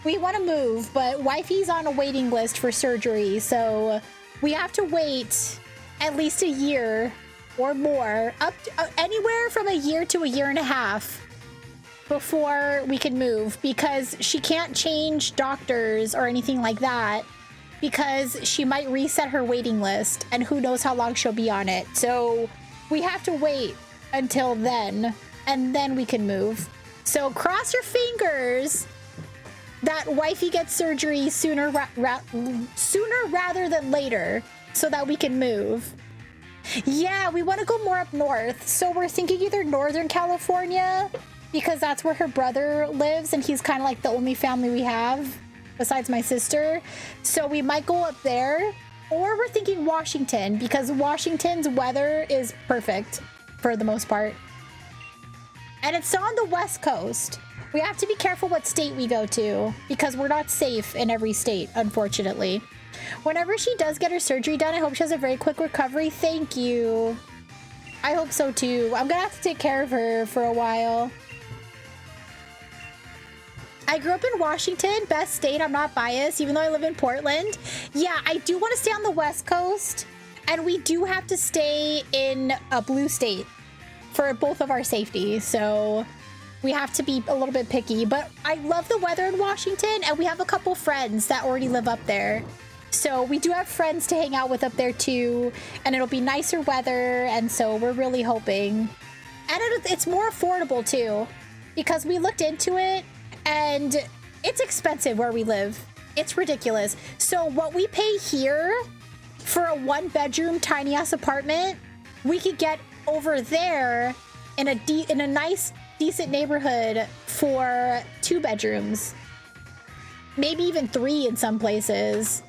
We want to move, but wifey's on a waiting list for surgery, so we have to wait at least a year or more, up to, anywhere from a year to a year and a half before we can move, because she can't change doctors or anything like that because she might reset her waiting list, and who knows how long she'll be on it. So we have to wait until then, and then we can move. So cross your fingers that wifey gets surgery sooner rather than later so that we can move. Yeah, we want to go more up north. So we're thinking either Northern California, because that's where her brother lives, and he's kind of like the only family we have besides my sister. So we might go up there, or we're thinking Washington, because Washington's weather is perfect for the most part. And it's on the West Coast. We have to be careful what state we go to, because we're not safe in every state, unfortunately. Whenever she does get her surgery done, I hope she has a very quick recovery. Thank you. I hope so too. I'm gonna have to take care of her for a while. I grew up in Washington, best state. I'm not biased, even though I live in Portland. Yeah, I do want to stay on the West Coast, and we do have to stay in a blue state for both of our safety. So we have to be a little bit picky, but I love the weather in Washington, and we have a couple friends that already live up there. So we do have friends to hang out with up there too, and it'll be nicer weather, and so we're really hoping. And it's more affordable too, because we looked into it, and it's expensive where we live. It's ridiculous. So what we pay here for a 1-bedroom tiny ass apartment, we could get over there in a nice, decent neighborhood for 2 bedrooms. Maybe even 3 in some places.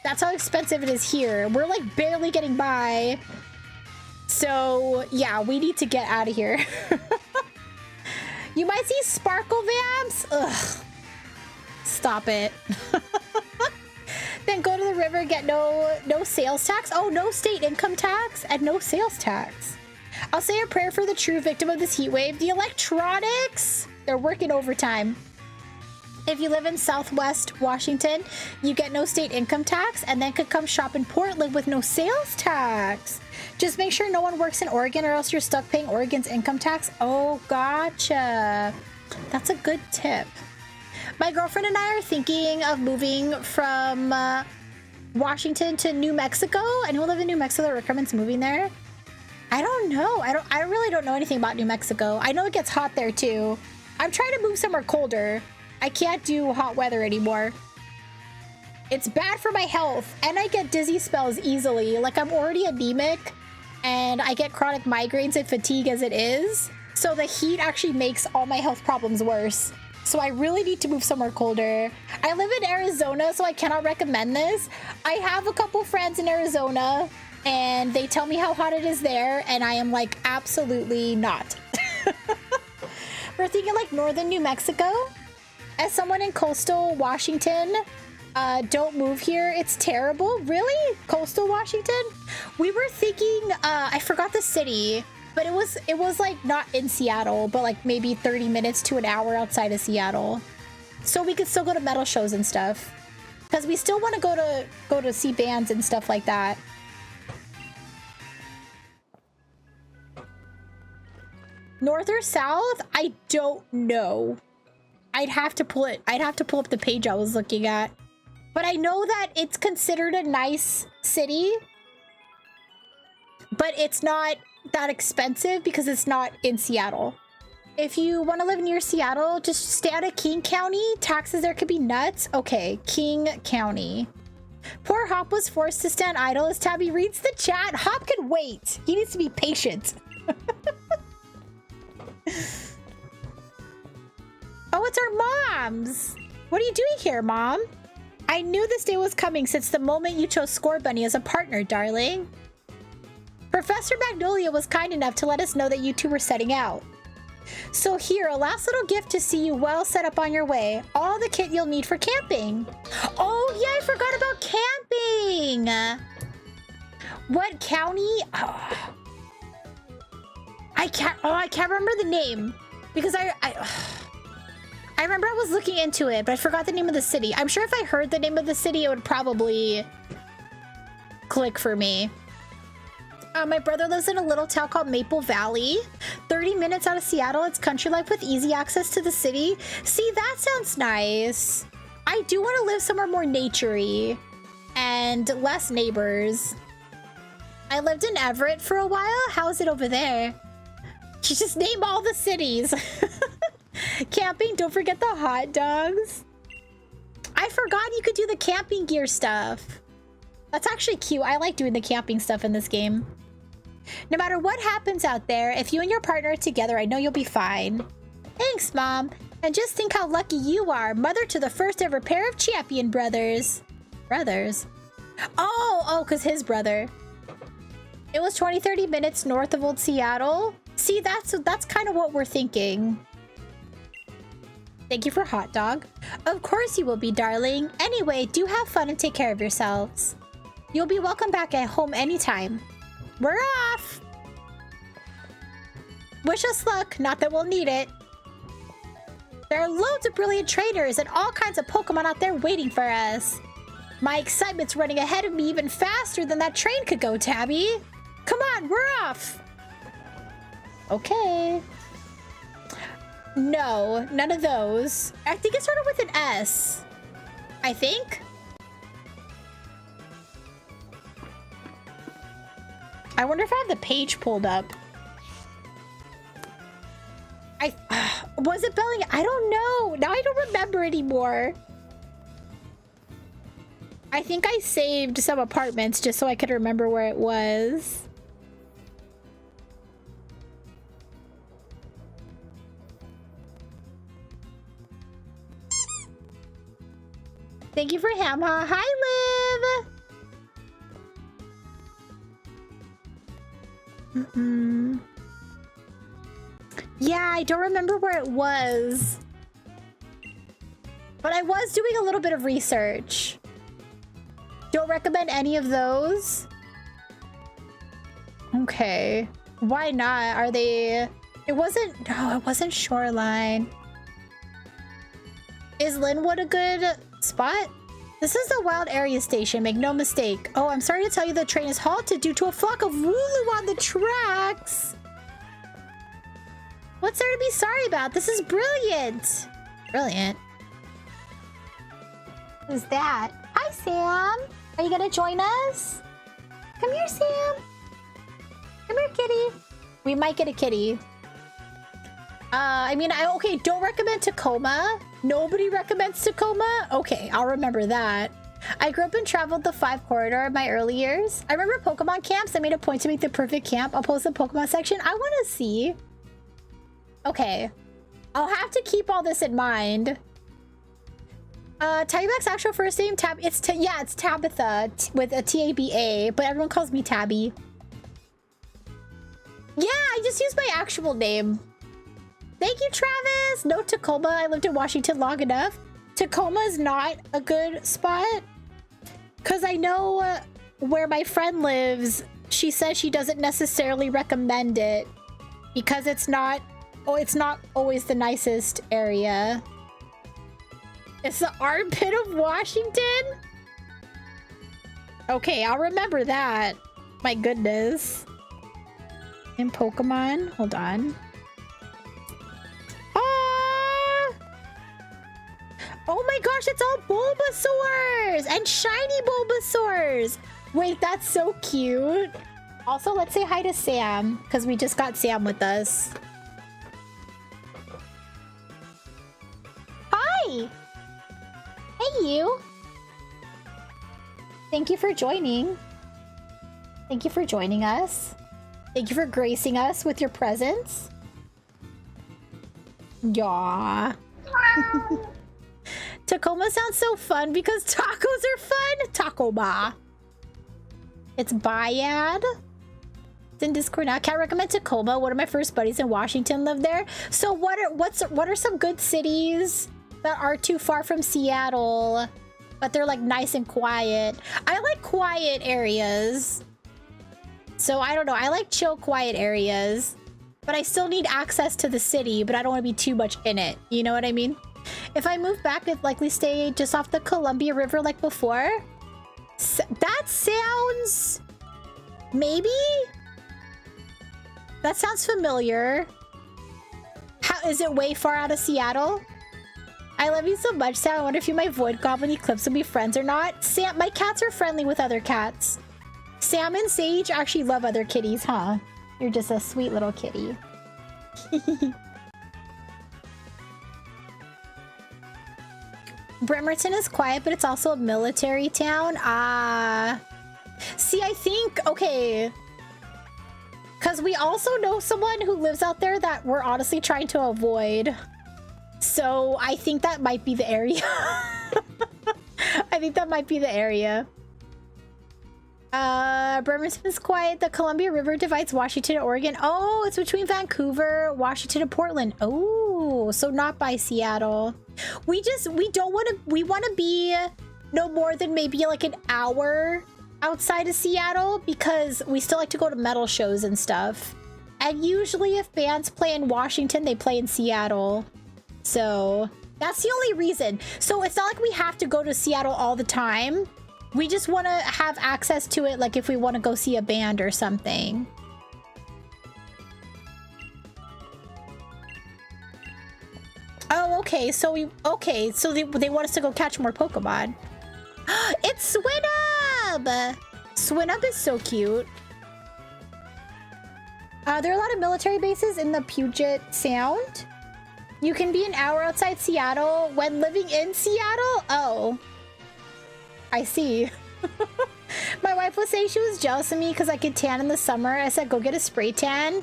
That's how expensive it is here. We're like barely getting by. So yeah, we need to get out of here. You might see sparkle vamps. Ugh. Stop it. Then go to the river, get no sales tax. Oh, no state income tax and no sales tax. I'll say a prayer for the true victim of this heat wave. The electronics, they're working overtime. If you live in Southwest Washington, you get no state income tax and then could come shop in Portland with no sales tax. Just make sure no one works in Oregon or else you're stuck paying Oregon's income tax. Oh, gotcha. That's a good tip. My girlfriend and I are thinking of moving from Washington to New Mexico. Anyone live in New Mexico that recommends moving there? I don't know. I really don't know anything about New Mexico. I know it gets hot there too. I'm trying to move somewhere colder. I can't do hot weather anymore. It's bad for my health and I get dizzy spells easily. Like I'm already anemic and I get chronic migraines and fatigue as it is. So the heat actually makes all my health problems worse. So I really need to move somewhere colder. I live in Arizona, so I cannot recommend this. I have a couple friends in Arizona and they tell me how hot it is there and I am like, absolutely not. We're thinking like northern New Mexico. As someone in coastal Washington, don't move here. It's terrible. Really? Coastal Washington? We were thinking, I forgot the city, but it was like not in Seattle, but like maybe 30 minutes to an hour outside of Seattle. So we could still go to metal shows and stuff. Because we still want to go to see bands and stuff like that. North or south? I don't know. I'd have to pull up the page I was looking at. But I know that it's considered a nice city. But it's not that expensive because it's not in Seattle. If you want to live near Seattle, just stay out of King County. Taxes there could be nuts. Okay, King County. Poor Hop was forced to stand idle as Tabby reads the chat. Hop can wait. He needs to be patient. Oh, it's our moms. What are you doing here, Mom? I knew this day was coming since the moment you chose Score Bunny as a partner, darling. Professor Magnolia was kind enough to let us know that you two were setting out. So here, a last little gift to see you well set up on your way. All the kit you'll need for camping. Oh, yeah, I forgot about camping. What county? Oh. I can't remember the name because I remember I was looking into it, but I forgot the name of the city. I'm sure if I heard the name of the city, it would probably click for me. My brother lives in a little town called Maple Valley. 30 minutes out of Seattle. It's country life with easy access to the city. See, that sounds nice. I do want to live somewhere more naturey and less neighbors. I lived in Everett for a while. How's it over there? You just name all the cities. Camping, don't forget the hot dogs. I forgot you could do the camping gear stuff. That's actually cute. I like doing the camping stuff in this game. No matter what happens out there, if you and your partner are together, I know you'll be fine. Thanks, Mom. And just think how lucky you are, mother to the first ever pair of champion brothers. Brothers? Oh, because his brother. It was 20-30 minutes north of Old Seattle. See, that's kind of what we're thinking. Thank you for hot dog. Of course you will be, darling. Anyway, do have fun and take care of yourselves. You'll be welcome back at home anytime. We're off! Wish us luck, not that we'll need it. There are loads of brilliant trainers and all kinds of Pokemon out there waiting for us. My excitement's running ahead of me even faster than that train could go, Tabby. Come on, we're off! Okay. No, none of those. I think it started with an S. I think. I wonder if I have the page pulled up. Was it Belling? I don't know. Now I don't remember anymore. I think I saved some apartments just so I could remember where it was. Thank you for Hamha. Hi, Liv! Yeah, I don't remember where it was. But I was doing a little bit of research. Don't recommend any of those. Okay. Why not? Are they... It wasn't... No, it wasn't Shoreline. Is Linwood a good spot? This is the Wild Area Station, make no mistake. Oh, I'm sorry to tell you the train is halted due to a flock of Wooloo on the tracks. What's there to be sorry about? This is brilliant. Brilliant. Who's that? Hi, Sam. Are you gonna join us? Come here, Sam. Come here, kitty. We might get a kitty. I mean, okay, don't recommend Tacoma. Nobody recommends Tacoma? Okay, I'll remember that. I grew up and traveled the 5 corridor in my early years. I remember Pokemon camps. I made a point to make the perfect camp. I'll post the Pokemon section. I want to see. Okay. I'll have to keep all this in mind. TabbyBat's actual first name, it's Tabitha with a T-A-B-A, but everyone calls me Tabby. Yeah, I just used my actual name. Thank you, Travis. No Tacoma. I lived in Washington long enough. Tacoma is not a good spot because I know where my friend lives. She says she doesn't necessarily recommend it because it's not always the nicest area. It's the armpit of Washington. Okay, I'll remember that. My goodness. In Pokemon, hold on. Oh my gosh, it's all Bulbasaurs and shiny Bulbasaurs. Wait, that's so cute. Also, let's say hi to Sam because we just got Sam with us. Hi. Hey, you. Thank you for joining. Thank you for joining us. Thank you for gracing us with your presence. Yaw. Tacoma sounds so fun because tacos are fun. Tacoma. It's Bayad. It's in Discord now. Can't recommend Tacoma. One of my first buddies in Washington lived there. So what are some good cities that aren't too far from Seattle, but they're like nice and quiet? I like quiet areas. So I don't know. I like chill, quiet areas, but I still need access to the city, but I don't want to be too much in it. You know what I mean? If I move back, I'd likely stay just off the Columbia River like before. That sounds... Maybe? That sounds familiar. How is it way far out of Seattle? I love you so much, Sam. I wonder if you might Void Goblin Eclipse will be friends or not. Sam, my cats are friendly with other cats. Sam and Sage actually love other kitties, huh? You're just a sweet little kitty. Bremerton is quiet, but it's also a military town. See, I think, okay. Because we also know someone who lives out there that we're honestly trying to avoid. So I think that might be the area. I think that might be the area. Bremerton is quiet. The Columbia River divides Washington and Oregon. Oh, it's between Vancouver, Washington, and Portland. Oh, so not by Seattle. We want to be no more than maybe like an hour outside of Seattle because we still like to go to metal shows and stuff. And usually if bands play in Washington, they play in Seattle. So that's the only reason. So it's not like we have to go to Seattle all the time. We just want to have access to it, like if we want to go see a band or something. Oh, okay. So they want us to go catch more Pokemon. It's Swinub! Swinub is so cute. There are a lot of military bases in the Puget Sound. You can be an hour outside Seattle when living in Seattle? Oh. I see. My wife was saying she was jealous of me because I could tan in the summer. I said, go get a spray tan.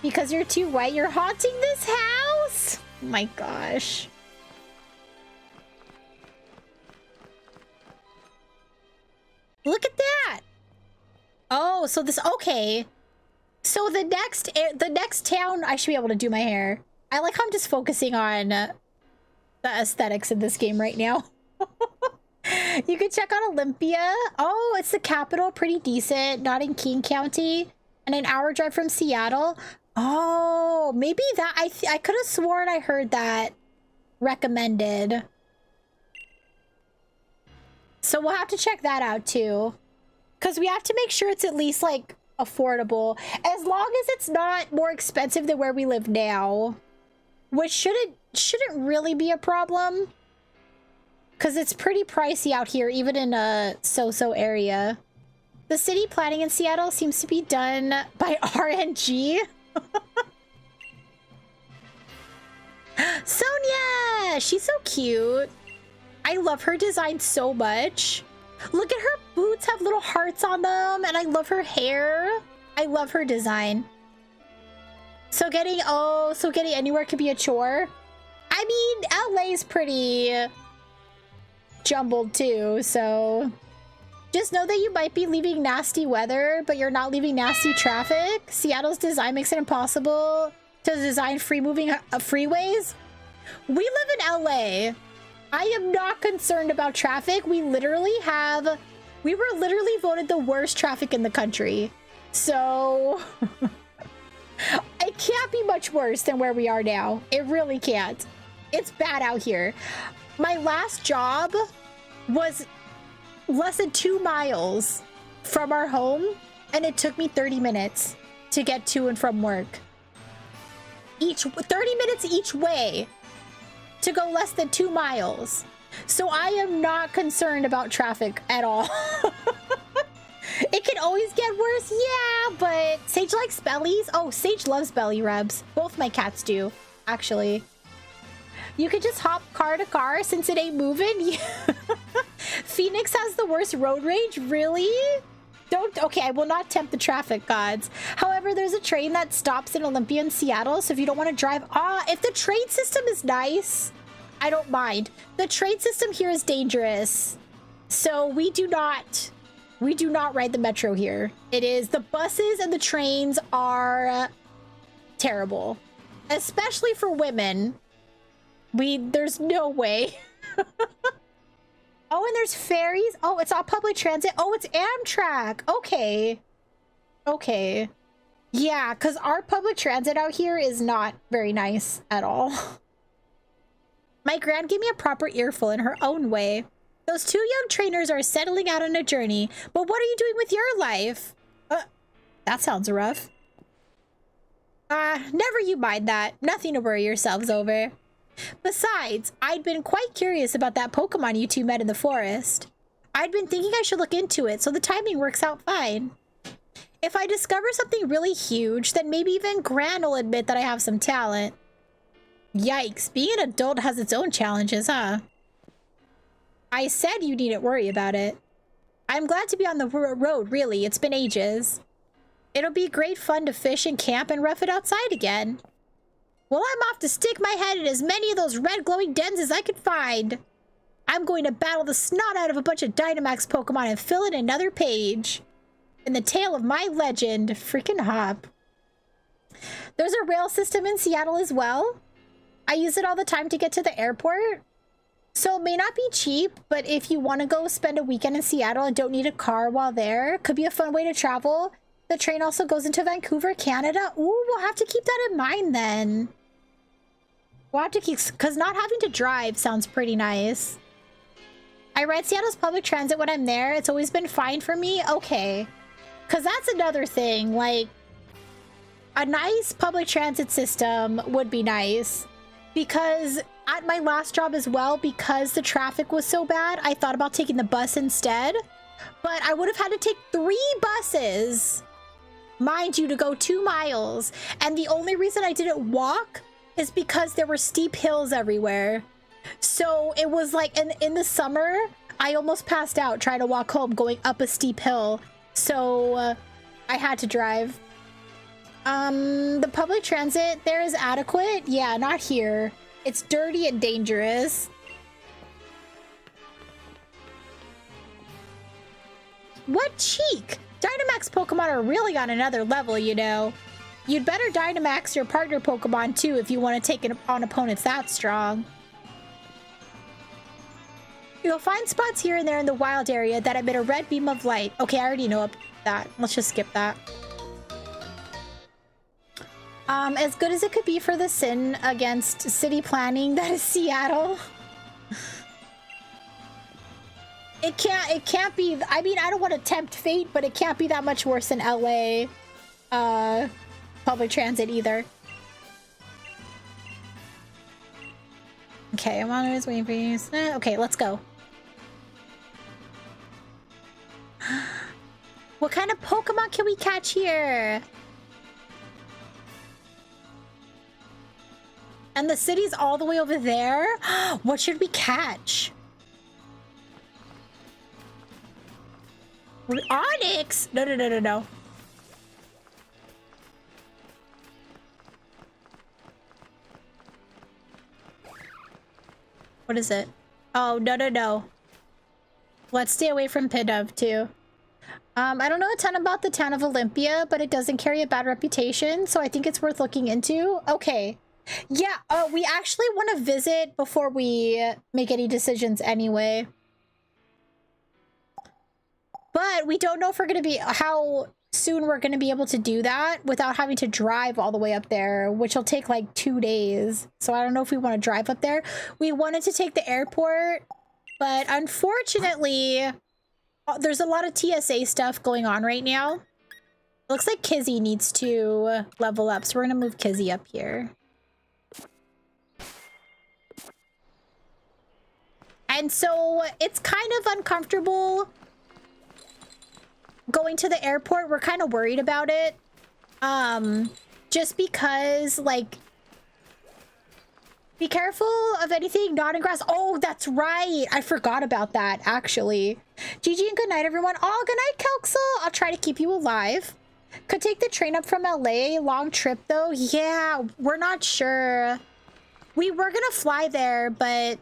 Because you're too white. You're haunting this house? Oh my gosh. Look at that. Oh, so this... Okay. So the next town, I should be able to do my hair. I like how I'm just focusing on the aesthetics in this game right now. You can check out Olympia. Oh, it's the capital, pretty decent. Not in King County, and an hour drive from Seattle. Oh, maybe that I could have sworn I heard that recommended. So we'll have to check that out too, because we have to make sure it's at least like affordable, as long as it's not more expensive than where we live now, which shouldn't really be a problem, because it's pretty pricey out here, even in a so-so area. The city planning in Seattle seems to be done by RNG. Sonia! She's so cute. I love her design so much. Look at her boots, have little hearts on them, and I love her hair. I love her design. So getting anywhere could be a chore. I mean, LA's pretty jumbled too, so just know that you might be leaving nasty weather, but you're not leaving nasty traffic. Seattle's design makes it impossible to design free-moving freeways. We live in LA. I am not concerned about traffic. We were literally voted the worst traffic in the country. So it can't be much worse than where we are now. It really can't. It's bad out here. My last job was less than 2 miles from our home, and it took me 30 minutes to get to and from work. 30 minutes each way to go less than 2 miles. So I am not concerned about traffic at all. It can always get worse, yeah, but Sage likes bellies. Oh, Sage loves belly rubs. Both my cats do, actually. You could just hop car to car since it ain't moving. Phoenix has the worst road rage, really? Okay, I will not tempt the traffic gods. However, there's a train that stops in Olympia and Seattle, so if you don't want to drive, if the train system is nice, I don't mind. The train system here is dangerous, so we do not ride the metro here. The buses and the trains are terrible, especially for women. There's no way. Oh, and there's ferries. Oh, it's all public transit. Oh, it's Amtrak. Okay. Yeah, because our public transit out here is not very nice at all. My gran gave me a proper earful in her own way. Those 2 young trainers are settling out on a journey, but what are you doing with your life? That sounds rough. Never you mind that. Nothing to worry yourselves over. Besides, I'd been quite curious about that Pokemon you two met in the forest. I'd been thinking I should look into it, so the timing works out fine. If I discover something really huge, then maybe even Gran will admit that I have some talent. Yikes, being an adult has its own challenges, huh? I said you needn't worry about it. I'm glad to be on the road, really. It's been ages. It'll be great fun to fish and camp and rough it outside again. Well, I'm off to stick my head in as many of those red glowing dens as I could find. I'm going to battle the snot out of a bunch of Dynamax Pokemon and fill in another page in the tale of my legend. Freaking hop. There's a rail system in Seattle as well. I use it all the time to get to the airport. So it may not be cheap, but if you want to go spend a weekend in Seattle and don't need a car while there, could be a fun way to travel. The train also goes into Vancouver, Canada. Ooh, we'll have to keep that in mind then. We'll have to keep, because not having to drive sounds pretty nice. I ride Seattle's public transit when I'm there. It's always been fine for me. Okay. Because that's another thing. Like, a nice public transit system would be nice. Because at my last job as well, because the traffic was so bad, I thought about taking the bus instead. But I would have had to take 3 buses, mind you, to go 2 miles. And the only reason I didn't walk is because there were steep hills everywhere. So it was like in the summer, I almost passed out trying to walk home going up a steep hill. So I had to drive. The public transit there is adequate. Yeah, not here. It's dirty and dangerous. What cheek! Dynamax Pokemon are really on another level, you know. You'd better Dynamax your partner Pokemon too if you want to take on opponents that strong. You'll find spots here and there in the wild area that emit a red beam of light. Okay, I already know that. Let's just skip that. As good as it could be for the sin against city planning, that is Seattle. It can't be. I mean, I don't want to tempt fate, but it can't be that much worse than LA public transit either. Okay, I'm on his way, please. Okay, let's go. What kind of Pokemon can we catch here? And the city's all the way over there? What should we catch? Onyx? No. What is it? Oh, no. Let's stay away from Pidove, too. I don't know a ton about the town of Olympia, but it doesn't carry a bad reputation, so I think it's worth looking into. Okay. Yeah, we actually want to visit before we make any decisions anyway. But we don't know if we're going to be... how soon we're going to be able to do that without having to drive all the way up there, which will take like 2 days. So I don't know if we want to drive up there. We wanted to take the airport, but unfortunately, there's a lot of TSA stuff going on right now. Looks like Kizzy needs to level up, so we're going to move Kizzy up here. And so it's kind of uncomfortable going to the airport. We're kind of worried about it. Just because, like, be careful of anything not in grass. Oh, that's right. I forgot about that, actually. GG and good night, everyone. Oh, good night, Kelxel. I'll try to keep you alive. Could take the train up from LA. Long trip, though. Yeah, we're not sure. We were gonna fly there, but...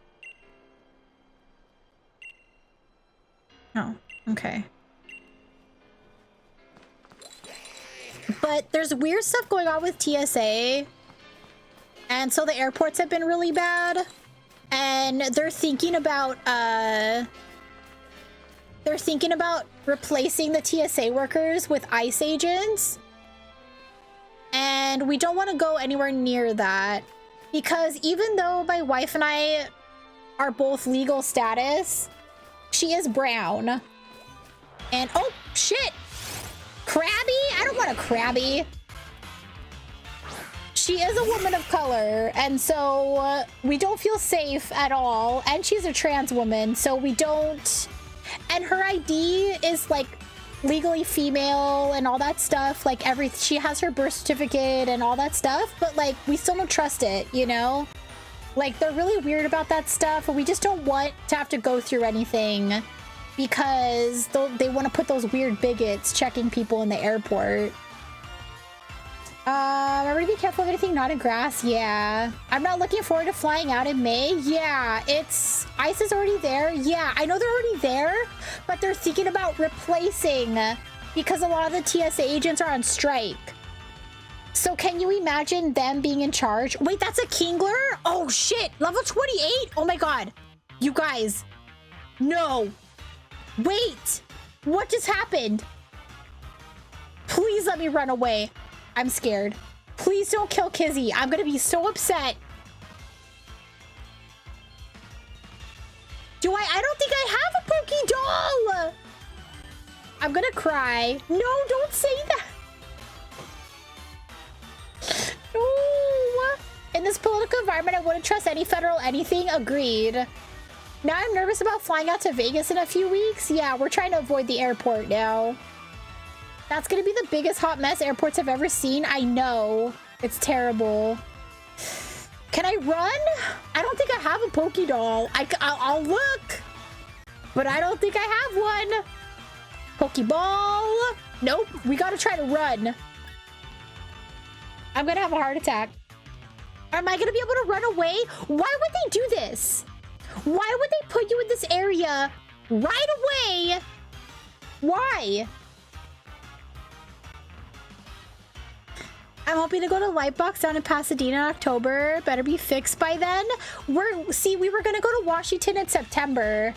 oh, okay. But there's weird stuff going on with TSA. And so the airports have been really bad. And they're thinking about replacing the TSA workers with ICE agents. And we don't want to go anywhere near that. Because even though my wife and I are both legal status, she is brown. And oh shit! Krabby? I don't want a Krabby. She is a woman of color, and so we don't feel safe at all. And she's a trans woman, so we don't... and her ID is like legally female and all that stuff. Like she has her birth certificate and all that stuff, but like we still don't trust it, you know? Like they're really weird about that stuff, and we just don't want to have to go through anything because they want to put those weird bigots checking people in the airport. Remember to be careful of anything not in grass. Yeah. I'm not looking forward to flying out in May. Yeah, ICE is already there. Yeah, I know they're already there, but they're thinking about replacing because a lot of the TSA agents are on strike. So can you imagine them being in charge? Wait, that's a Kingler? Oh shit, level 28? Oh my god. You guys, no. Wait, what just happened? Please let me run away. I'm scared. Please don't kill Kizzy. I'm gonna be so upset. I don't think I have a Poké Doll. I'm gonna cry. No, don't say that. No. In this political environment, I wouldn't trust any federal anything. Agreed. Now I'm nervous about flying out to Vegas in a few weeks. Yeah, we're trying to avoid the airport now. That's gonna be the biggest hot mess airports have ever seen. I know. It's terrible. Can I run? I don't think I have a Poké Doll. I'll look. But I don't think I have one. Pokeball. Nope. We gotta try to run. I'm gonna have a heart attack. Am I gonna be able to run away? Why would they do this? Why would they put you in this area right away? Why? I'm hoping to go to Lightbox down in Pasadena in October. Better be fixed by then. We were gonna go to Washington in September.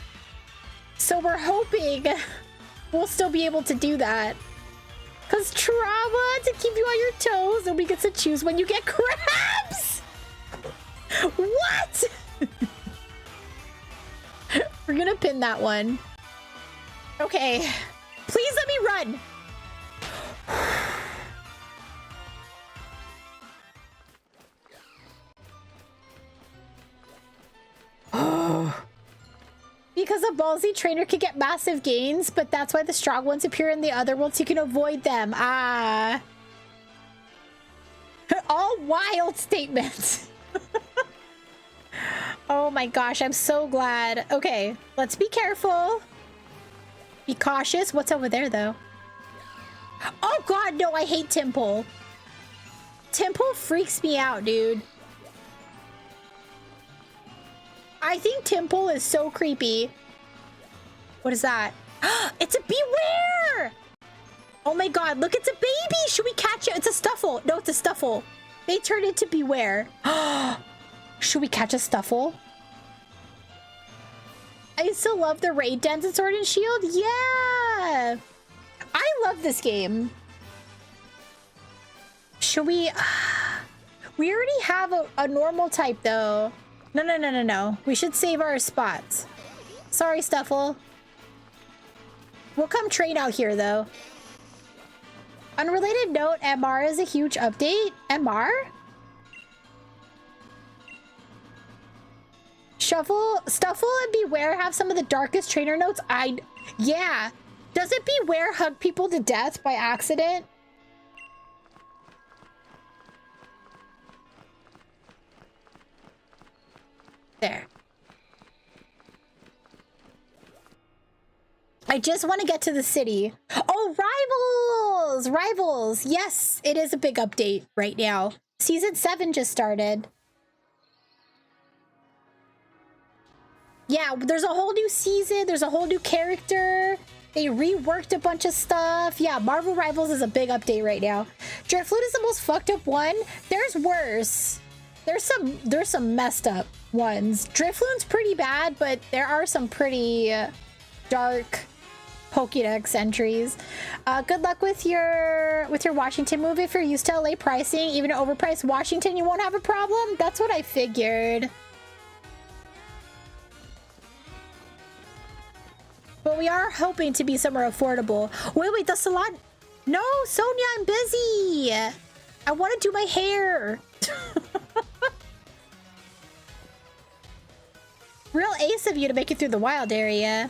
So we're hoping we'll still be able to do that. Cause trauma to keep you on your toes. Nobody gets to choose when you get crabs. What? We're gonna pin that one. Okay. Please let me run. Because a ballsy trainer can get massive gains, but that's why the strong ones appear in the other worlds. You can avoid them. Ah. All wild statements. Oh my gosh, I'm so glad. Okay, let's be careful. Be cautious. What's over there, though? Oh god, no, I hate Temple. Temple freaks me out, dude. I think Temple is so creepy. What is that? It's a beware! Oh my god, look, it's a baby! Should we catch it? It's a Stuffle. No, it's a Stuffle. They turned into beware. Should we catch a Stuffle? I still love the raid dens in Sword and Shield. Yeah! I love this game. Should we... We already have a normal type, though. No. We should save our spots. Sorry, Stuffle. We'll come train out here, though. Unrelated note, MR is a huge update. MR? Stuffle and Beware have some of the darkest trainer notes. Yeah. Doesn't Beware hug people to death by accident? There. I just want to get to the city. Oh, Rivals! Rivals! Yes, it is a big update right now. Season 7 just started. Yeah, there's a whole new season. There's a whole new character. They reworked a bunch of stuff. Yeah, Marvel Rivals is a big update right now. Driftloot is the most fucked up one. There's worse. There's some messed up ones. Driftloon's pretty bad, but there are some pretty dark Pokédex entries. Good luck with your Washington move. If you're used to LA pricing, even at overpriced Washington, you won't have a problem. That's what I figured. But we are hoping to be somewhere affordable. Wait, the salon. No, Sonia, I'm busy. I want to do my hair. Real ace of you to make it through the wild area.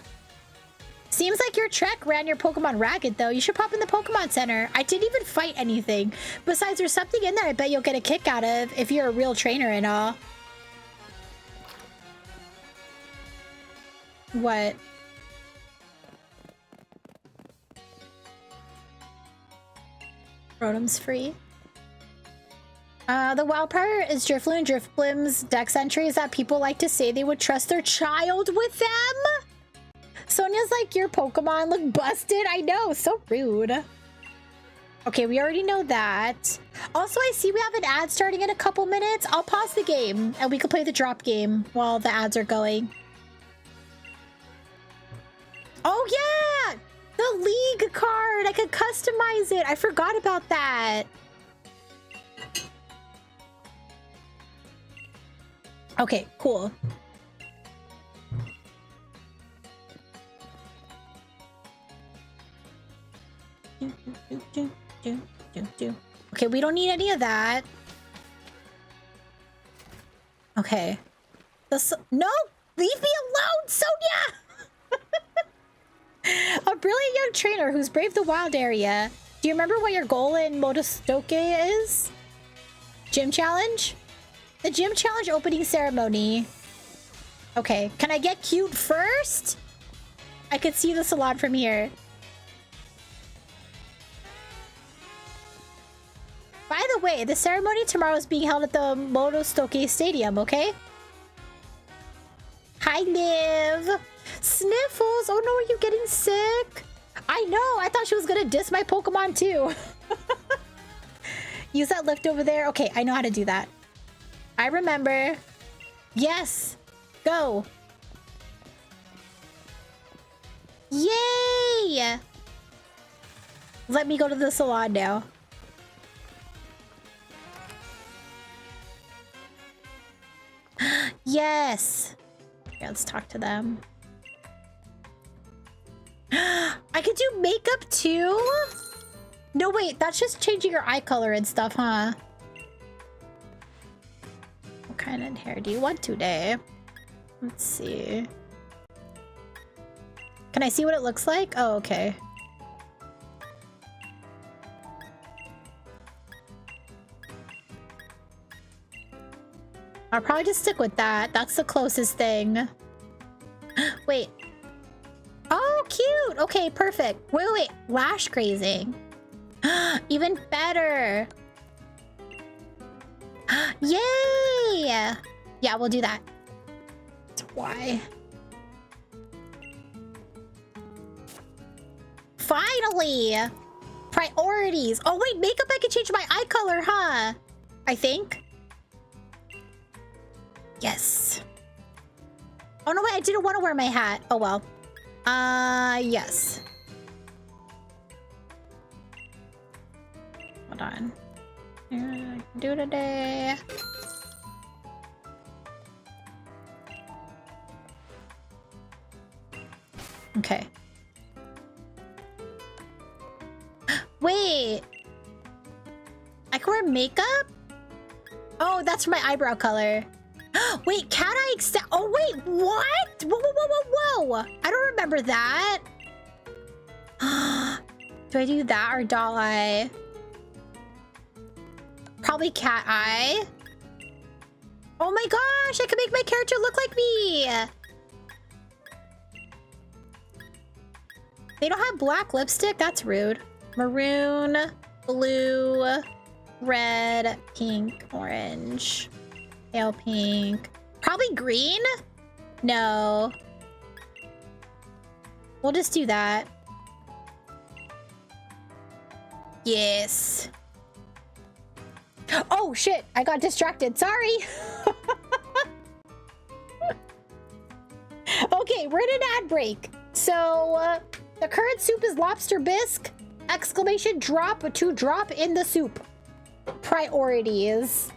Seems like your trek ran your Pokemon ragged, though. You should pop in the Pokemon Center. I didn't even fight anything. Besides, there's something in there I bet you'll get a kick out of if you're a real trainer and all. What? Rotom's free. The wild part is Drifloon and Drifblim's dex entries that people like to say they would trust their child with them. Sonia's like, your Pokemon look busted. I know, so rude. Okay, we already know that. Also, I see we have an ad starting in a couple minutes. I'll pause the game and we can play the drop game while the ads are going. Oh yeah! The League card! I could customize it. I forgot about that. Okay, cool. Okay, we don't need any of that. Okay. No! Leave me alone, Sonia! A brilliant young trainer who's braved the wild area. Do you remember what your goal in Motostoke is? Gym challenge? The gym challenge opening ceremony. Okay, can I get cute first? I could see the salon from here. By the way, the ceremony tomorrow is being held at the Motostoke Stadium, okay? Hi, Liv. Sniffles. Oh no, are you getting sick? I know. I thought she was gonna diss my Pokemon too. Use that lift over there. Okay, I know how to do that. I remember. Yes. Go. Yay! Let me go to the salon now. Yes. Yeah, let's talk to them. I could do makeup too? No, wait, that's just changing your eye color and stuff, huh? What kind of hair do you want today? Let's see. Can I see what it looks like? Oh, okay. I'll probably just stick with that. That's the closest thing. Wait. Oh, cute. Okay, perfect. Wait, wait. Lash grazing. Even better. Yay! Yeah, we'll do that. Why? Finally! Priorities. Oh, wait. Makeup, I can change my eye color, huh? I think. Yes. Oh, no, wait. I didn't want to wear my hat. Oh, well. Yes. Hold on. Here, I can do today. Okay. Wait. I can wear makeup? Oh, that's for my eyebrow color. Wait, can I extend? Oh, wait, what? Whoa, whoa, whoa, whoa, whoa. I don't remember that. Do I do that or doll eye? Probably cat eye. Oh my gosh, I can make my character look like me. They don't have black lipstick? That's rude. Maroon, blue, red, pink, orange, pale pink. Probably green? No. We'll just do that. Yes. Oh shit, I got distracted. Sorry. Okay, we're in an ad break. So, the current soup is lobster bisque. Exclamation drop to drop in the soup. Priorities.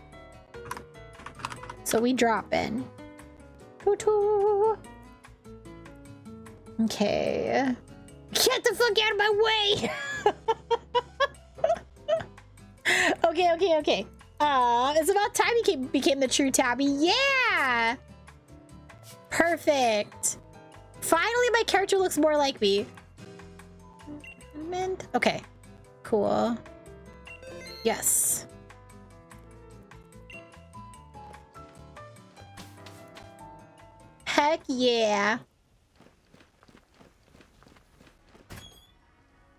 So we drop in. Okay. Get the fuck out of my way! Okay. It's about time he became the true Tabby. Yeah! Perfect. Finally, my character looks more like me. Okay. Cool. Yes. Heck yeah.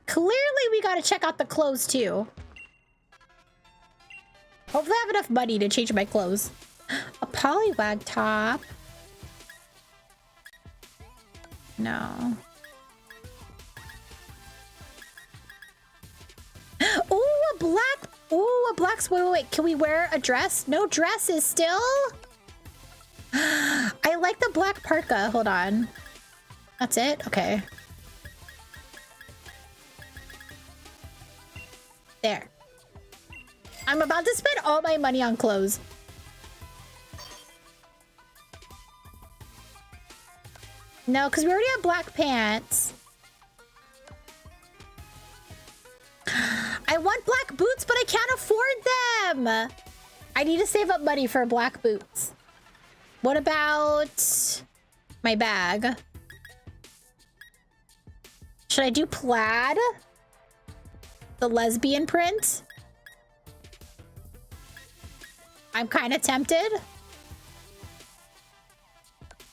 Clearly, we gotta check out the clothes too. Hopefully I have enough money to change my clothes. A polywag top. No. Ooh, a black. Wait. Can we wear a dress? No dresses still? I like the black parka. Hold on. That's it? Okay. There. I'm about to spend all my money on clothes. No, because we already have black pants. I want black boots, but I can't afford them. I need to save up money for black boots. What about my bag? Should I do plaid? The lesbian print? I'm kind of tempted.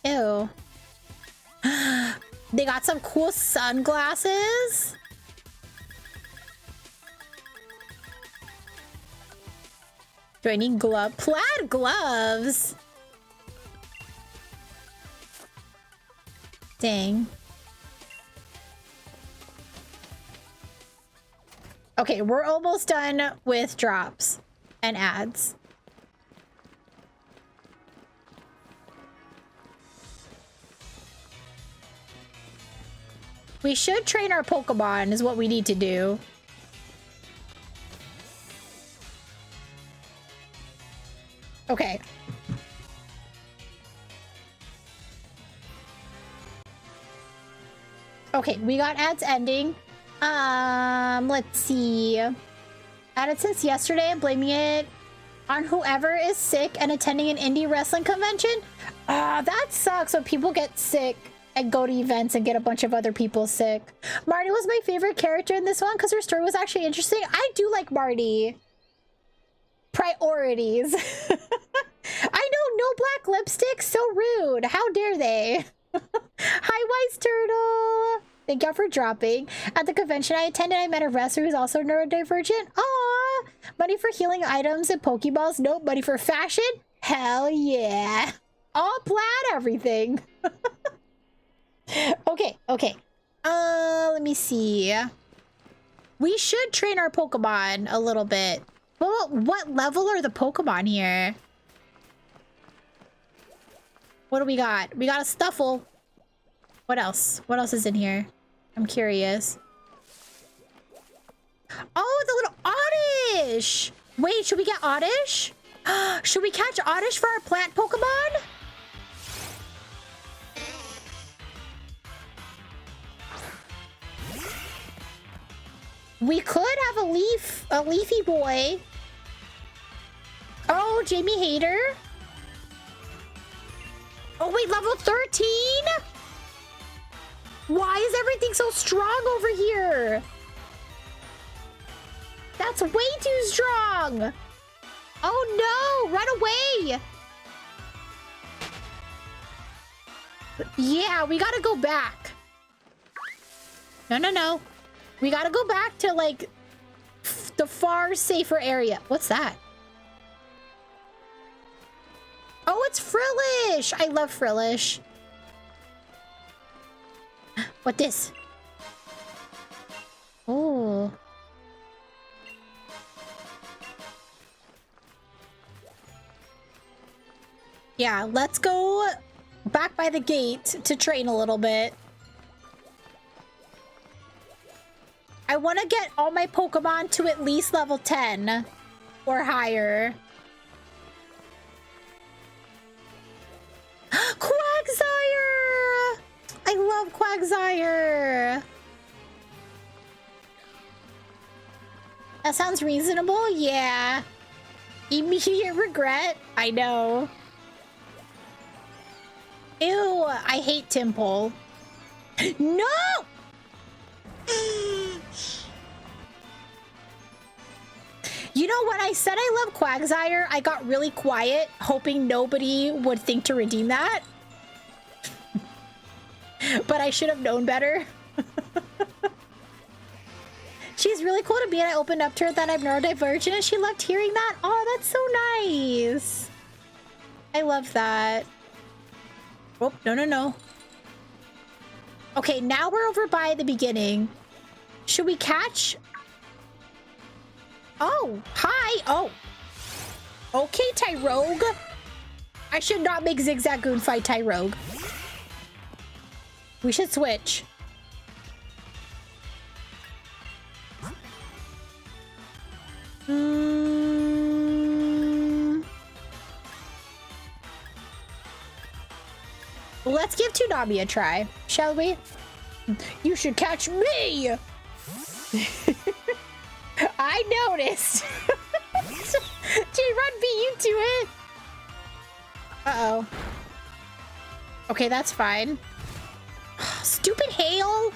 Ew. They got some cool sunglasses. Do I need plaid gloves? Dang. Okay, we're almost done with drops. and ads. We should train our Pokemon is what we need to do. Okay. Okay, we got ads ending. Let's see. Added since yesterday. I'm blaming it on whoever is sick and attending an indie wrestling convention. That sucks when people get sick and go to events and get a bunch of other people sick. Marty was my favorite character in this one because her story was actually interesting. I do like Marty. Priorities. I know, no black lipstick. So rude. How dare they? Hi, Wise Turtle. Thank y'all for dropping. At the convention I attended, I met a wrestler who's also neurodivergent. Aw. Money for healing items and Pokeballs. Nope. Money for fashion? Hell yeah. All plaid everything. Okay, okay. Let me see. We should train our Pokemon a little bit. Well, what level are the Pokemon here? What do we got? We got a Stuffle. What else? What else is in here? I'm curious. Oh, the little Oddish! Wait, should we get Oddish? Should we catch Oddish for our plant Pokemon? We could have a leafy boy. Oh, Jamie Hayter. Oh, wait, level 13? Why is everything so strong over here? That's way too strong. Oh, no. Run away. Yeah, we gotta go back. No, no, no. We gotta go back to, like, the far safer area. What's that? Oh, it's Frillish. I love Frillish. What this? Oh. Yeah, let's go back by the gate to train a little bit. I want to get all my Pokemon to at least level 10 or higher. Quagsire! I love Quagsire. That sounds reasonable. Yeah. Immediate regret. I know. Ew, I hate Timple. No! You know, when I said I love Quagsire, I got really quiet, hoping nobody would think to redeem that. But I should have known better. She's really cool to me, and I opened up to her that I'm neurodivergent, and she loved hearing that. Oh, that's so nice. I love that. Oh, no, no, no. Okay, now we're over by the beginning. Should we catch... Oh, hi. Oh. Okay, Tyrogue. I should not make Zigzagoon fight Tyrogue. We should switch. Let's give Tsunami a try, shall we? You should catch me! I noticed! J-Run beat you to it! Uh-oh. Okay, that's fine. Stupid hail!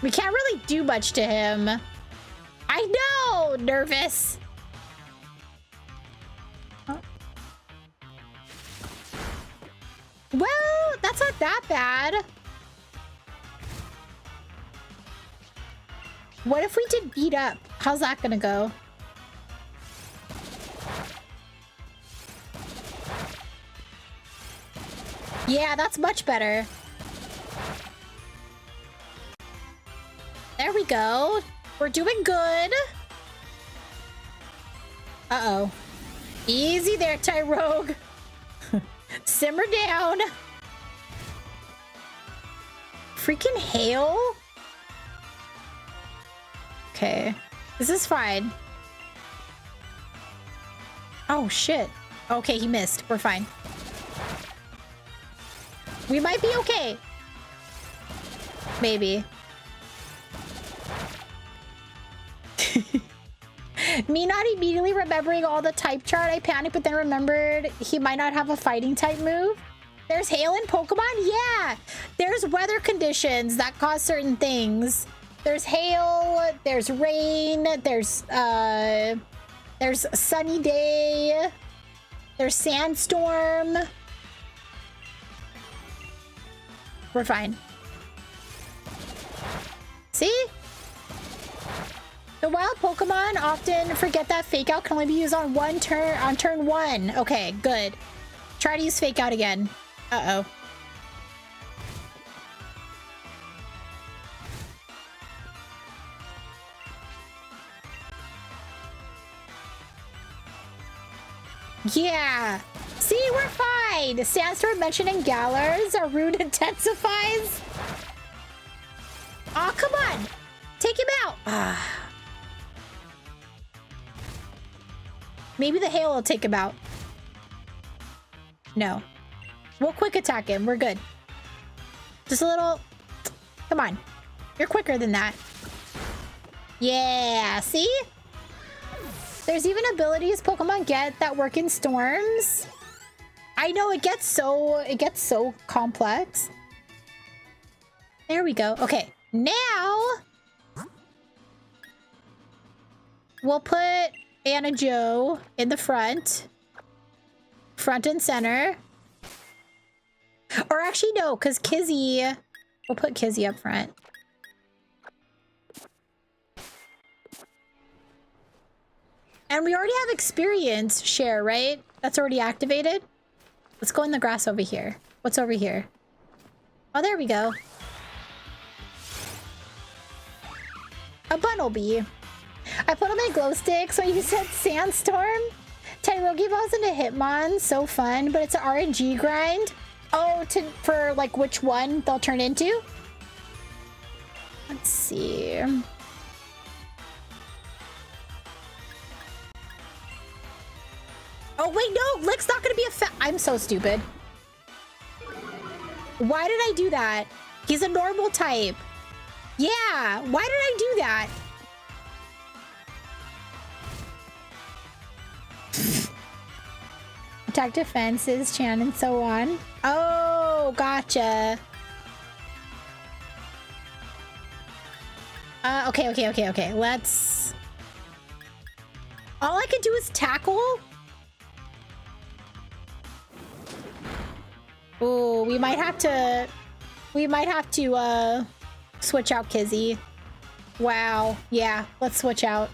We can't really do much to him. I know! Nervous. Oh. Well, that's not that bad. What if we did beat up? How's that gonna go? Yeah, that's much better. we go. We're doing good. Uh-oh. Easy there, Tyrogue. Simmer down. Freaking hail? Okay. This is fine. Oh, shit. Okay, he missed. We're fine. We might be okay. Maybe. Me not immediately remembering all the type chart, I panicked, but then remembered he might not have a fighting type move. There's hail in Pokemon? Yeah! There's weather conditions that cause certain things. There's hail, there's rain, there's a sunny day, there's sandstorm. We're fine. See? The wild Pokemon often forget that Fake Out can only be used on turn 1. Okay, good. Try to use Fake Out again. Uh-oh. Yeah. See, we're fine. Sandstorm mentioning Galars. Our rune intensifies. Oh, come on. Take him out. Ah. Maybe the hail will take him out. No. We'll quick attack him. We're good. Just a little... Come on. You're quicker than that. Yeah. See? There's even abilities Pokemon get that work in storms. I know it gets so complex. There we go. Okay. Now we'll put Anna Joe in the front and center. Or actually no, because Kizzy, we'll put Kizzy up front. And we already have experience share, right? That's already activated. Let's go in the grass over here. What's over here? Oh, there we go. A Bunnelby. I put on my glow sticks when you said sandstorm. Tyrogue evolves into Hitmon. So fun, but it's an RNG grind. Oh, for like which one they'll turn into? Let's see. Oh, wait, no. Lick's not going to be a I'm so stupid. Why did I do that? He's a normal type. Yeah. Why did I do that? Attack defenses, Chan, and so on. Oh, gotcha. Okay. Let's... All I can do is tackle? Oh, we might have to switch out Kizzy. Wow. Yeah, let's switch out.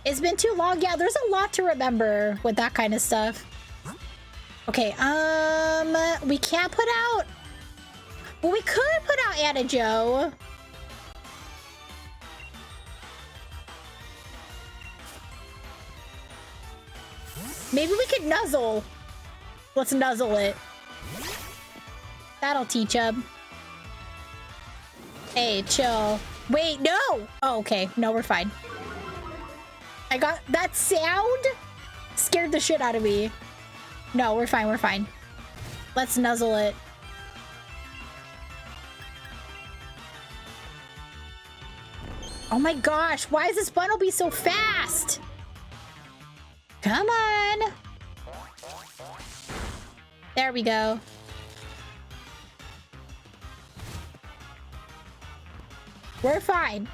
It's been too long. Yeah, there's a lot to remember with that kind of stuff. Okay, we can't put out... Well, we could put out Anna Joe. Maybe we could nuzzle. Let's nuzzle it. That'll teach him. Hey, chill. Wait, no! Oh, okay. No, we're fine. I got that sound scared the shit out of me. No, we're fine. We're fine. Let's nuzzle it. Oh my gosh. Why is this Bunnelby so fast? Come on. There we go. We're fine.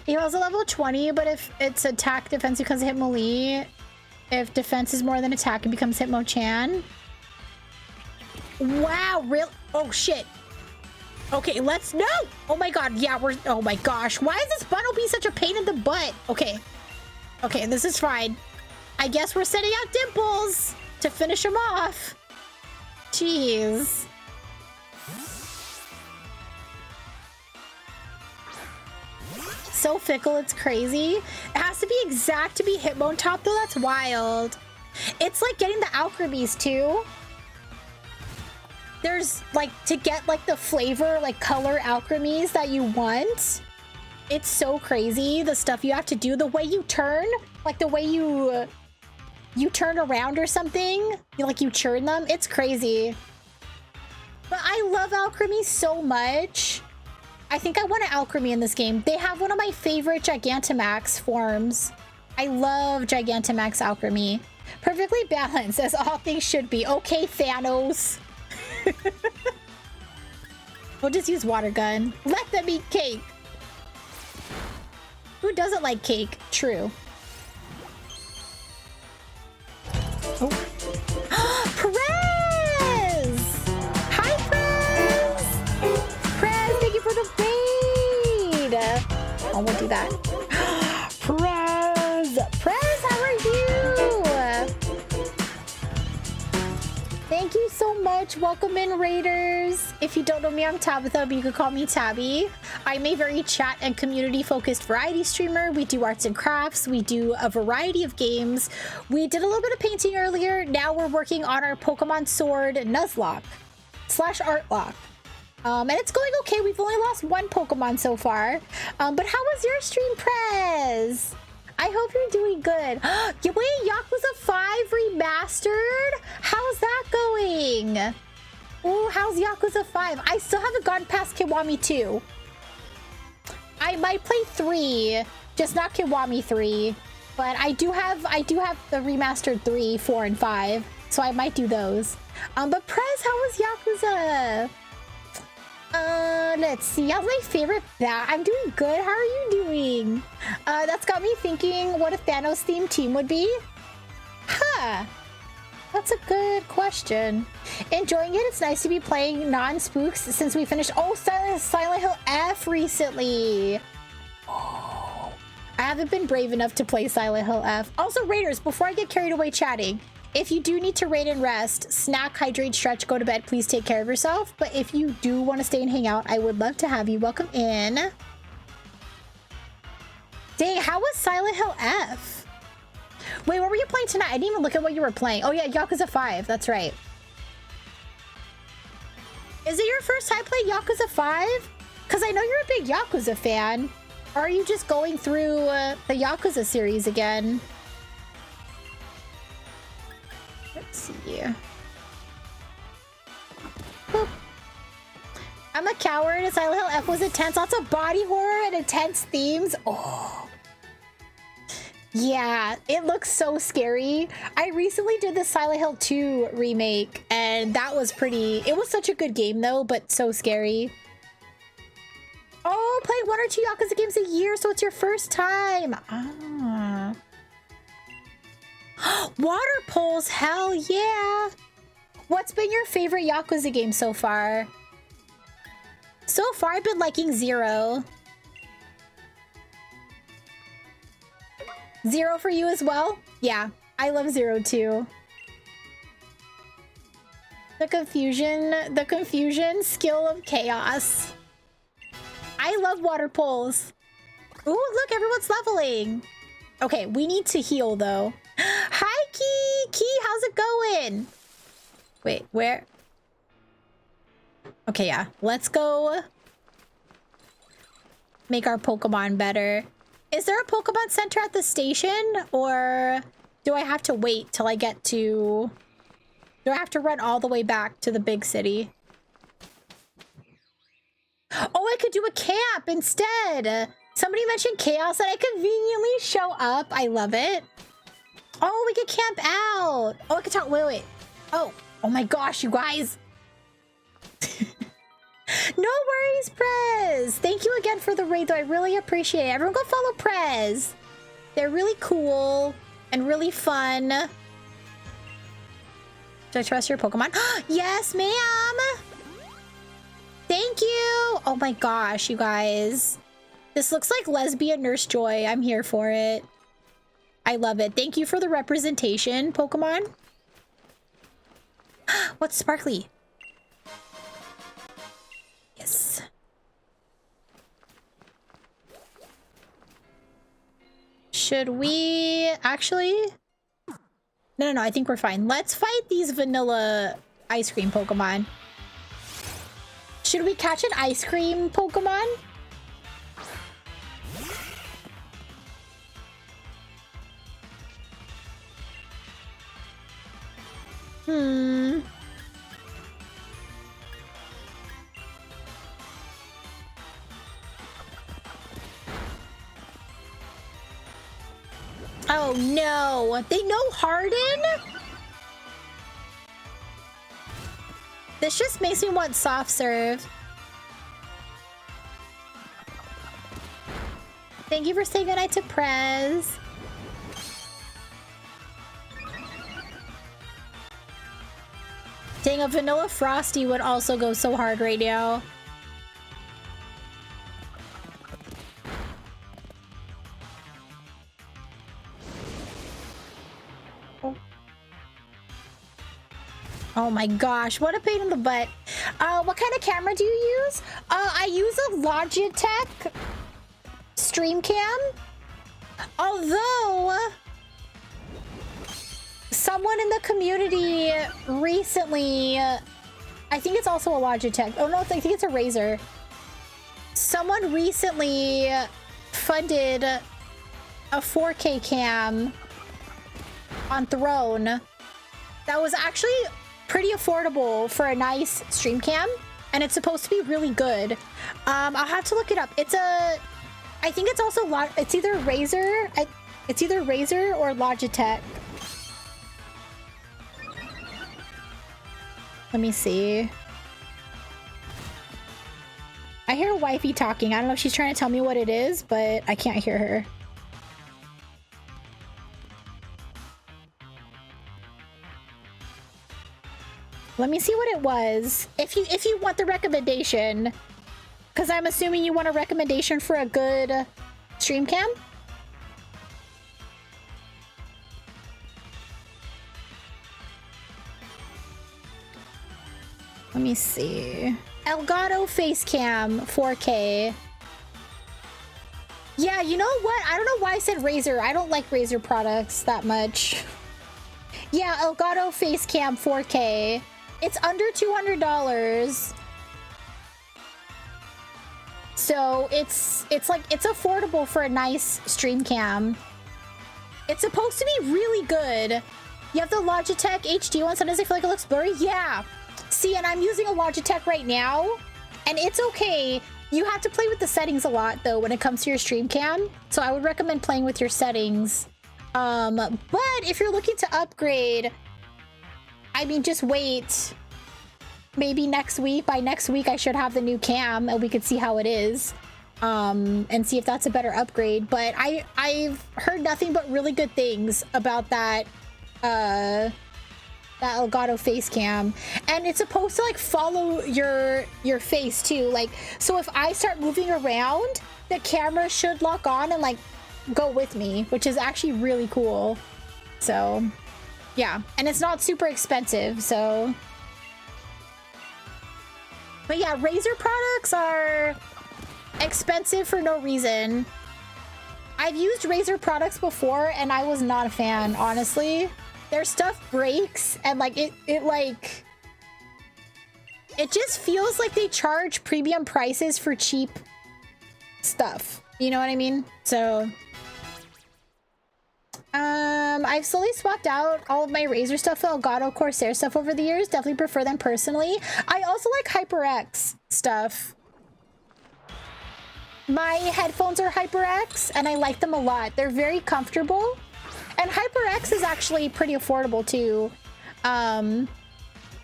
He was a level 20, but if it's attack defense becomes Hitmonlee. If defense is more than attack, it becomes Hitmonchan. Wow, real? Oh shit. Okay, let's no. Oh my god, yeah, we're. Oh my gosh, why is this Bunnelby such a pain in the butt? Okay, okay, this is fine. I guess we're sending out Dimples to finish him off. Jeez. So fickle, it's crazy. It has to be exact to be Hitmon top though. That's wild. It's like getting the alchemies too. There's like to get like the flavor, like color alchemies that you want. It's so crazy the stuff you have to do. The way you turn, like the way you turn around or something, you churn them. It's crazy. But I love alchemy so much. I think I want an alchemy in this game. They have one of my favorite Gigantamax forms. I love Gigantamax alchemy. Perfectly balanced as all things should be. Okay, Thanos. We'll just use water gun. Let them eat cake. Who doesn't like cake? True. Oh. Perez! Hi, Prez! Prez, thank you for the raid! Oh, we'll do that. Prez! Prez, how are you? Thank you so much. Welcome in, Raiders. If you don't know me, I'm Tabitha, but you could call me Tabby. I'm a very chat and community-focused variety streamer. We do arts and crafts. We do a variety of games. We did a little bit of painting earlier. Now we're working on our Pokemon Sword Nuzlocke / Artlocke. And it's going okay. We've only lost one Pokemon so far. But how was your stream, Prez? I hope you're doing good. Wait, Yakuza 5 Remastered? How's that going? Oh, how's Yakuza 5? I still haven't gotten past Kiwami 2. I might play 3, just not Kiwami 3. But I do have the remastered 3, 4, and 5. So I might do those. But Prez, how was Yakuza? Let's see. How's my favorite bat? I'm doing good. How are you doing? That's got me thinking what a Thanos themed team would be. Huh. That's a good question. Enjoying it. It's nice to be playing non-spooks since we finished Silent Hill F recently. Oh. I haven't been brave enough to play Silent Hill F. Also, Raiders, before I get carried away chatting, if you do need to raid and rest, snack, hydrate, stretch, go to bed, please take care of yourself. But if you do want to stay and hang out, I would love to have you. Welcome in. Dang, how was Silent Hill F? Wait, what were you playing tonight? I didn't even look at what you were playing. Oh yeah, Yakuza 5. That's right. Is it your first time playing Yakuza 5? Because I know you're a big Yakuza fan. Or are you just going through the Yakuza series again? Let's see. Boop. I'm a coward. Silent Hill F was intense. Lots of body horror and intense themes. Oh. Yeah, it looks so scary. I recently did the Silent Hill 2 remake, and that was pretty... It was such a good game, though, but so scary. Oh, play 1 or 2 Yakuza games a year, so it's your first time. Ah. Water poles, hell yeah. What's been your favorite Yakuza game so far? So far, I've been liking 0. 0 for you as well? Yeah, I love 0 too. The confusion, skill of chaos. I love water poles. Ooh, look, everyone's leveling. Okay, we need to heal though. Hi, Key! Key, how's it going? Wait, where? Okay, yeah. Let's go make our Pokemon better. Is there a Pokemon Center at the station? Or do I have to wait till I get to... Do I have to run all the way back to the big city? Oh, I could do a camp instead! Somebody mentioned chaos and I conveniently show up. I love it. Oh, we could camp out. Oh, I could talk. Wait. Oh my gosh, you guys. No worries, Prez. Thank you again for the raid, though. I really appreciate it. Everyone go follow Prez. They're really cool and really fun. Do I trust your Pokemon? Yes, ma'am. Thank you. Oh my gosh, you guys. This looks like lesbian Nurse Joy. I'm here for it. I love it. Thank you for the representation, Pokemon. What's sparkly? Yes. Should we actually? No, I think we're fine. Let's fight these vanilla ice cream Pokemon. Should we catch an ice cream Pokemon? Oh no, they know Harden? This just makes me want soft serve. Thank you for saying goodnight to Prez. Dang, a vanilla Frosty would also go so hard right now. Oh my gosh, what a pain in the butt. What kind of camera do you use? I use a Logitech stream cam. Although someone in the community recently, I think it's also a Logitech. Oh no, I think it's a Razer. Someone recently funded a 4K cam on Throne that was actually pretty affordable for a nice stream cam, and it's supposed to be really good. I'll have to look it up. I think it's also it's either Razer. It's either Razer or Logitech. Let me see. I hear wifey talking. I don't know if she's trying to tell me what it is, but I can't hear her. Let me see what it was. If you want the recommendation, because I'm assuming you want a recommendation for a good stream cam. Let me see. Elgato face cam 4K. Yeah, you know what? I don't know why I said Razer. I don't like Razer products that much. Yeah, Elgato face cam 4K. It's under $200. So it's affordable for a nice stream cam. It's supposed to be really good. You have the Logitech HD one. Sometimes I feel like it looks blurry. Yeah. See, and I'm using a Logitech right now, and it's okay. You have to play with the settings a lot though when it comes to your stream cam. So I would recommend playing with your settings. But if you're looking to upgrade, I mean, just wait. Maybe next week. By next week, I should have the new cam and we could see how it is. And see if that's a better upgrade. But I've heard nothing but really good things about that Elgato face cam. And it's supposed to like follow your face too. Like, so if I start moving around, the camera should lock on and like go with me, which is actually really cool. So yeah, and it's not super expensive, so. But yeah, Razer products are expensive for no reason. I've used Razer products before and I was not a fan, honestly. Their stuff breaks and like it just feels like they charge premium prices for cheap stuff. You know what I mean? So I've slowly swapped out all of my Razer stuff for Elgato Corsair stuff over the years. Definitely prefer them personally. I also like HyperX stuff. My headphones are HyperX and I like them a lot. They're very comfortable. And HyperX is actually pretty affordable too. And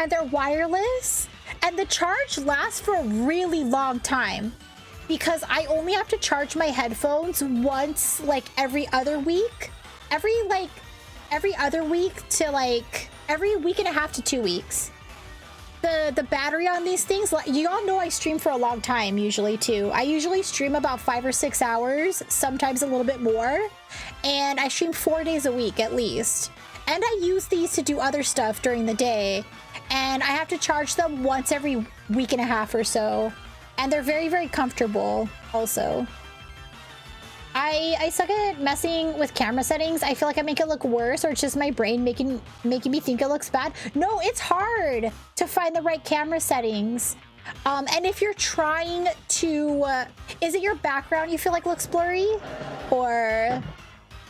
they're wireless. And the charge lasts for a really long time. Because I only have to charge my headphones once like every other week. Every other week to like every week and a half to 2 weeks. The battery on these things, like, you all know I stream for a long time usually too. I usually stream about 5 or 6 hours, sometimes a little bit more. And I stream 4 days a week at least. And I use these to do other stuff during the day. And I have to charge them once every week and a half or so. And they're very, very comfortable also. I suck at messing with camera settings. I feel like I make it look worse, or it's just my brain making me think it looks bad. No, it's hard to find the right camera settings. And if you're trying to, is it your background you feel like looks blurry? Or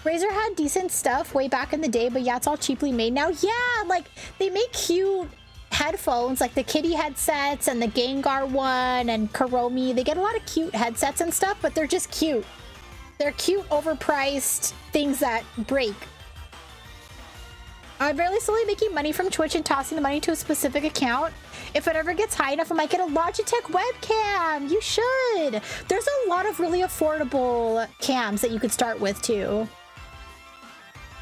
Razer had decent stuff way back in the day, but yeah, it's all cheaply made now. Yeah, like they make cute headphones, like the Kitty headsets and the Gengar one and Kuromi. They get a lot of cute headsets and stuff, but they're just cute. They're cute, overpriced things that break. I'm barely slowly making money from Twitch and tossing the money to a specific account. If it ever gets high enough, I might get a Logitech webcam. You should. There's a lot of really affordable cams that you could start with too.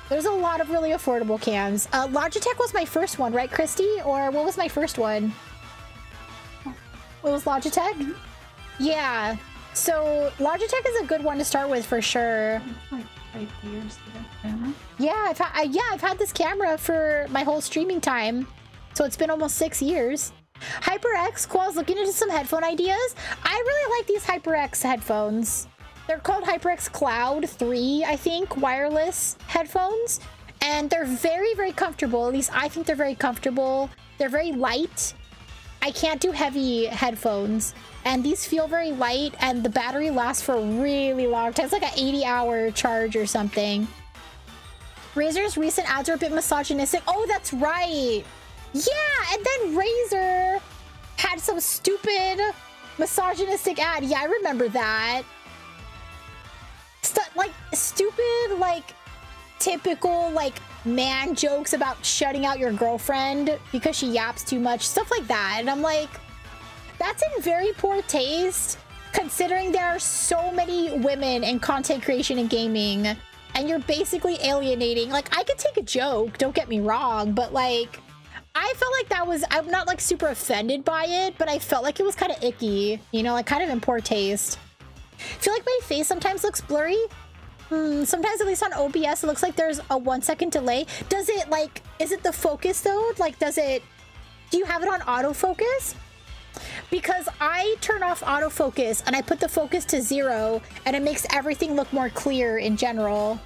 There's a lot of really affordable cams. Logitech was my first one, right, Christy? Or what was my first one? What was Logitech? Yeah. So Logitech is a good one to start with for sure. Like 5 years to that camera. Yeah, I've had this camera for my whole streaming time. So it's been almost 6 years. HyperX, cool. I was looking into some headphone ideas. I really like these HyperX headphones. They're called HyperX Cloud 3, I think, wireless headphones. And they're very, very comfortable. At least I think they're very comfortable. They're very light. I can't do heavy headphones. And these feel very light, and the battery lasts for a really long time. It's like an 80-hour charge or something. Razer's recent ads are a bit misogynistic. Oh, that's right. Yeah, and then Razer had some stupid misogynistic ad. Yeah, I remember that. Like, stupid, like, typical, like, man jokes about shutting out your girlfriend because she yaps too much. Stuff like that. And I'm like, that's in very poor taste, considering there are so many women in content creation and gaming, and you're basically alienating. Like, I could take a joke, don't get me wrong, but like, I felt like that was, I'm not like super offended by it, but I felt like it was kind of icky, you know, like kind of in poor taste. I feel like my face sometimes looks blurry. Sometimes, at least on OBS, it looks like there's a 1 second delay. Does it like, is it the focus though? Like, do you have it on autofocus? Because I turn off autofocus and I put the focus to 0, and it makes everything look more clear in general.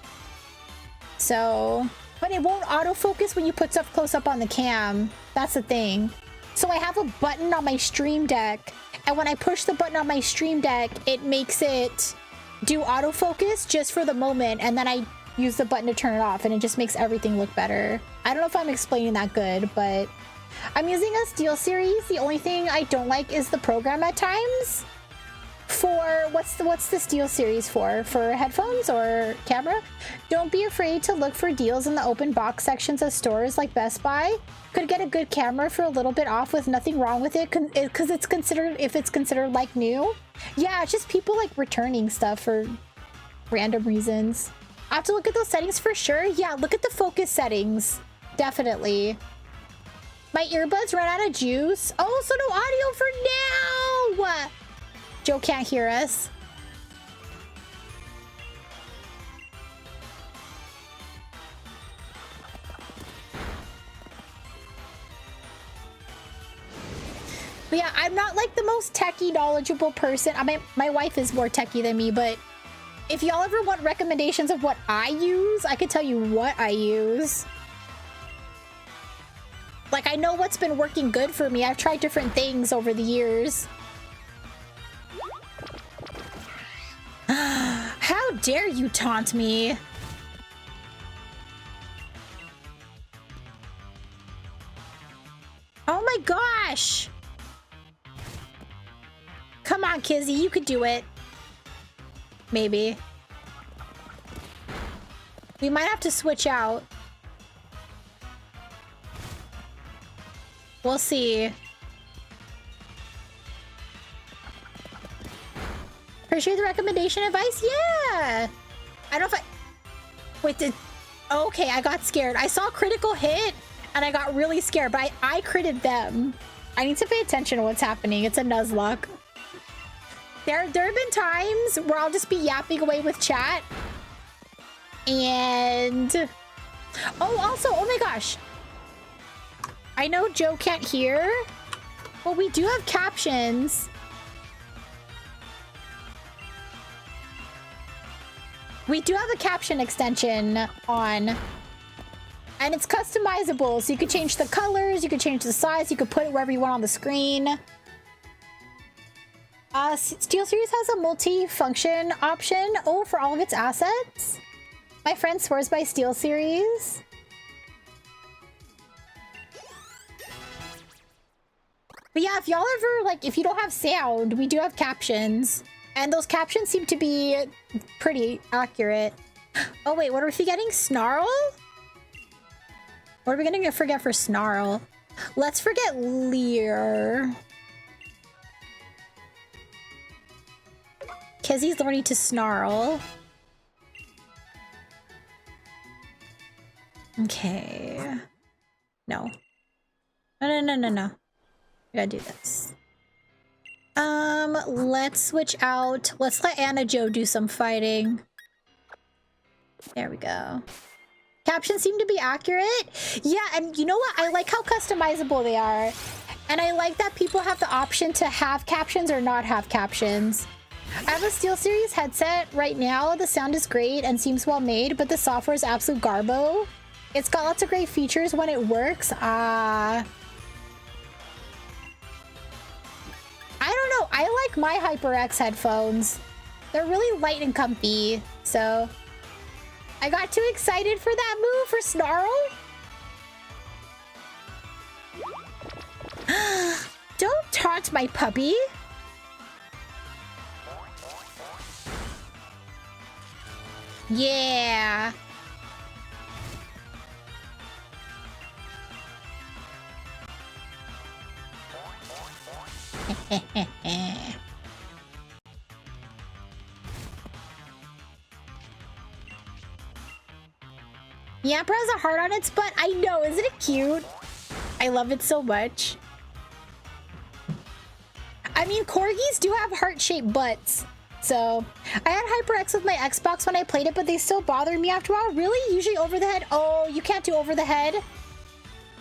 So, but it won't autofocus when you put stuff close up on the cam. That's the thing. So I have a button on my Stream Deck, and when I push the button on my Stream Deck, it makes it do autofocus just for the moment, and then I use the button to turn it off, and it just makes everything look better. I don't know if I'm explaining that good, but I'm using a SteelSeries. The only thing I don't like is the program at times. For what's the SteelSeries for? For headphones or camera? Don't be afraid to look for deals in the open box sections of stores like Best Buy. Could get a good camera for a little bit off with nothing wrong with it, because it's considered like new. Yeah, it's just people like returning stuff for random reasons. I have to look at those settings for sure. Yeah, look at the focus settings. Definitely. My earbuds ran out of juice. Oh, so no audio for now. Joe can't hear us. But yeah, I'm not like the most techie knowledgeable person. I mean, my wife is more techie than me, but if y'all ever want recommendations of what I use, I could tell you what I use. Like, I know what's been working good for me. I've tried different things over the years. How dare you taunt me? Oh my gosh! Come on, Kizzy, you could do it. Maybe. We might have to switch out. We'll see. Appreciate the recommendation advice? Yeah! I don't know if I... Wait, okay, I got scared. I saw critical hit, and I got really scared, but I critted them. I need to pay attention to what's happening. It's a Nuzlocke. There have been times where I'll just be yapping away with chat. And... Oh, also, oh my gosh. I know Joe can't hear, but we do have captions. We do have a caption extension on, and it's customizable, so you can change the colors, you can change the size, you can put it wherever you want on the screen. SteelSeries has a multi-function option. Oh, for all of its assets? My friend swears by SteelSeries. But yeah, if y'all ever, like, if you don't have sound, we do have captions. And those captions seem to be pretty accurate. Oh wait, what are we forgetting? Snarl? What are we gonna forget for Snarl? Let's forget Leer. Kizzy's learning to snarl. Okay. No. No. We gotta do this. Let's switch out. Let's let Anna Joe do some fighting. There we go. Captions seem to be accurate. Yeah, and you know what? I like how customizable they are. And I like that people have the option to have captions or not have captions. I have a SteelSeries headset right now. The sound is great and seems well made, but the software is absolute garbo. It's got lots of great features when it works. I don't know. I like my HyperX headphones. They're really light and comfy. So I got too excited for that move for Snarl. Don't taunt my puppy. Yeah. Yamper has a heart on its butt. I know, isn't it cute? I love it so much. I mean, corgis do have heart-shaped butts. So, I had HyperX with my Xbox when I played it, but they still bothered me after a while. Really? Usually over the head? Oh, you can't do over the head?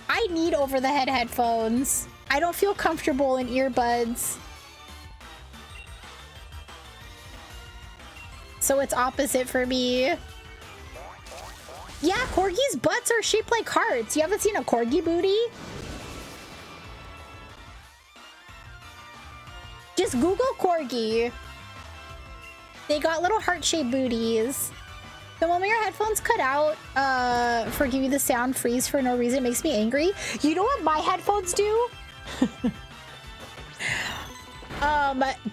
I need over the head headphones. I don't feel comfortable in earbuds. So it's opposite for me. Yeah, corgis' butts are shaped like hearts. You haven't seen a corgi booty? Just Google corgi. They got little heart-shaped booties. The moment your headphones cut out, for give you the sound freeze for no reason, it makes me angry. You know what my headphones do?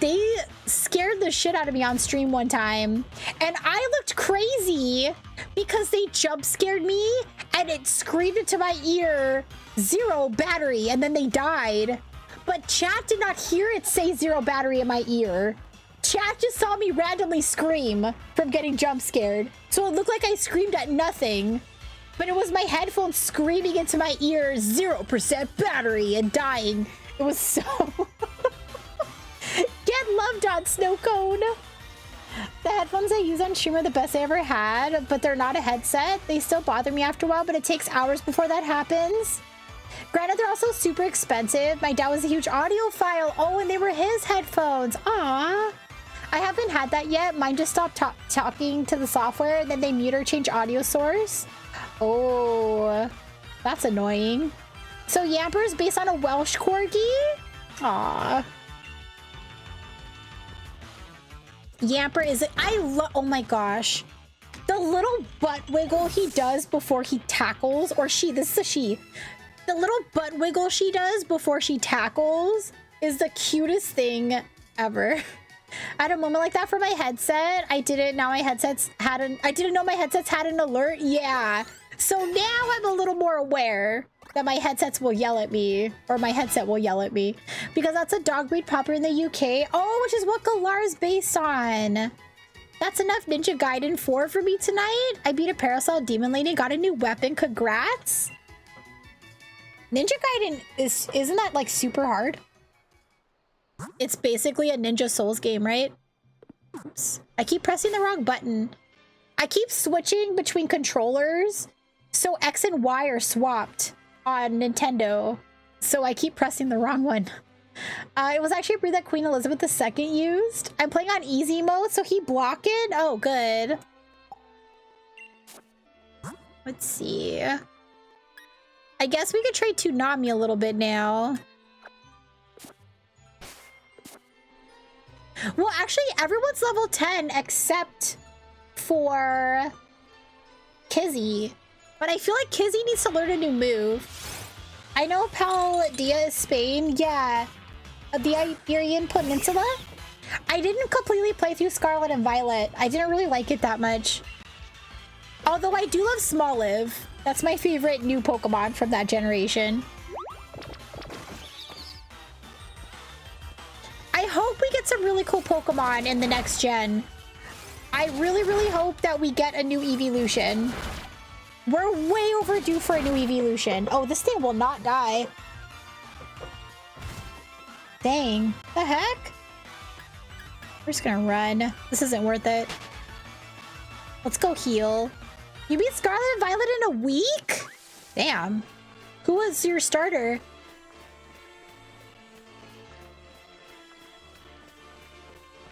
They scared the shit out of me on stream one time, and I looked crazy because they jump scared me and it screamed into my ear, 0 battery, and then they died. But chat did not hear it say 0 battery in my ear. Chat just saw me randomly scream from getting jump scared. So it looked like I screamed at nothing, but it was my headphones screaming into my ear, 0% battery, and dying. It was so... Get loved on Snowcone. The headphones I use on stream are the best I ever had, but they're not a headset. They still bother me after a while, but it takes hours before that happens. Granted, they're also super expensive. My dad was a huge audiophile. Oh, and they were his headphones. Aww. I haven't had that yet. Mine just stopped talking to the software, then they mute or change audio source. Oh, that's annoying. So Yamper is based on a Welsh corgi? Aww. Yamper is it? Oh my gosh. The little butt wiggle he does before he tackles, or she, this is a she. The little butt wiggle she does before she tackles is the cutest thing ever. I had a moment like that for my headset. I didn't know my headsets had an alert. Yeah. So now I'm a little more aware that my headsets will yell at me, or my headset will yell at me, because that's a dog breed popular in the UK. Oh, which is what Galar is based on. That's enough Ninja Gaiden 4 for me tonight. I beat a Parasol Demon Lady, got a new weapon. Congrats. Ninja Gaiden isn't that like super hard? It's basically a Ninja Souls game, right? Oops. I keep pressing the wrong button. I keep switching between controllers, so X and Y are swapped on Nintendo. So I keep pressing the wrong one. It was actually a breed that Queen Elizabeth II used. I'm playing on easy mode, so he blocked it. Oh, good. Let's see. I guess we could trade Toonami a little bit now. Well, actually, everyone's level 10 except for Kizzy. But I feel like Kizzy needs to learn a new move. I know Paldea is Spain. Yeah. The Iberian Peninsula. I didn't completely play through Scarlet and Violet. I didn't really like it that much. Although I do love Smoliv. That's my favorite new Pokemon from that generation. I hope we get some really cool Pokemon in the next gen. I really, really hope that we get a new evolution. We're way overdue for a new evolution. Oh, this thing will not die. Dang. The heck? We're just gonna run. This isn't worth it. Let's go heal. You beat Scarlet and Violet in a week? Damn. Who was your starter?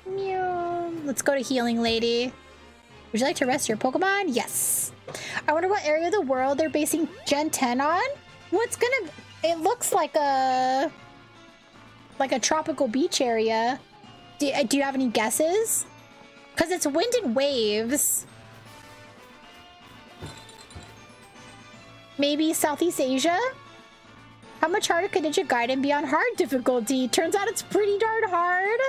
Meow. Let's go to Healing Lady. Would you like to rest your Pokemon? Yes. I wonder what area of the world they're basing Gen 10 on? What's gonna... It looks like a tropical beach area. Do you have any guesses? Because it's wind and waves. Maybe Southeast Asia? How much harder could Ninja Gaiden be on hard difficulty? Turns out it's pretty darn hard.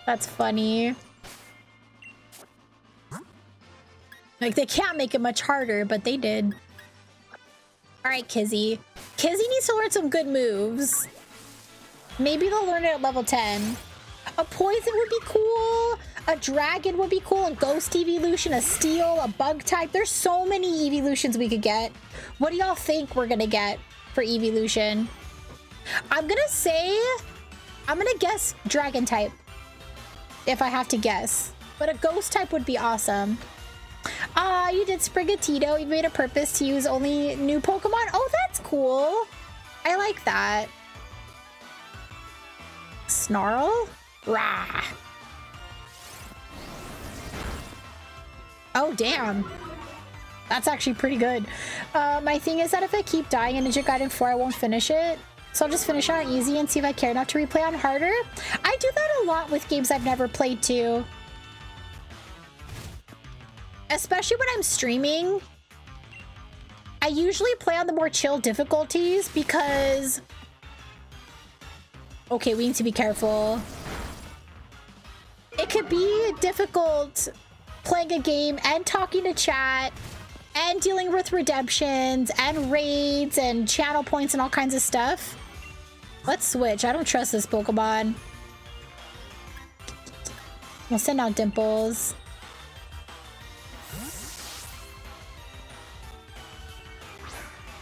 That's funny. Like, they can't make it much harder, but they did. Alright, Kizzy. Kizzy needs to learn some good moves. Maybe they'll learn it at level 10. A poison would be cool. A dragon would be cool. A ghost evolution, a steel, a bug type. There's so many evolutions we could get. What do y'all think we're gonna get for evolution? I'm gonna guess dragon type. If I have to guess. But a ghost type would be awesome. Ah, you did Sprigatito. You made a purpose to use only new Pokemon. Oh, that's cool. I like that. Snarl? Rah. Oh, damn. That's actually pretty good. My thing is that if I keep dying in Ninja Gaiden 4, I won't finish it. So I'll just finish on easy and see if I care enough to replay on harder. I do that a lot with games I've never played too. Especially when I'm streaming. I usually play on the more chill difficulties because... Okay, we need to be careful. It could be difficult playing a game and talking to chat and dealing with redemptions and raids and channel points and all kinds of stuff. Let's switch. I don't trust this Pokemon. We'll send out Dimples.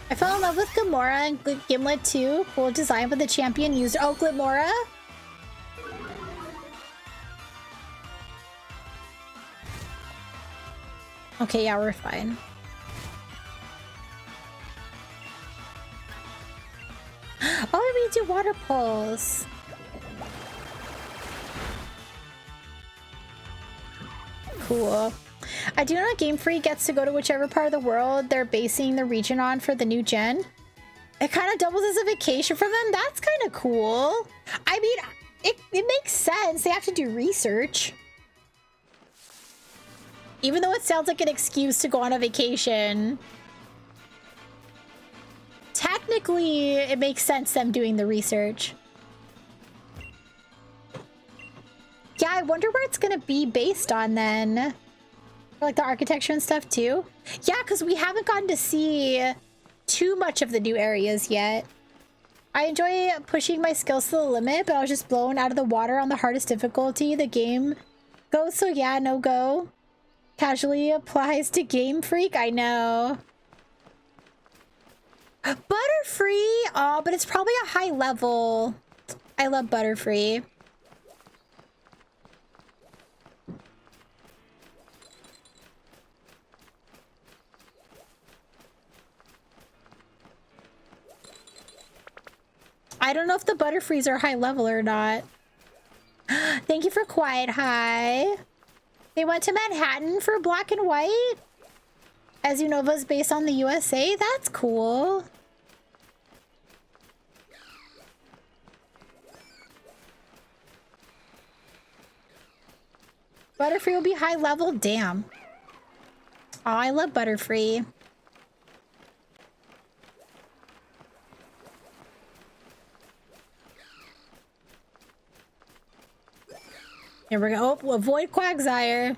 I fell in love with Gamora and Gimlet too. Cool design, but the champion used... Oh, Glimora? Okay, yeah, we're fine. Oh, we do water pulse. Cool. I do know Game Freak gets to go to whichever part of the world they're basing the region on for the new gen. It kind of doubles as a vacation for them. That's kind of cool. I mean, it makes sense. They have to do research. Even though it sounds like an excuse to go on a vacation, technically it makes sense them doing the research. Yeah, I wonder where it's gonna be based on then. Like the architecture and stuff too. Yeah, because we haven't gotten to see too much of the new areas yet. I enjoy pushing my skills to the limit, but I was just blown out of the water on the hardest difficulty the game goes. So yeah, no go. Casually applies to Game Freak. I know. Butterfree. Oh, but it's probably a high level. I love Butterfree. I don't know if the Butterfrees are high level or not. Thank you for Quiet High. They went to Manhattan for Black and White? As you know, was based on the USA. That's cool. Butterfree will be high level. Damn. Oh, I love Butterfree. Here we go. Oh, avoid Quagsire.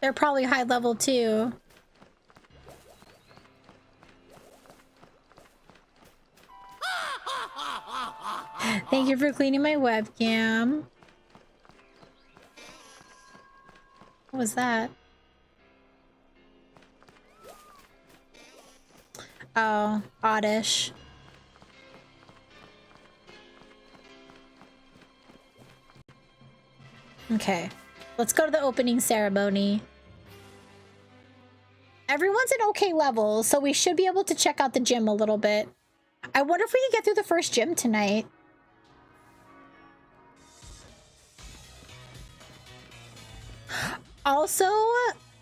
They're probably high level too. Thank you for cleaning my webcam. What was that? Oh, oddish. Okay, let's go to the opening ceremony. Everyone's at okay level, so we should be able to check out the gym a little bit. I wonder if we can get through the first gym tonight. Also,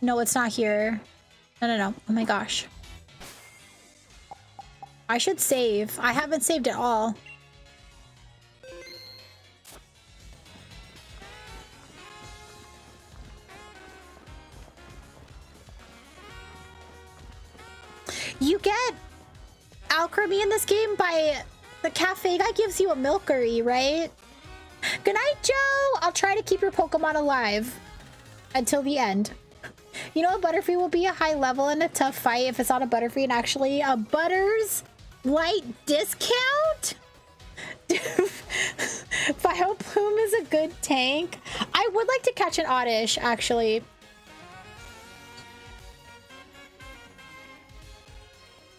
no, it's not here. No. Oh my gosh. I should save. I haven't saved at all. You get alchemy in this game by the cafe guy gives you a milkery, right? Good night, Joe! I'll try to keep your Pokemon alive until the end. You know, a Butterfree will be a high level in a tough fight if it's not a Butterfree and actually a Butters light discount? Vileplume is a good tank. I would like to catch an Oddish, actually.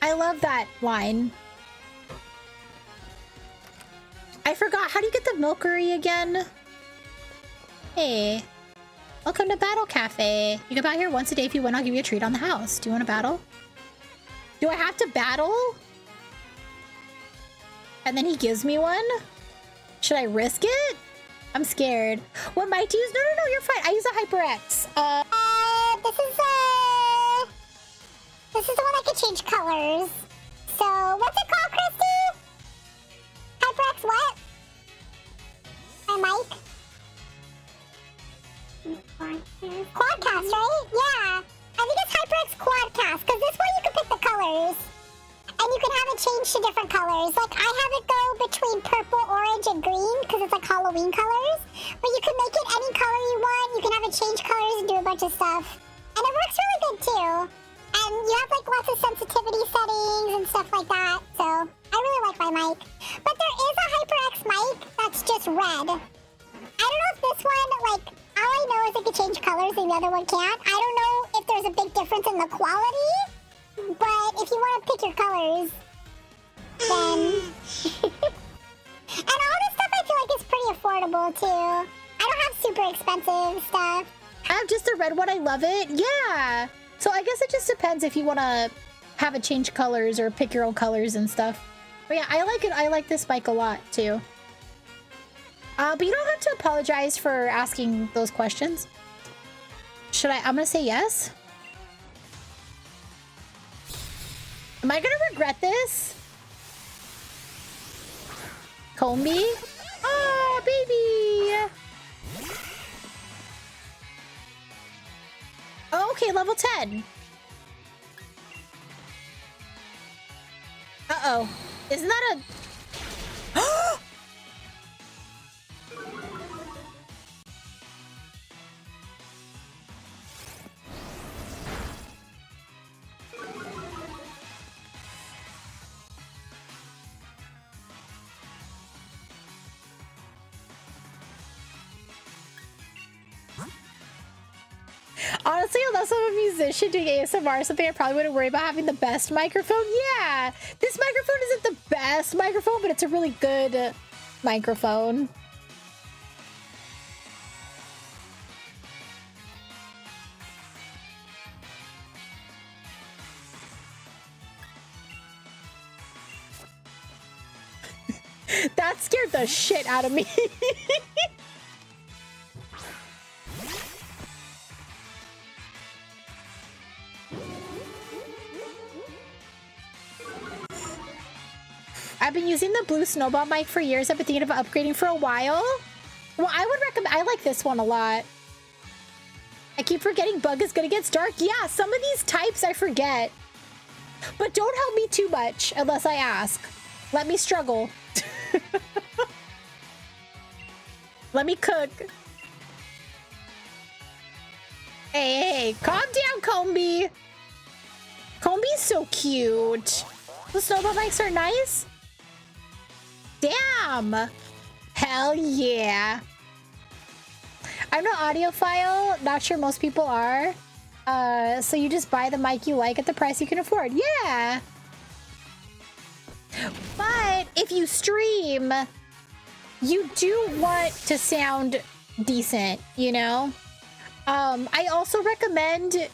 I love that line. I forgot. How do you get the milkery again? Hey. Welcome to Battle Cafe. You can battle here once a day. If you win, I'll give you a treat on the house. Do you want to battle? Do I have to battle? And then he gives me one? Should I risk it? I'm scared. What might you use? No, you're fine. I use a HyperX. This is the one that can change colors. So, what's it called, Christy? HyperX what? My mic? Quadcast, right? Yeah. I think it's HyperX Quadcast, because this one you can pick the colors. And you can have it change to different colors. Like, I have it go between purple, orange, and green, because it's like Halloween colors. But you can make it any color you want. You can have it change colors and do a bunch of stuff. And it works really good, too. And you have, like, lots of sensitivity settings and stuff like that. So, I really like my mic. But there is a HyperX mic that's just red. I don't know if this one, like, all I know is it can change colors and the other one can't. I don't know if there's a big difference in the quality. But if you want to pick your colors, then... And all this stuff I feel like is pretty affordable, too. I don't have super expensive stuff. I have just the red one. I love it. Yeah. So I guess it just depends if you want to have it change colors or pick your own colors and stuff. But yeah, I like it. I like this bike a lot, too. But you don't have to apologize for asking those questions. Should I? I'm going to say yes. Am I gonna regret this? Combi? Oh, baby! Oh, okay, level 10. Uh-oh. Isn't that a... Honestly, unless I'm a musician doing ASMR or something, I probably wouldn't worry about having the best microphone. Yeah, this microphone isn't the best microphone, but it's a really good microphone. That scared the shit out of me. I've been using the blue snowball mic for years. I've been thinking of upgrading for a while. Well, I would recommend, I like this one a lot. I keep forgetting Bug is good against Dark. Yeah, some of these types I forget. But don't help me too much unless I ask. Let me struggle. Let me cook. Hey, calm down, Combi. Combi's so cute. The snowball mics are nice. Damn. Hell yeah. I'm an audiophile. Not sure most people are. So you just buy the mic you like at the price you can afford. Yeah. But if you stream, you do want to sound decent, you know? I also recommend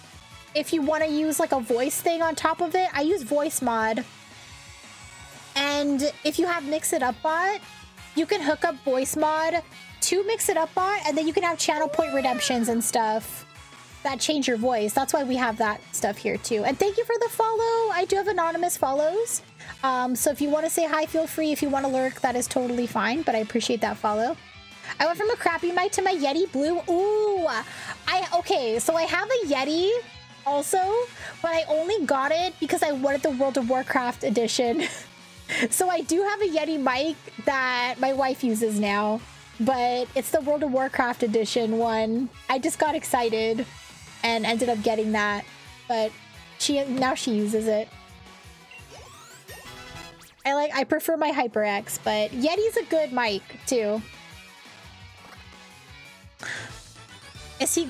if you want to use like a voice thing on top of it, I use voice mod. And if you have Mix It Up Bot, you can hook up voice mod to Mix It Up Bot, and then you can have channel point redemptions and stuff that change your voice. That's why we have that stuff here too. And thank you for the follow. I do have anonymous follows. So if you want to say hi, feel free. If you want to lurk, that is totally fine, but I appreciate that follow. I went from a crappy mic to my Yeti Blue. Ooh, okay, so I have a Yeti also, but I only got it because I wanted the World of Warcraft edition. So I do have a Yeti mic that my wife uses now, but it's the World of Warcraft edition one. I just got excited and ended up getting that, but now she uses it. I prefer my HyperX, but Yeti's a good mic too.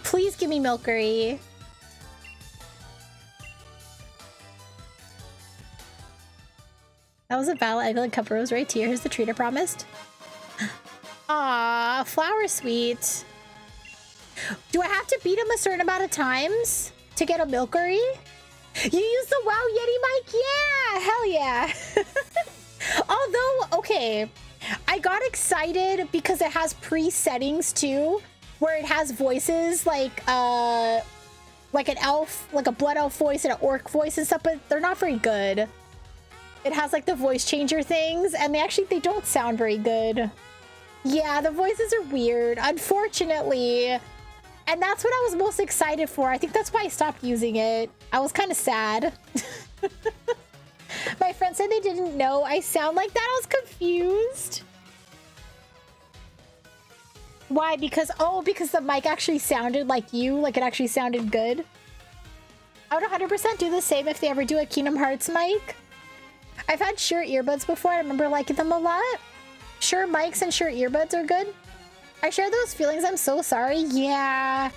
Please give me Milkery. That was a valid Evelyn Cup Rose right here. Here's the treat I promised. Aw, Flower Sweet. Do I have to beat him a certain amount of times to get a Milkery? You use the WoW Yeti mic? Yeah, hell yeah. Although, okay, I got excited because it has pre-settings too, where it has voices like an elf, like a blood elf voice and an orc voice and stuff, but they're not very good. It has like the voice changer things, and they don't sound very good. Yeah, the voices are weird, unfortunately. And that's what I was most excited for. I think that's why I stopped using it. I was kind of sad. My friend said they didn't know I sound like that. I was confused. Why? Because the mic actually sounded like you, like it actually sounded good. I would 100% do the same if they ever do a Kingdom Hearts mic. I've had Shure earbuds before. I remember liking them a lot. Shure mics and Shure earbuds are good. I share those feelings. I'm so sorry. Yeah.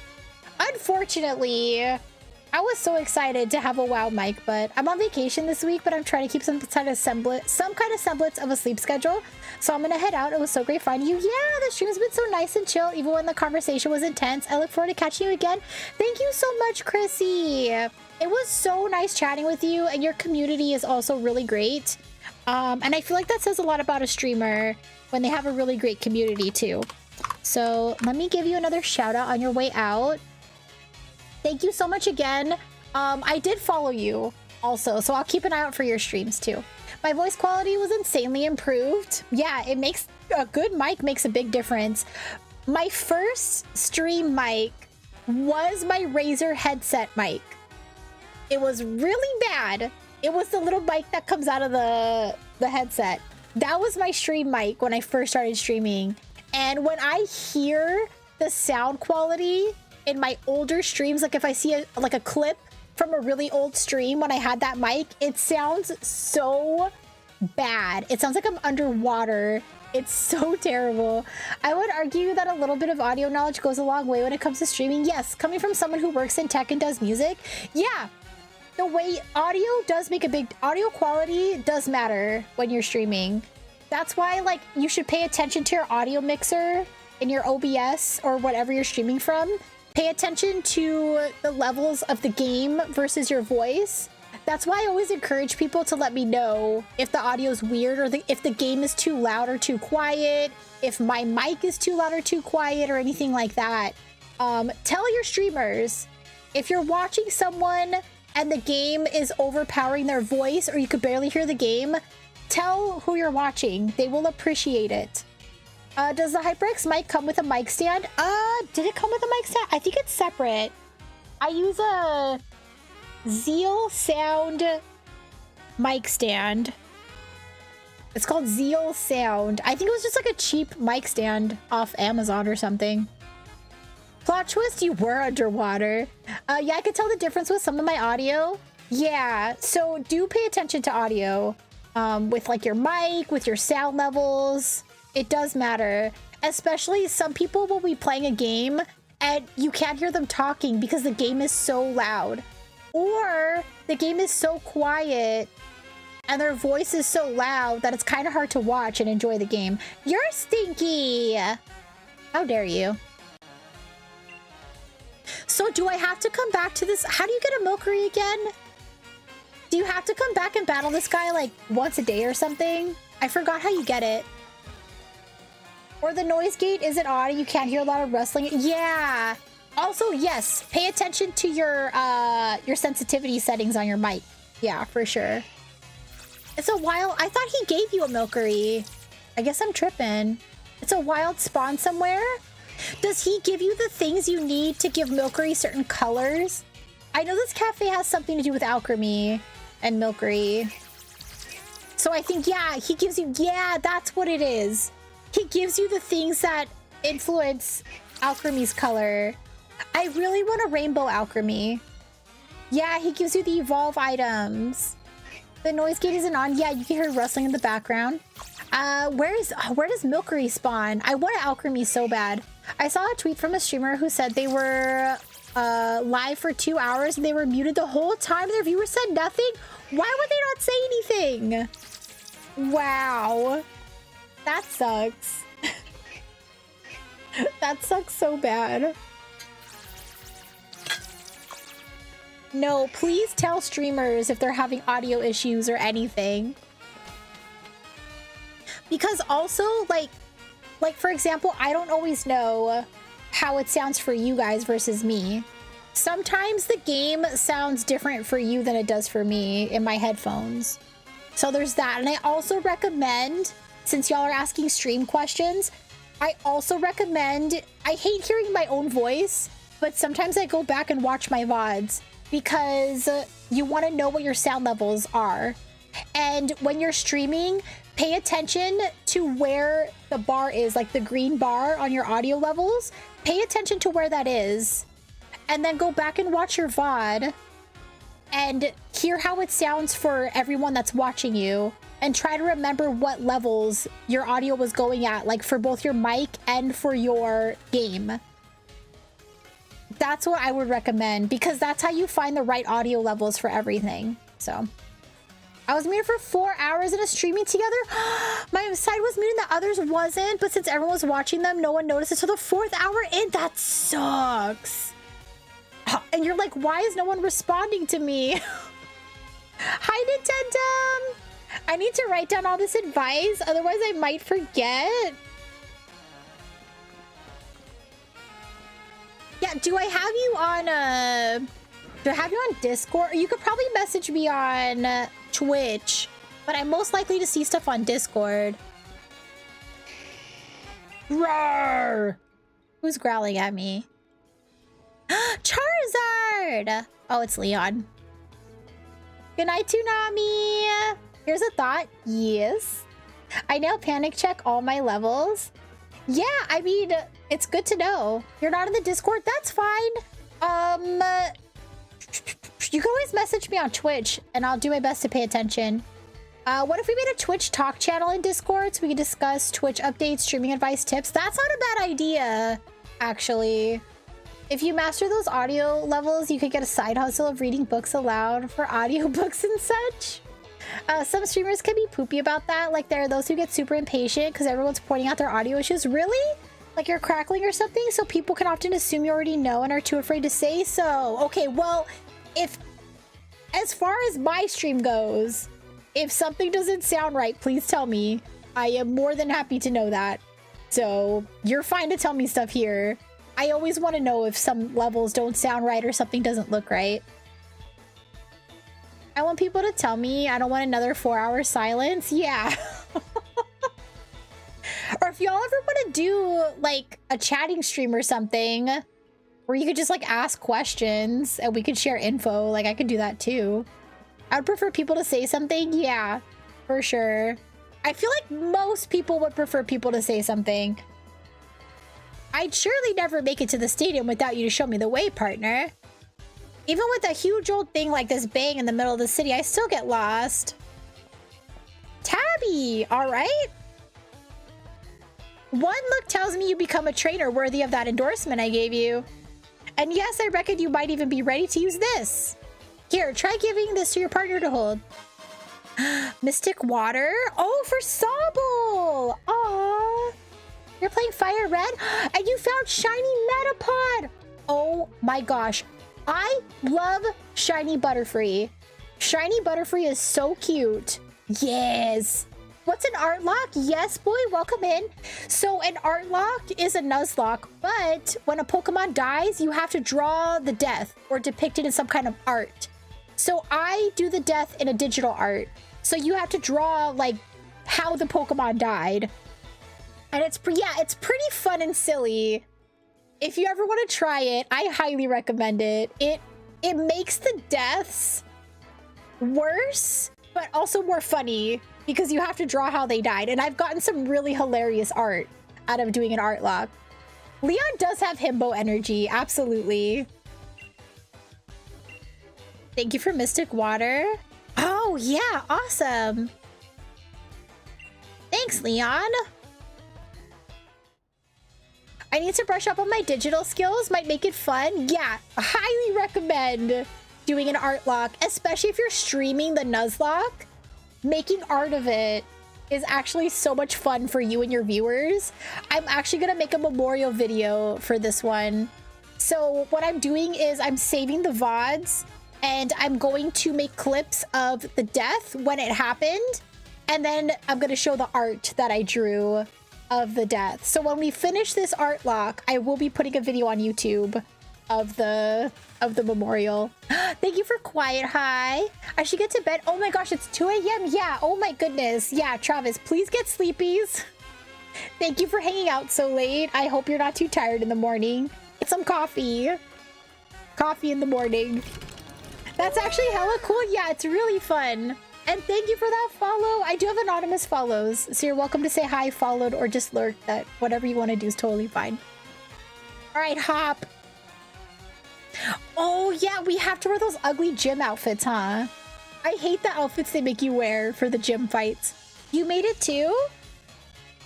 Unfortunately, I was so excited to have a WoW mic, but I'm on vacation this week, but I'm trying to keep some kind of semblance of a sleep schedule. So I'm gonna head out. It was so great finding you. Yeah, the stream's been so nice and chill, even when the conversation was intense. I look forward to catching you again. Thank you so much, Chrissy. It was so nice chatting with you, and your community is also really great. And I feel like that says a lot about a streamer when they have a really great community too. So let me give you another shout out on your way out. Thank you so much again. I did follow you also, so I'll keep an eye out for your streams too. My voice quality was insanely improved. Yeah, it makes a good mic makes a big difference. My first stream mic was my Razer headset mic. It was really bad. It was the little mic that comes out of the headset. That was my stream mic when I first started streaming. And when I hear the sound quality in my older streams, like if I see a clip from a really old stream when I had that mic, it sounds so bad. It sounds like I'm underwater. It's so terrible. I would argue that a little bit of audio knowledge goes a long way when it comes to streaming. Yes, coming from someone who works in tech and does music, yeah, the way audio quality does matter when you're streaming. That's why, like, you should pay attention to your audio mixer in your OBS or whatever you're streaming from. Pay attention to the levels of the game versus your voice. That's why I always encourage people to let me know if the audio is weird or if the game is too loud or too quiet, if my mic is too loud or too quiet or anything like that. Tell your streamers if you're watching someone and the game is overpowering their voice or you could barely hear the game, tell who you're watching. They will appreciate it. Does the HyperX mic come with a mic stand? Did it come with a mic stand? I think it's separate. I use a Zeal Sound mic stand. It's called Zeal Sound. I think it was just like a cheap mic stand off Amazon or something. Plot twist, you were underwater. Yeah, I could tell the difference with some of my audio. Yeah, so do pay attention to audio. With like your mic, with your sound levels. It does matter. Especially some people will be playing a game and you can't hear them talking because the game is so loud. Or the game is so quiet and their voice is so loud that it's kind of hard to watch and enjoy the game. You're stinky! How dare you? So do I have to come back to this? How do you get a Milkery again? Do you have to come back and battle this guy like once a day or something? I forgot how you get it. Or the noise gate isn't on and you can't hear a lot of rustling. Yeah. Also, yes, pay attention to your sensitivity settings on your mic. Yeah, for sure. It's a wild... I thought he gave you a Milkery. I guess I'm tripping. It's a wild spawn somewhere? Does he give you the things you need to give Milkery certain colors? I know this cafe has something to do with alchemy and Milkery. So I think, yeah, he gives you... Yeah, that's what it is. He gives you the things that influence alchemy's color. I really want a rainbow alchemy. Yeah, he gives you the evolve items. The noise gate isn't on. Yeah, you can hear rustling in the background. Where does Milkery spawn? I want an alchemy so bad. I saw a tweet from a streamer who said they were live for 2 hours and they were muted the whole time. Their viewers said nothing. Why would they not say anything? Wow. That sucks. That sucks so bad. No, please tell streamers if they're having audio issues or anything. Because also, like for example, I don't always know how it sounds for you guys versus me. Sometimes the game sounds different for you than it does for me in my headphones. So there's that. And I also recommend, since y'all are asking stream questions, I also recommend, I hate hearing my own voice, but sometimes I go back and watch my VODs because you want to know what your sound levels are. And when you're streaming, pay attention to where the bar is, like the green bar on your audio levels. Pay attention to where that is. And then go back and watch your VOD and hear how it sounds for everyone that's watching you. And try to remember what levels your audio was going at, like for both your mic and for your game. That's what I would recommend because that's how you find the right audio levels for everything. So I was muted for 4 hours in a streaming together. My side was muted, the others wasn't, but since everyone was watching them, no one noticed it. So the 4th hour in, that sucks. And you're like, why is no one responding to me? Hi, Nintendo. I need to write down all this advice, otherwise I might forget. Yeah, do I have you on do I have you on Discord? Or you could probably message me on Twitch, but I'm most likely to see stuff on Discord. Roar! Who's growling at me? Charizard! Oh, it's Leon. Good night, Toonami! Here's a thought. Yes. I now panic check all my levels. Yeah, I mean, it's good to know. You're not in the Discord? That's fine. You can always message me on Twitch, and I'll do my best to pay attention. What if we made a Twitch talk channel in Discord so we could discuss Twitch updates, streaming advice, tips? That's not a bad idea, actually. If you master those audio levels, you could get a side hustle of reading books aloud for audiobooks and such. Some streamers can be poopy about that. Like, there are those who get super impatient because everyone's pointing out their audio issues. Really? Like you're crackling or something? So people can often assume you already know and are too afraid to say so. Okay, well, as far as my stream goes, if something doesn't sound right, please tell me. I am more than happy to know that. So you're fine to tell me stuff here. I always want to know if some levels don't sound right or something doesn't look right. I want people to tell me I don't want another 4-hour silence. Yeah. Or if y'all ever want to do like a chatting stream or something where you could just like ask questions and we could share info, like I could do that too. I would prefer people to say something. Yeah, for sure. I feel like most people would prefer people to say something. I'd surely never make it to the stadium without you to show me the way, partner. Even with a huge old thing like this bang in the middle of the city, I still get lost. Tabby, all right. One look tells me you become a trainer worthy of that endorsement I gave you. And yes, I reckon you might even be ready to use this. Here, try giving this to your partner to hold. Mystic water? Oh, for Sobble! Aww. You're playing Fire Red? And you found Shiny Metapod! Oh my gosh. I love Shiny Butterfree. Shiny Butterfree is so cute. Yes. What's an Artlocke? Yes, boy, welcome in. So an Artlocke is a Nuzlocke, but when a Pokemon dies, you have to draw the death or depict it in some kind of art. So I do the death in a digital art. So you have to draw like how the Pokemon died. And it's pretty fun and silly. If you ever want to try it, I highly recommend it. It makes the deaths worse, but also more funny because you have to draw how they died. And I've gotten some really hilarious art out of doing an Artlocke. Leon does have himbo energy, absolutely. Thank you for Mystic Water. Oh yeah, awesome. Thanks, Leon. I need to brush up on my digital skills. Might make it fun. Yeah, highly recommend doing an Artlocke, especially if you're streaming the Nuzlocke. Making art of it is actually so much fun for you and your viewers. I'm actually gonna make a memorial video for this one. So what I'm doing is I'm saving the VODs and I'm going to make clips of the death when it happened. And then I'm gonna show the art that I drew of the death. So when we finish this Artlocke, I will be putting a video on YouTube of the memorial. Thank you for Quiet Hi. I should get to bed. Oh my gosh, it's 2 a.m. Yeah, oh my goodness. Yeah, Travis, please get sleepies. Thank you for hanging out so late. I hope you're not too tired in the morning. Get some coffee. Coffee in the morning. That's actually hella cool. Yeah, it's really fun. And thank you for that follow. I do have anonymous follows, so you're welcome to say hi, followed, or just lurk. That whatever you want to do is totally fine. All right, Hop. Oh yeah, we have to wear those ugly gym outfits, huh? I hate the outfits they make you wear for the gym fights. You made it too?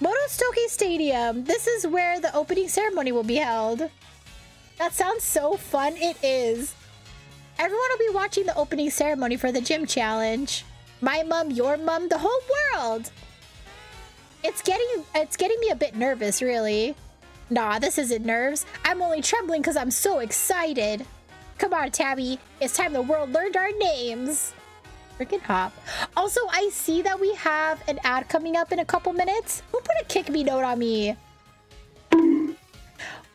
Motostoke Stadium. This is where the opening ceremony will be held. That sounds so fun. It is. Everyone will be watching the opening ceremony for the gym challenge. My mom, your mom, the whole world. It's getting me a bit nervous, really. Nah, this isn't nerves. I'm only trembling because I'm so excited. Come on, Tabby. It's time the world learned our names. Freaking Hop. Also, I see that we have an ad coming up in a couple minutes. Who put a kick me note on me?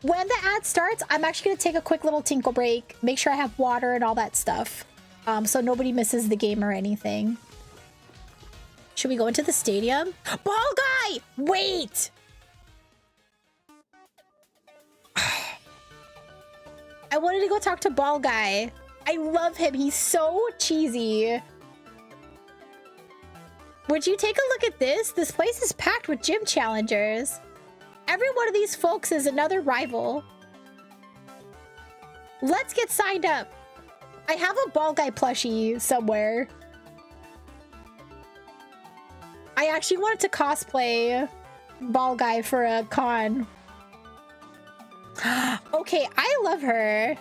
When the ad starts, I'm actually going to take a quick little tinkle break. Make sure I have water and all that stuff. So nobody misses the game or anything. Should we go into the stadium? Ball guy! Wait! I wanted to go talk to Ball Guy. I love him. He's so cheesy. Would you take a look at this? This place is packed with gym challengers. Every one of these folks is another rival. Let's get signed up. I have a Ball Guy plushie somewhere. I actually wanted to cosplay Ball Guy for a con. Okay, I love her.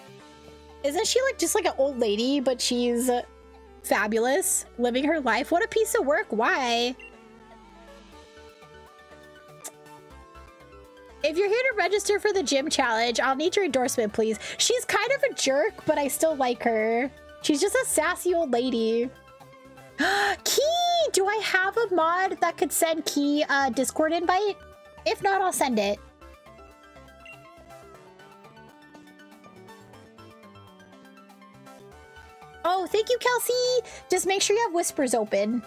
Isn't she like just like an old lady, but she's fabulous, living her life? What a piece of work. Why? If you're here to register for the gym challenge, I'll need your endorsement, please. She's kind of a jerk, but I still like her. She's just a sassy old lady. Key! Do I have a mod that could send Key a Discord invite? If not, I'll send it. Oh, thank you, Kelsey. Just make sure you have whispers open.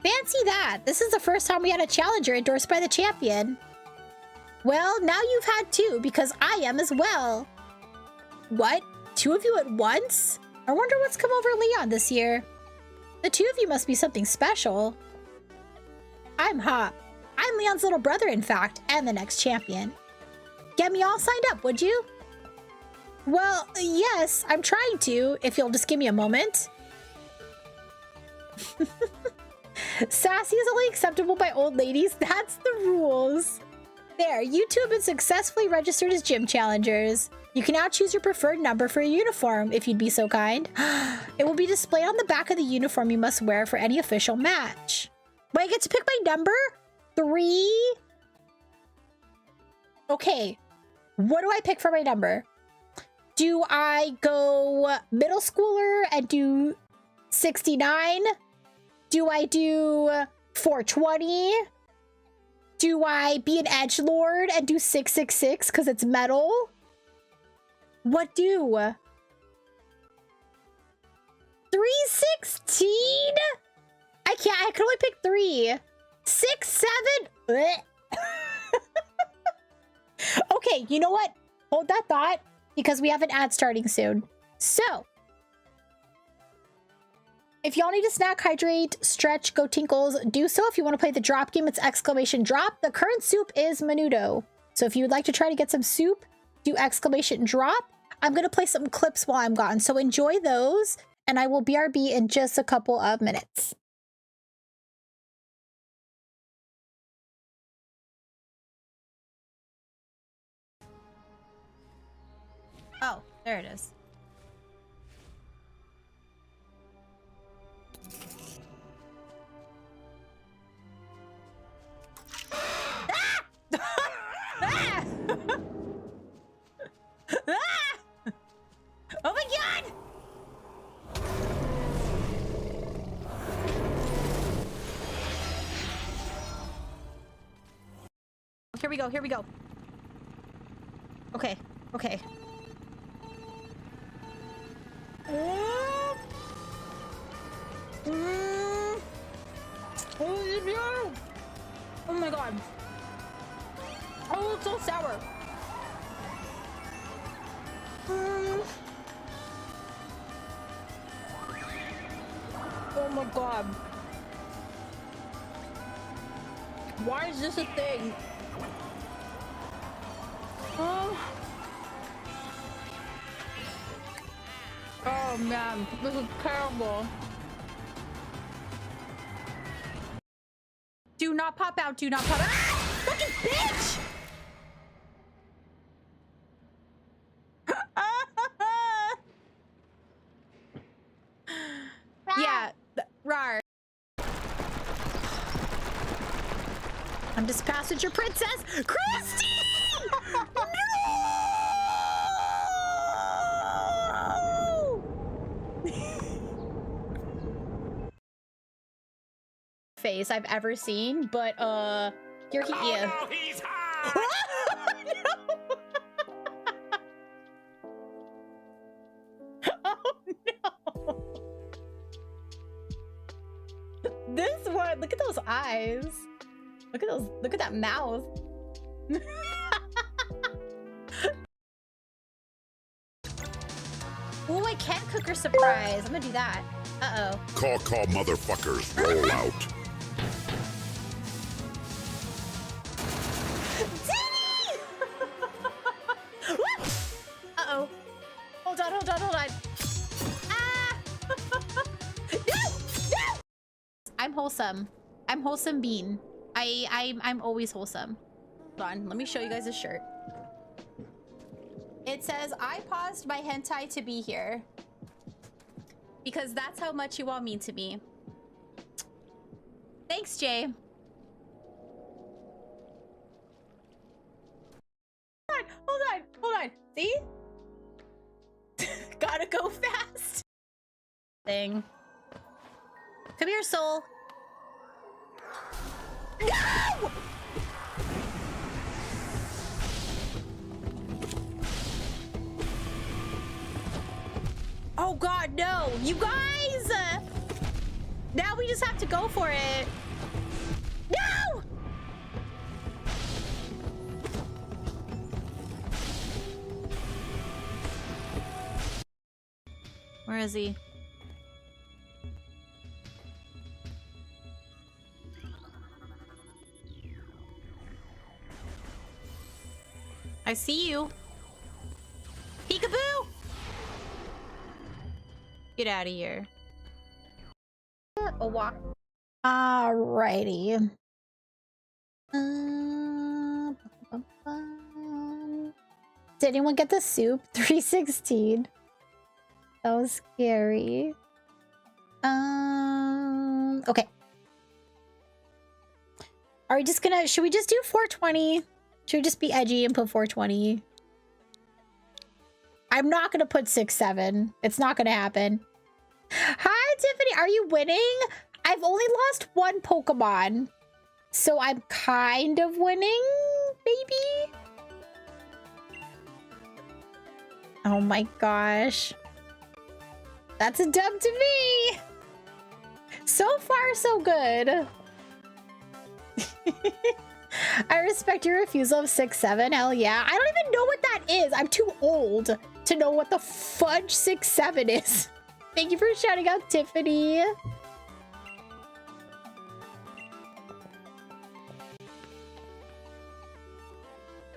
Fancy that. This is the first time we had a challenger endorsed by the champion. Well, now you've had two because I am as well. What? Two of you at once? I wonder what's come over Leon this year. The two of you must be something special. I'm Hop. I'm Leon's little brother, in fact, and the next champion. Get me all signed up, would you? Well, yes, I'm trying to, if you'll just give me a moment. Sassy is only acceptable by old ladies. That's the rules. There, you two have been successfully registered as gym challengers. You can now choose your preferred number for your uniform, if you'd be so kind. It will be displayed on the back of the uniform you must wear for any official match. Wait, I get to pick my number? 3? Okay, what do I pick for my number? Do I go middle schooler and do 69? Do I do 420? Do I be an edgelord and do 666 because it's metal? What do? 316? I can't, I can only pick 3. 6, 7? Okay, you know what? Hold that thought because we have an ad starting soon. So, if y'all need a snack, hydrate, stretch, go tinkles, do so. If you want to play the drop game, it's exclamation drop. The current soup is menudo. So if you would like to try to get some soup, do exclamation drop. I'm going to play some clips while I'm gone. So enjoy those, and I will BRB in just a couple of minutes. Oh, there it is. Ah! Ah! Oh my god! Here we go, here we go. Okay, okay. Oh my god. Oh, it's so sour. Oh my god. Why is this a thing? Oh man, this is terrible. Do not pop out, do not pop out. Ah! Fucking bitch! Yeah, rar. I'm just passenger princess, Christy! No! Face I've ever seen, but here he is. No, he's hot! Oh no! This one, look at those eyes. Look at those, look at that mouth. Oh, I can't cook her surprise. I'm gonna do that. Uh-oh. Caw motherfuckers roll out. Diddy! Uh-oh. Hold on, hold on, hold on. Ah! No! No! I'm wholesome. I'm wholesome bean. I'm always wholesome. Hold on, let me show you guys a shirt. It says, I paused my hentai to be here. Because that's how much you all mean to me. Thanks, Jay. Hold on, hold on. See? Gotta go fast. Thing. Come here, soul. No! Oh God, no. You guys! Now we just have to go for it. No! Where is he? I see you. Peekaboo! Get out of here. A walk. Alrighty. Did anyone get the soup? 316. That was scary. Okay. Are we just gonna, should we just do 420? Should we just be edgy and put 420? I'm not gonna put 6-7. It's not gonna happen. Hi, Tiffany. Are you winning? I've only lost one Pokemon. So I'm kind of winning, maybe? Oh my gosh. That's a dub to me. So far, so good. I respect your refusal of 6-7. Hell yeah. I don't even know what that is. I'm too old to know what the fudge 6-7 is. Thank you for shouting out, Tiffany.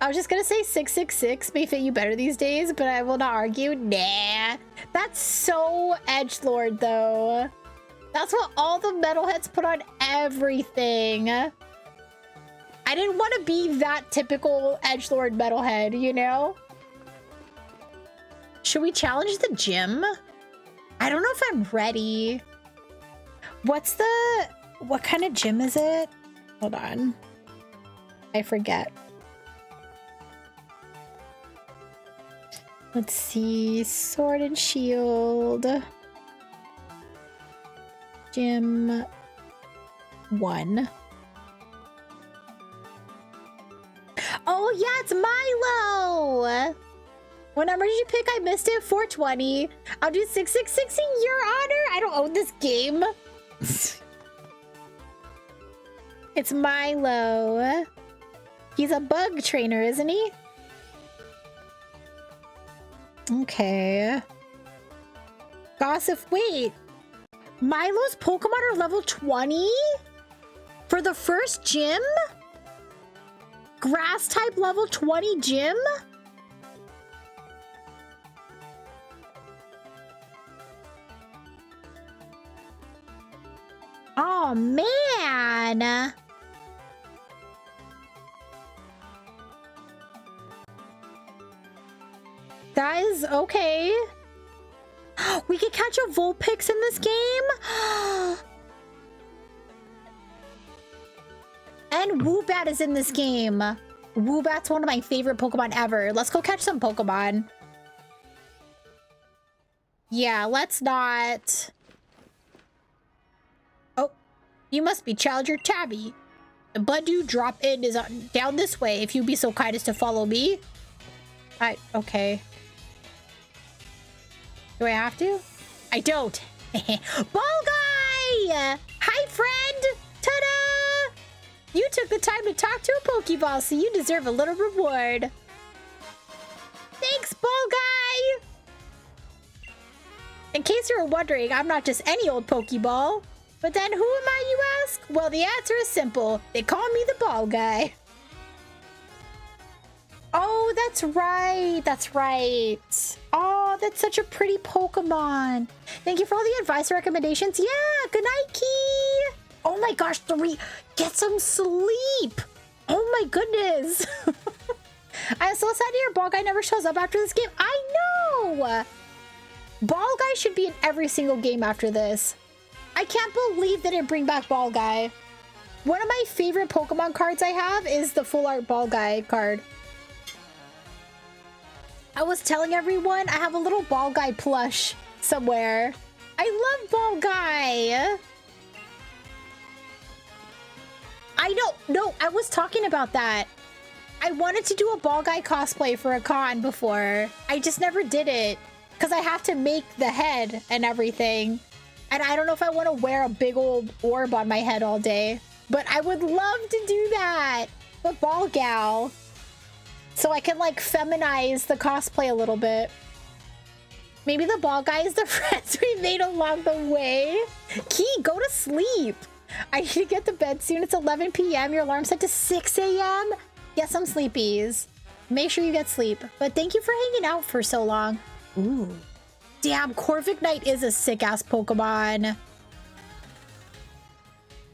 I was just gonna say 666 may fit you better these days, but I will not argue. Nah. That's so edgelord, though. That's what all the metalheads put on everything. I didn't want to be that typical edgelord metalhead, you know? Should we challenge the gym? I don't know if I'm ready. What kind of gym is it? Hold on. I forget. Let's see. Sword and Shield. Gym 1. Oh, yeah, it's Milo! What number did you pick? I missed it. 420. I'll do 666 in your honor. I don't own this game. It's Milo. He's a bug trainer, isn't he? Okay. Gossip, wait. Milo's Pokemon are level 20? For the first gym? Grass type level 20 gym? Oh, man. Guys, okay. We could catch a Vulpix in this game? And Woobat is in this game. Woobat's one of my favorite Pokemon ever. Let's go catch some Pokemon. Yeah, let's not... Oh, you must be Challenger Tabby. The Budew drop-in is down this way, if you'd be so kind as to follow me. Okay. Do I have to? I don't. Ball Guy! Hi, friend! Ta-da! You took the time to talk to a Pokeball, so you deserve a little reward. Thanks, Ball Guy! In case you were wondering, I'm not just any old Pokeball. But then who am I, you ask? Well, the answer is simple. They call me the Ball Guy. Oh, that's right. That's right. Oh, that's such a pretty Pokemon. Thank you for all the advice and recommendations. Yeah, good night, Key. Oh my gosh, 3. Get some sleep. Oh my goodness. I'm so sad to hear Ball Guy never shows up after this game. I know. Ball Guy should be in every single game after this. I can't believe they didn't bring back Ball Guy. One of my favorite Pokemon cards I have is the full art Ball Guy card. I was telling everyone I have a little Ball Guy plush somewhere. I love Ball Guy. I know. No, I was talking about that. I wanted to do a Ball Guy cosplay for a con before. I just never did it. Because I have to make the head and everything. And I don't know if I want to wear a big old orb on my head all day. But I would love to do that. But ball gal. So I can like feminize the cosplay a little bit. Maybe the ball guy is the friends we made along the way. Key, go to sleep. I need to get to bed soon. It's 11 p.m. Your alarm's set to 6 a.m. Get some sleepies. Make sure you get sleep. But thank you for hanging out for so long. Ooh. Damn, Corvic Knight is a sick-ass Pokemon.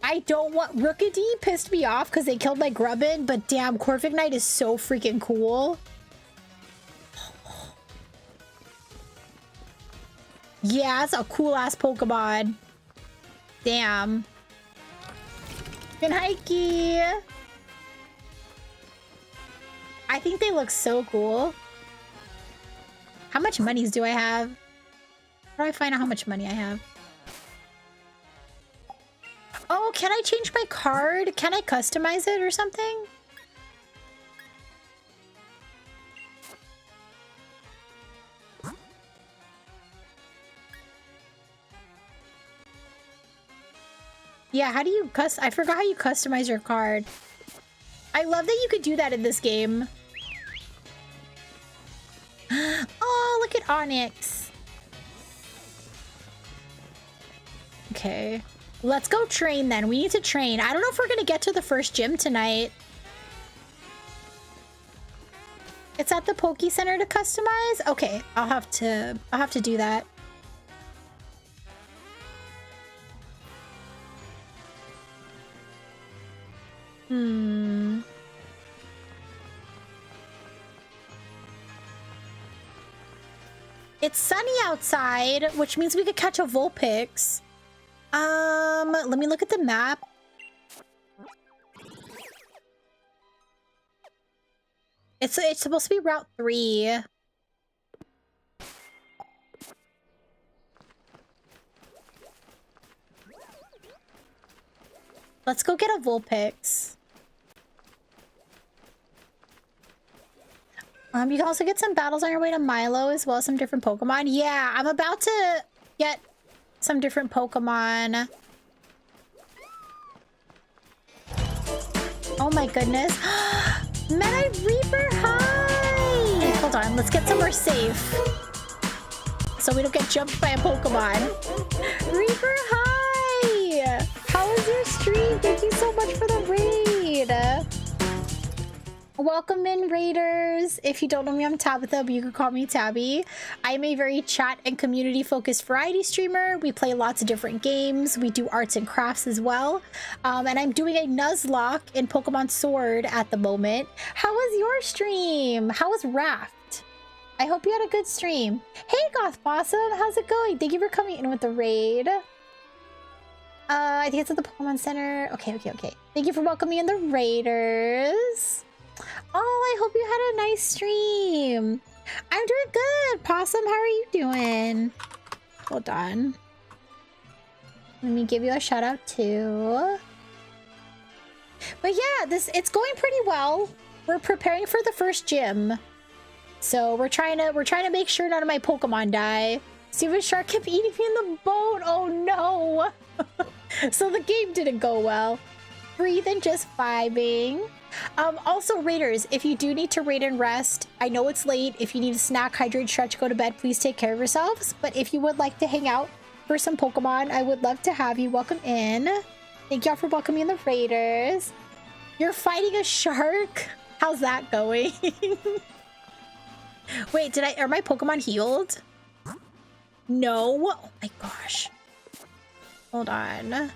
I don't want... Rookidee pissed me off because they killed my Grubbin, but damn, Corvic Knight is so freaking cool. Yeah, it's a cool-ass Pokemon. Damn. Good hikey. I think they look so cool. How much monies do I have? How do I find out how much money I have? Oh, can I change my card? Can I customize it or something? Yeah, how do you I forgot how you customize your card. I love that you could do that in this game. Oh, look at Onyx. Okay. Let's go train then. We need to train. I don't know if we're gonna get to the first gym tonight. It's at the Poke Center to customize? Okay, I'll have to do that. It's sunny outside, which means we could catch a Vulpix. Let me look at the map. It's supposed to be Route 3. Let's go get a Vulpix. You can also get some battles on your way to Milo as well as some different Pokemon. Yeah, I'm about to get some different Pokemon. Oh my goodness. Meta Reaper, hi! Hold on, let's get somewhere safe. So we don't get jumped by a Pokemon. Reaper, hi! How was your stream? Thank you so much for the raid. Welcome in, Raiders. If you don't know me, I'm Tabitha, but you can call me Tabby. I am a very chat and community-focused variety streamer. We play lots of different games. We do arts and crafts as well. And I'm doing a Nuzlocke in Pokemon Sword at the moment. How was your stream? How was Raft? I hope you had a good stream. Hey, Goth Blossom, how's it going? Thank you for coming in with the raid. I think it's at the Pokemon Center. Okay. Thank you for welcoming in the Raiders. Oh, I hope you had a nice stream. I'm doing good. Possum, how are you doing? Hold on. Let me give you a shout out too. But yeah, it's going pretty well. We're preparing for the first gym. So we're trying to make sure none of my Pokemon die. Stupid Shark kept eating me in the boat. Oh no. So the game didn't go well. Breathe and just vibing. Also, Raiders, if you do need to raid and rest, I know it's late. If you need a snack, hydrate, stretch, go to bed, please take care of yourselves. But if you would like to hang out for some Pokemon, I would love to have you. Welcome in. Thank y'all for welcoming in the Raiders. You're fighting a shark? How's that going? Wait, are my Pokemon healed? No. Oh my gosh. Hold on.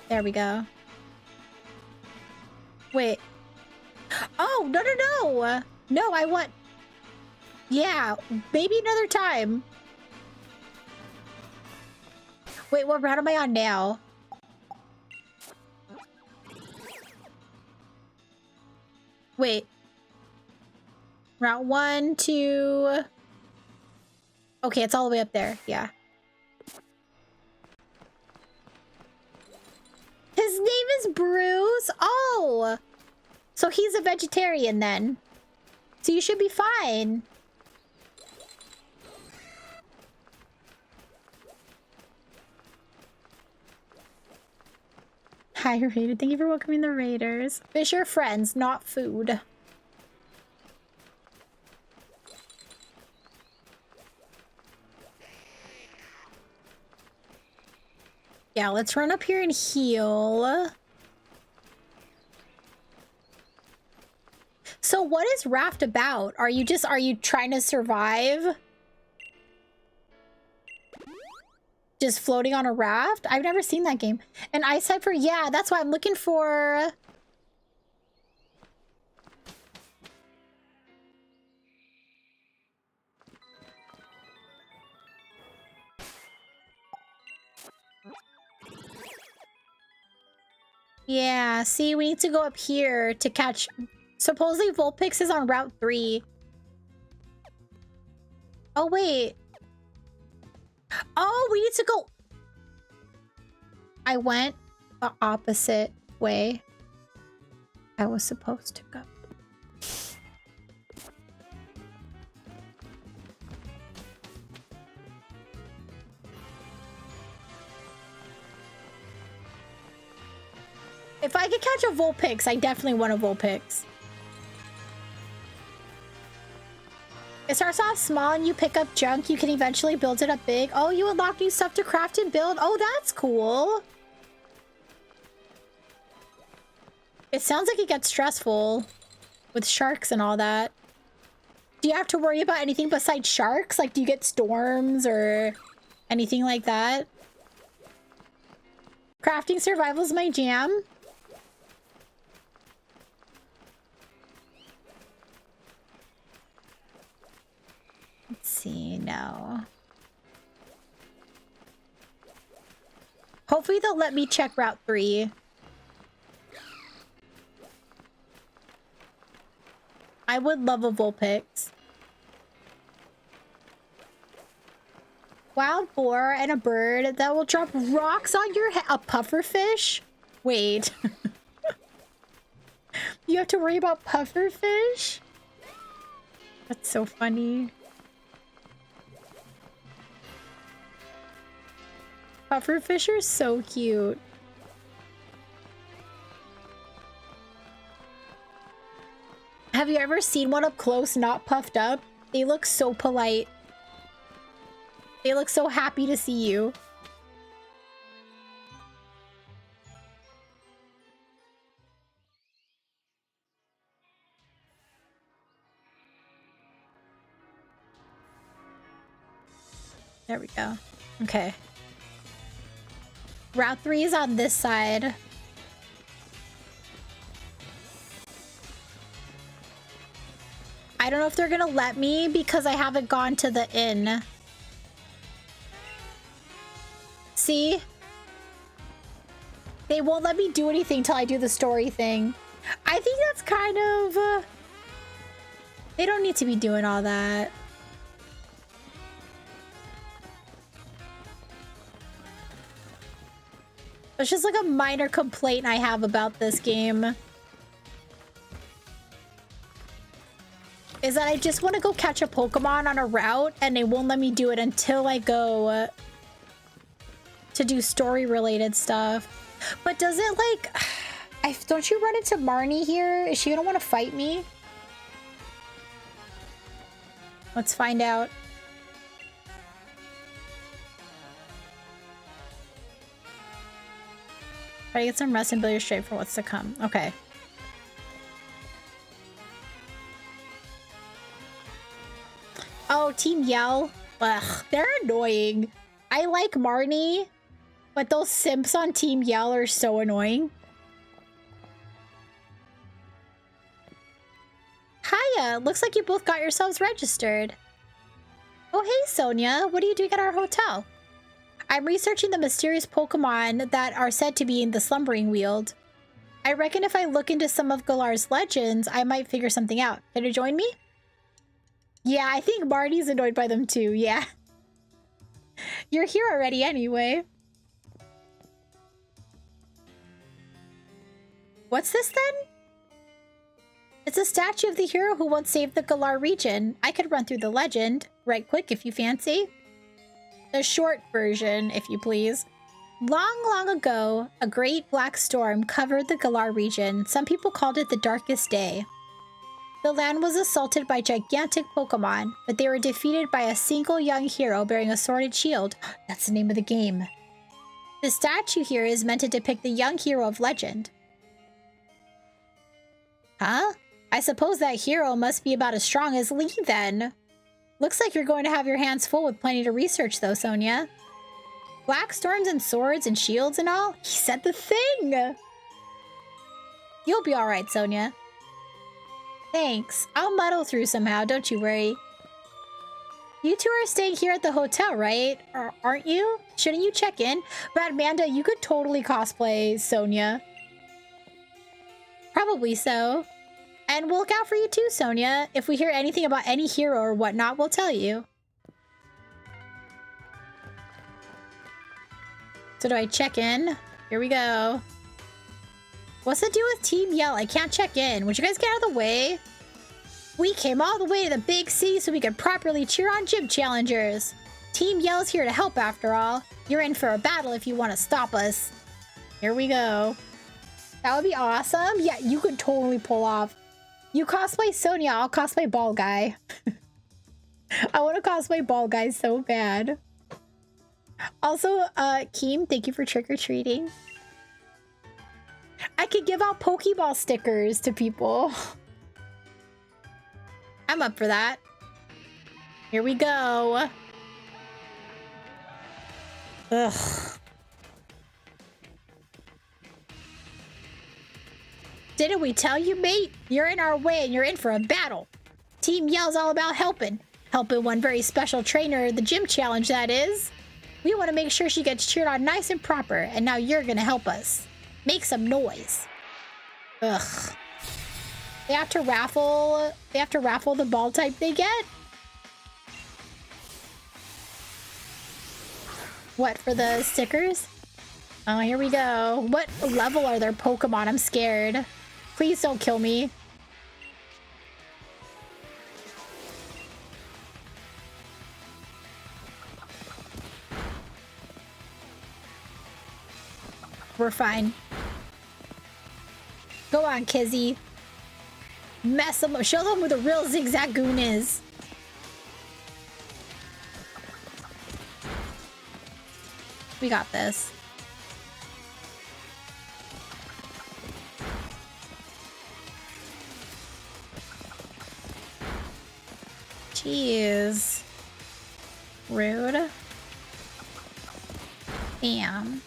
There we go. Wait. Oh, no. No, I want... Yeah, maybe another time. Wait, what route am I on now? Wait. Route 1, 2... Okay, it's all the way up there. Yeah. His name is Bruce? Oh! So he's a vegetarian then. So you should be fine. Hi, Raider. Thank you for welcoming the Raiders. Fish are friends, not food. Yeah, let's run up here and heal. So what is Raft about? Are you trying to survive? Just floating on a raft? I've never seen that game. And Ice Hyper, yeah, that's what I'm looking for. Yeah, see, we need to go up here to catch... Supposedly Vulpix is on Route 3. Oh, wait. Oh, we need to go... I went the opposite way I was supposed to go. If I could catch a Vulpix, I definitely want a Vulpix. It starts off small and you pick up junk. You can eventually build it up big. Oh, you unlock new stuff to craft and build. Oh, that's cool. It sounds like it gets stressful with sharks and all that. Do you have to worry about anything besides sharks? Like, do you get storms or anything like that? Crafting survival is my jam. Let's see, no. Hopefully they'll let me check Route 3. I would love a Vulpix. Wild boar and a bird that will drop rocks on your head. A pufferfish? Wait. You have to worry about pufferfish? That's so funny. Pufferfish are so cute. Have you ever seen one up close not puffed up? They look so polite. They look so happy to see you. There we go. Okay. Route 3 is on this side. I don't know if they're gonna let me because I haven't gone to the inn. See? They won't let me do anything till I do the story thing. I think that's kind of... they don't need to be doing all that. It's just like a minor complaint I have about this game. Is that I just want to go catch a Pokemon on a route and they won't let me do it until I go to do story related stuff. But does it like... don't you run into Marnie here? Is she gonna want to fight me? Let's find out. Try to get some rest and build your strength for what's to come. Okay. Oh, Team Yell. Ugh, they're annoying. I like Marnie, but those simps on Team Yell are so annoying. Hiya, looks like you both got yourselves registered. Oh, hey, Sonia. What are you doing at our hotel? I'm researching the mysterious Pokemon that are said to be in the Slumbering Weald. I reckon if I look into some of Galar's legends, I might figure something out. Can you join me? Yeah, I think Marty's annoyed by them too, yeah. You're here already anyway. What's this then? It's a statue of the hero who once saved the Galar region. I could run through the legend right quick if you fancy. The short version, if you please. Long, long ago, a great black storm covered the Galar region. Some people called it the darkest day. The land was assaulted by gigantic Pokemon, but they were defeated by a single young hero bearing a sword and shield. That's the name of the game. The statue here is meant to depict the young hero of legend. Huh? I suppose that hero must be about as strong as Lee, then. Looks like you're going to have your hands full with plenty to research, though, Sonia. Black storms and swords and shields and all? He said the thing! You'll be alright, Sonia. Thanks. I'll muddle through somehow, don't you worry. You two are staying here at the hotel, right? Or aren't you? Shouldn't you check in? But Amanda, you could totally cosplay Sonia. Probably so. And we'll look out for you too, Sonia. If we hear anything about any hero or whatnot, we'll tell you. So do I check in? Here we go. What's the deal with Team Yell? I can't check in. Would you guys get out of the way? We came all the way to the big city so we could properly cheer on gym challengers. Team Yell's here to help after all. You're in for a battle if you want to stop us. Here we go. That would be awesome. Yeah, you could totally pull off. You cosplay Sonia, I'll cosplay Ball Guy. I want to cosplay Ball Guy so bad. Also, Keem, thank you for trick-or-treating. I could give out Pokeball stickers to people. I'm up for that. Here we go. Ugh. Didn't we tell you, mate? You're in our way and you're in for a battle. Team Yell's all about helping. Helping one very special trainer, the gym challenge, that is. We want to make sure she gets cheered on nice and proper, and now you're gonna help us. Make some noise. Ugh. They have to raffle the ball type they get? What, for the stickers? Oh, here we go. What level are their Pokemon? I'm scared. Please don't kill me. We're fine. Go on, Kizzy. Mess them up. Show them who the real Zigzagoon is. We got this. Jeez. Rude. Damn.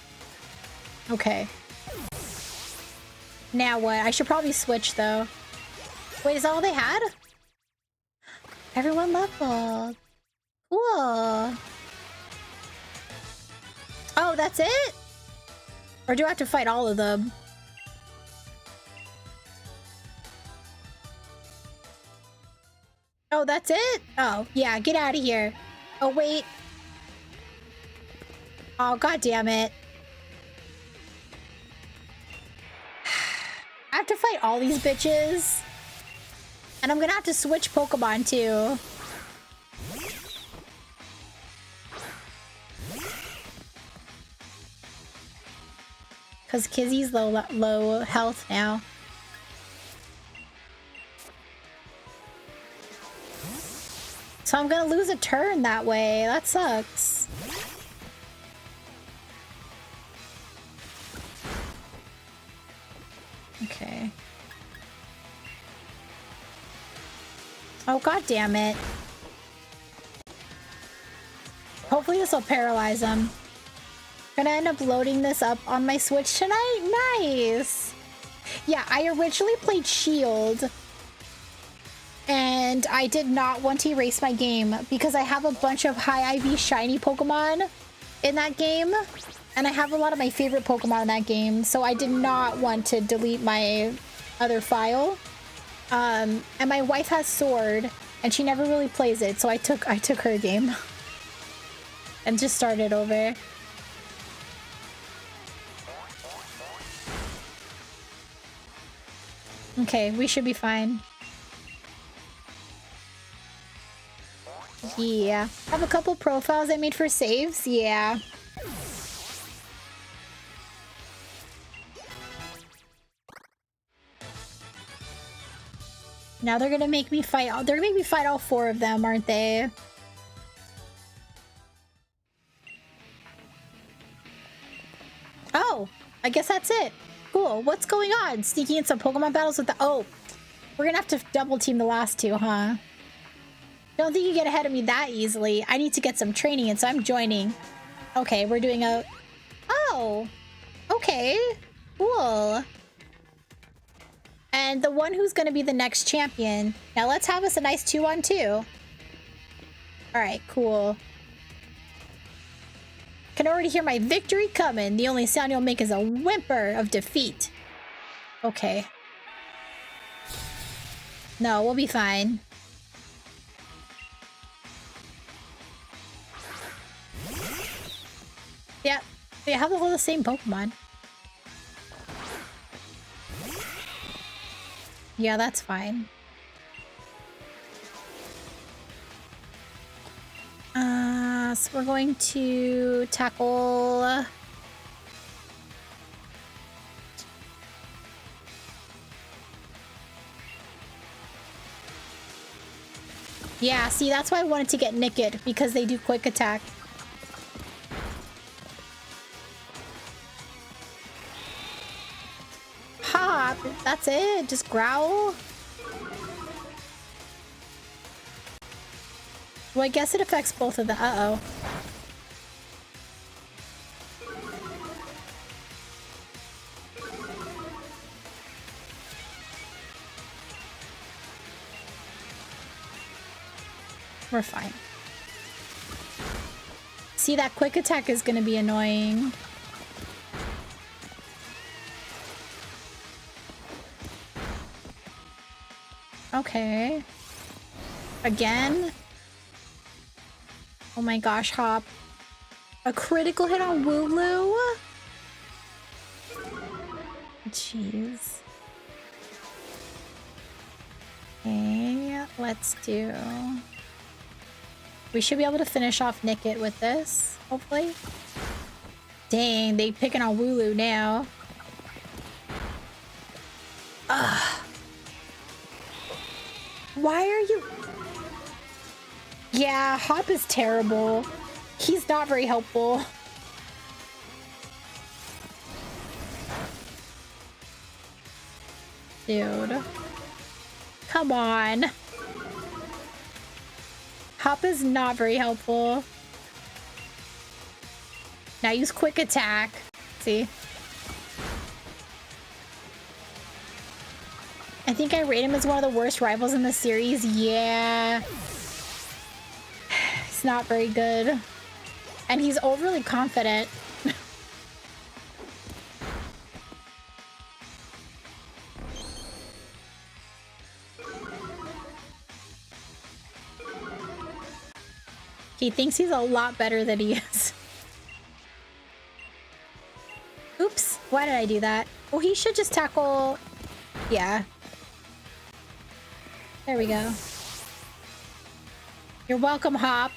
Okay. Now what? I should probably switch though. Wait, is that all they had? Everyone leveled. Cool. Oh, that's it? Or do I have to fight all of them? Oh, that's it? Oh, yeah, get out of here. Oh, wait. Oh, god damn it. I have to fight all these bitches. And I'm gonna have to switch Pokemon too. Because Kizzy's low health now. So I'm gonna lose a turn that way. That sucks. Okay. Oh, god damn it. Hopefully this will paralyze him. Gonna end up loading this up on my Switch tonight? Nice! Yeah, I originally played Shield. And I did not want to erase my game because I have a bunch of high IV shiny Pokemon in that game. And I have a lot of my favorite Pokemon in that game. So I did not want to delete my other file. And my wife has Sword and she never really plays it. So I took her game and just started over. Okay, we should be fine. Yeah. Have a couple profiles I made for saves? Yeah. Now they're gonna make me fight. They're gonna make me fight all 4 of them, aren't they? Oh, I guess that's it. Cool. What's going on? Sneaking in some Pokemon battles with the... Oh, we're gonna have to double team the last 2, huh? Don't think you get ahead of me that easily. I need to get some training in, so I'm joining. Okay, we're doing a... Oh, okay. Cool. And the one who's gonna be the next champion. Now let's have us a nice 2-on-2. Alright, cool. Can already hear my victory coming. The only sound you'll make is a whimper of defeat. Okay. No, we'll be fine. Yeah, they have all the same Pokemon. Yeah, that's fine. So we're going to tackle... Yeah, see, that's why I wanted to get Nickit, because they do quick attack. Hop, that's it, just growl. Well, I guess it affects both of the... Uh-oh. We're fine. See, that quick attack is gonna be annoying. Okay. Again? Oh my gosh, Hop. A critical hit on Wooloo? Jeez. Okay, let's do... We should be able to finish off Nickit with this, hopefully. Dang, they picking on Wooloo now. Ugh. Why are you... Yeah, Hop is terrible. He's not very helpful. Dude. Come on. Hop is not very helpful. Now use quick attack. See? I think I rate him as one of the worst rivals in the series. Yeah. He's not very good. And he's overly confident. He thinks he's a lot better than he is. Oops, why did I do that? Well, he should just tackle... Yeah. There we go. You're welcome, Hop.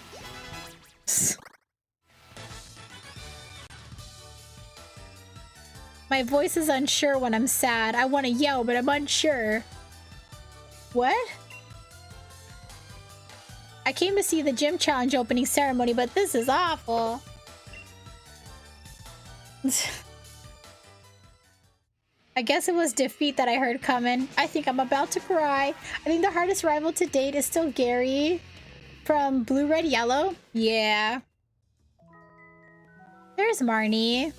My voice is unsure when I'm sad. I want to yell, but I'm unsure. What? I came to see the gym challenge opening ceremony, but this is awful. I guess it was defeat that I heard coming. I think I'm about to cry. I think the hardest rival to date is still Gary from Blue, Red, Yellow. Yeah. There's Marnie.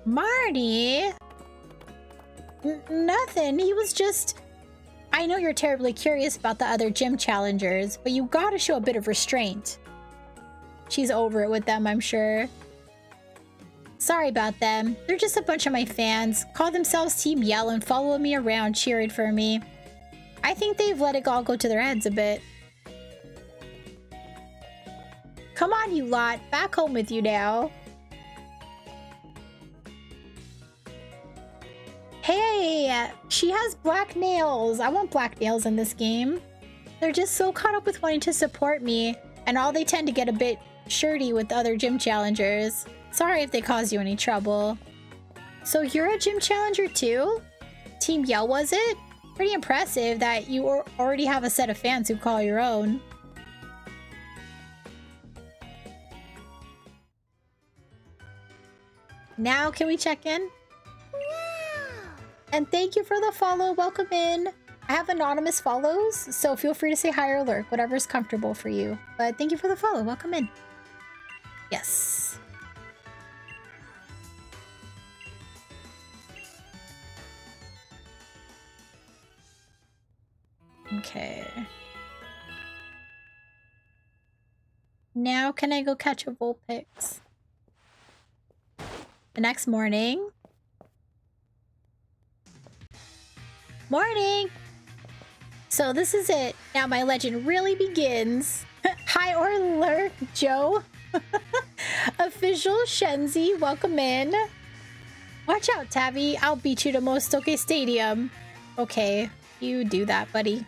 Marnie? Nothing. He was just... I know you're terribly curious about the other gym challengers, but you gotta show a bit of restraint. She's over it with them, I'm sure. Sorry about them. They're just a bunch of my fans. Call themselves Team Yell and follow me around cheering for me. I think they've let it all go to their heads a bit. Come on, you lot. Back home with you now. Hey, she has black nails. I want black nails in this game. They're just so caught up with wanting to support me, and all they tend to get a bit shirty with other gym challengers. Sorry if they cause you any trouble. So you're a gym challenger too? Team Yell, was it? Pretty impressive that you already have a set of fans who call your own. Now can we check in? And thank you for the follow. Welcome in. I have anonymous follows, so feel free to say hi or lurk, whatever's comfortable for you. But thank you for the follow. Welcome in. Yes. Okay. Now can I go catch a Vulpix? The next morning. Morning! So this is it. Now my legend really begins. Hi or lurk, Joe. Official Shenzi, welcome in. Watch out, Tabby. I'll beat you to Mostoke Stadium. Okay, you do that, buddy.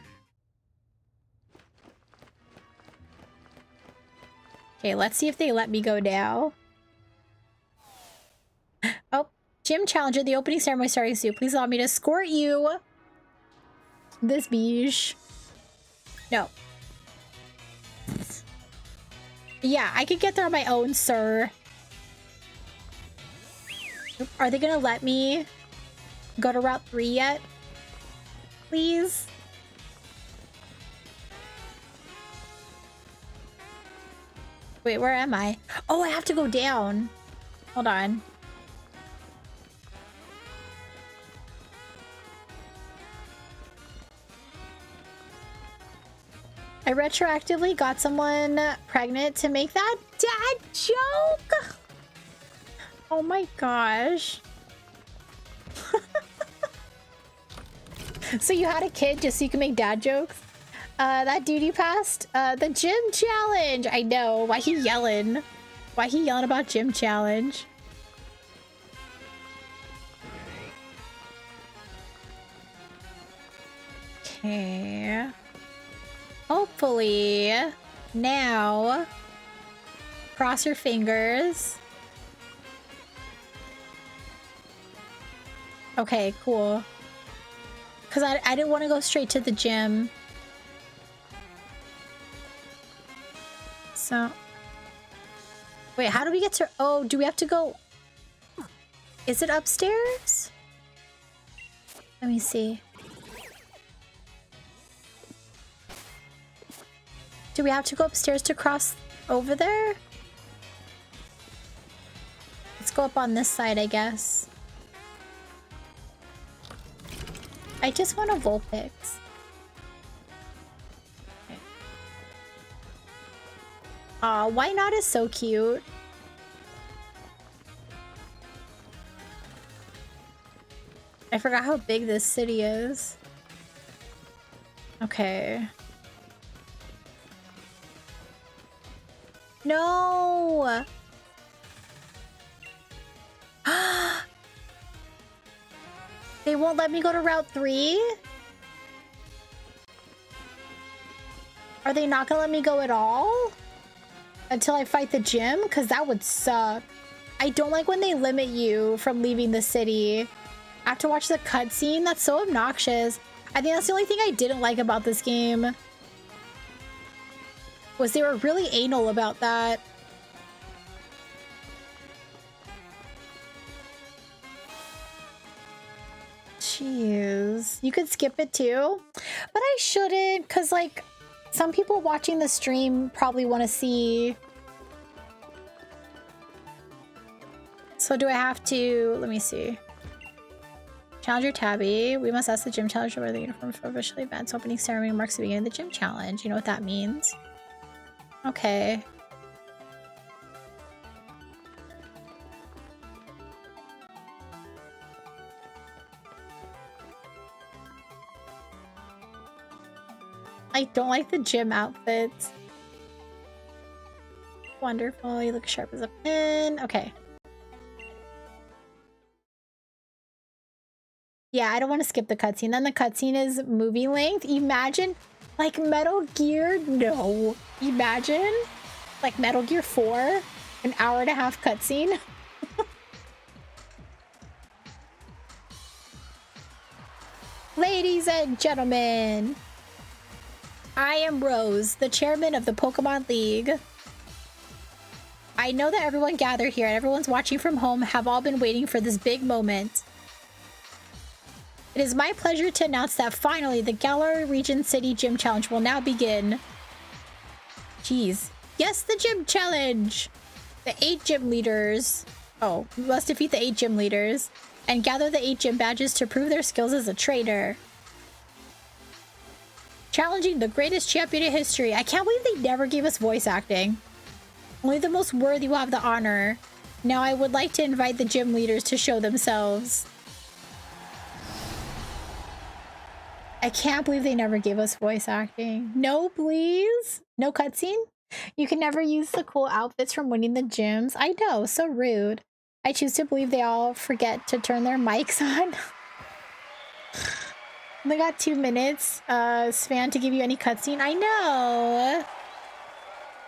Okay, let's see if they let me go now. Oh, Gym Challenger, the opening ceremony starting soon. Please allow me to escort you. This beige. No. Yeah, I could get there on my own, sir. Are they gonna let me go to Route 3 yet? Please? Wait, where am I? Oh, I have to go down. Hold on. I retroactively got someone pregnant to make that dad joke. Oh my gosh. So you had a kid just so you can make dad jokes? That dude you passed? The gym challenge. I know. Why he yelling? Why he yelling about gym challenge? Okay. Hopefully, now, cross your fingers. Okay, cool. Because I didn't want to go straight to the gym. So, wait, how do we get to... Oh, do we have to go... Is it upstairs? Let me see. Do we have to go upstairs to cross over there? Let's go up on this side, I guess. I just want a Vulpix. Okay. Aw, why not is so cute. I forgot how big this city is. Okay. No! They won't let me go to Route 3? Are they not gonna let me go at all? Until I fight the gym? Because that would suck. I don't like when they limit you from leaving the city. I have to watch the cutscene? That's so obnoxious. I think that's the only thing I didn't like about this game. Was they were really anal about that. Jeez. You could skip it too? But I shouldn't, because like some people watching the stream probably want to see. So do I have to, let me see. Challenger Tabby. We must ask the gym challenger whether the uniform for official events opening ceremony marks the beginning of the gym challenge. You know what that means? Okay. I don't like the gym outfits. Wonderful. You look sharp as a pin. Okay. Yeah, I don't want to skip the cutscene. Then the cutscene is movie length. Imagine Like Metal Gear? No. Imagine? Like Metal Gear 4? An hour-and-a-half cutscene? Ladies and gentlemen, I am Rose, the chairman of the Pokemon League. I know that everyone gathered here and everyone's watching from home have all been waiting for this big moment. It is my pleasure to announce that finally the Galar Region City Gym Challenge will now begin. Jeez. Yes, the Gym Challenge! The 8 gym leaders. Oh, we must defeat the 8 gym leaders and gather the 8 gym badges to prove their skills as a trainer. Challenging the greatest champion in history. I can't believe they never gave us voice acting. Only the most worthy will have the honor. Now I would like to invite the gym leaders to show themselves. I can't believe they never gave us voice acting. No, please. No cutscene? You can never use the cool outfits from winning the gyms. I know, so rude. I choose to believe they all forget to turn their mics on. They got 2 minutes, Svan, to give you any cutscene. I know.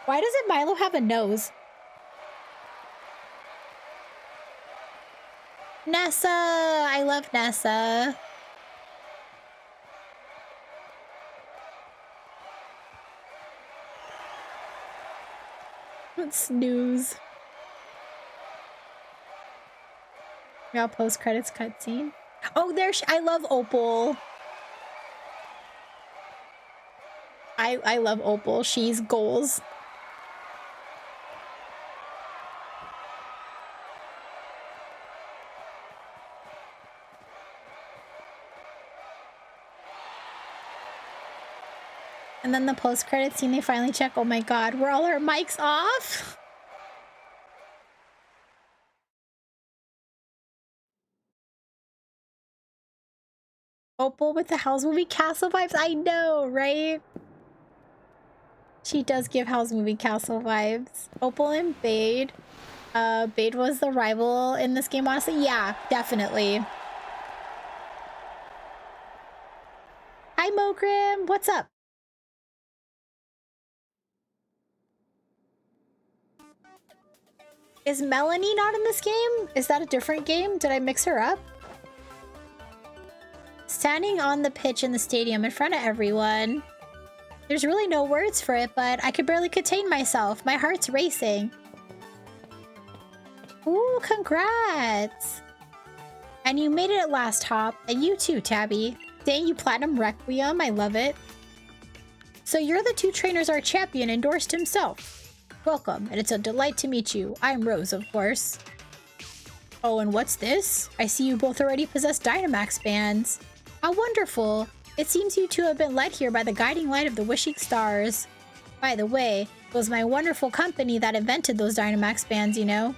Why doesn't Milo have a nose? Nessa! I love Nessa. Snooze. Now post-credits cutscene. Oh, there I love Opal. I love Opal. She's goals. And then the post-credit scene, they finally check, oh my god, were all our mics off? Opal with the House Movie Castle vibes? I know, right? She does give House Movie Castle vibes. Opal and Bade. Bade was the rival in this game, honestly. Yeah, definitely. Hi, Mogrim. What's up? Is Melanie not in this game? Is that a different game? Did I mix her up? Standing on the pitch in the stadium in front of everyone. There's really no words for it, but I could barely contain myself. My heart's racing. Ooh, congrats! And you made it at last, Hop. And you too, Tabby. Dang, you Platinum Requiem. I love it. So you're the 2 trainers our champion endorsed himself. Welcome, and it's a delight to meet you. I'm Rose, of course. Oh, and what's this? I see you both already possess Dynamax bands. How wonderful! It seems you two have been led here by the guiding light of the wishing stars. By the way, it was my wonderful company that invented those Dynamax bands, you know?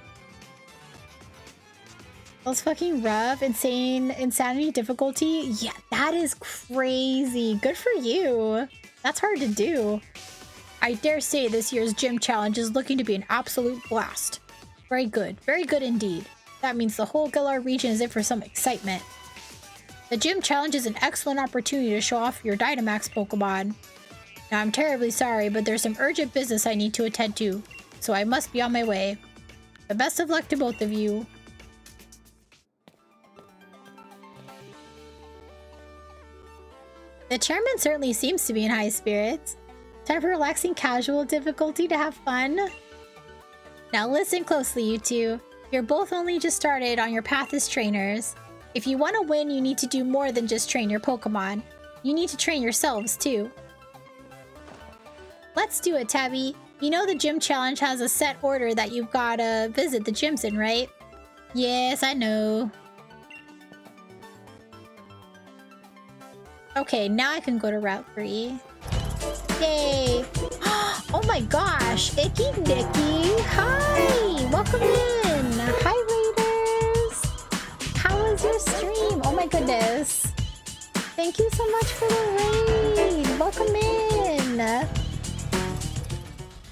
Those fucking rough, insanity difficulty? Yeah, that is crazy. Good for you. That's hard to do. I dare say this year's gym challenge is looking to be an absolute blast. Very good indeed. That means the whole Galar region is in for some excitement. The gym challenge is an excellent opportunity to show off your Dynamax Pokemon. Now I'm terribly sorry, but there's some urgent business I need to attend to, so I must be on my way. The best of luck to both of you. The chairman certainly seems to be in high spirits. Time for relaxing casual difficulty to have fun. Now listen closely, you two. You're both only just started on your path as trainers. If you want to win, you need to do more than just train your Pokemon. You need to train yourselves, too. Let's do it, Tabby. You know the gym challenge has a set order that you've got to visit the gyms in, right? Yes, I know. Okay, now I can go to Route 3. Yay! Oh my gosh! Icky Nicky! Hi! Welcome in! Hi, Raiders! How was your stream? Oh my goodness! Thank you so much for the raid! Welcome in!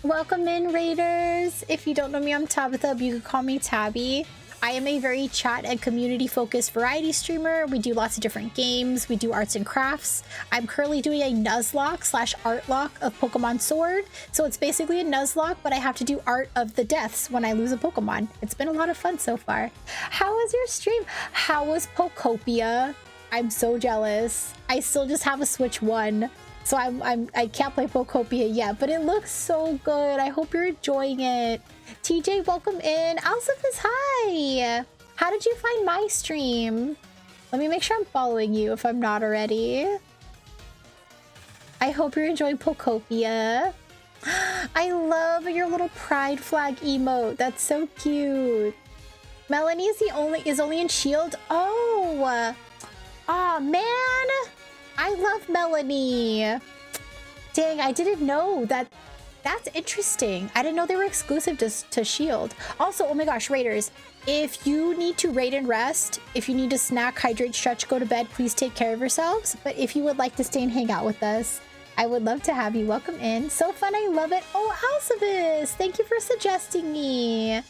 Welcome in, Raiders! If you don't know me, I'm Tabitha, but you can call me Tabby. I am a very chat and community focused variety streamer. We do lots of different games. We do arts and crafts. I'm currently doing a Nuzlocke / Artlocke of Pokemon Sword. So it's basically a Nuzlocke, but I have to do art of the deaths when I lose a Pokemon. It's been a lot of fun so far. How was your stream? How was Pokopia? I'm so jealous. I still just have a Switch 1. So I can't play Pokopia yet, but it looks so good. I hope you're enjoying it. TJ, welcome in. Alsifis, hi. How did you find my stream? Let me make sure I'm following you if I'm not already. I hope you're enjoying Pokopia. I love your little pride flag emote. That's so cute. Melanie is only in Shield. Oh, man. I love Melanie. Dang, I didn't know that. That's interesting. I didn't know they were exclusive to Shield. Also, oh my gosh, Raiders, if you need to raid and rest, if you need to snack, hydrate, stretch, go to bed, please take care of yourselves. But if you would like to stay and hang out with us, I would love to have you. Welcome in. So fun. I love it. Oh, Alcivis, thank you for suggesting me.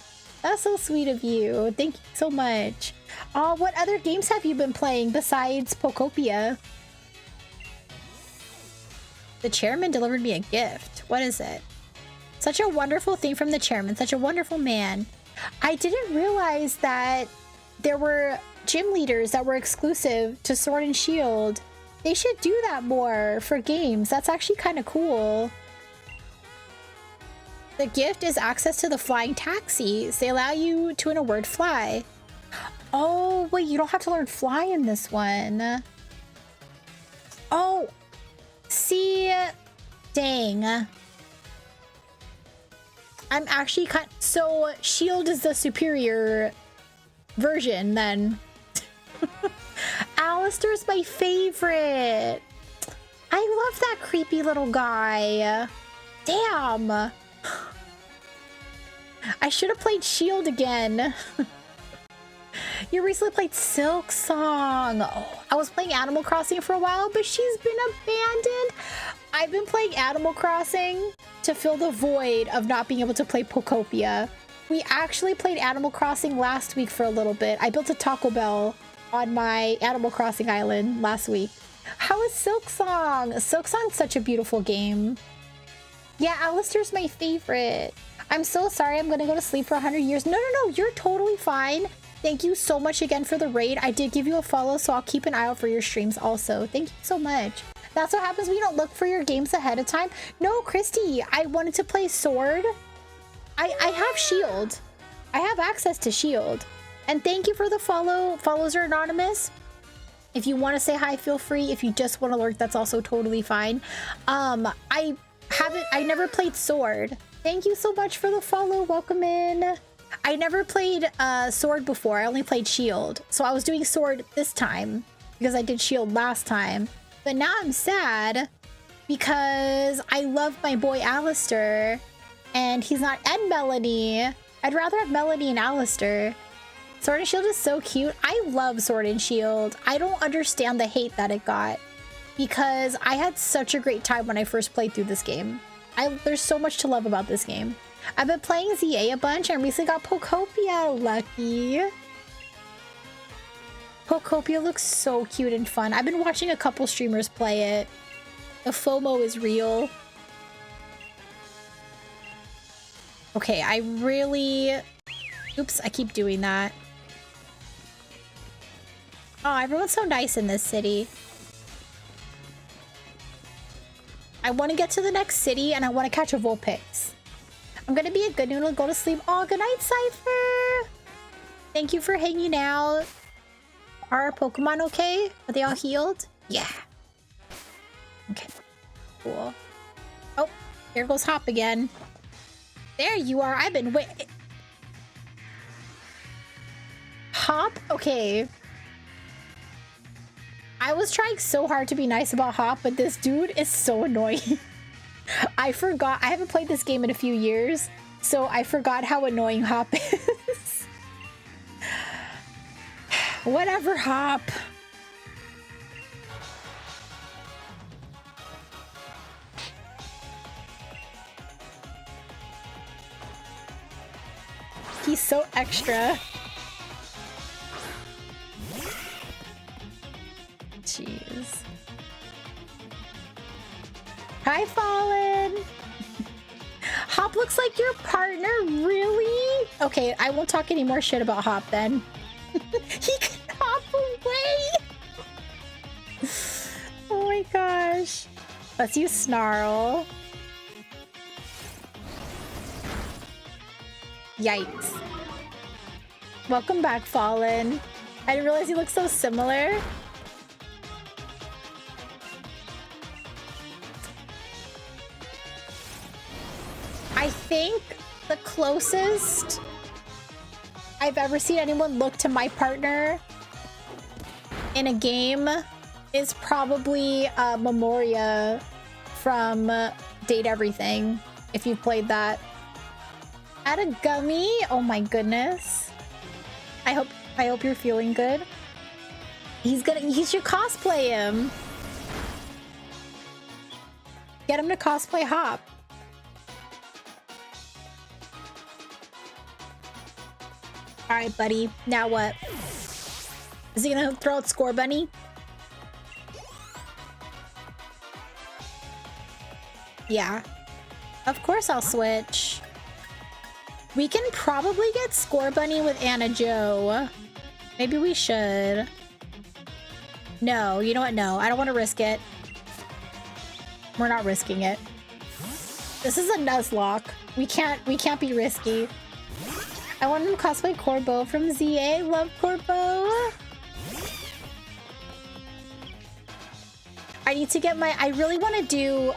That's so sweet of you. Thank you so much. What other games have you been playing besides Pokopia? The chairman delivered me a gift. What is it? Such a wonderful thing from the chairman. Such a wonderful man. I didn't realize that there were gym leaders that were exclusive to Sword and Shield. They should do that more for games. That's actually kind of cool. The gift is access to the flying taxis. They allow you to, in a word, fly. Oh, wait, you don't have to learn fly in this one. Oh, see, dang. I'm actually so Shield is the superior version then. Alistair's my favorite. I love that creepy little guy. Damn. I should have played Shield again. You recently played Silk Song. Oh, I was playing Animal Crossing for a while, but she's been abandoned. I've been playing Animal Crossing to fill the void of not being able to play Pokopia. We actually played Animal Crossing last week for a little bit. I built a Taco Bell on my Animal Crossing island last week. How is Silk Song? Silk Song's such a beautiful game. Yeah, Alistair's my favorite. I'm so sorry. I'm gonna go to sleep for 100 years. No, you're totally fine. Thank you so much again for the raid. I did give you a follow, so I'll keep an eye out for your streams also. Thank you so much. That's what happens when you don't look for your games ahead of time. No, Christy, I wanted to play Sword. I have Shield. I have access to Shield. And thank you for the follow. Follows are anonymous. If you want to say hi, feel free. If you just want to lurk, that's also totally fine. I never played Sword. Thank you so much for the follow. Welcome in. I never played Sword before. I only played Shield. So I was doing Sword this time because I did Shield last time. But now I'm sad because I love my boy Alistair and he's not, and Melanie. I'd rather have Melanie and Alistair. Sword and Shield is so cute. I love Sword and Shield. I don't understand the hate that it got because I had such a great time when I first played through this game. There's so much to love about this game. I've been playing ZA a bunch and recently got Pokopia. Lucky. Pokopia looks so cute and fun. I've been watching a couple streamers play it. The FOMO is real. Okay, I really... Oops, I keep doing that. Oh, everyone's so nice in this city. I want to get to the next city and I want to catch a Vulpix. I'm gonna be a good noodle and go to sleep. Oh, good night, Cypher. Thank you for hanging out. Are our Pokemon okay? Are they all healed? Yeah. Okay. Cool. Oh, here goes Hop again. There you are. I've been waiting. Hop? Okay. I was trying so hard to be nice about Hop, but this dude is so annoying. I forgot. I haven't played this game in a few years, so I forgot how annoying Hop is. Whatever, Hop. He's so extra. is. Hi, Fallen. Hop looks like your partner, really? Okay, I won't talk any more shit about Hop then. He can hop away. Oh my gosh. Let's use Snarl. Yikes. Welcome back, Fallen. I didn't realize you look so similar. I think the closest I've ever seen anyone look to my partner in a game is probably Memoria from Date Everything, if you've played that. Add a gummy? Oh my goodness. I hope you're feeling good. He should cosplay him. Get him to cosplay Hop. All right, buddy. Now what? Is he gonna throw out Score Bunny? Yeah. Of course I'll switch. We can probably get Score Bunny with Anna Joe. Maybe we should. No, you know what? No, I don't want to risk it. We're not risking it. This is a Nuzlocke. We can't be risky. I want him to cosplay Corbo from ZA. Love Corbo. I need to get my... I really want to do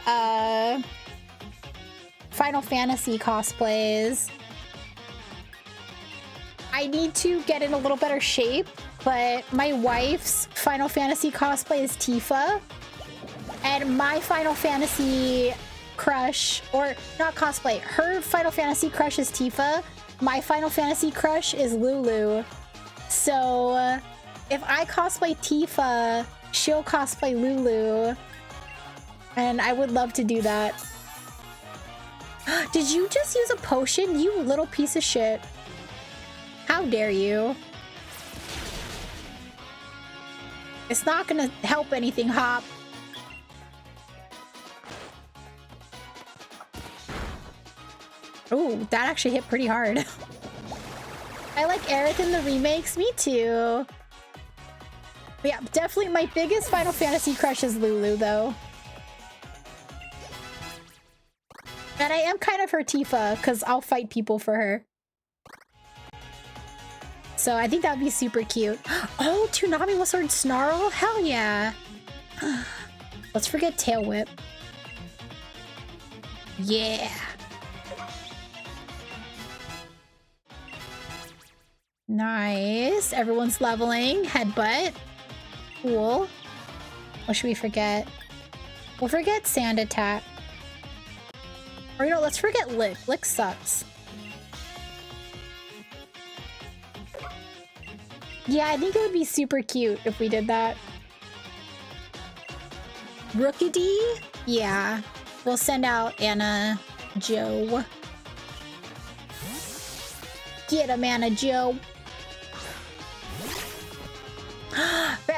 Final Fantasy cosplays. I need to get in a little better shape, but my wife's Final Fantasy cosplay is Tifa. And my Final Fantasy crush, or not cosplay, her Final Fantasy crush is Tifa. My Final Fantasy crush is Lulu. So if I cosplay Tifa, she'll cosplay Lulu. And I would love to do that. Did you just use a potion, you little piece of shit? How dare you? It's not gonna help anything, Hop. Ooh, that actually hit pretty hard. I like Aerith in the remakes. Me too. But yeah, definitely my biggest Final Fantasy crush is Lulu, though. And I am kind of her Tifa, because I'll fight people for her. So I think that would be super cute. Oh, Toonami with Sword Snarl? Hell yeah. Let's forget Tail Whip. Yeah. Nice. Everyone's leveling. Headbutt. Cool. What should we forget? We'll forget Sand Attack. Or, you know, let's forget Lick. Lick sucks. Yeah, I think it would be super cute if we did that. Rookity? Yeah. We'll send out Anna Joe. Get him, Anna Joe.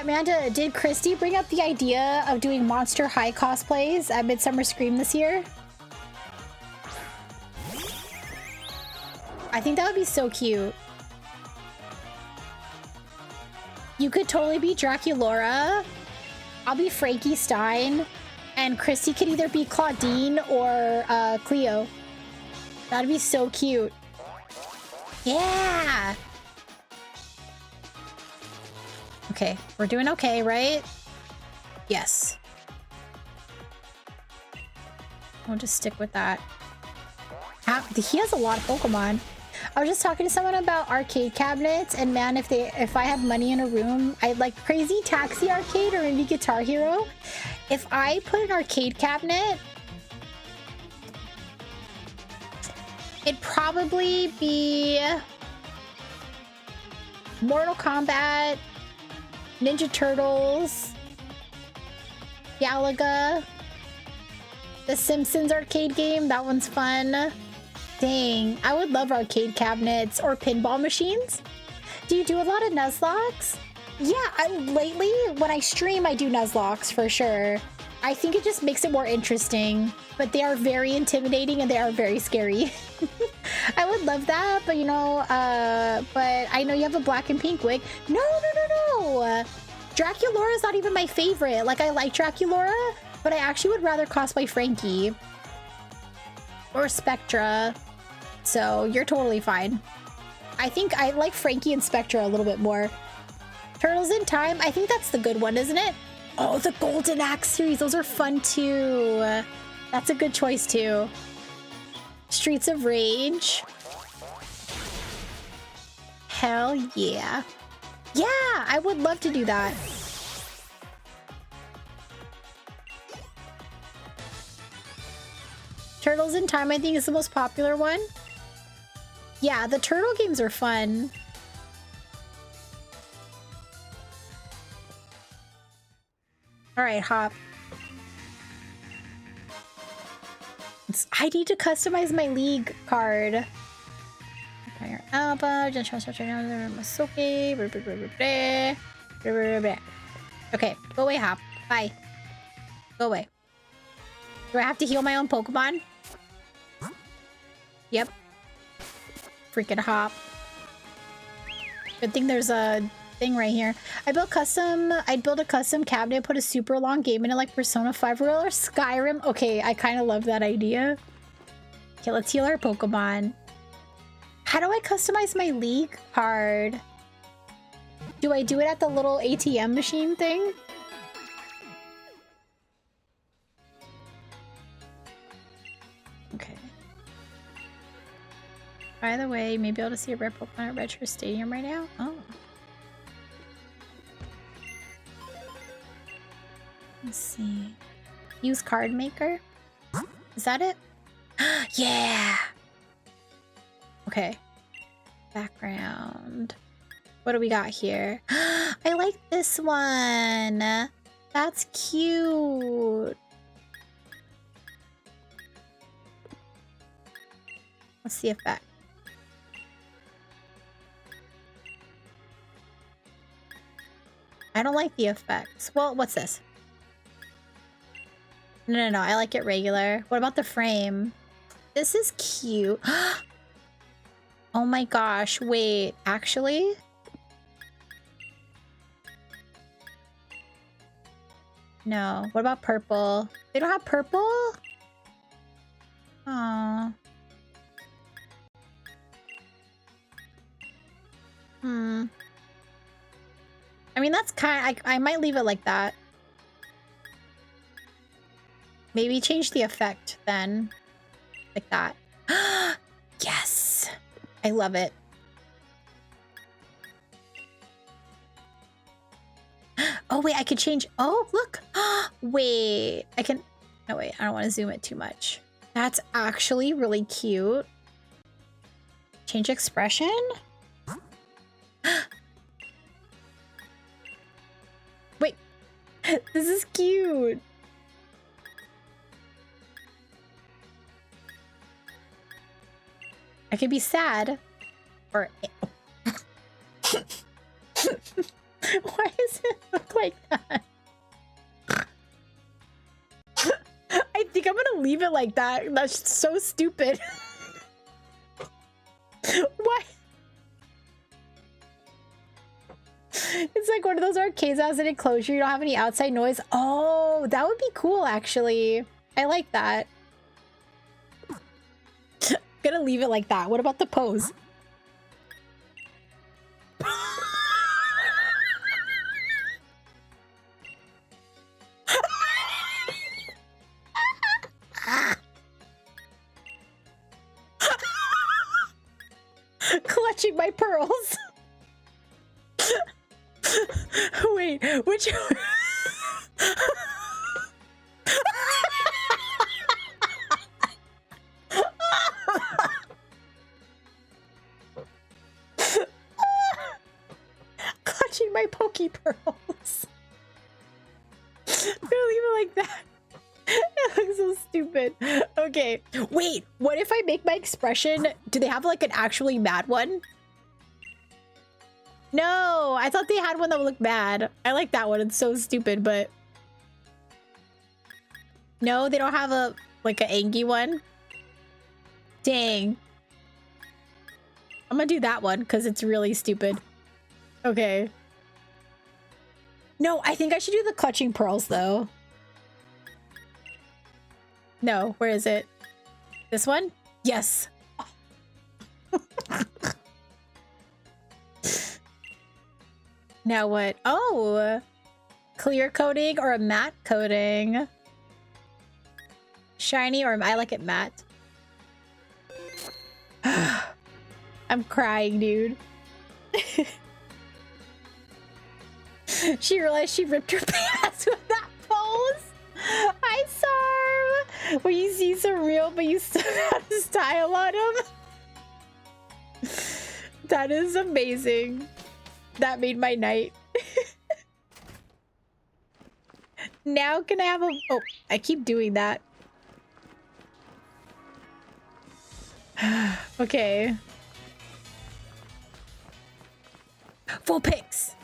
Amanda, did Christy bring up the idea of doing Monster High cosplays at Midsummer Scream this year? I think that would be so cute. You could totally be Draculaura. I'll be Frankie Stein. And Christy could either be Claudine or Cleo. That'd be so cute. Yeah! Okay, we're doing okay, right? Yes. We'll just stick with that. He has a lot of Pokemon. I was just talking to someone about arcade cabinets, and man, if I had money in a room, I'd like Crazy Taxi Arcade or maybe Guitar Hero. If I put an arcade cabinet, it'd probably be Mortal Kombat, Ninja Turtles, Galaga, The Simpsons arcade game. That one's fun. Dang, I would love arcade cabinets or pinball machines. Do you do a lot of Nuzlocks? Yeah, lately when I stream, I do Nuzlocks for sure. I think it just makes it more interesting, but they are very intimidating and they are very scary. I would love that, but you know, but I know you have a black and pink wig. No. Draculaura is not even my favorite. Like, I like Draculaura, but I actually would rather cosplay Frankie or Spectra. So you're totally fine. I think I like Frankie and Spectra a little bit more. Turtles in Time, I think that's the good one, isn't it? Oh, the Golden Axe series, those are fun too. That's a good choice too. Streets of Rage. Hell yeah. Yeah, I would love to do that. Turtles in Time, I think, is the most popular one. Yeah, the turtle games are fun. All right, hop. I need to customize my league card. Alpha, okay, go away, hop. Bye. Go away. Do I have to heal my own Pokemon? Yep. Freaking hop. Good thing there's a thing right here. I'd build a custom cabinet, put a super long game in it like Persona 5 or Skyrim. Okay, I kind of love that idea. Okay, let's heal our Pokemon. How do I customize my league card? Do I do it at the little ATM machine thing? Okay. By the way, you may be able to see a rare Pokemon at Retro Stadium right now. Oh. Let's see. Use card maker. Is that it? Yeah. Okay. Background. What do we got here? I like this one. That's cute. What's the effect? I don't like the effects. Well, what's this? No. I like it regular. What about the frame? This is cute. Oh my gosh. Wait, actually? No. What about purple? They don't have purple? Aww. I mean, that's kind of... I might leave it like that. Maybe change the effect then. Like that. Yes! I love it. Oh, wait, I could change... Oh, look! Wait, I can... No, wait, I don't want to zoom it too much. That's actually really cute. Change expression? Wait, this is cute. I could be sad or... Why does it look like that? I think I'm gonna leave it like that. That's so stupid. Why? It's like one of those arcades that has an enclosure. You don't have any outside noise. Oh, that would be cool, actually. I like that. Gonna leave it like that. What about the pose? Clutching my pearls. Wait, which... Clutching my Poke Pearls. I'm gonna leave it like that. It looks so stupid. Okay, wait, what if I make my expression... Do they have like an actually mad one? No, I thought they had one that would look bad. I like that one. It's so stupid, but no, they don't have a like an Angie one. Dang. I'm gonna do that one because it's really stupid. Okay. No, I think I should do the clutching pearls though. No, where is it? This one? Yes. Now what? Oh, clear coating or a matte coating? Shiny or I like it matte. I'm crying, dude. She realized she ripped her pants with that pose. I saw her. When you see some real, but you still got a style on them. That is amazing. That made my night. Now can I have a... Oh, I keep doing that. Okay. Full pics.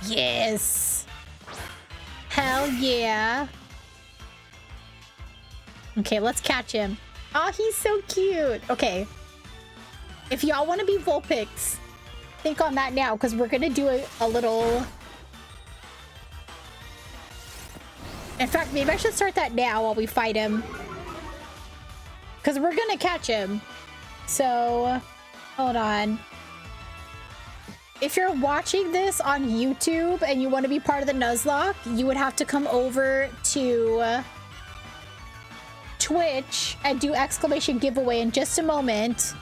Yes. Hell yeah. Okay, let's catch him. Oh, he's so cute. Okay. If y'all want to be Vulpix, think on that now, because we're going to do a little... In fact, maybe I should start that now while we fight him. Because we're going to catch him. So, hold on. If you're watching this on YouTube and you want to be part of the Nuzlocke, you would have to come over to Twitch and do exclamation giveaway in just a moment.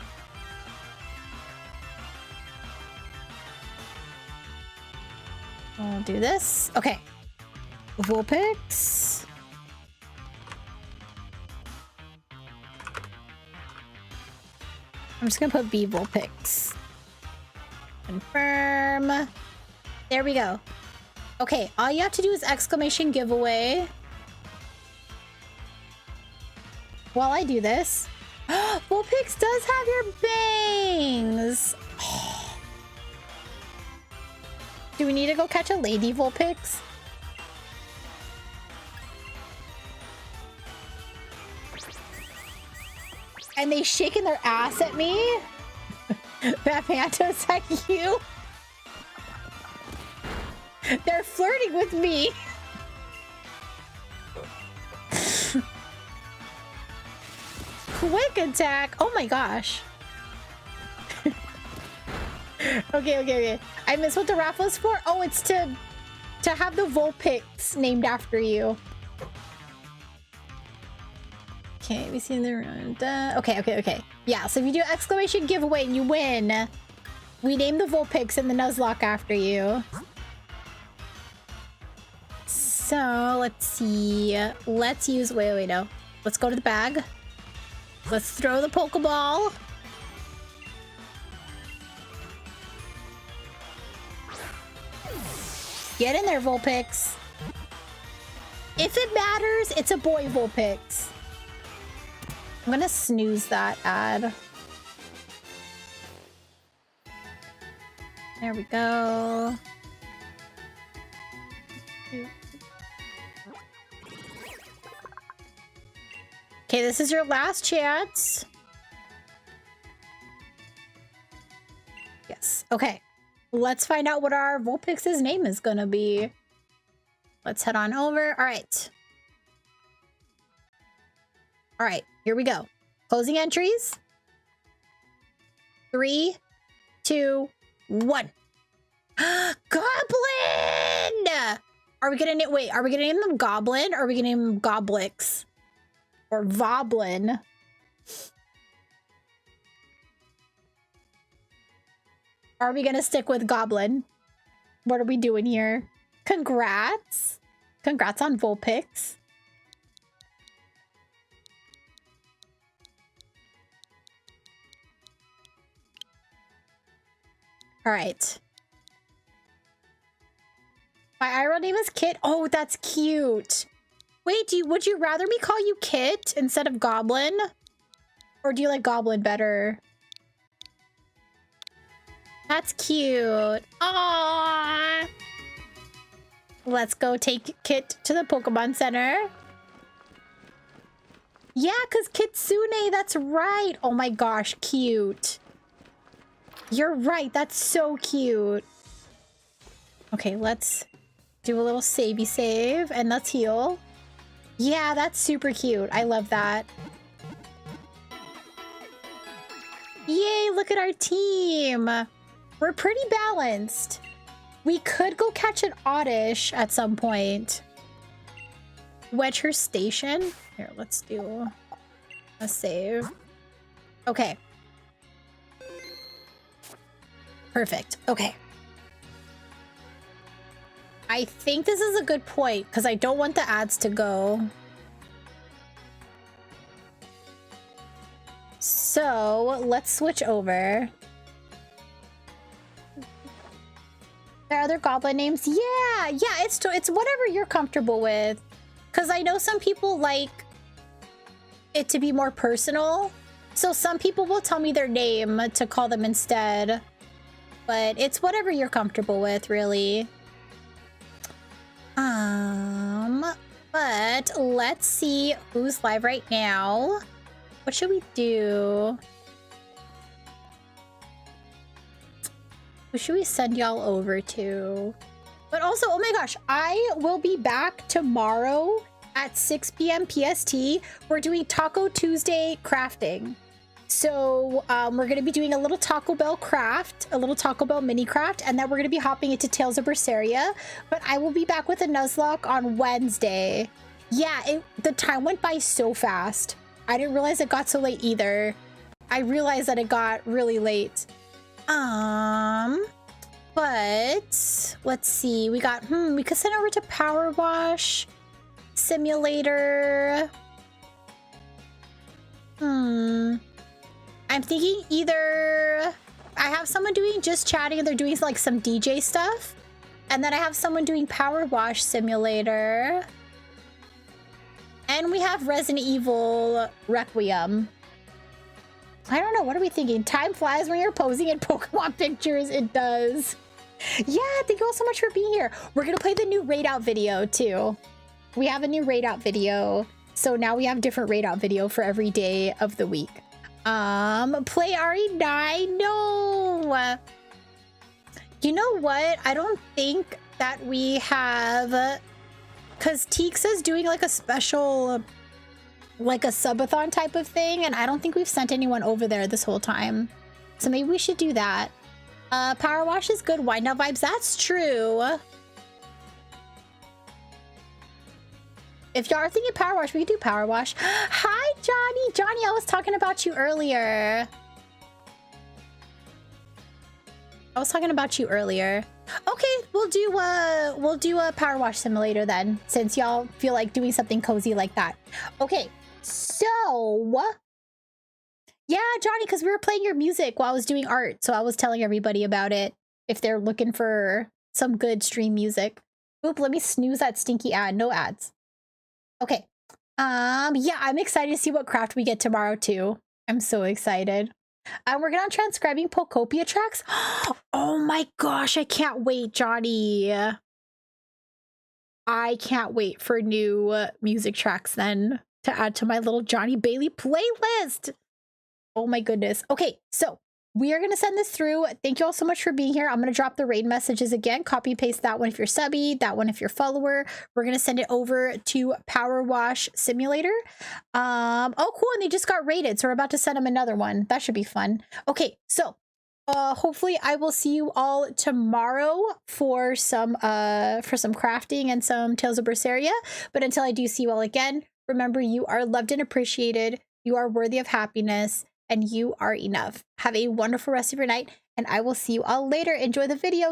I'll do this. Okay. Vulpix. I'm just gonna put B Vulpix. Confirm. There we go. Okay, all you have to do is exclamation giveaway. While I do this. Vulpix does have your bangs. Do we need to go catch a lady Vulpix? And they shaking their ass at me? That Phantom, is that you? They're flirting with me. Quick attack. Oh my gosh. Okay. I missed what the raffle is for. Oh, it's to have the Vulpix named after you. Okay, we see the round. Okay. Yeah, so if you do exclamation giveaway and you win, we name the Vulpix in the Nuzlocke after you. So let's see. Let's use. Wait, no. Let's go to the bag. Let's throw the Pokeball. Get in there, Vulpix. If it matters, it's a boy Vulpix. I'm gonna snooze that ad. There we go. Okay, this is your last chance. Yes. Okay. Let's find out what our Vulpix's name is gonna be. Let's head on over. All right. All right, here we go. Closing entries. 3, 2, 1. Goblin! Are we gonna name? Wait, are we gonna name them Goblin or are we gonna name them Goblix? Or Voblin? Are we gonna stick with Goblin? What are we doing here? Congrats. Congrats on Vulpix. All right. My IRL name is Kit. Oh, that's cute. Wait, would you rather me call you Kit instead of Goblin? Or do you like Goblin better? That's cute. Aww. Let's go take Kit to the Pokemon Center. Yeah, because Kitsune, that's right. Oh my gosh, cute. You're right, that's so cute. Okay, let's do a little savey save and let's heal. Yeah, that's super cute. I love that. Yay, look at our team. We're pretty balanced. We could go catch an Oddish at some point. Wedge her station. Here, let's do a save. Okay. Perfect. Okay. I think this is a good point because I don't want the ads to go. So let's switch over. There are other goblin names. Yeah, it's whatever you're comfortable with. Because I know some people like it to be more personal. So some people will tell me their name to call them instead. But it's whatever you're comfortable with, really. But let's see who's live right now. What should we do? Who should we send y'all over to? But also, oh my gosh, I will be back tomorrow at 6 p.m. PST. We're doing Taco Tuesday crafting. So we're going to be doing a little Taco Bell craft, a little Taco Bell mini craft, and then we're going to be hopping into Tales of Berseria. But I will be back with a Nuzlocke on Wednesday. Yeah, the time went by so fast. I didn't realize it got so late either. I realized that it got really late. But let's see. We got, we could send over to Power Wash Simulator. I'm thinking either I have someone doing just chatting and they're doing like some DJ stuff. And then I have someone doing Power Wash Simulator. And we have Resident Evil Requiem. I don't know. What are we thinking? Time flies when you're posing in Pokemon pictures. It does. Yeah, thank you all so much for being here. We're going to play the new raid out video too. We have a new raid out video. So now we have different raid out video for every day of the week. Play RE9. No. You know what? I don't think that we have... Because Teeks is doing like a special, like a subathon type of thing. And I don't think we've sent anyone over there this whole time. So maybe we should do that. Power Wash is good. Wind Up Vibes. That's true. If y'all are thinking Power Wash, we can do Power Wash. Hi, Johnny. Johnny, I was talking about you earlier. Okay, we'll do a Power Wash Simulator then, since y'all feel like doing something cozy like that. Okay, so yeah, Johnny, because we were playing your music while I was doing art, so I was telling everybody about it if they're looking for some good stream music. Oop, let me snooze that stinky ad. No ads. Okay. Yeah, I'm excited to see what craft we get tomorrow too. I'm so excited. We're working on transcribing Pokopia tracks. Oh my gosh, I can't wait, Johnny. I can't wait for new music tracks then to add to my little Johnny Bailey playlist. Oh my goodness. Okay, so we are going to send this through. Thank you all so much for being here. I'm going to drop the raid messages again. Copy and paste that one if you're subby, that one if you're follower. We're going to send it over to Power Wash Simulator. Oh, cool. And they just got raided. So we're about to send them another one. That should be fun. Okay, so hopefully I will see you all tomorrow for some crafting and some Tales of Berseria. But until I do see you all again, remember you are loved and appreciated. You are worthy of happiness. And you are enough. Have a wonderful rest of your night, and I will see you all later. Enjoy the video.